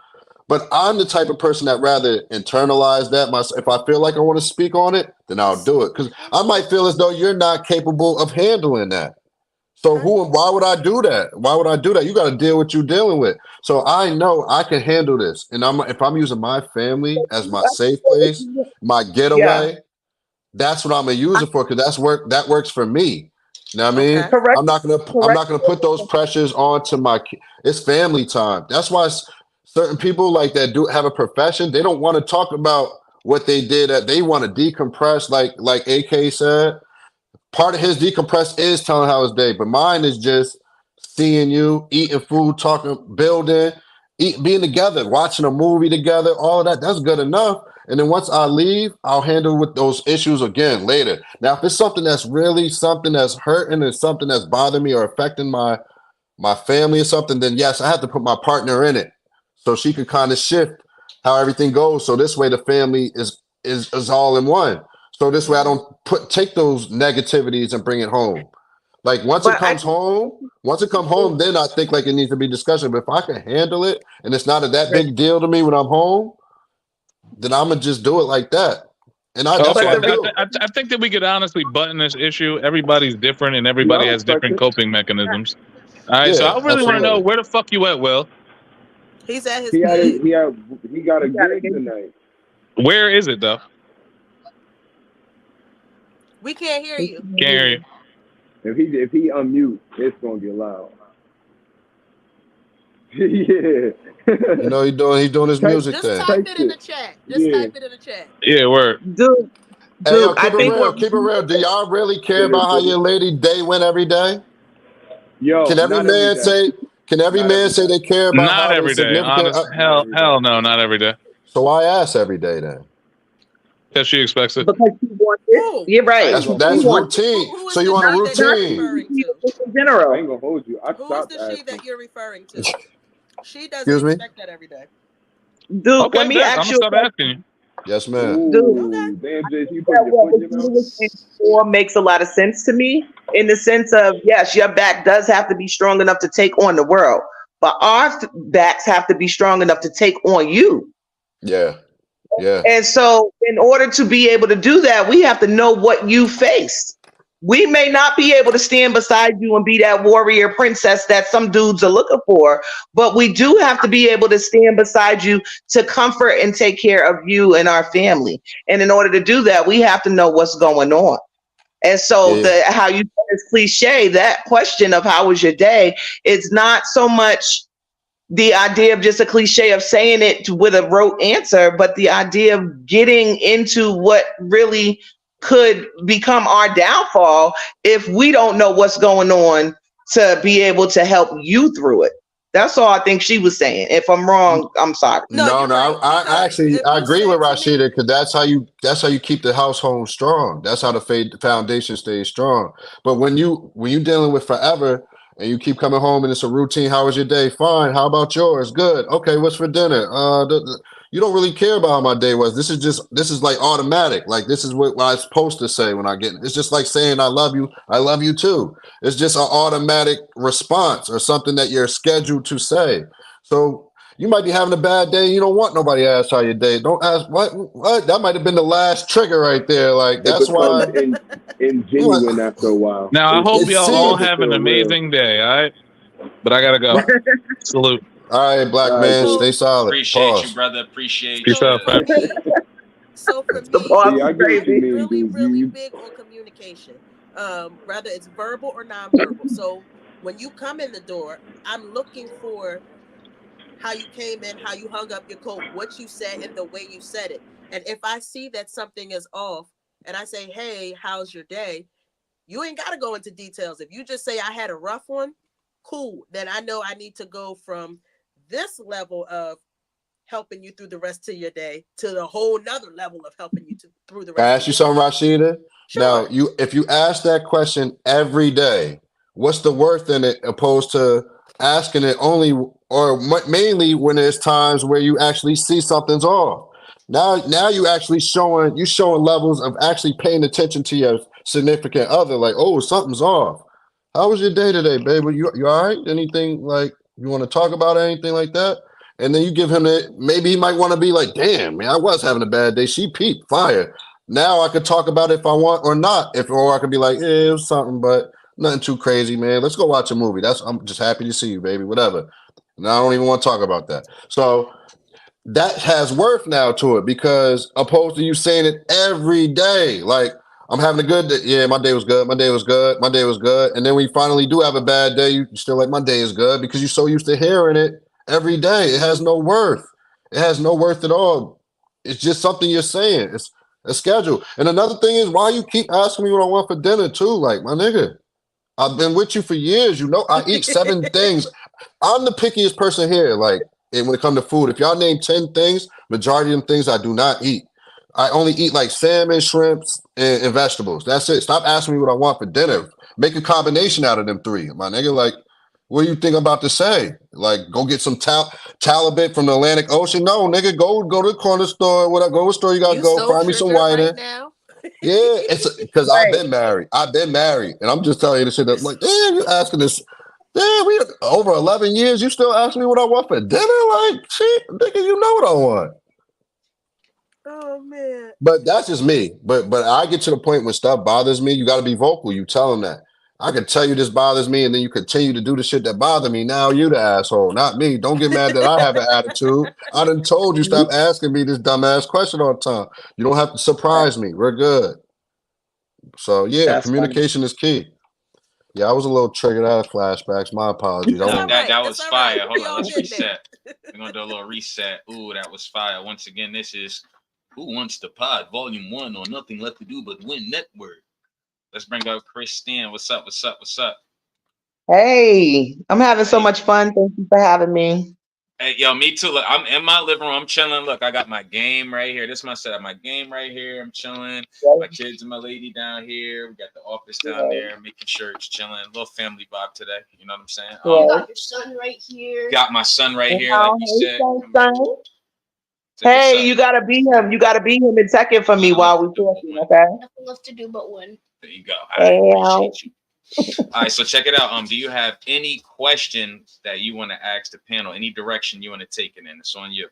But I'm the type of person that rather internalize that. If I feel like I want to speak on it, then I'll do it because I might feel as though you're not capable of handling that. So Okay. why would I do that? Why would I do that? You got to deal with what you're dealing with. So I know I can handle this, and if I'm using my family as my safe place, my Yeah. getaway, that's what I'm gonna use it for because that works for me. You know what I mean? Okay. Correct. I'm Correct. not gonna put those pressures onto it's family time. That's why certain people like that do have a profession. They don't want to talk about what they did. They want to decompress, like AK said. Part of his decompress is telling how his day, but mine is just seeing you, eating food, talking, building, being together, watching a movie together, all of that. That's good enough. And then once I leave, I'll handle with those issues again later. Now, if it's something that's really something that's hurting and something that's bothering me or affecting my family or something, then yes, I have to put my partner in it so she can kind of shift how everything goes. So this way the family is all in one. So this way I don't take those negativities and bring it home. Like once it But I comes home, then I think like it needs to be discussion. But if I can handle it and it's not that big deal to me when I'm home, then I'm gonna just do it like that. And that's Okay, what I do. I think that we could honestly button this issue. Everybody's different, and Yeah, everybody I has respect different it. coping mechanisms. All right, so Yeah, I really want to know absolutely. where the fuck you at, Will? He's at his He had a, gig. he got a you gotta gig get tonight. Where is it though? We can't hear you. Can't hear you. If he unmute, it's gonna get loud. Yeah. You know he's doing his type music Just thing. type type it in the shit. chat. Just Yeah. type it in the chat. Yeah, word. Duke. Hey yo, Duke, I keep it think real. what Keep it real. Do y'all really care Yeah, about how your lady day went every day? Yo, Can every not every man day. say? Can every Not man every say day. they care about Not how their every day. significant? Honest, Not hell, every day. hell no, not every day. So why ask every day then? Because she expects it. because you want it. Who? You're I right. ain't That's gonna You that's hold want you. it. routine. Who So is you the want a she that Not you're routine? referring you, to? in I general. ain't gonna hold you. I Who is stopped the she asking. that you're referring to? She doesn't Excuse me. expect that every day. Duke, let Okay, me bet. I'm ask gonna you a stop question. asking you. Yes, ma'am. Dude, Okay. Ooh, damn, Jay, you that putting your what foot in was your you mouth? was saying before makes a lot of sense to me in the sense of yes, your back does have to be strong enough to take on the world, but our backs have to be strong enough to take on you. Yeah, yeah, And so, in order to be able to do that, we have to know what you face. We may not be able to stand beside you and be that warrior princess that some dudes are looking for, but we do have to be able to stand beside you to comfort and take care of you and our family. And in order to do that, we have to know what's going on. And so, yeah. the how you said it's cliche, that question of how was your day, it's not so much the idea of just a cliche of saying it with a rote answer, but the idea of getting into what really could become our downfall if we don't know what's going on to be able to help you through it. That's all I think she was saying. If I'm wrong, I'm sorry. No, No, you're no. right. I Because actually if I you agree with said to me, Rashida because that's how you keep the household strong. That's how the foundation stays strong. But when you dealing with forever and you keep coming home and it's a routine, how was your day? Fine. How about yours? Good. Okay. What's for dinner? You don't really care about how my day was. This is like automatic. Like this is what I'm supposed to say when I get. It's just like saying I love you. I love you too. It's just an automatic response or something that you're scheduled to say. So you might be having a bad day. You don't want nobody to ask how your day. Don't ask what. That might have been the last trigger right there. Like It that's becomes why. ingenuine after a while. Now I hope It It y'all all starts to seems. have an feel real. amazing day. All right, but I gotta go. Salute. All right, black All right, man, Jay. stay so solid. Appreciate you, Pause. brother. Appreciate Peace so out, you. for fam. me, so for The me, pause Yeah, I is get what I'm you crazy. mean, really, dude. really big on communication. Whether it's verbal or nonverbal. So when you come in the door, I'm looking for how you came in, how you hung up your coat, what you said, and the way you said it. And if I see that something is off, and I say, "Hey, how's your day?" You ain't got to go into details. If you just say I had a rough one, cool. Then I know I need to go from this level of helping you through the rest of your day to the whole nother level of helping you through the Can I rest of ask you your day. something, Rashida? Now, Sure. if you ask that question every day, what's the worth in it opposed to asking it only or mainly when there's times where you actually see something's off? Now you actually showing levels of actually paying attention to your significant other. Like, oh, something's off. How was your day today, baby? You all right? Anything like you want to talk about anything like that? And then you give him it. Maybe he might want to be like, damn, man, I was having a bad day. She peeped fire. Now I could talk about it if I want or not. Or I could be like, yeah, it was something, but nothing too crazy, man. Let's go watch a movie. I'm just happy to see you, baby. Whatever. And I don't even want to talk about that. So that has worth now to it because opposed to you saying it every day, like I'm having a good day. Yeah, my day was good. My day was good. My day was good. And then when you finally do have a bad day, you still like my day is good because you're so used to hearing it every day. It has no worth. It has no worth at all. It's just something you're saying. It's a schedule. And another thing is why you keep asking me what I want for dinner too. Like my nigga, I've been with you for years. You know, I eat 7 things. I'm the pickiest person here. Like, and when it comes to food, if y'all name 10 things, majority of them things I do not eat. I only eat like salmon, shrimps, and vegetables. That's it. Stop asking me what I want for dinner. Make a combination out of them 3. My nigga, like, what do you think I'm about to say? Like, go get some halibut from the Atlantic Ocean? No, nigga, go to the corner store. Whatever, go to the store you gotta You go. so Find me some triggered right whiting. now. Yeah, it's because I've been married. And I'm just telling you this shit. I'm like, damn, you asking this. Damn, we over 11 years. You still asking me what I want for dinner? Like, shit, nigga, you know what I want. Oh man. But that's just me. But I get to the point when stuff bothers me. You got to be vocal. You tell them that. I can tell you this bothers me, and then you continue to do the shit that bother me. Now you the asshole, not me. Don't get mad that I have an attitude. I done told you stop asking me this dumbass question all the time. You don't have to surprise me. We're good. So yeah, That's funny. communication is key. Yeah, I was a little triggered out of flashbacks. My apologies. I That's all won't. right. That That's was all fire. right. Hold We on, all let's been there. reset. We're gonna do a little reset. Ooh, that was fire. Once again, this is Who Wants to Pod, Volume 1 on Nothing Left to Do But Win Network. Let's bring up Christine. What's up? What's up? What's up? Hey, I'm having so Hey, much fun. Thank you for having me. hey, yo, me too. Look, I'm in my living room. I'm chilling. Look, I got my game right here. This is my setup. My game right here. I'm chilling. My kids and my lady down here. We got the office down there. Making sure it's chilling. A little family vibe today. You know what I'm saying? You got your son right here. Got my son right here, like you Hey, said. son. Say what's Hey, up. you gotta be him. You gotta be him in second for me Nothing while left we to do but talking, win. okay? Nothing left to do but win. There you go. All right, Hey, appreciate you. All right, so check it out. Do you have any questions that you want to ask the panel? Any direction you want to take it in? It's on you.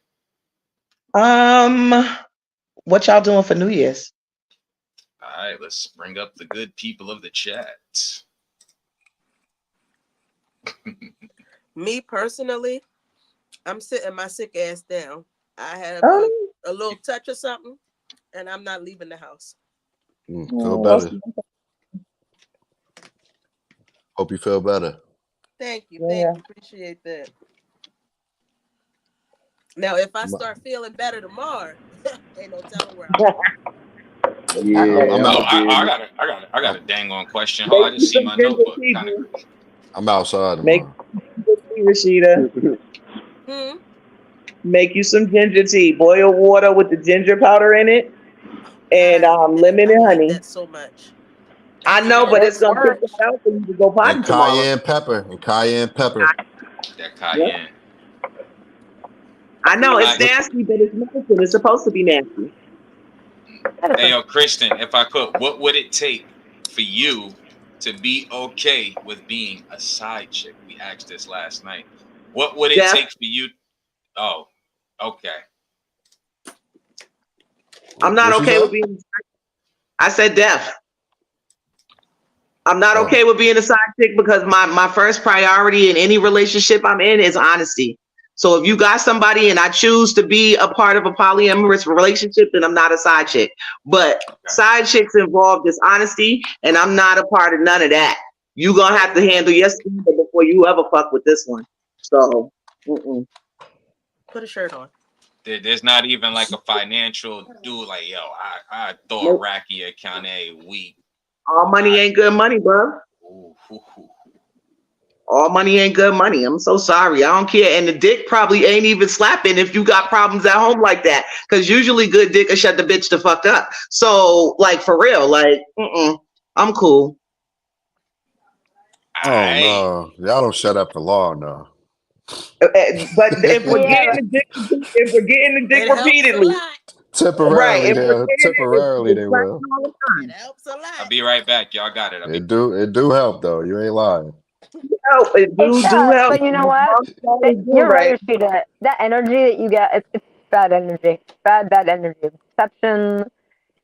what y'all doing for New Year's? All right, let's bring up the good people of the chat. Me personally, I'm sitting my sick ass down. I have a little touch or something, and I'm not leaving the house. Feel better. Hope you feel better. Thank you. Thank you. Appreciate that. Now, if I start feeling better tomorrow, ain't no telling where I'm going. Yeah, I'm out. I got a dang on question. Hold on, I just see my notebook. Kind of crazy. I'm outside Make tomorrow. tea, Rashida. Hmm? Make you some ginger tea. Boil water with the ginger powder in it, and lemon and I hate honey. that so much. I know, but it's gonna pick that out for you to go potty And tomorrow. cayenne pepper. That cayenne. I know it's nasty, but it's medicine. It's supposed to be nasty. Hey, yo, Kristen, if I could, what would it take for you to be okay with being a side chick? We asked this last night. What would it take for you? Oh, okay. I'm not okay with being. I said deaf. I'm not okay with being a side chick because my first priority in any relationship I'm in is honesty. So if you got somebody and I choose to be a part of a polyamorous relationship, then I'm not a side chick. But side chicks involve dishonesty, and I'm not a part of none of that. You gonna have to handle your stuff before you ever fuck with this one. So, put a shirt on. There's not even like a financial dude like, yo, I throw a racky account a week. All money ain't good money, bro. Ooh. all money ain't good money. I'm so sorry. I don't care. And the dick probably ain't even slapping if you got problems at home like that. Because usually good dick will shut the bitch the fuck up. So, like, for real, like, I'm cool. Oh no, y'all don't shut up for long, no. But if we're getting the dick It helps a repeatedly, lot. right? Temporarily, If we're they'll getting it, temporarily they it's pressure will. all the It time. helps a lot. I'll be right back. Y'all got it. It do help though. You ain't lying. Help, it It do does, help. but you know what? You're right, Rashida. That energy that you get, it's bad energy. Bad energy. Perception.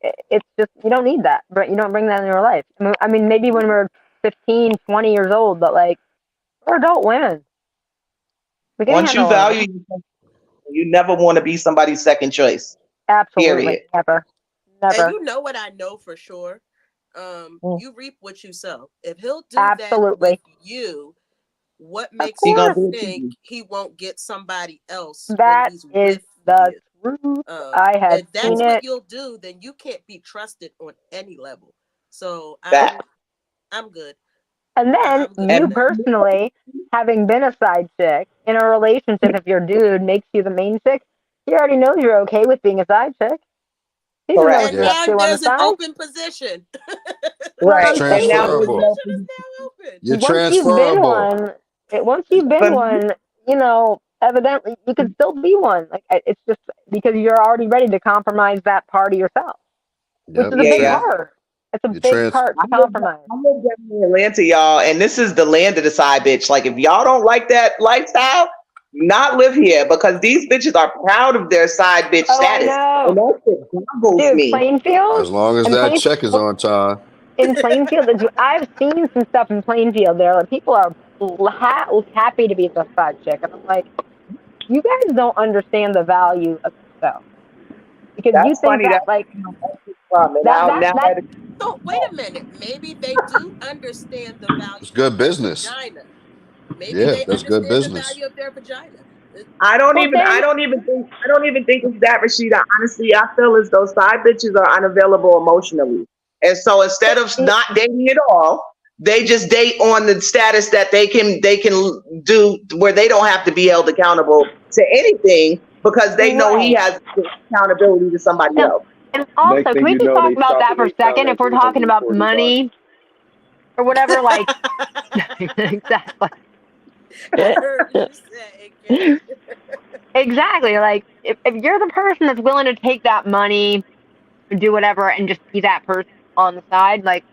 It's just, you don't need that. But you don't bring that in your life. I mean, maybe when we're 15, 20 years old, but like, we're adult women. We can Once you handle all that. value yourself, you never want to be somebody's second choice. Absolutely. Period. Never. And Never. you know what I know for sure? You reap what you sow. If he'll do that Absolutely. with you, what Of makes He you gonna course. do it to think you. he won't get somebody else when That he's is with the you? truth. I have If that's seen what it. you'll do, then you can't be trusted on any level. So That. I'm good. And then I'm good you on that. personally, having been a side chick in a relationship, if your dude makes you the main chick, he already knows you're okay with being a side chick. He doesn't know what And you're up now to on the there's an side. open position. What Right. I'm And now saying, there's Transferable. no Position is now open. You're once you've been transferable. one, you know, evidently you can still be one. Like it's just because you're already ready to compromise that part of yourself, which Yep, is a you're yeah, big yeah. part. It's a you're big trans part I to live, compromise. I live down in Atlanta, y'all, and this is the land of the side bitch. Like, if y'all don't like that lifestyle, not live here because these bitches are proud of their side bitch Oh, I status, and know, that shit boggles dude. me. Plainfield as long as and that Plain check is on time. in Plainfield, I've seen some stuff in Plainfield. There, like, people are happy to be the side chick, and I'm like, you guys don't understand the value of yourself because you That's think funny. that That's like from and that that that that So wait a minute. Maybe they do understand the It's value of good their business. vagina. Maybe Yeah, they that's good understand the business. value of their vagina. I don't well even then think it's that, Rashida. Honestly, I feel as though side bitches are unavailable emotionally. And so instead of not dating at all, they just date on the status that they can do where they don't have to be held accountable to anything because they know he right. has accountability to somebody And, else. and Next also, can thing we you just know, talk they about shopping that for a their town second? If at we're talking about 345. money or whatever, like exactly. I heard what you said, AK. Exactly. Like if you're the person that's willing to take that money, do whatever, and just be that person on the side, like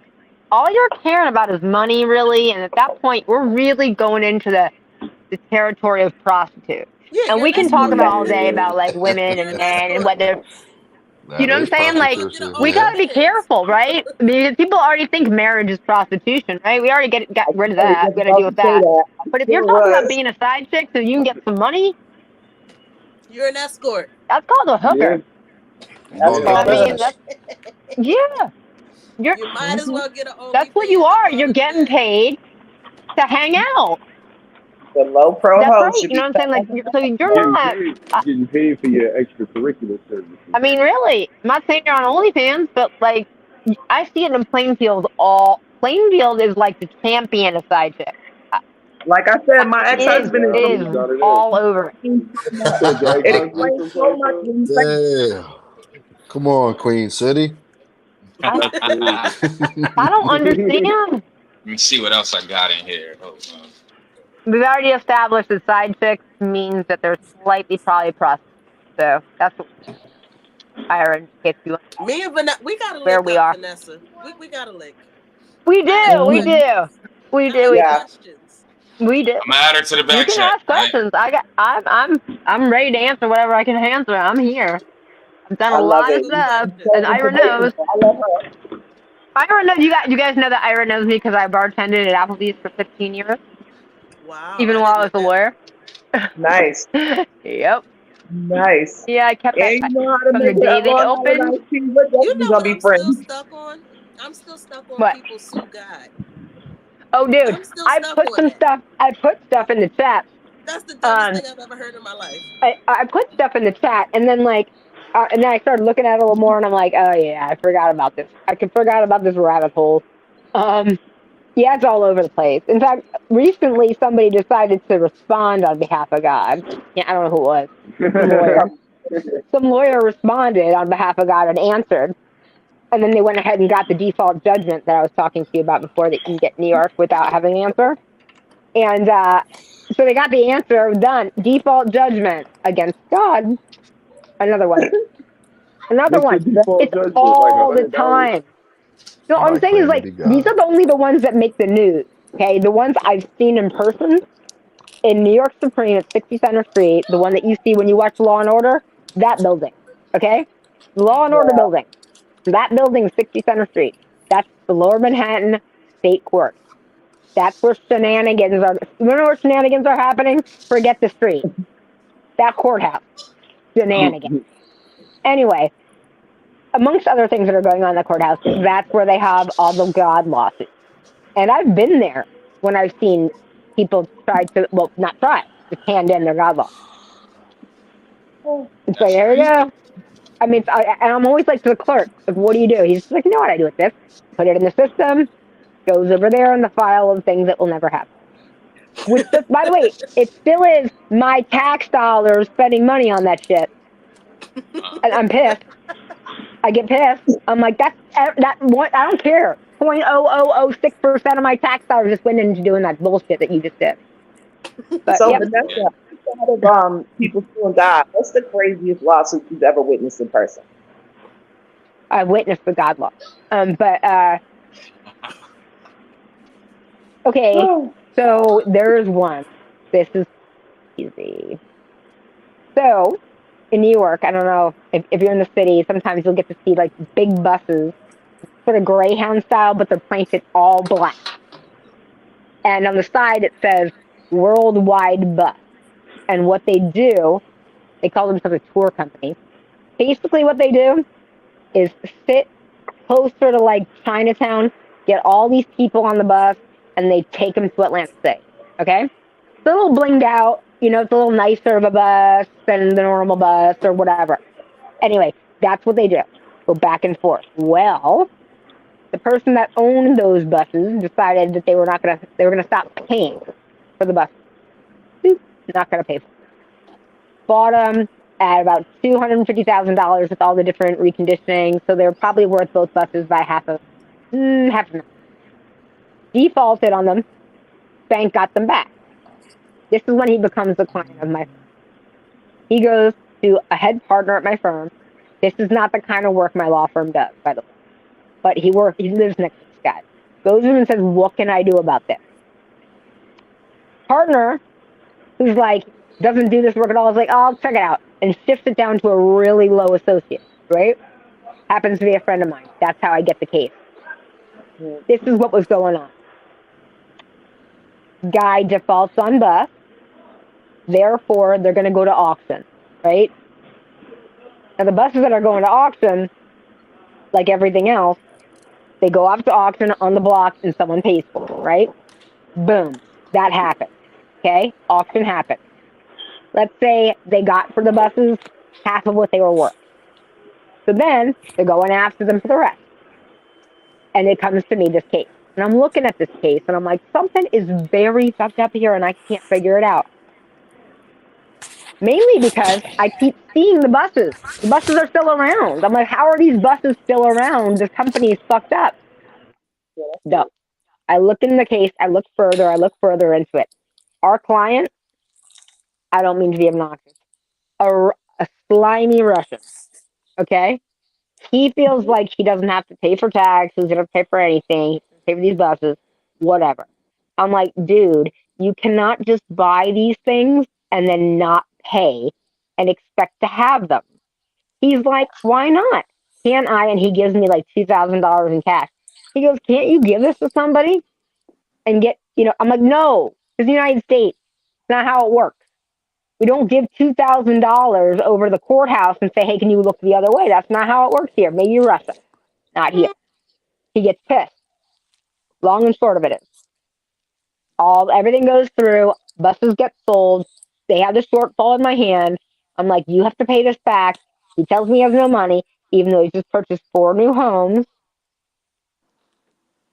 all you're caring about is money, really. And at that point, we're really going into the territory of prostitute. Yeah, And you're we an can talk escort. about all day Yeah. about like women You're and an men and escort. whether you That know what I'm is saying. You Like go get an prostitution. we got Yeah. to be OnlyFans. careful, right? Because people already think marriage is prostitution, right? We already got I rid of was that. just We got to about deal to with say that. that. I But if you're sure talking about was. being a side chick so you can get some money, You're an escort. that's called a Yeah. hooker. You That's doing Yeah. good I called mean, a business. that's yeah. You're You might as mhm. well get an that's what you OnlyFans and are. call You're it a getting day. paid to hang out. The low pro That's host right. should You know be what I'm saying? Like, so you're Getting not. paid, getting paid for your extracurricular services. I mean, really, I'm not saying you're on OnlyFans, but like, I see it in Plainfield. All Plainfield is like the champion of side chick. like I said, my It is. ex-husband It Nah, is you is got it in. all over it. so much. Said your It ex-husband explains from so much Plainfield? when you say Damn. Come on, Queen City. I That's crazy. I don't understand. Let me see what else I got in here. Hold on. We've already established that side chicks means that they're slightly probably prostitutes. So that's what Ira indicates you Me and Vanessa, we gotta where link we up, are. Vanessa. We gotta link. We I have do. We Mhm. do. questions. We I do. have Yeah, questions. We do. I'm gonna add her to the You back can chat. ask All right. questions. I'm ready to answer whatever I can answer. I'm here. I've done I a love lot it. of Good stuff, She's questions. so and Ira knows. informational. I love her. Ira knows you guys know that Ira knows me because I bartended at Applebee's for 15 years, Wow, even I while didn't I know was a that. lawyer. Nice, Yep. nice. Yeah, I kept And that you know how to from make the it day up they Long Island opened. Ice Tea. We're You definitely know gonna what be I'm still friends. stuck on? I'm still stuck on What? people sue God. Oh, dude, I'm still stuck on that. I put stuff in the chat. That's the dumbest Um, thing I've ever heard in my life. I put stuff in the chat, and then and then I started looking at it a little more, and I'm like, oh yeah, I forgot about this. I forgot about this rabbit hole. Um, Yeah, it's all over the place. In fact, recently somebody decided to respond on behalf of God. Yeah, I don't know who it was. Some lawyer. Some lawyer responded on behalf of God and answered. And then they went ahead and got the default judgment that I was talking to you about before, that you can get in New York without having an answer. And so they got the answer done. Default judgment against God. Another one. Another What's the one. default It's judgment? Like all the $100? time. No, what I'm I saying is claim to like be these God. are the only the ones that make the news. Okay, the ones I've seen in person in New York Supreme at 60 Center Street, the one that you see when you watch Law and Order, that building. Okay, the Law and Order building. That building, 60 Center Street. That's the Lower Manhattan State Court. That's where shenanigans are. You know where shenanigans are happening? Forget the street. That courthouse. Shenanigans. Anyway, amongst other things that are going on in the courthouse, that's where they have all the God lawsuits. And I've been there when I've seen people try to, well, not try, just hand in their God law. It's like, That's here we crazy. go. I mean, and I'm always like to the clerk, like, what do you do? He's just like, you know what I do with this? Put it in the system, goes over there in the file of things that will never happen. Which, by the way, it still is my tax dollars spending money on that shit. And I'm pissed. I get pissed. I'm like, that one. I don't care. 0.0006% of my tax dollars just went into doing that bullshit that you just did. But So yep, Vanessa, outside of people suing God, what's the craziest lawsuit you've ever witnessed in person? I witnessed the God law. But okay, so there's one. This is easy. So in New York, I don't know if you're in the city, sometimes you'll get to see like big buses, sort of Greyhound style, but they're painted all black. And on the side it says Worldwide Bus. And what they do, they call themselves a tour company. Basically, what they do is sit closer to like Chinatown, get all these people on the bus, and they take them to Atlantic City. Okay? It's a little blinged out, it's a little nicer of a bus than the normal bus or whatever. Anyway, that's what they do. Go back and forth. Well, the person that owned those buses decided that they were gonna stop paying for the bus. Not gonna pay for it. Bought them at about $250,000 with all the different reconditioning, so they're probably worth both buses by half a million. Defaulted on them. Bank got them back. This is when he becomes a client of my firm. He goes to a head partner at my firm. This is not the kind of work my law firm does, by the way. But he lives next to this guy. Goes to him and says, what can I do about this? Partner, who's like, doesn't do this work at all, is like, oh, I'll check it out. And shifts it down to a really low associate, right? Happens to be a friend of mine. That's how I get the case. This is what was going on. Guy defaults on bus. Therefore, they're going to go to auction, right? Now, the buses that are going to auction, like everything else, they go off to auction on the block and someone pays for it, right? Boom. That happened. Okay? Auction happened. Let's say they got for the buses half of what they were worth. So then they're going after them for the rest. And it comes to me, this case. And I'm looking at this case and I'm like, something is very fucked up here and I can't figure it out. Mainly because I keep seeing the buses. The buses are still around. I'm like, how are these buses still around? This company is fucked up. No. I look in the case, I look further into it. Our client, I don't mean to be obnoxious, a slimy Russian, okay? He feels like he doesn't have to pay for taxes, he doesn't pay for anything, he doesn't pay for these buses, whatever. I'm like, dude, you cannot just buy these things and then not pay and expect to have them. He's like, why not? Can't I? And he gives me like $2,000 in cash. He goes, can't you give this to somebody and get, I'm like, no, it's the United States. It's not how it works. We don't give $2,000 over the courthouse and say, hey, can you look the other way? That's not how it works here. Maybe Russia. Not here. He gets pissed. Long and short of it is, everything goes through. Buses get sold. They have the shortfall in my hand. I'm like, you have to pay this back. He tells me he has no money, even though he's just purchased 4 new homes.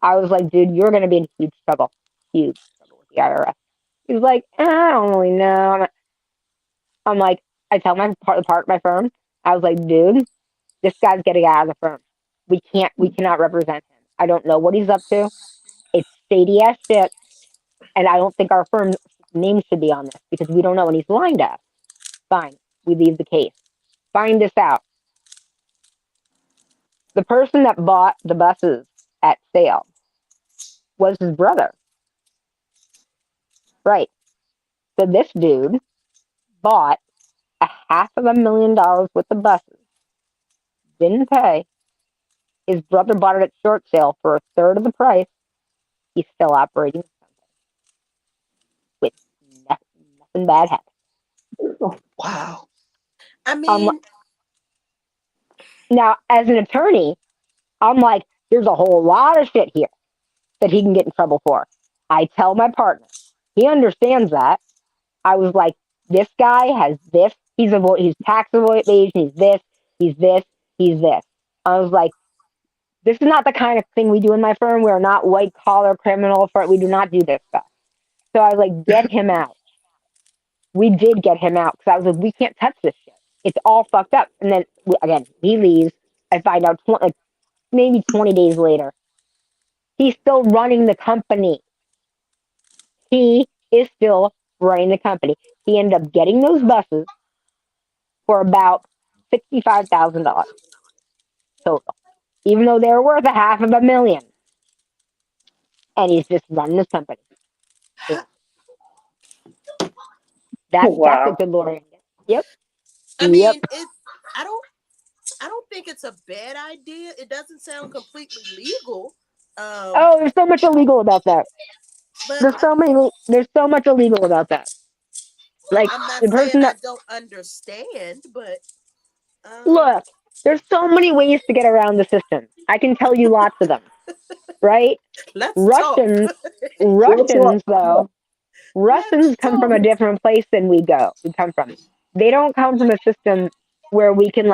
I was like, dude, you're gonna be in huge trouble with the IRS. He was like, I don't really know. I'm like, I tell my part of my firm, I was like, dude, this guy's getting out of the firm. We cannot represent him. I don't know what he's up to. It's shady ass shit, and I don't think our firm's name should be on this because we don't know, and he's lying to us. Fine, we leave the case. Find this out. The person that bought the buses at sale was his brother. Right. So this dude bought $500,000 worth of buses, didn't pay. His brother bought it at short sale for a third of the price. He's still operating with nothing bad happened. Wow. I mean, now as an attorney, I'm like, there's a whole lot of shit here that he can get in trouble for. I tell my partner, he understands that. I was like, this guy has this. He's tax evasion. He's this. He's this. He's this. I was like, this is not the kind of thing we do in my firm. We're not white collar criminal. We do not do this stuff. So I was like, get him out. We did get him out because I was like, we can't touch this shit. It's all fucked up. And then again, he leaves. I find out maybe 20 days later, he's still running the company. He is still running the company. He ended up getting those buses for about $65,000 total, even though they're worth $500,000. And he's just running his company. That's a good lawyer. Yep. I mean, I don't think it's a bad idea. It doesn't sound completely legal. There's so much illegal about that. There's so much illegal about that. Like I'm not the person saying that I don't understand, but look, there's so many ways to get around the system. I can tell you lots of them. Right? Russians though. Russians come from a different place than we come from. They don't come from a system where we can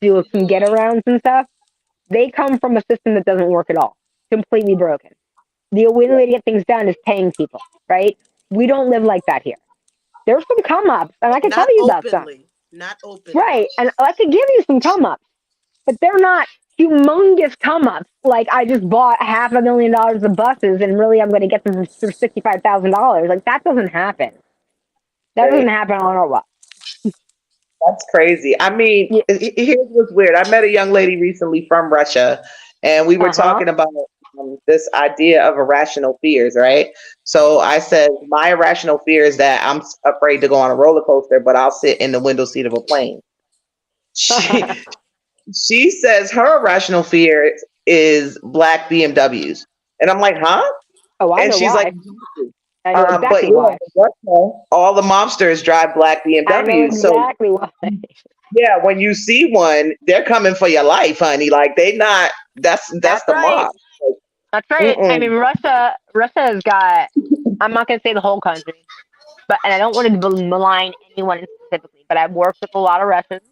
do some get arounds and stuff. They come from a system that doesn't work at all. Completely broken. The only way to get things done is paying people, right? We don't live like that here. There's some come ups, and I can tell you about some. Not openly. Right. And I could give you some come ups, but they're not humongous come ups. Like I just bought $500,000 of buses and really I'm going to get them for $65,000. Like that doesn't happen. That doesn't happen on our watch. That's crazy. I mean, here's what's weird. I met a young lady recently from Russia, and we were talking about this idea of irrational fears, right? So I said, my irrational fear is that I'm afraid to go on a roller coaster, but I'll sit in the window seat of a plane. She says her irrational fear is black BMWs. And I'm like, huh? Oh, I and know she's why. like, I know exactly but why. all the mobsters drive black BMWs. I know exactly why. Yeah, when you see one, they're coming for your life, honey. Like they not. That's the right. mob. That's right. I mean, Russia has got. I'm not going to say the whole country, and I don't want to malign anyone specifically. But I've worked with a lot of Russians,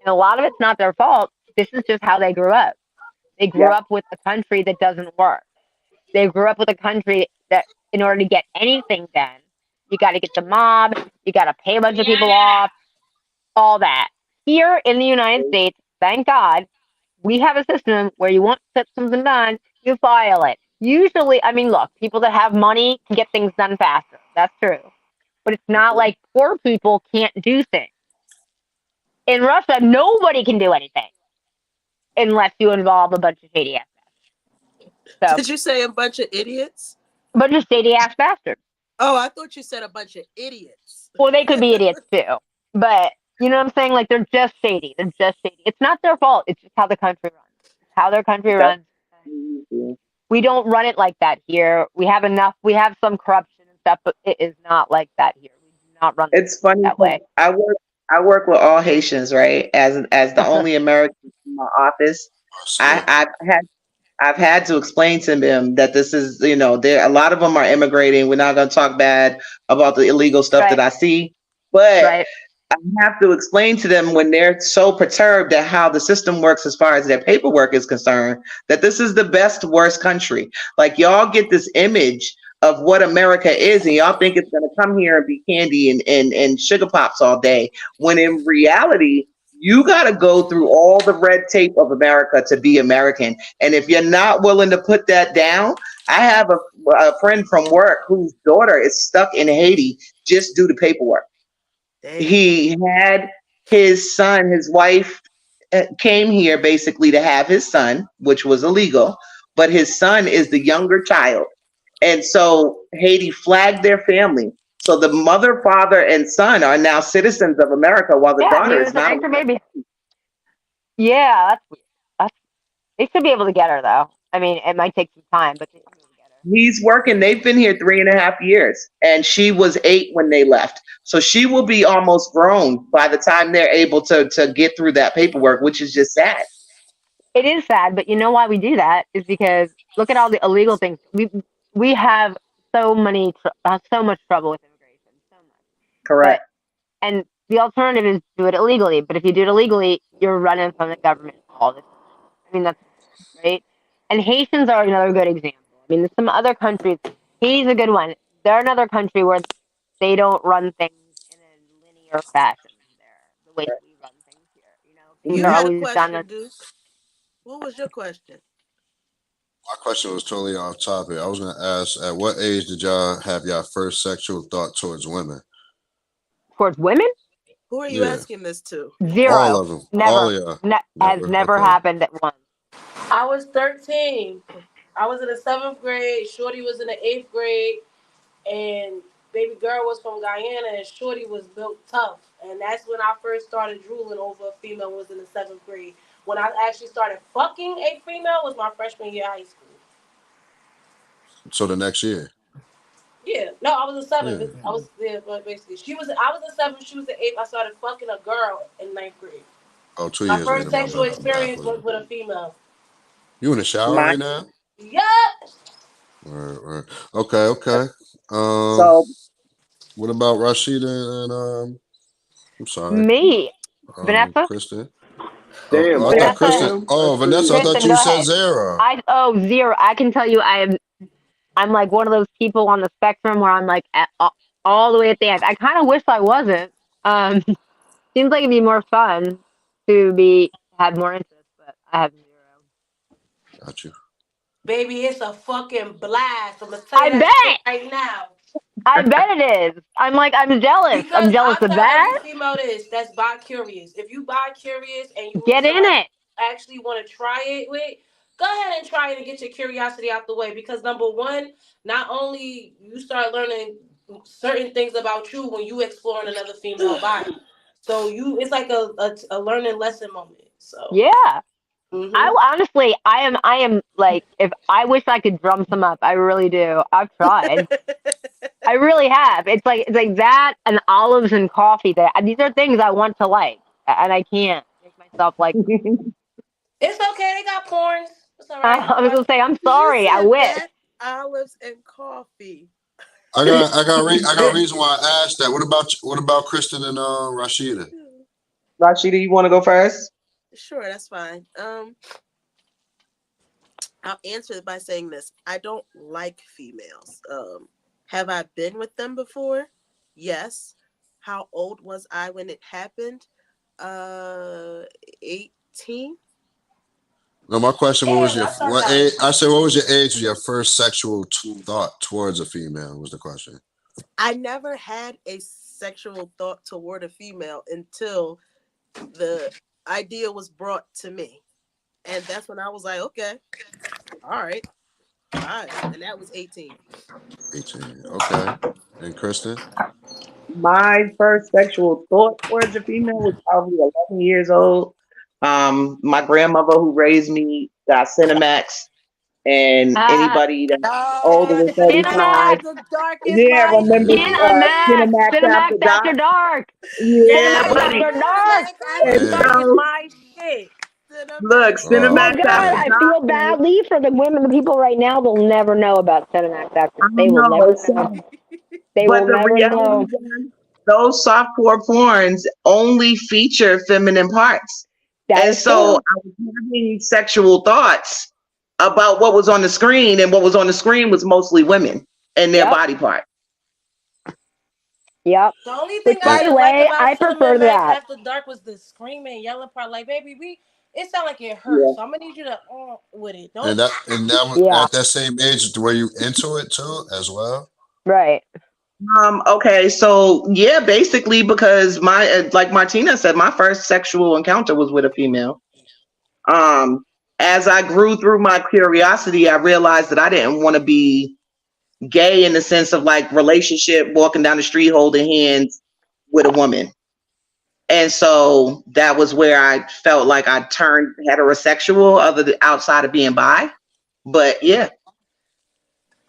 and a lot of it's not their fault. This is just how they grew up. They grew up with a country that doesn't work. They grew up with a country that, in order to get anything done, you got to get the mob, you got to pay a bunch of people off, all that. Here in the United States, thank God, we have a system where you want to get something done, you file it. Usually, I mean, look, people that have money can get things done faster. That's true. But it's not like poor people can't do things. In Russia, nobody can do anything unless you involve a bunch of shady ass bastards. So, did you say a bunch of idiots? A bunch of shady ass bastards. Oh, I thought you said a bunch of idiots. Well, they could be idiots too. But you know what I'm saying? Like they're just shady. They're just shady. It's not their fault. It's just how the country runs. It's how their country runs. We don't run it like that here. We have enough. We have some corruption and stuff, but it is not like that here. We do not run It's funny that way. I work with all Haitians, right? As the only American in my office, I've had to explain to them that this is, there a lot of them are immigrating. We're not going to talk bad about the illegal stuff that I see, but I have to explain to them when they're so perturbed at how the system works as far as their paperwork is concerned, that this is the best, worst country. Like y'all get this image of what America is, and y'all think it's gonna come here and be candy and sugar pops all day. When in reality, you gotta go through all the red tape of America to be American. And if you're not willing to put that down, I have a friend from work whose daughter is stuck in Haiti just due to paperwork. He had his son, his wife came here basically to have his son, which was illegal, but his son is the younger child. And so Haiti flagged their family. So the mother, father, and son are now citizens of America while the Yeah, he daughter was is an not. anchor baby. Yeah, that's weird. They should be able to get her though. I mean, it might take some time, but He's working. They've been here 3.5 years, and she was 8 when they left. So she will be almost grown by the time they're able to get through that paperwork, which is just sad. it is sad. But you know why we do that is because look at all the illegal things. We have so so much trouble with immigration, so much. Correct. And the alternative is do it illegally. But if you do it illegally, you're running from the government all the time. I mean, that's right. And Haitians are another good example. I mean, there's some other countries. Haiti's a good one. They're another country where they don't run things in a linear fashion. The way we run things here, you know, things You are had a always done. question, Duke. What was your question? My question was totally off topic. I was going to ask, at what age did y'all have your first sexual thought towards women? Towards women? Who are you asking this to? Zero. All of them. Never. All of y'all. Has never Okay. happened at once. I was 13. I was in the 7th grade. Shorty was in the 8th grade. And baby girl was from Guyana, and Shorty was built tough. And that's when I first started drooling over a female. Was in the 7th grade. When I actually started fucking a female was my freshman year of high school. So the next year? Yeah, no, I was in 7th. Yeah. I was there, but basically, I was in 7th. She was in 8th. I started fucking a girl in 9th grade. Oh, 2 My years first later. sexual experience was with a female. You in the shower right now? Yeah. Right. Okay. So what about Rashida and I'm sorry. Me, Vanessa. Kristen. Damn, I thought Kristen. Oh, Vanessa, I thought Kristen, you go said ahead. zero. Zero. I can tell you, I'm like one of those people on the spectrum where I'm like all the way at the end. I kind of wish I wasn't. Seems like it'd be more fun to have more interest, but I have zero. Got you. Baby, it's a fucking blast. I'm gonna tell you that shit right now. I bet it is. I'm jealous. I'm Because jealous I'll of tell that. every female this that's bi curious. If you bi curious and you Get in it. actually want to try it with, go ahead and try it and get your curiosity out the way. Because number one, not only you start learning certain things about you when you exploring another female body. So it's like a learning lesson moment. So yeah. Mm-hmm. I am like, if I wish I could drum some up, I really do. I've tried. I really have. It's like that and olives and coffee. These are things I want to like, and I can't make myself like. It's okay. They got porns. It's all right. I was gonna say I'm sorry. I wish. That, olives and coffee. I got reason why I asked that. What about Kristen and Rashida? Rashida, you want to go first? Sure, that's fine. I'll answer it by saying this. I don't like females. Have I been with them before? Yes. How old was I when it happened? 18. No, my question was what age? I said, what was your age of your first sexual thought towards a female? Was the question. I never had a sexual thought toward a female until the idea was brought to me, and that's when I was like, okay, all right, and that was 18. 18. Okay. And Kristen? My first sexual thought towards a female was probably 11 years old. My grandmother who raised me got Cinemax, and anybody that's older than 35, remember Cinemax After Dark? After Dark. Yeah, Cinemax buddy. After Dark. And so, shit. look, Oh my Cinemax God, After I Dark. feel badly for the women. The people right now will never know about Cinemax After. I They will know never it's sad. know. They But will the never reality know. was, those softcore porns only feature feminine parts. That And is so true. I was having sexual thoughts about what was on the screen, and what was on the screen was mostly women and their Yep. body part. Yep. The only Which, thing I And, by the didn't like way, about I prefer Cinnamon Max that. After Dark was the screaming, yelling part. Like, baby, it sound like it hurts. Yeah. So I'm gonna need you to with it. Don't. and that Yeah. at that same age, were you into it too as well? Right. Okay, so yeah, basically because my like Martina said, my first sexual encounter was with a female. Um, as I grew through my curiosity, I realized that I didn't want to be gay in the sense of like relationship, walking down the street holding hands with a woman. And so that was where I felt like I turned heterosexual, outside of being bi. But yeah,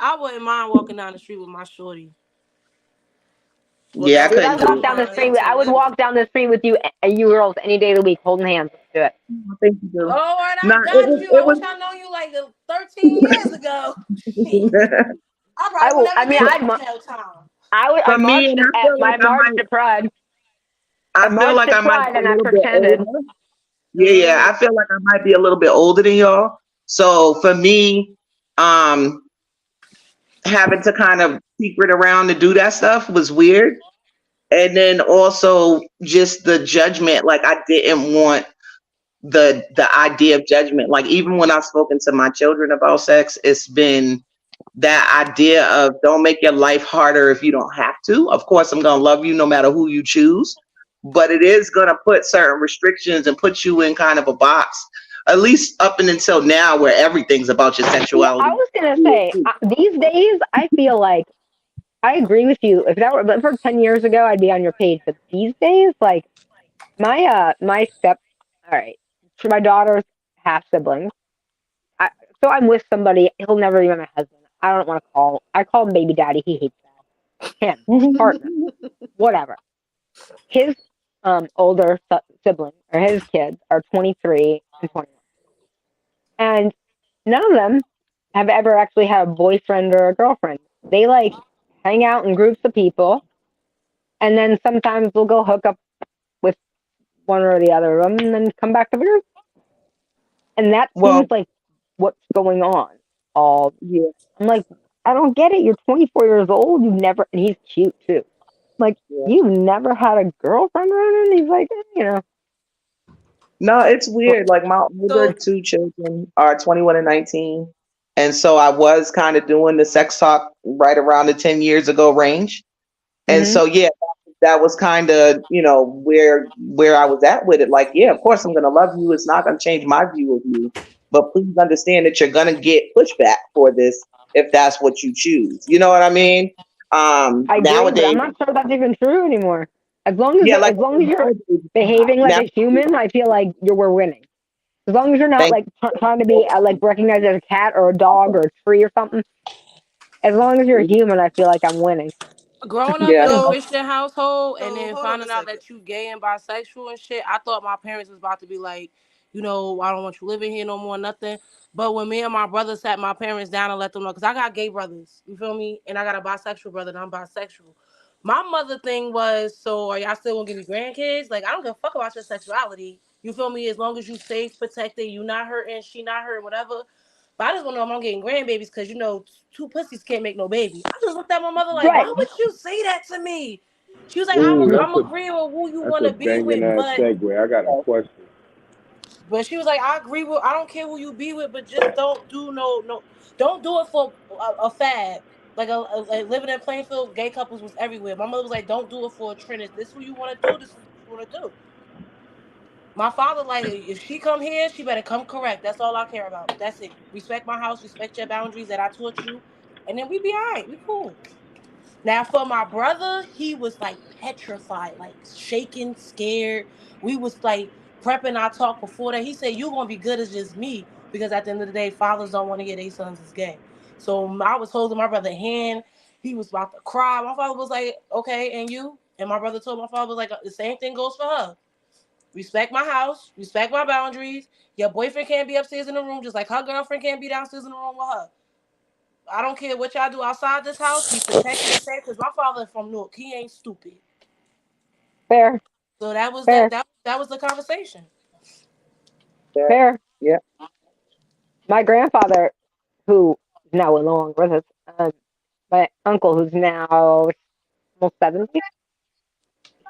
I wouldn't mind walking down the street with my shorty yeah, I without Dude, couldn't I'd being do walk it. down the street. into I would women. walk down the street with you, you girls, any day of the week, holding hands. Let's do it. I think you do. Lord, No, I got you. I wish I known you like 13 years ago. Shit. I I probably would will. I never mean, did that in jail time. for I me, marched and I feel like I marched at Pride. I I feel marched like at I might Pride be a and I little bit pretended. older. Yeah, I feel like I might be a little bit older than y'all. So for me, um, having to kind of secret around to do that stuff was weird. And then also just the judgment, like I didn't want the idea of judgment. Like even when I've spoken to my children about sex, it's been that idea of don't make your life harder if you don't have to. Of course, I'm gonna love you no matter who you choose, but it is gonna put certain restrictions and put you in kind of a box. At least up and until now, where everything's about your Yeah, I sexuality. was gonna say these days I feel like I agree with you. If that were but for 10 years ago, I'd be on your page. But these days, like my step, all right, for my daughter's half siblings. I, so I'm with somebody. He'll never be my husband. I don't want to call. I call him baby daddy. He hates that. Him partner, whatever. His older sibling or his kids are 23 and 21, and none of them have ever actually had a boyfriend or a girlfriend. They like hang out in groups of people, and then sometimes they'll go hook up with one or the other of them, and then come back to the group. And that seems Well, like what's going on. All yeah, I'm like, I don't get it. You're 24 years old. You've never, and he's cute too. Like yeah. you've never had a girlfriend around, and he's like, you know, No, it's weird. Like my older So two children are 21 and 19. And so I was kind of doing the sex talk right around the 10 years ago range. And hmm so yeah, that was kind of, where I was at with it. Like, yeah, of course I'm gonna love you. It's not gonna change my view of you. But please understand that you're gonna get pushback for this if that's what you choose. You know what I mean? I agree, but I'm Nowadays, not sure that's even true anymore. yeah, like As I long as said, you're nowadays, behaving like now a human, I feel like we're winning. As long as you're not thank like trying to be like recognized as a cat or a dog or a tree or something. As long as you're a human, I feel like I'm winning. growing up yeah. in a So, Christian household and so then hold up a finding out second. that you gay and bisexual and shit, I thought my parents was about to be like, I don't want you living here no more, nothing. But when me and my brother sat my parents down and let them know, because I got gay brothers, you feel me? And I got a bisexual brother and I'm bisexual. My mother thing was, so are y'all still gonna give me grandkids? Like, I don't give a fuck about your sexuality. You feel me? As long as you safe, protected, you not hurting, she not hurting, whatever. But I just want to know if I'm getting grandbabies because two pussies can't make no baby. I just looked at my mother like, Right. why would you say that to me? She was like, Ooh, I'm agreeing with who you that's want a to be banging with, ass but segue. I got a question. she was like, I agree with. I don't care who you be with, but just don't do don't do it for a fad. Like living in Plainfield, gay couples was everywhere. My mother was like, don't do it for a trend. If this is who you want to do, this is what you want to do. My father, like, if she come here, she better come correct. That's all I care about. That's it. Respect my house, respect your boundaries that I taught you, and then we be all right. We cool. Now for my brother, he was like petrified, like shaking, scared. We was like prepping our talk before that. He said, "You gonna be good as just me," because at the end of the day, fathers don't want to hear their sons is gay. So I was holding my brother's hand. He was about to cry. My father was like, "Okay, and you?" And my brother told my father was like, "The same thing goes for her. Respect my house, respect my boundaries. Your boyfriend can't be upstairs in the room, just like her girlfriend can't be downstairs in the room with her. I don't care what y'all do outside this house. Be protected and safe. Because my father from Newark, he ain't stupid. Fair, So that was fair, that was the conversation. Yeah. fair. Yeah. My grandfather, who is now no longer with us, my uncle, who's now almost 70,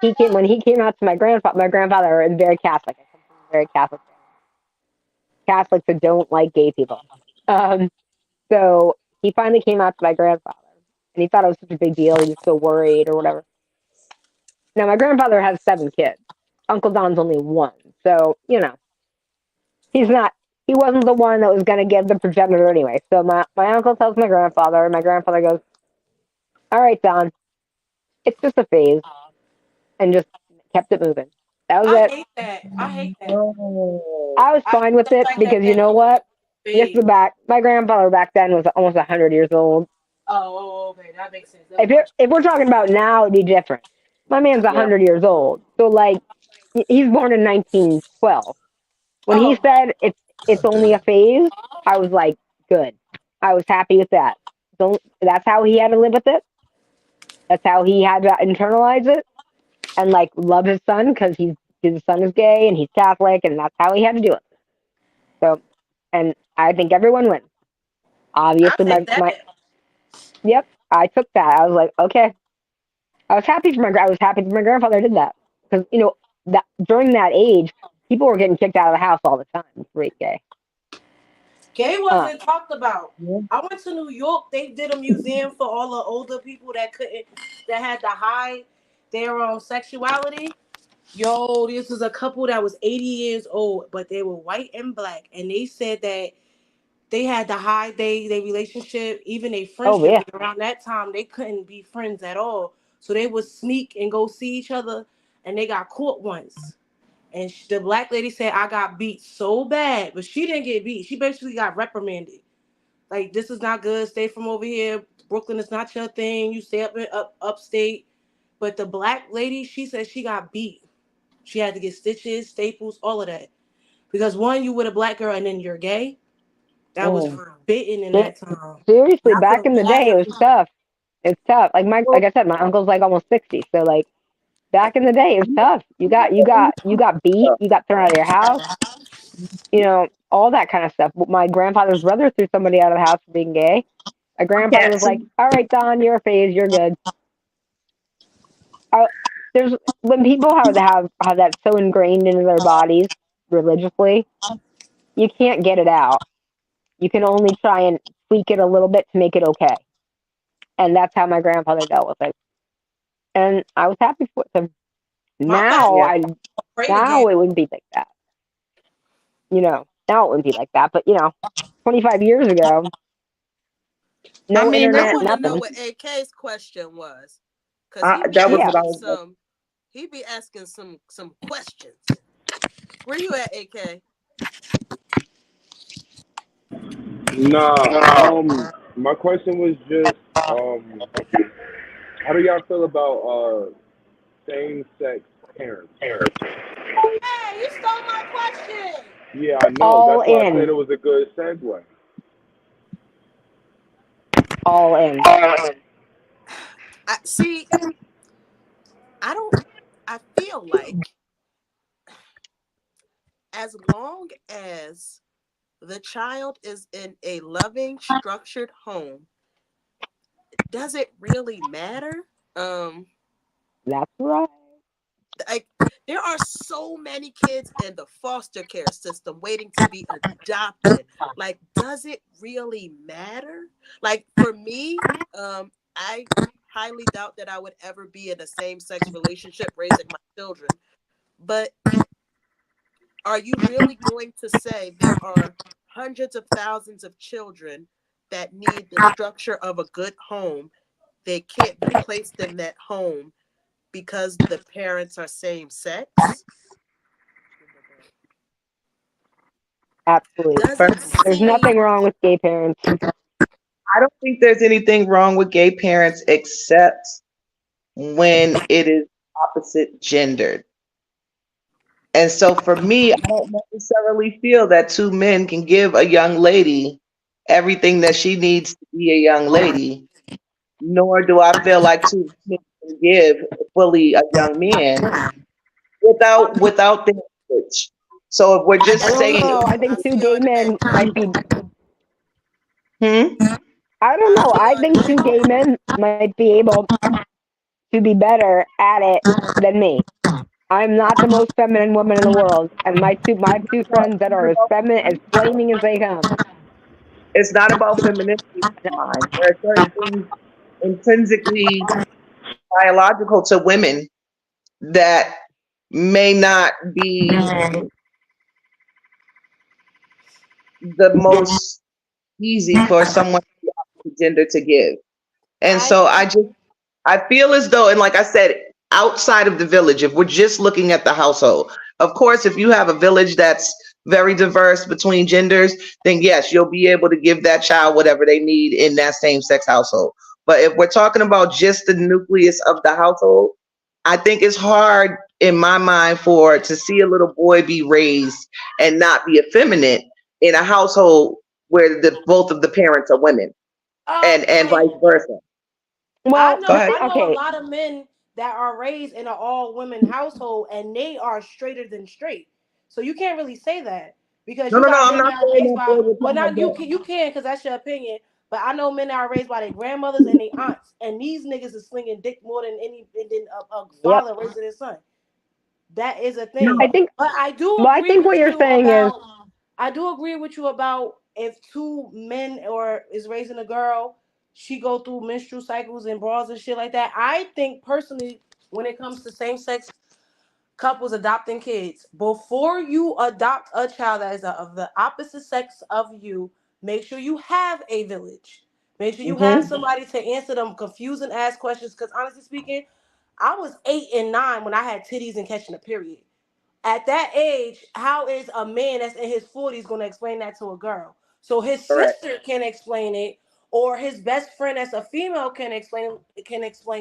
he came when he came out to my grandfather. My grandfather is very Catholic. I come from a very Catholic family. Catholics that don't like gay people. Um, so he finally came out to my grandfather, and he thought it was such a big deal. He was so worried or whatever. Now my grandfather has 7 kids. Uncle Don's only one, so he's not. He wasn't the one that was going to give the progenitor anyway. So my uncle tells my grandfather, and my grandfather goes, "All right, Don, it's just a phase," and just kept it moving. That was I it. hate that. I hate that. Oh. I was I fine hate with stuff it like that. because you That know what? Yes, phase. the back. My grandfather back then was almost 100 years old. Okay, that makes sense. Never If mind. if we're talking about now, it'd be different. My man's Yeah. 100 years old, so like he's born in 1912. When he Oh, said it's only a phase, I was like, good. I was happy with that. Don't. That's how he had to live with it. That's how he had to internalize it and like love his son because his son is gay and he's Catholic and that's how he had to do it. So, and I think everyone wins. I Obviously, take my that. yep, I took that. I was like, okay. I was happy for I was happy for my grandfather did that because that during that age, people were getting kicked out of the house all the time for gay. Gay Uh, wasn't talked about. Yeah. I went to New York. They did a museum for all the older people that had to hide their sexuality. Yo, this is a couple that was 80 years old, but they were white and black, and they said that they had to hide their relationship, even their oh friendship. yeah, And around that time, they couldn't be friends at all, so they would sneak and go see each other, and they got caught once. And the black lady said, I got beat so bad, but she didn't get beat. She basically got reprimanded. Like, this is not good. Stay from over here. Brooklyn is not your thing. You stay up in upstate. But the black lady, she said she got beat. She had to get stitches, staples, all of that. Because one, you with a black girl and then you're gay. That was Mm. forbidden in yeah, that time. And seriously, I back feel in the bad day, it for was people. tough. It's tough. Well, Like I said, my uncle's like almost 60, so like back in the day, it was tough. You got beat. You got thrown out of your house. All that kind of stuff. My grandfather's brother threw somebody out of the house for being gay. My grandfather yeah. was like, See, "All right, Don, you're a phase. You're good." Uh, there's when people have that so ingrained into their bodies religiously, you can't get it out. You can only try and tweak it a little bit to make it okay. And that's how my grandfather dealt with it. And I was happy for him. My bad. Now yeah. I Afraid again. now it wouldn't be like that. Now it wouldn't be like that. But 25 years ago, I no mean, I this internet, is want to know nothing. what AK's question was, cause he be that was what I Yeah. asking was. some, questions. Where you at, AK? Nah, my question was just, how do y'all feel about same-sex parents? Hey, you stole my question. Yeah, I know. All That's why I said in, it was a good segue. all in. I see. I don't. I feel like as long as the child is in a loving, structured home, does it really matter? Um, That's right. like there are so many kids in the foster care system waiting to be adopted. Like, does it really matter? Like for me, I highly doubt that I would ever be in a same-sex relationship raising my children. But are you really going to say there are hundreds of thousands of children that need the structure of a good home? They can't be placed in that home because the parents are same sex? Absolutely. Does it There's seem nothing wrong with gay parents. I don't think there's anything wrong with gay parents except when it is opposite gendered. And so for me, I don't necessarily feel that two men can give a young lady everything that she needs to be a young lady, nor do I feel like two men can give fully a young man without the language. So if we're I just don't saying, know. I think two gay men might be. hmm? I don't know. I think two gay men might be able to be better at it than me. I'm not the most feminine woman in the world, and my two friends that are as feminine as flaming as they come. It's not about femininity in my mind. There are certain things intrinsically biological to women that may not be the most easy for someone of the opposite gender to give. And I so I feel as though, and like I said, outside of the village, if we're just looking at the household, of course, if you have a village that's very diverse between genders, then yes, you'll be able to give that child whatever they need in that same sex household. But if we're talking about just the nucleus of the household, I think it's hard in my mind for to see a little boy be raised and not be effeminate in a household where the both of the parents are women and like vice versa. I Well, Go the know ahead. thing, I know a okay, lot of men that are raised in an all women household and they are straighter than straight. So you can't really say that because No, you no, no. got I'm men not that are saying raised that by they were well trying not you to. can because that's your opinion. But I know men that are raised by their grandmothers and their aunts, and these niggas is slinging dick more than any than a yep. father raising his son. That is a No, thing. I think. But I do Well, I agree think what with you're you saying is, about I do agree with you about if two men or is raising a girl, she go through menstrual cycles and bras and shit like that. I think personally, when it comes to same sex couples adopting kids, before you adopt a child that is of the opposite sex of you, make sure you have a village. Make sure you have hmm somebody to answer them confusing ass questions. Because honestly speaking, I was 8 and 9 when I had titties and catching a period. At that age, how is a man that's in his 40s going to explain that to a girl? So his correct. sister can explain it, or his best friend that's a female can explain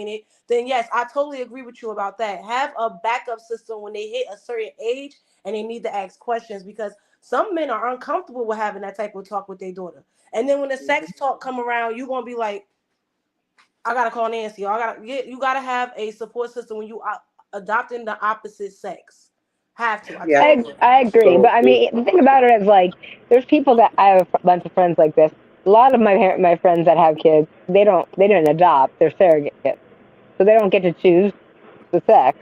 it. Then yes, I totally agree with you about that. Have a backup system when they hit a certain age and they need to ask questions because some men are uncomfortable with having that type of talk with their daughter. And then when the hmm sex talk come around, you're gonna be like, I gotta call Nancy. Or you gotta have a support system when you are adopting the opposite sex. Have to. I Yeah. totally I agree. agree, but So I it, mean, the thing about it is like, there's people that I have a bunch of friends like this. A lot of my friends that have kids, they didn't adopt, they're surrogate kids, so they don't get to choose the sex.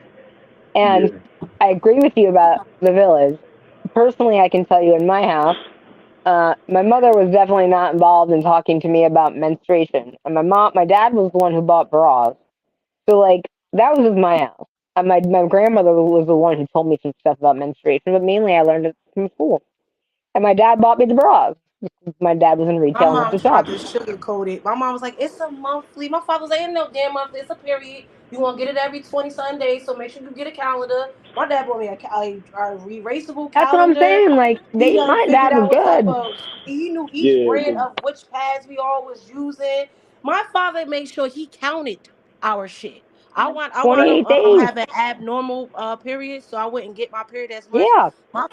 And yeah. I agree with you about the village. Personally, I can tell you in my house, my mother was definitely not involved in talking to me about menstruation, and my dad was the one who bought bras. So like that was just my house. My grandmother was the one who told me some stuff about menstruation, but mainly I learned it from school. And my dad bought me the bras. My dad was in My retail and at mom the tried shop. to sugarcoat it. My mom was like, "It's a monthly." My father was like, "Ain't no damn monthly. It's a period. You gonna get it every 20 some days, so make sure you get a calendar." My dad bought me a erasable That's what I'm calendar. saying. Like He done my figured dad was out what type good. of. He knew each Yeah, brand of which pads we all was using. My father made sure he counted our shit. I wound up 28 days. having abnormal periods, so I wouldn't get my period as much. Yeah.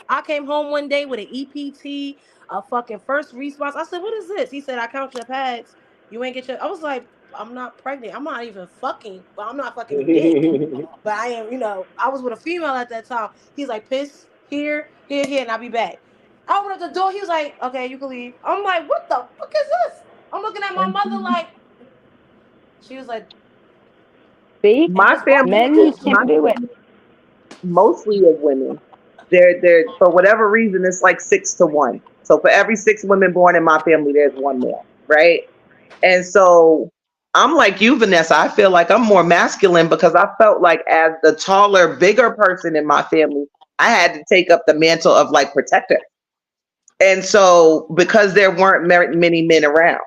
I came home one day with an EPT, a fucking first response. I said, "What is this?" He said, "I count your pads. You ain't get your." I was like, "I'm not pregnant. I'm not even fucking. Well, I'm not fucking dick, yeah. but I am. I was with a female at that time." He's like, "Piss here, here, here, and I'll be back." I opened up the door. He was like, "Okay, you can leave." I'm like, "What the fuck is this?" I'm looking at my mother like she was like, See, and My just walked in family the men is kitchen. my can do it. family mostly of women. They're for whatever reason it's like 6 to 1. So for every 6 women born in my family, there's one male, right? And so I'm like you, Vanessa. I feel like I'm more masculine because I felt like as the taller, bigger person in my family, I had to take up the mantle of like protector. And so because there weren't many men around.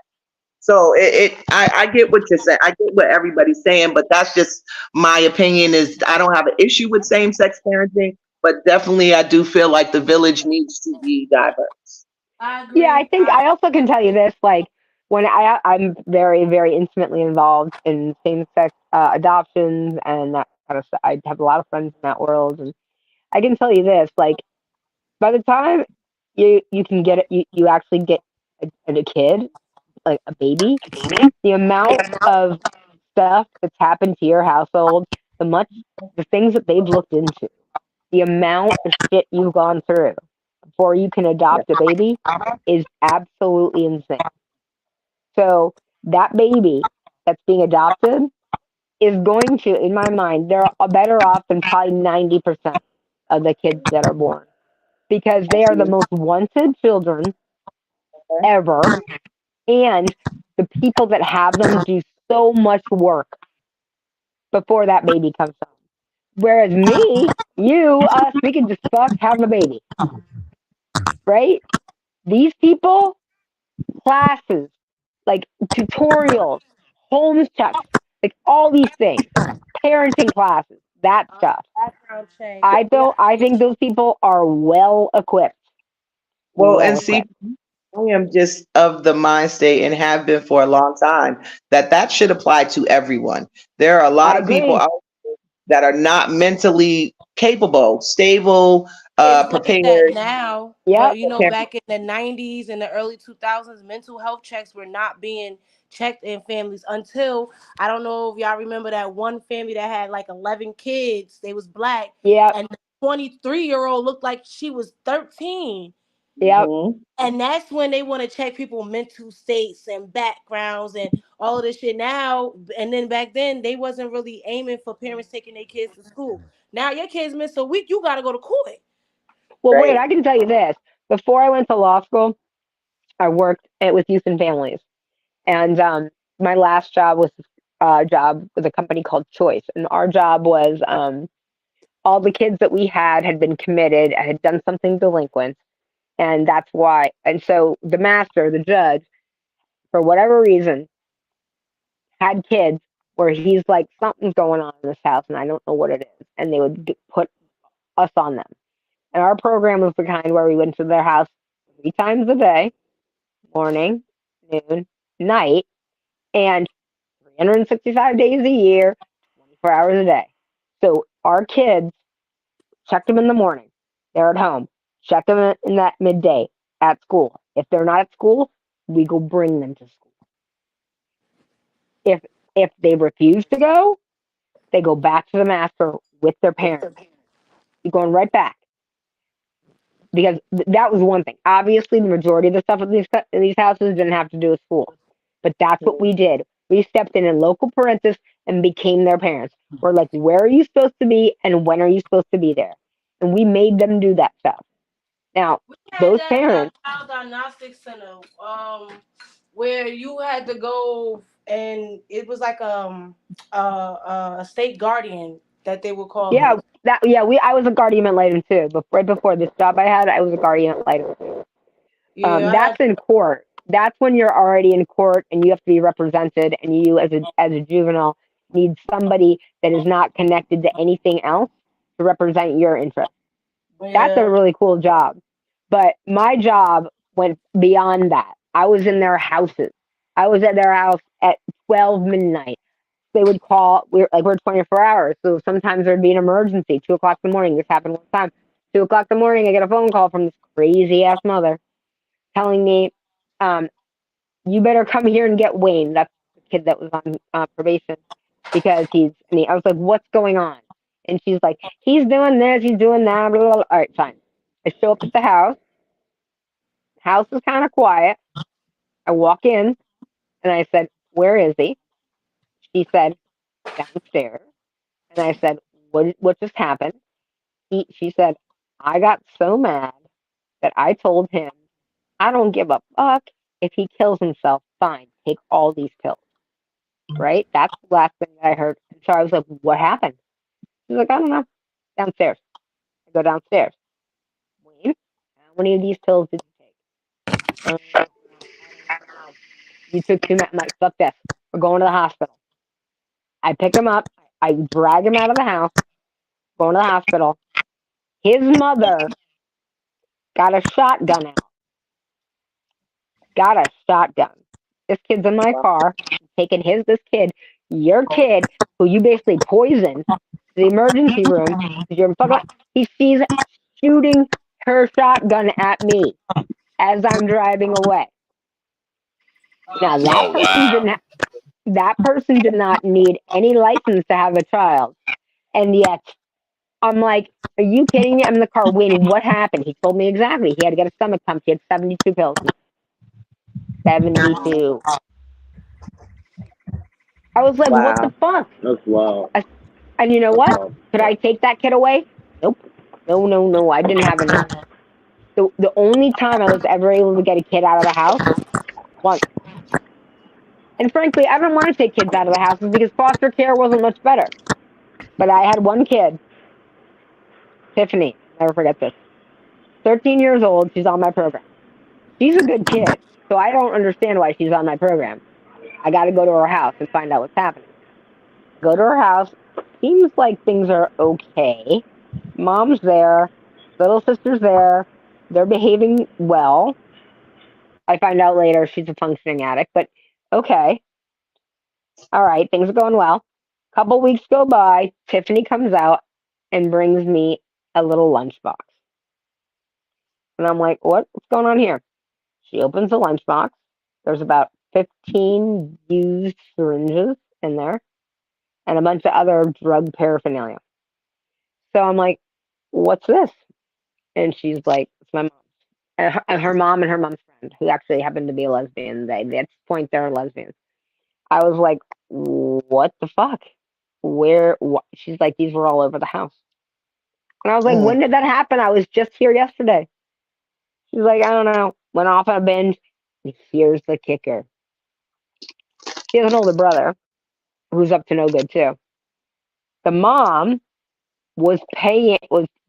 So I get what you're saying. I get what everybody's saying, but that's just my opinion is I don't have an issue with same sex parenting, but definitely I do feel like the village needs to be diverse. I Yeah, I agree. think I also can tell you this. Like when I'm very very intimately involved in same sex adoptions and that kind of stuff. I have a lot of friends in that world, and I can tell you this. Like by the time you can get it, you actually get a kid, like a baby, the amount of stuff that's happened to your household, the things that they've looked into, the amount of shit you've gone through before you can adopt a baby is absolutely insane. So that baby that's being adopted is going to, in my mind, they're better off than probably 90% of the kids that are born because they are the most wanted children ever. And the people that have them do so much work before that baby comes home. Whereas me, you, us, we can just fuck have a baby, right? These people, classes, like tutorials, homes checks, like all these things, parenting classes, that stuff. Background check. I think those people are well equipped. Well, Well and see, equipped. I am just of the mind state and have been for a long time that should apply to everyone. There are a lot I of people agree. out that are not mentally capable, stable, Kids look at that prepared. now, Yep. but you know, back in the 90s and the early 2000s, mental health checks were not being checked in families until I don't know if y'all remember that one family that had like 11 kids. They was black, Yep. and the 23-year-old looked like she was 13. Yep. And that's when they want to check people mental states and backgrounds and all of this shit now. And then back then they wasn't really aiming for parents taking their kids to school. Now your kids miss a week, you gotta go to court. Well, wait, I can tell you this. Before I went to law school, I worked with youth and families. And my last job was a job with a company called Choice. And our job was all the kids that we had been committed, had done something delinquent. And that's why. And so the master, the judge, for whatever reason, had kids where he's like, something's going on in this house and I don't know what it is. And they would put us on them. And our program was the kind where we went to their house 3 times a day, morning, noon, night, and 365 days a year, 24 hours a day. So our kids checked them in the morning. They're at home. Check them in that midday at school. If they're not at school, we go bring them to school. If they refuse to go, they go back to the master with their parents. You're going right back. Because that was one thing. Obviously, the majority of the stuff in these houses didn't have to do with school, but that's what we did. We stepped in local parentis and became their parents. We're like, where are you supposed to be, and when are you supposed to be there? And we made them do that stuff. Now, Had those that parents, child diagnostic center, where you had to go and it was like a state guardian that they would call yeah, it. I was a guardian ad litem too. But right before this job I had, I was a guardian ad litem too. Yeah, I That's had. in court. That's when you're already in court and you have to be represented, and you, as a juvenile, need somebody that is not connected to anything else to represent your interests. That's a Yeah. really cool job. But my job went beyond that. I was in their houses. I was at their house at 12 midnight. They would call. We're 24 hours, so sometimes there'd be an emergency. 2 o'clock in the morning. This happened one time. 2 o'clock in the morning, I get a phone call from this crazy ass mother telling me, um, "You better come here and get Wayne." That's the kid that was on probation because he's. I mean, I was like, "What's going on?" And she's like, "He's doing this. He's doing that." Blah, blah, blah. All right, fine. I show up at the house. House is kind of quiet. I walk in and I said, "Where is he?" She said, "Downstairs." And I said, "What just happened?" She said, "I got so mad that I told him I don't give a fuck if he kills himself. Fine, take all these pills." Right? That's the last thing that I heard. And so I was like, "What happened?" She's like, "I don't know. Downstairs." I go downstairs. Wayne, how many of these pills did you take? You took too much. I'm like, fuck this. We're going to the hospital. I pick him up. I drag him out of the house. Going to the hospital. His mother got a shotgun out. Got a shotgun. This kid's in my car. Taking this kid, your kid, who you basically poisoned, to the emergency room. You're fucking. She's shooting her shotgun at me as I'm driving away. Now that Oh person wow. didn't. that person did not need any license to have a child. And yet, I'm like, are you kidding me? I'm in the car waiting. What happened? He told me exactly. He had to get a stomach pump. He had 72 pills. 72. I was like, what the Wow. fuck? That's wild. And you know That's what? wild. Could I take that kid away? Nope. No, no, no. I didn't have any. The only time I was ever able to get a kid out of the house, once. And frankly, I don't want to take kids out of the houses because foster care wasn't much better. But I had one kid, Tiffany. I'll never forget this. 13 years old. She's on my program. She's a good kid. So I don't understand why she's on my program. I got to go to her house and find out what's happening. Go to her house. Seems like things are okay. Mom's there. Little sister's there. They're behaving well. I find out later she's a functioning addict, but okay. All right, things are going well. Couple weeks go by. Tiffany comes out and brings me a little lunchbox. And I'm like, what's going on here? She opens the lunchbox. There's about 15 used syringes in there and a bunch of other drug paraphernalia. So I'm like, what's this? And she's like, it's my mom. And her mom and her mom's friend, who actually happened to be a lesbian. They, at this point, they're lesbians. I was like, what the fuck? Where? She's like, these were all over the house. And I was like, when did that happen? I was just here yesterday. She's like, I don't know. Went off on a binge. And here's the kicker. She has an older brother who's up to no good too. The mom was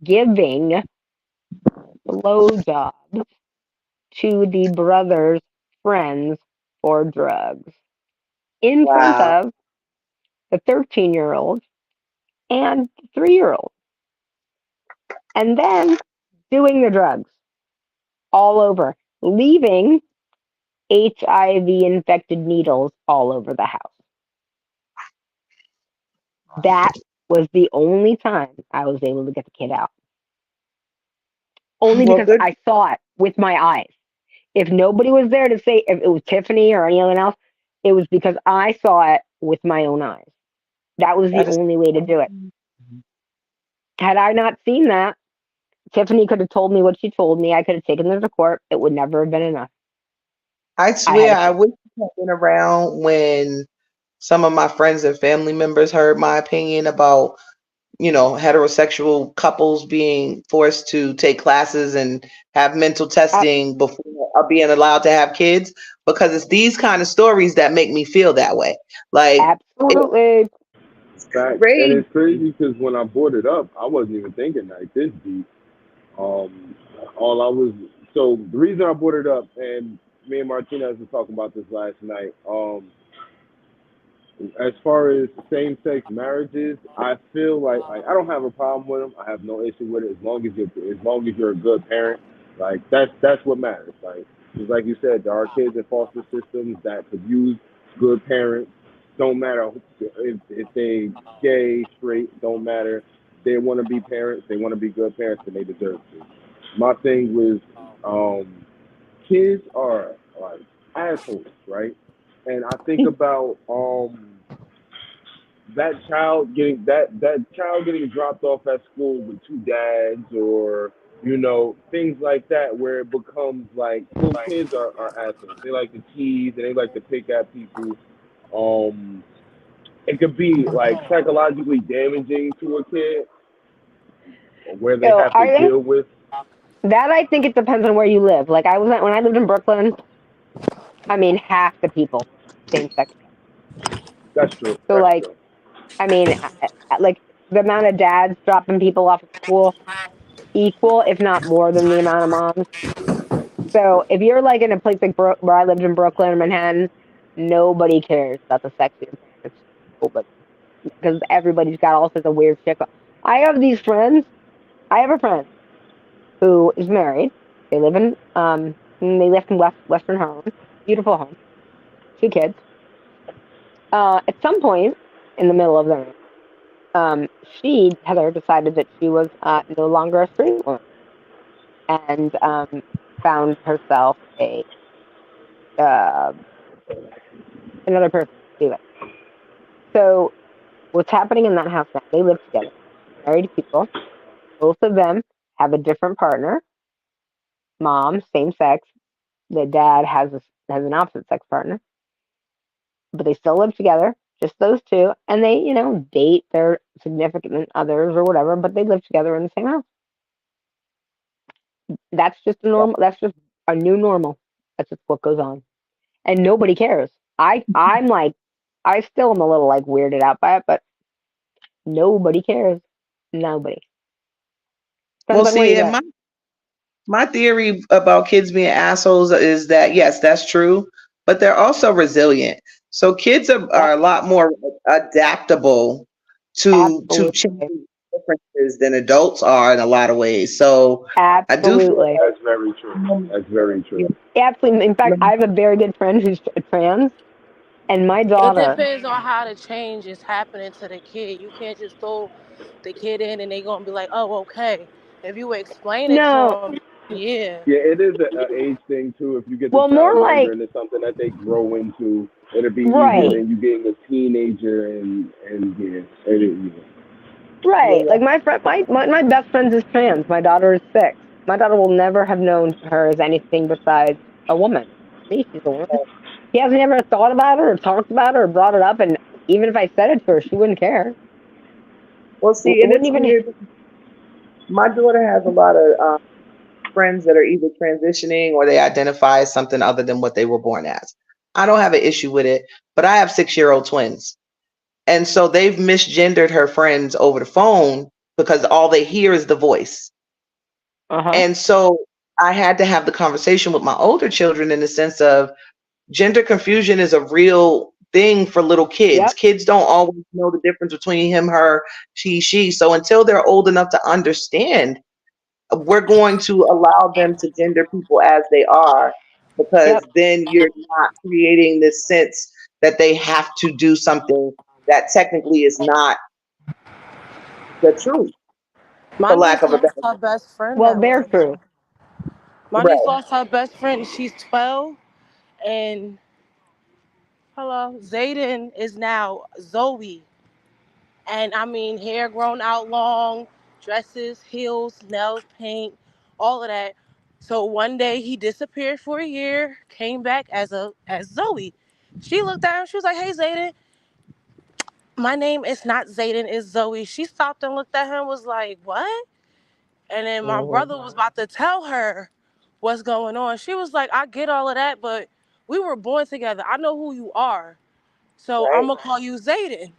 giving blowjobs to the brother's friends for drugs in front Wow. of the 13-year-old and 3-year-old. And then doing the drugs all over, leaving HIV infected needles all over the house. That was the only time I was able to get the kid out. Only Well, because good. I saw it with my eyes. If nobody was there to say if it was Tiffany or anyone else, it was because I saw it with my own eyes. That was the That is. only way to do it. Had I not seen that, Tiffany could have told me what she told me. I could have taken her to court. It would never have been enough. I I had swear, a I kid. wish you had been around when some of my friends and family members heard my opinion about, heterosexual couples being forced to take classes and have mental testing before being allowed to have kids, because it's these kind of stories that make me feel that way. Like, Absolutely. it's Fact. And crazy. it's crazy because when I brought it up, I wasn't even thinking like this deep. All I was so the reason I brought it up, and me and Martinez were talking about this last night. As far as same-sex marriages, I feel like I don't have a problem with them. I have no issue with it as long as you're a good parent. Like that's what matters. Like just like you said, there are kids in foster systems that could use good parents. Don't matter if they gay, straight, don't matter. They want to be parents. They want to be good parents, and they deserve to. My thing was, kids are like assholes, right? And I think about that child getting dropped off at school with two dads, or things like that, where it becomes like little kids are assholes. They like to tease and they like to pick at people. Um, it could be like psychologically damaging to a kid, or where they So have to deal with. I think it depends on where you live. Like when I lived in Brooklyn, I mean half the people same sex. That's true. So That's like true. I mean like the amount of dads dropping people off at school equal, if not more than the amount of moms. So if you're like in a place like where I lived in Brooklyn or Manhattan, nobody cares about the sex of your parents. Nobody, because everybody's got all sorts of weird shit. I have these friends. I have a friend who is married. They live in Western home, beautiful home, 2 kids. At some point in the middle of their marriage, Heather decided that she was no longer a straight woman and found herself a uh, another person to be with. So what's happening in that house now? They live together, married people. Both of them have a different partner. Mom, same sex. The dad has an opposite sex partner, but they still live together. Just those two, and they, date their significant others or whatever. But they live together in the same house. That's just a normal. That's just a new normal. That's just what goes on, and nobody cares. I'm like, I still am a little like weirded out by it, but nobody cares. Nobody. Well, Depends on where see, you and go. my theory about kids being assholes is that yes, that's true, but they're also resilient. So kids Yep, are a lot more adaptable to absolutely, changing differences than adults are in a lot of ways. So I do feel absolutely, That's very true. That's very like, true. absolutely. In fact, I have a very good friend who's trans, and my It daughter. depends on how the change is happening to the kid. You can't just throw the kid in and they gonna be like, oh, okay. If you explain it to No, them, yeah. Yeah, it is an age thing too. If you get the well, more child younger like and it's something that they grow into, it'll be easier right, than you getting a teenager and yeah, it is. right. Like my friend, my best friend is trans. My daughter is 6. My daughter will never have known her as anything besides a woman. To me, she's a woman. He hasn't ever thought about it or talked about it or brought it up, and even if I said it to her, she wouldn't care. well, see, and Wouldn't it's even. weird. My daughter has a lot of friends that are either transitioning or they identify as something other than what they were born as. I don't have an issue with it, but I have 6-year-old twins. And so they've misgendered her friends over the phone because all they hear is the voice. Uh huh. And so I had to have the conversation with my older children in the sense of gender confusion is a real thing for little kids. Yep. Kids don't always know the difference between him, her, she. So until they're old enough to understand, we're going to allow them to gender people as they are Yep. because then you're not creating this sense that they have to do something that technically is not the truth, My for lack niece of a lost better her best friend Well, that very way. true. My niece right. lost her best friend. She's 12, and hello, Zayden is now Zoe. And I mean, hair grown out long, dresses, heels, nails, paint, all of that. So one day he disappeared for a year, came back as Zoe. She looked at him. She was like, "Hey, Zayden, my name is not Zayden, it's Zoe." She stopped and looked at him, was like, "What?" And then my Mhm. brother was about to tell her what's going on. She was like, "I get all of that, but we were born together. I know who you are, so I'm Right. gonna call you Zayden."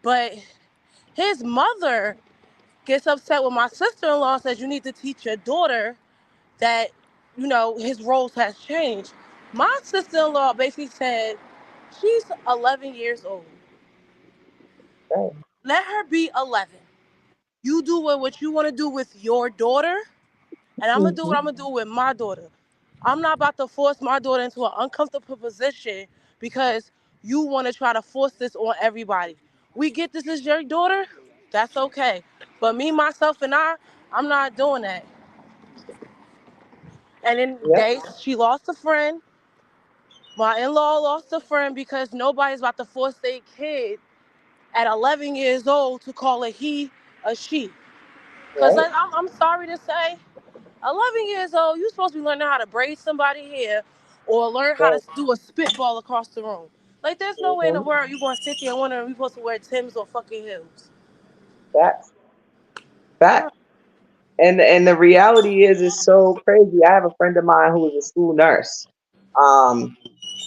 But his mother gets upset with my sister-in-law, says you need to teach your daughter that, his roles has changed. My sister-in-law basically said, she's 11 years old. Right. Let her be 11. You do what you want to do with your daughter, and I'm going to do what Mhm. I'm going to do with my daughter. I'm not about to force my daughter into an uncomfortable position because you want to try to force this on everybody. We get this is your daughter, that's okay. But me, myself, and I'm not doing that. And then Yep. she lost a friend. My in-law lost a friend because nobody's about to force their kid at 11 years old to call a he a she. Because Right. I'm sorry to say, 11 years old, you're supposed to be learning how to braid somebody hair or learn how to Right. do a spitball across the room. Like, there's no way in the Mhm. world you're going to sit there and wonder if you're supposed to wear Tim's or fucking heels. Facts. Facts. And the reality is it's so crazy. I have a friend of mine who is a school nurse. Um,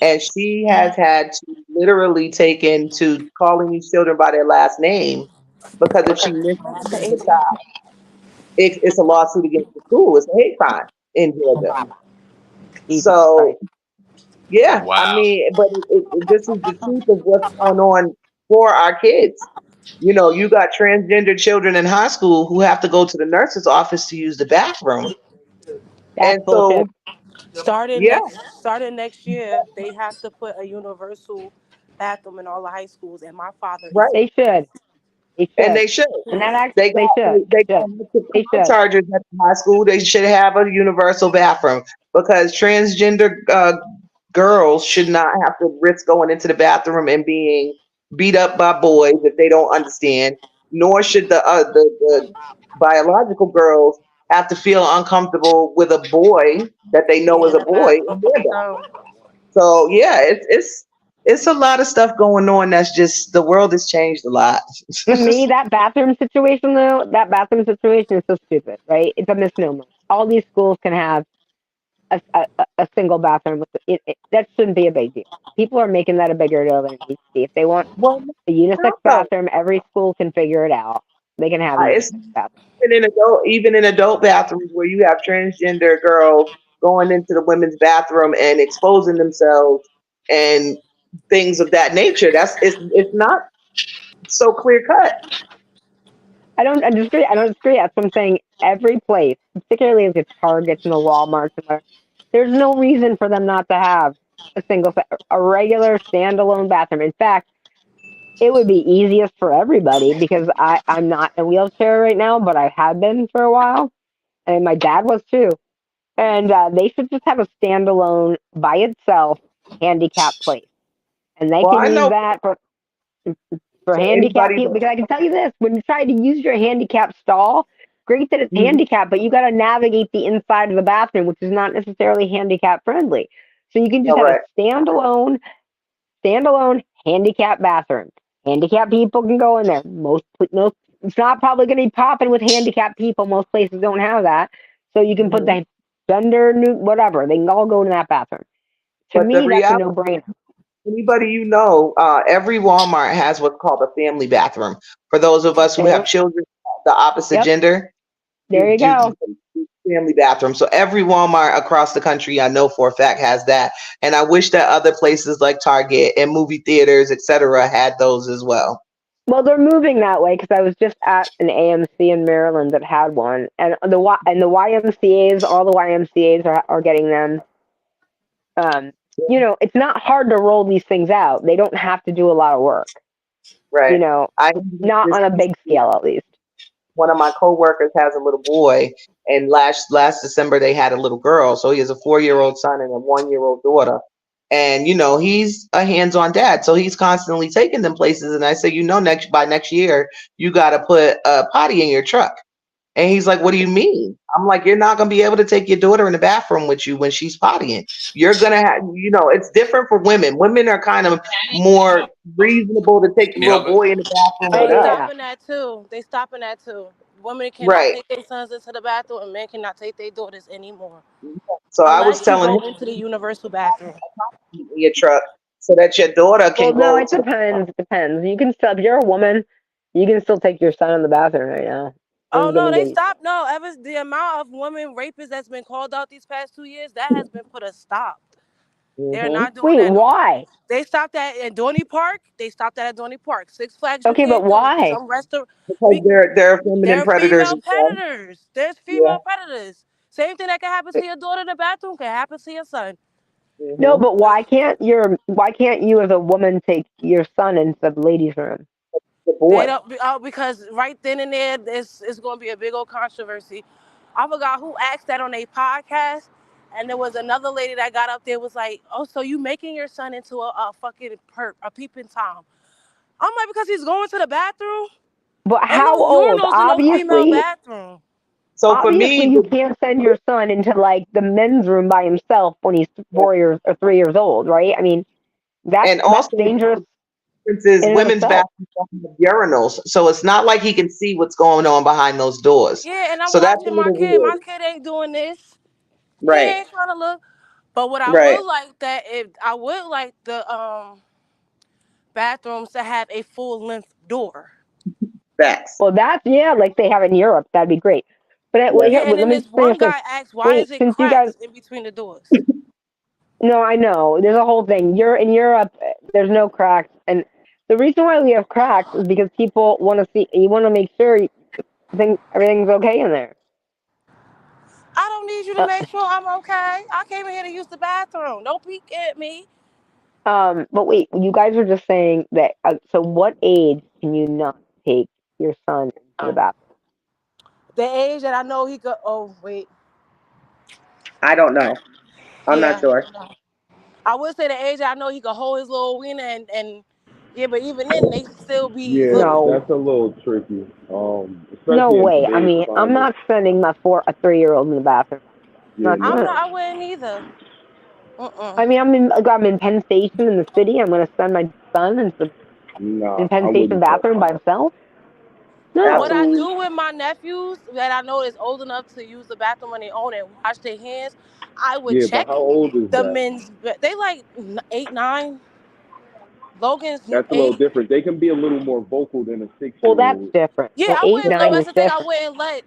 and she has had to literally take into calling these children by their last name because if she That's misnames the the 18. child, it's a lawsuit against the school. It's a hate crime in Georgia. Jesus So Christ. yeah, I Wow. mean, but this is the truth of what's going on for our kids. You know, you got transgender children in high school who have to go to the nurse's office to use the bathroom. That's And bullshit. so, Starting yeah, next year, they have to put a universal bathroom in all the high schools, and my father is right. They should. They And should. they should. And that act. They got They should. they Should. got electric They car should. chargers at the high school. They should have a universal bathroom because transgender girls should not have to risk going into the bathroom and being beat up by boys if they don't understand, nor should the biological girls have to feel uncomfortable with a boy that they know Yeah, is a the boy bathroom. in their bed. So So yeah, it's a lot of stuff going on. That's just the world has changed a lot. To me, that bathroom situation, though, that bathroom situation is so stupid, right? It's a misnomer. All these schools can have a single bathroom. That shouldn't be a big deal. People are making that a bigger deal than it needs to be. If they want Well, a unisex no, bathroom, every school can figure it out. They can have a it's unisex bathroom. even in adult bathrooms where you have transgender girls going into the women's bathroom and exposing themselves and things of that nature. It's not so clear cut. I disagree. I don't disagree. That's what I'm saying. Every place, particularly if it's Targets and the Walmarts, and there's no reason for them not to have a regular standalone bathroom. In fact, it would be easiest for everybody because I'm not in a wheelchair right now, but I have been for a while, and my dad was too. And they should just have a standalone by itself handicap place, and they Well, can I use know that for for handicapped anybody people. Because I can tell you this: when you try to use your handicap stall, great that it's that handicapped, but you got to navigate the inside of the bathroom, which is not necessarily handicap friendly. So you can just have a correct. standalone handicap bathroom. Handicapped people can go in there. Most it's not probably going to be popping with handicapped people. Most places don't have that, so you can put Mhm. the gender new whatever. They can all go in that bathroom. To But the me, that's a reality, no brainer. anybody you know, every Walmart has what's called a family bathroom. For those of us who have There, children, the opposite yep, gender, there you you go. family bathroom. So every Walmart across the country, I know for a fact, has that. And I wish that other places like Target and movie theaters, etc., had those as well. Well, they're moving that way because I was just at an AMC in Maryland that had one, and the YMCA's, all the YMCA's are getting them. Um, it's not hard to roll these things out. They don't have to do a lot of work. Right. I Not this on a big scale, at least. one of my coworkers has a little boy, and last December they had a little girl. So he has a 4-year-old son and a 1-year-old daughter. And he's a hands-on dad, so he's constantly taking them places. And I say, next year you got to put a potty in your truck. And he's like, "What do you mean?" I'm like, "You're not gonna be able to take your daughter in the bathroom with you when she's pottying. You're gonna have, it's different for women. Women are kind of more reasonable to take the little Yep. boy in the bathroom Oh with they us, yeah. stopping that too. They stopping that too. Women cannot right?" take their sons into the bathroom, and men cannot take their daughters anymore, So I was unless you telling go him into the universal bathroom. in your truck so that your daughter can Well, no, go it to. depends. It depends. You can still, if you're a woman, you can still take your son in the bathroom right now. Oh Doesn't no, gonna they get you. stopped. No, ever the amount of women rapists that's been called out these past 2 years, that has been put a stop. They're Hmm. not doing Wait, that no more. why? They stopped that at Dorney Park. They stopped that at Dorney Park. Six Flags, you Okay, but can't do it. why? Some restaurant, Because they're feminine they're predators female as well. predators. There's Yeah. female predators. Same thing that can happen to your daughter in the bathroom can happen to your son. No, Hmm. but why can't you as a woman take your son into the ladies' room? The They boy. don't because right then and there, it's going to be a big old controversy. I forgot who asked that on a podcast, and there was another lady that got up there was like, "Oh, so you making your son into a fucking perp, a peeping tom?" I'm like, because he's going to the bathroom. But Ain't no how old? urinals in no female Obviously, bathroom. So for obviously me, you can't send your son into like the men's room by himself when he's 4 years or 3 years old, right? I mean, and that's also dangerous difference is in and of women's itself. bathrooms don't have urinals, so it's not like he can see what's going on behind those doors. Yeah, and I'm So that's a watching my little kid. weird. My kid ain't doing this. He Right. ain't trying to look. But what I Right. would like that if I would like the bathrooms to have a full length door. Facts. Well, that's yeah, like they have in Europe. That'd be great. But Yeah. Yeah, and let then me this finish one this. guy asked, "Why Wait, is it since you guys, cracks in between the doors?" no, I know there's a whole thing. You're in Europe. There's no cracks, and the reason why we have cracks is because people want to see. You want to make sure everything's okay in there. I don't need you to Uh, make sure I'm okay. I came in here to use the bathroom. Don't peek at me. but wait, you guys were just saying that. So, what age can you not take your son into the bathroom? The age that I know he could. Oh wait, I don't know. I'm not yeah. sure. I would say the age that I know he could hold his little wiener and Yeah, but even then, they still be Yeah, look. No, that's a little tricky. no Especially in way. I today's mean, I'm climate. not sending a 3-year-old in the bathroom. Yeah, Not doing I'm it. not. no. I wouldn't either. I mean, I'm in Penn Station in the city. I'm going to send my son into in Nah, Penn I Station wouldn't trust bathroom by that. himself. No. What I Absolutely. do with my nephews that I know is old enough to use the bathroom on their own and wash their hands, I would Yeah, but check how old is the that? men's. They like 8, 9. Logan's That's a little 8. different. They can be a little more vocal than a six Well, year that's old. different. Yeah, Well, I eight, wouldn't. No, nine that's is the thing. different.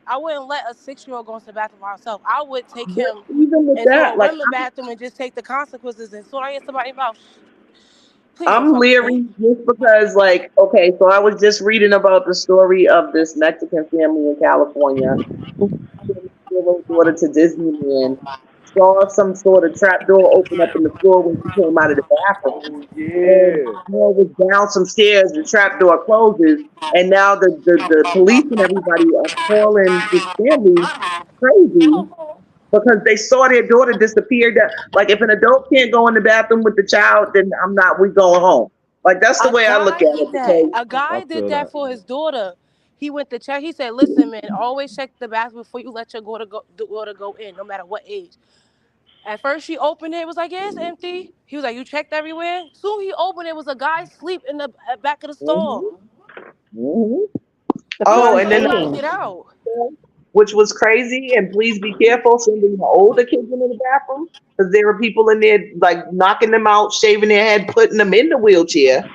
I wouldn't let a 6-year-old go into the bathroom by himself. I would take But him even with into a that, like women bathroom and just take the consequences. And soon I hear somebody mouth, please don't I'm talk to me. leery just because, like, okay, so I was just reading about the story of this Mexican family in California who took their little daughter to Disneyland, saw some sort of trap door open up in the floor when she came out of the bathroom. Oh And yeah. the girl was down some stairs, the trap door closes, and now the police and everybody are calling this family crazy because they saw their daughter disappear. That like if an adult can't go in the bathroom with the child, then I'm not. We going home. Like that's the A way I look guy at did it that. because A I guy did feel that that. for his daughter. He went to check. He said, "Listen, man, always check the bathroom before you let your daughter go in, no matter what age." At first, she opened it. It was like, "Yeah, it's empty." He was like, "You checked everywhere?" Soon he opened it. Was a guy asleep in the back of the stall. Mhm. That's what He Oh, I'm had and to then like saying. get out. which was crazy. And please be careful sending the older kids into the bathroom because there were people in there like knocking them out, shaving their head, putting them in the wheelchair,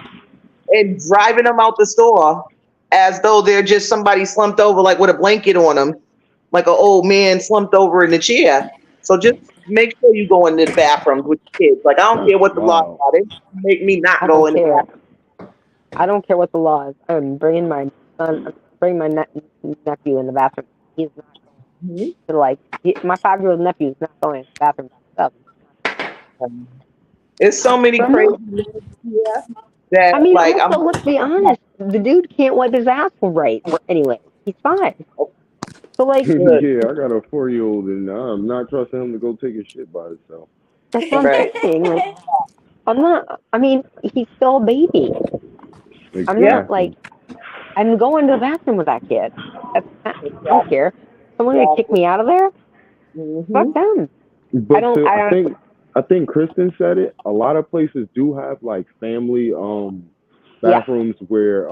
and driving them out the store as though they're just somebody slumped over like with a blanket on them, like an old man slumped over in the chair. So just make sure you go into the bathrooms with your kids. Like I don't care what the law Wow. about it. Make me not I go don't in the care. bathroom. I don't care what the law is. I'm bringing my son. I'm bringing my nephew in the bathroom. He's not Mhm. to like. My 5-year-old nephew is not going to the bathroom by himself. It's so many But I'm crazy not. laws here that I mean, like also, let's be honest. The dude can't wipe his ass right. Anyway, he's 5. So like, good. Yeah, I got a 4 year old and I'm not trusting him to go take a shit by himself. that's what I'm Right. saying. Like, I'm not. I mean, he's still a baby. I'm Yeah. not like. Exactly. I'm going to the bathroom with that kid. I don't Exactly. care. Someone gonna kick Exactly. me out of there? Hmm. Fuck them. I But don't. to, I I honestly. think I think Kristen said it. A lot of places do have like family Yeah. bathrooms where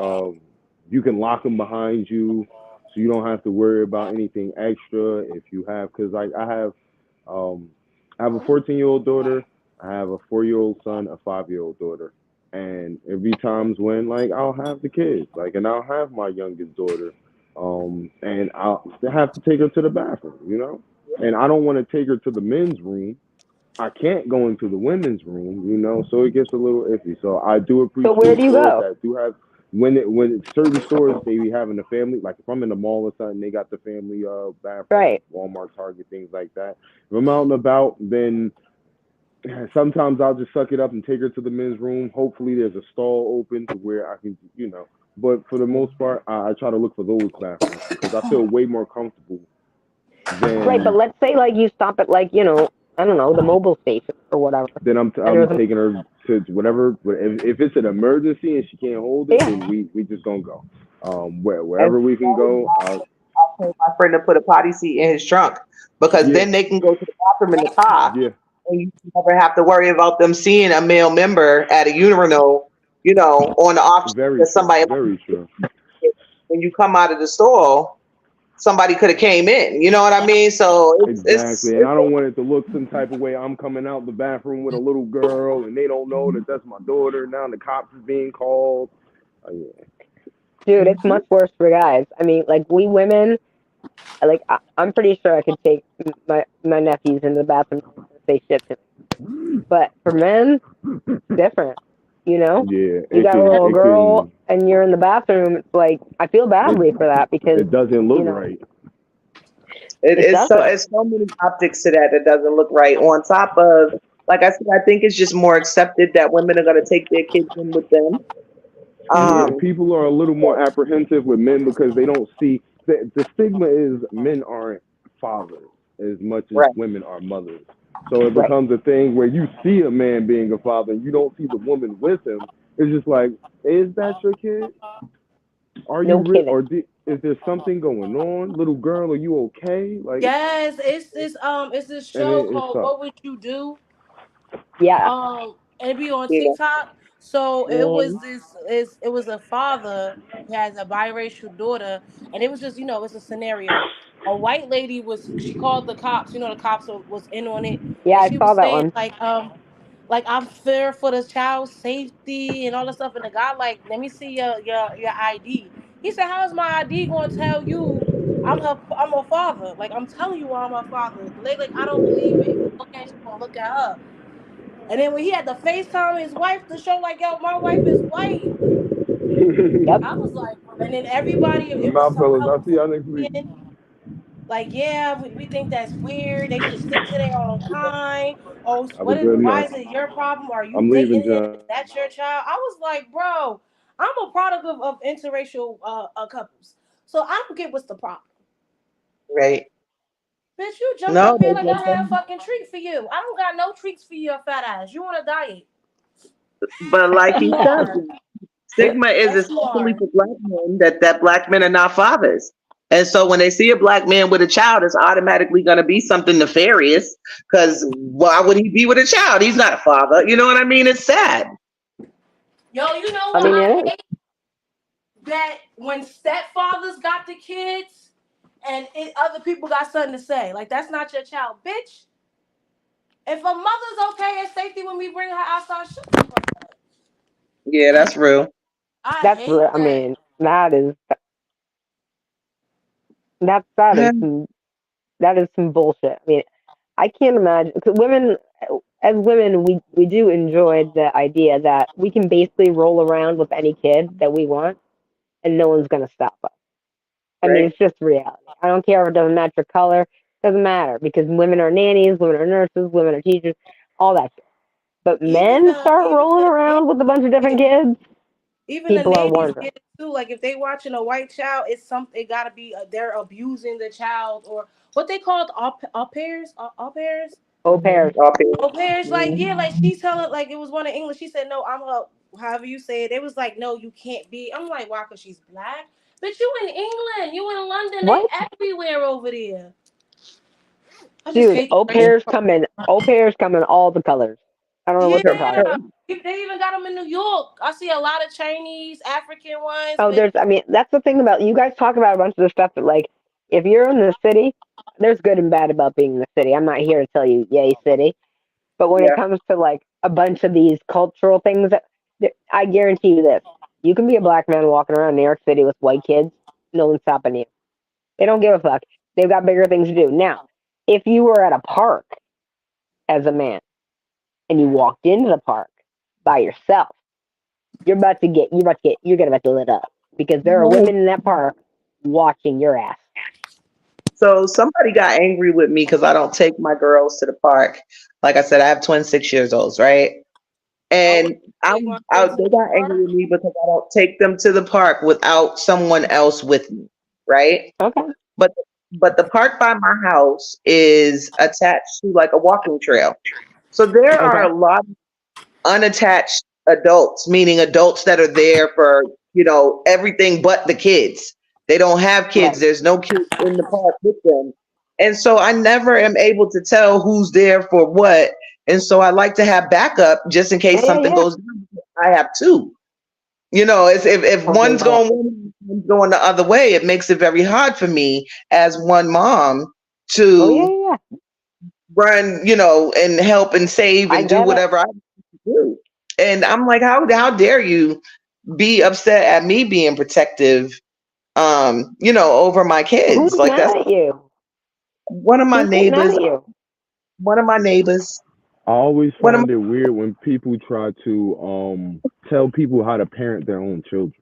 you can lock them behind you, so you don't have to worry about anything extra if you have. Because like um I have a 14-year-old daughter, I have a 4 year old son, a 5 year old daughter, and it'll be times when like I'll have the kids like, and I'll have my youngest daughter, and I'll have to take her to the bathroom, and I don't want to take her to the men's room. I can't go into the women's room, so it gets a little iffy. So I do So where appreciate do you stores go? that do have when certain stores they be having the family, like if I'm in the mall or something, they got the family bathroom, Right. Walmart, Target, things like that. If I'm out and about, then sometimes I'll just suck it up and take her to the men's room. Hopefully there's a stall open to where I can. But for the most part, I try to look for those bathrooms because I feel way more comfortable Right. But than let's say like you stop at like I don't know the mobile station or whatever, then and I'm there's a taking her to whatever. If it's an emergency and she can't hold it, yeah. then we just gonna go. And Wherever we can go. I told my friend to put a potty seat in his trunk because Yeah, then they can go to the bathroom in the car yeah, and you never have to worry about them seeing a male member at a urinal, on the off chance very that true, somebody very true. when you come out of the store, somebody could have came in. You know what I mean? So Exactly, and I don't want it to look some type of way. I'm coming out the bathroom with a little girl, and they don't know that that's my daughter. Now the cops is being called. Yeah. Dude, it's much worse for guys. I mean, like we women, like I'm pretty sure I could take my nephews into the bathroom if they shit to me. But for men, different. You know, Yeah, you got a little it girl can, and you're in the bathroom. It's like I feel it, badly for that because it doesn't look you know right. it doesn't. it's so many optics to that that doesn't look right. On top of, like I said, I think it's just more accepted that women are going to take their kids in with them. Yeah, Mhm. Um, people are a little more apprehensive with men because they don't see the stigma is men aren't fathers as much as right. women are mothers. So it Right. becomes a thing where you see a man being a father and you don't see the woman with him. It's just like, is that your kid? Are you No real, kidding. or is there something going on, little girl? Are you okay? Like, Yes, it's this and show it called sucks. What Would You Do? Yeah. It be on Yeah. TikTok. So it was Mhm. it was a father who has a biracial daughter, and it was just it's a scenario. A white lady she called the cops. The cops was in on it, Yeah, and I she saw was that saying one. like I'm fear for the child's safety and all that stuff. And the guy like, let me see your ID. He said, how is my ID going to tell you I'm her father? Like I'm telling you I'm her father. The lady like, I don't believe it. She gonna look at her. And then when he had to FaceTime his wife to show like, yo, my wife is white. Yep. I was like, and then everybody, it was Nah, some fellas, I'll couples see y'all next week. saying, like, yeah, we think that's weird. They should stick to their own kind. Oh, Have a good why night. is it your problem? Are you I'm leaving, dating him? John. Is that your child? I was like, bro, I'm a product of interracial couples. So I don't get what's the problem. Right. Bitch, you jumped No, up here there's like no I had a problem. fucking treat for you. I don't got no treats for your fat ass. You on a diet. But like You he said, are. stigma is Yes, you especially are. for black men that black men are not fathers. And so when they see a black man with a child, it's automatically going to be something nefarious because why would he be with a child? He's not a father. You know what I mean? It's sad. Yo, you know I what mean, I it is. hate? That when stepfathers got the kids and other people got something to say. Like, that's not your child. Bitch, if a mother's okay and safety when we bring her outside, shut the fuck up. Yeah, that's real. I That's hate real. I that. mean, that is some bullshit. I mean, I can't imagine because women, as women, we do enjoy the idea that we can basically roll around with any kid that we want, and no one's gonna stop us. I mean, Right. it's just reality. I don't care if it doesn't match your color. Doesn't matter because women are nannies, women are nurses, women are teachers, all that shit. But men start rolling Even the around with a bunch of different kids. even the People are nannies wondering. get it too. Like if they watching a white child, it's something. It gotta be they're abusing the child or what they call it, au pairs, au pairs. Au pairs. Au pairs, like Mhm. yeah, like she telling like it was one in English. She said no, I'm a however you say it. They was like no, you can't be. I'm like why? Cause she's black. But you in England, you in London, they What? everywhere over there. I just Dude, hate the race. au pairs come in all the colors. I don't know Yeah, what you're talking about. they even got them in New York. I see a lot of Chinese, African ones, Oh, but I mean, that's the thing about you guys talk about a bunch of the stuff that, like, if you're in the city, there's good and bad about being in the city. I'm not here to tell you, yay, city. But when it Yeah. comes to, like, a bunch of these cultural things, I guarantee you this. You can be a black man walking around New York City with white kids, no one's stopping you. They don't give a fuck. They've got bigger things to do. Now, if you were at a park as a man and you walked into the park by yourself, you're gonna get lit up because there are No. women in that park watching your ass. So somebody got angry with me because I don't take my girls to the park. Like I said, I have twin 6 years olds, right? I would And take my I kids to they the got angry park. with me because I don't take them to the park without someone else with me, right? Okay. But the park by my house is attached to like a walking trail. So there are Okay. a lot of unattached adults, meaning adults that are there for, everything but the kids. They don't have kids. Right. There's no kids in the park with them. And so I never am able to tell who's there for what. And so I like to have backup just in case Yeah, something yeah. goes down. I have two. It's if I hear one's that. going one way, one's going the other way, it makes it very hard for me as one mom Oh yeah, to yeah, yeah. run, and help and save I and do get it. whatever I do. And I'm like, how dare you be upset at me being protective, over my Who's kids? Like mad that's at you? one of my Who's getting mad neighbors, at you? one of my neighbors, I always one of my find it weird when people try to tell people how to parent their own children.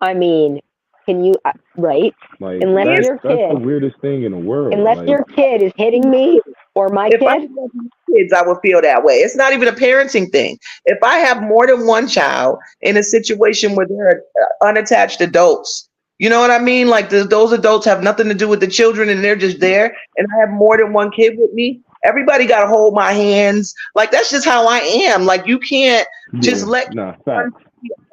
I mean, can you right? Like Unless your that's the kid, weirdest thing in the world. unless Like your kid is hitting me or my if I kid. was kids, I would feel that way. It's not even a parenting thing. If I have more than one child in a situation where there are unattached adults, you know what I mean? Like those adults have nothing to do with the children and they're just there, and I have more than one kid with me. Everybody got to hold my hands. Like that's just how I am. Like you can't just yeah, let nah, one facts.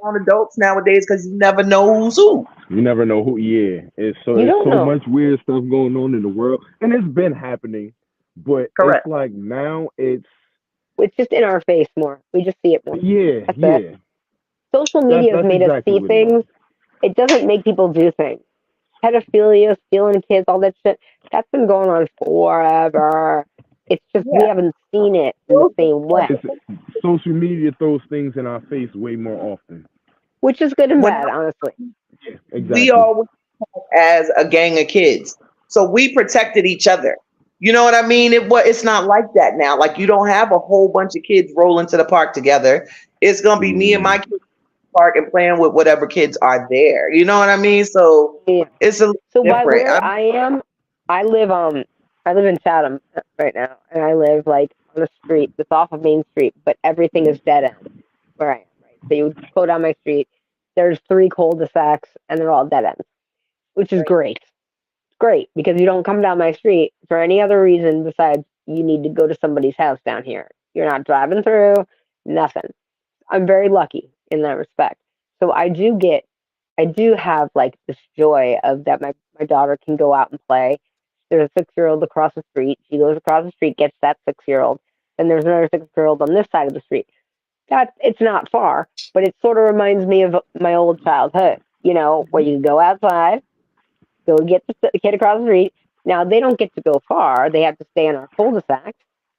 on adults nowadays because you never know who's who. You never know who. Yeah, You it's don't so know. much weird stuff going on in the world, and it's been happening, but it's Correct. like now It's just in our face more. We just see it more. yeah, That's it. yeah. Social media has That's made us exactly see what it is. things. It doesn't make people do things. Pedophilia, stealing kids, all that shit. That's been going on forever. It's just we Yeah. haven't seen it in the same way, It's social media throws things in our face way more often. which is good and When bad, honestly. Yeah, we exactly. all as a gang of kids, so we protected each other. You know what I mean? It's not like that now. Like you don't have a whole bunch of kids rolling to the park together. It's gonna be me and my Mm. kids in the park and playing with whatever kids are there. You know what I mean? So Yeah. it's a little So by different. where I am, I live in Chatham right now, and I live like on a street that's off of Main Street, but everything is dead end where I am. Right, so you go down my street. There's 3 cul-de-sacs, and they're all dead ends, which is great. Great because you don't come down my street for any other reason besides you need to go to somebody's house down here. You're not driving through, nothing. I'm very lucky in that respect. So I do have like this joy of that my daughter can go out and play. There's a 6-year-old across the street. She goes across the street, gets that 6-year-old. Then there's another 6-year-old on this side of the street. That it's not far, but it sort of reminds me of my old childhood. You know, where you go outside, go get the kid across the street. Now they don't get to go far; they have to stay in our cul-de-sac,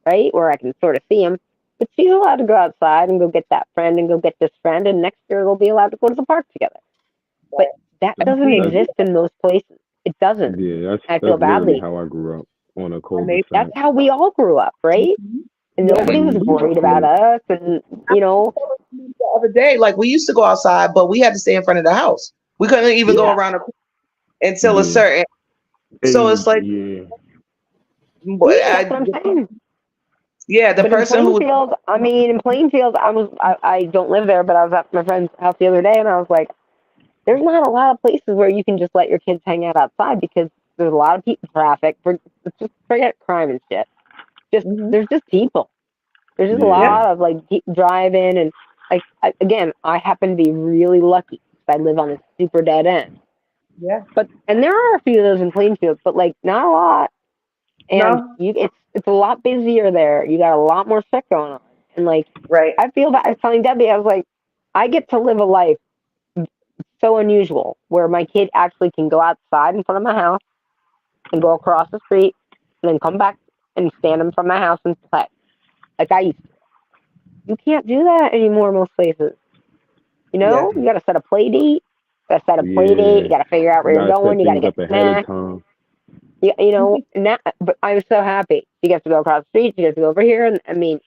right, where I can sort of see them. But she's allowed to go outside and go get that friend and go get this friend, and next year they'll be allowed to go to the park together. But that doesn't That's exist in most places. It doesn't. yeah. I That's feel literally badly. how I grew up on a That's cul-de-sac. how we all grew up, right? And Yeah. nobody was Hmm. worried about us, and you know, The other day, like we used to go outside, but we had to stay in front of the house. We couldn't even go yeah, around the corner until a Yeah. certain. So it's Age. like, Yeah. yeah. That's what I'm saying. yeah, the But in person who was Plainfield, in Plainfield, I don't live there, but I was at my friend's house the other day, and I was like, there's not a lot of places where you can just let your kids hang out outside because there's a lot of people traffic. Just forget crime and shit. Just there's just people. There's just a yeah, Yeah. lot of like driving and like again, I happen to be really lucky because I live on a super dead end. yeah, But and there are a few of those in Plainfield, but like not a lot. And no, it's a lot busier there. You got a lot more shit going on. And like right, I feel that I was telling Debbie, I was like, I get to live a life so unusual where my kid actually can go outside in front of my house and go across the street and then come back and stand in front of my house and play like I used to. You can't do that anymore most places. You yeah, know, you got to set a play date. Got to set a play date. You Yeah. got to figure out where you're Gotta going. set You got to things get up ahead of snacks. time. You know, and that. But I was so happy. She gets to go across the street. She gets to go over here, and I mean,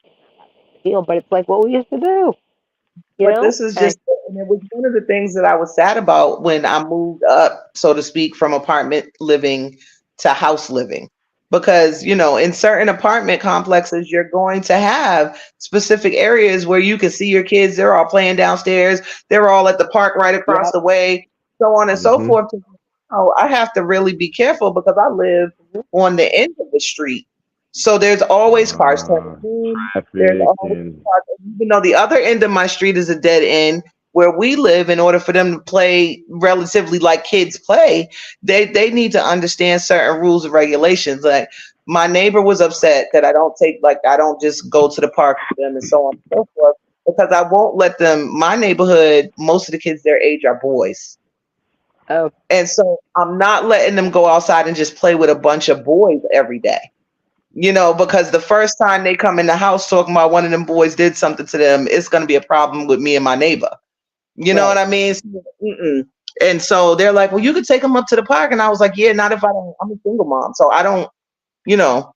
deal. But it's like what we used to do. You but know, this is and just, and it was one of the things that I was sad about when I moved up, so to speak, from apartment living to house living. Because, in certain apartment complexes, you're going to have specific areas where you can see your kids. They're all playing downstairs. They're all at the park right across yep. the way, so on and so Hmm. forth. Oh, I have to really be careful because I live on the end of the street. So there's always cars turning in. There's Traffic always and cars. Even though the other end of my street is a dead end, where we live, in order for them to play relatively like kids play, they need to understand certain rules and regulations. Like my neighbor was upset that I don't just go to the park with them and so on and so forth because I won't let them. My neighborhood, most of the kids their age are boys. Oh, And so I'm not letting them go outside and just play with a bunch of boys every day. Because the first time they come in the house talking about one of them boys did something to them, it's going to be a problem with me and my neighbor. You know right. what I mean? Mm-mm. And so they're like, well, you could take them up to the park. And I was like, yeah, not if I don't. I'm a single mom. So you know,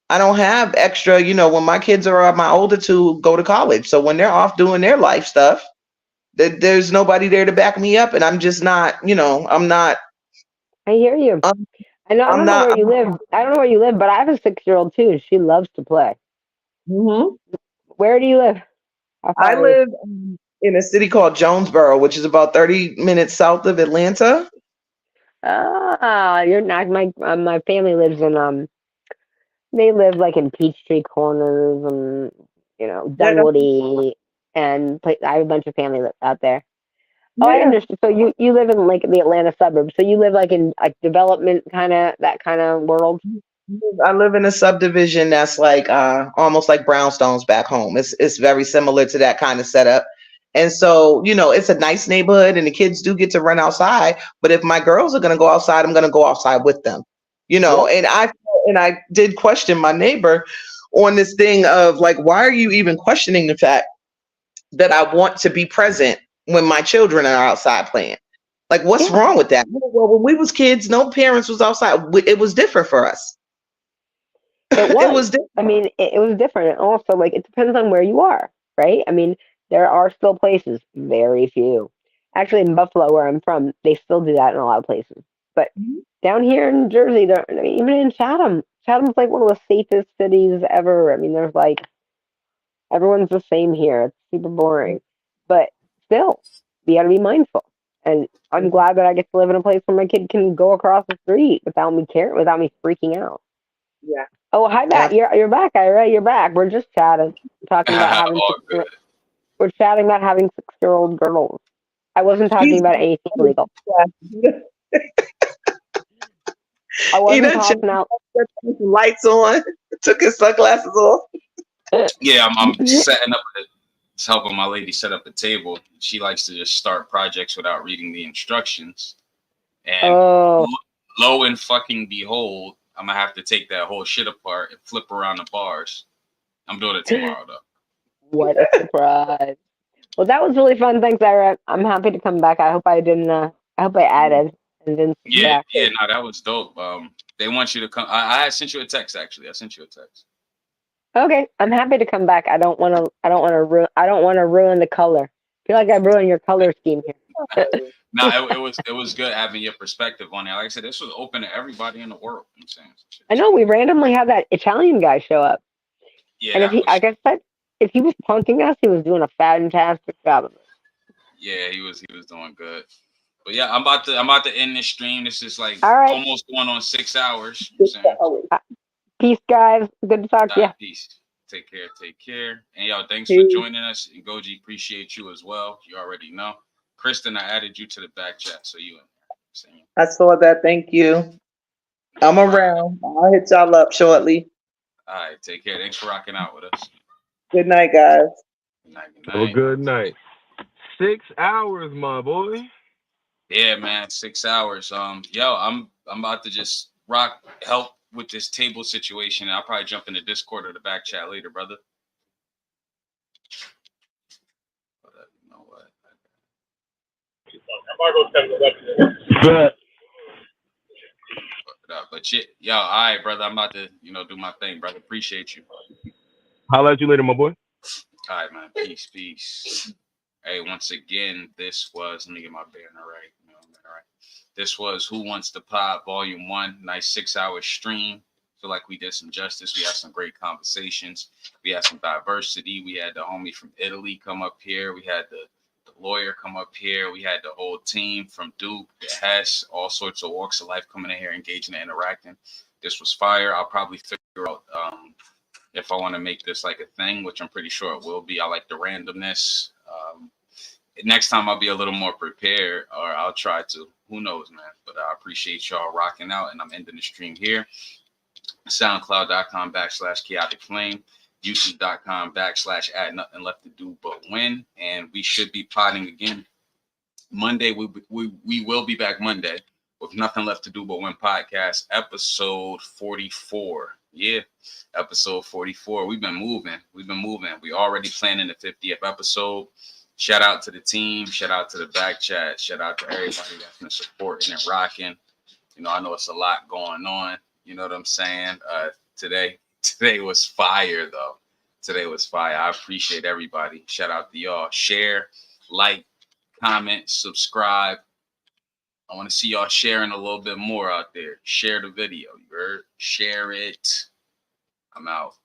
I don't have extra, when my kids are my older two go to college. So when they're off doing their life stuff, there's nobody there to back me up. And I'm just not, I'm not, I hear you. I'm, I I'm don't know not, where you live. I don't know where you live, but I have a 6-year-old too, and she loves to play. mhm. Where do you live? How I far away? live in a city called Jonesboro, which is about 30 minutes south of Atlanta. Ah, you're not. My family lives in they live like in Peachtree Corners and Yeah, Dunwoody, and I have a bunch of family out there. Oh, I Yeah. understand. So you live in like the Atlanta suburbs. So you live like in like development kind of that kind of world. I live in a subdivision that's like almost like brownstones back home. It's very similar to that kind of setup. And so, it's a nice neighborhood and the kids do get to run outside. But if my girls are gonna go outside, I'm gonna go outside with them. Yep. And I did question my neighbor on this thing of like, why are you even questioning the fact that I want to be present when my children are outside playing? Like, what's Yeah. wrong with that? Well, when we was kids, no parents was outside. It was different for us. It It was. was different. I mean, it was different. And also, like, it depends on where you are, right? I mean, there are still places, very few. Actually, in Buffalo, where I'm from, they still do that in a lot of places. But down here in Jersey, I mean, even in Chatham's like one of the safest cities ever. I mean, there's like everyone's the same here. It's super boring, but still, you got to be mindful. And I'm glad that I get to live in a place where my kid can go across the street without me caring, without me freaking out. Yeah. Oh, hi, Matt. You're back, Ira. You're back. We're just chatting, talking about having. All good. We're chatting about having 6-year-old girls. I wasn't talking about anything illegal. I He wasn't done talking out. lights on, took his sunglasses off. Yeah, I'm setting up. Helping my lady set up a table. She likes to just start projects without reading the instructions. And lo and fucking behold, I'm gonna have to take that whole shit apart and flip around the bars. I'm doing it tomorrow though. What a surprise! Well, that was really fun. Thanks, Ira. I'm happy to come back. I hope I didn't. I hope I added and didn't. Yeah, no, that was dope. They want you to come. I sent you a text actually. I sent you a text. Okay, I'm happy to come back. I don't want to. I don't want to ruin. I don't want to ruin the color. I feel like I ruined your color scheme here. No, it was good having your perspective on it. Like I said, this was open to everybody in the world. I'm saying. I know we randomly had that Italian guy show up. Yeah, and if he, like I said, if he was punking us, he was doing a fantastic job of it. Yeah, he was doing good. But yeah, I'm about to end this stream. This is like right. almost going on 6 hours. You know what I'm saying? Peace, guys. Good to talk to you. Peace. Take care. And y'all, thanks for joining us. And Goji, appreciate you as well. You already know. Kristen, I added you to the back chat, so you in there. I saw that. Thank you. I'm around. I'll hit y'all up shortly. All right, take care. Thanks for rocking out with us. Good night, guys. Good night. Have a good night. 6 hours, my boy. Yeah, man, 6 hours. Yo, I'm about to just help with this table situation. I'll probably jump in the Discord or the back chat later, brother. You know what? But shit, yo, all right, brother. I'm about to, do my thing, brother. Appreciate you. Holla at you later, my boy. All right, man. Peace. Hey, once again, this was, let me get my banner right. This was Who Wants to Pod Volume 1. Nice 6-hour stream. Feel like we did some justice. We had some great conversations. We had some diversity. We had the homie from Italy come up here. We had the lawyer come up here. We had the whole team from Duke, the Hess, all sorts of walks of life coming in here, engaging and interacting. This was fire. I'll probably figure out if I want to make this like a thing, which I'm pretty sure it will be. I like the randomness. Next time I'll be a little more prepared, or I'll try to. Who knows, man? But I appreciate y'all rocking out, and I'm ending the stream here. SoundCloud.com/Chaotic Flame. YouTube.com/add nothing left to do but win. And we should be potting again Monday. We will be back Monday with Nothing Left to Do But Win podcast, episode 44. Yeah, episode 44. We've been moving. We already planning the 50th episode. Shout out to the team. Shout out to the back chat. Shout out to everybody that's been supporting and rocking. I know it's a lot going on. You know what I'm saying? Today was fire, though. Today was fire. I appreciate everybody. Shout out to y'all. Share, like, comment, subscribe. I want to see y'all sharing a little bit more out there. Share the video. You heard? Share it. I'm out.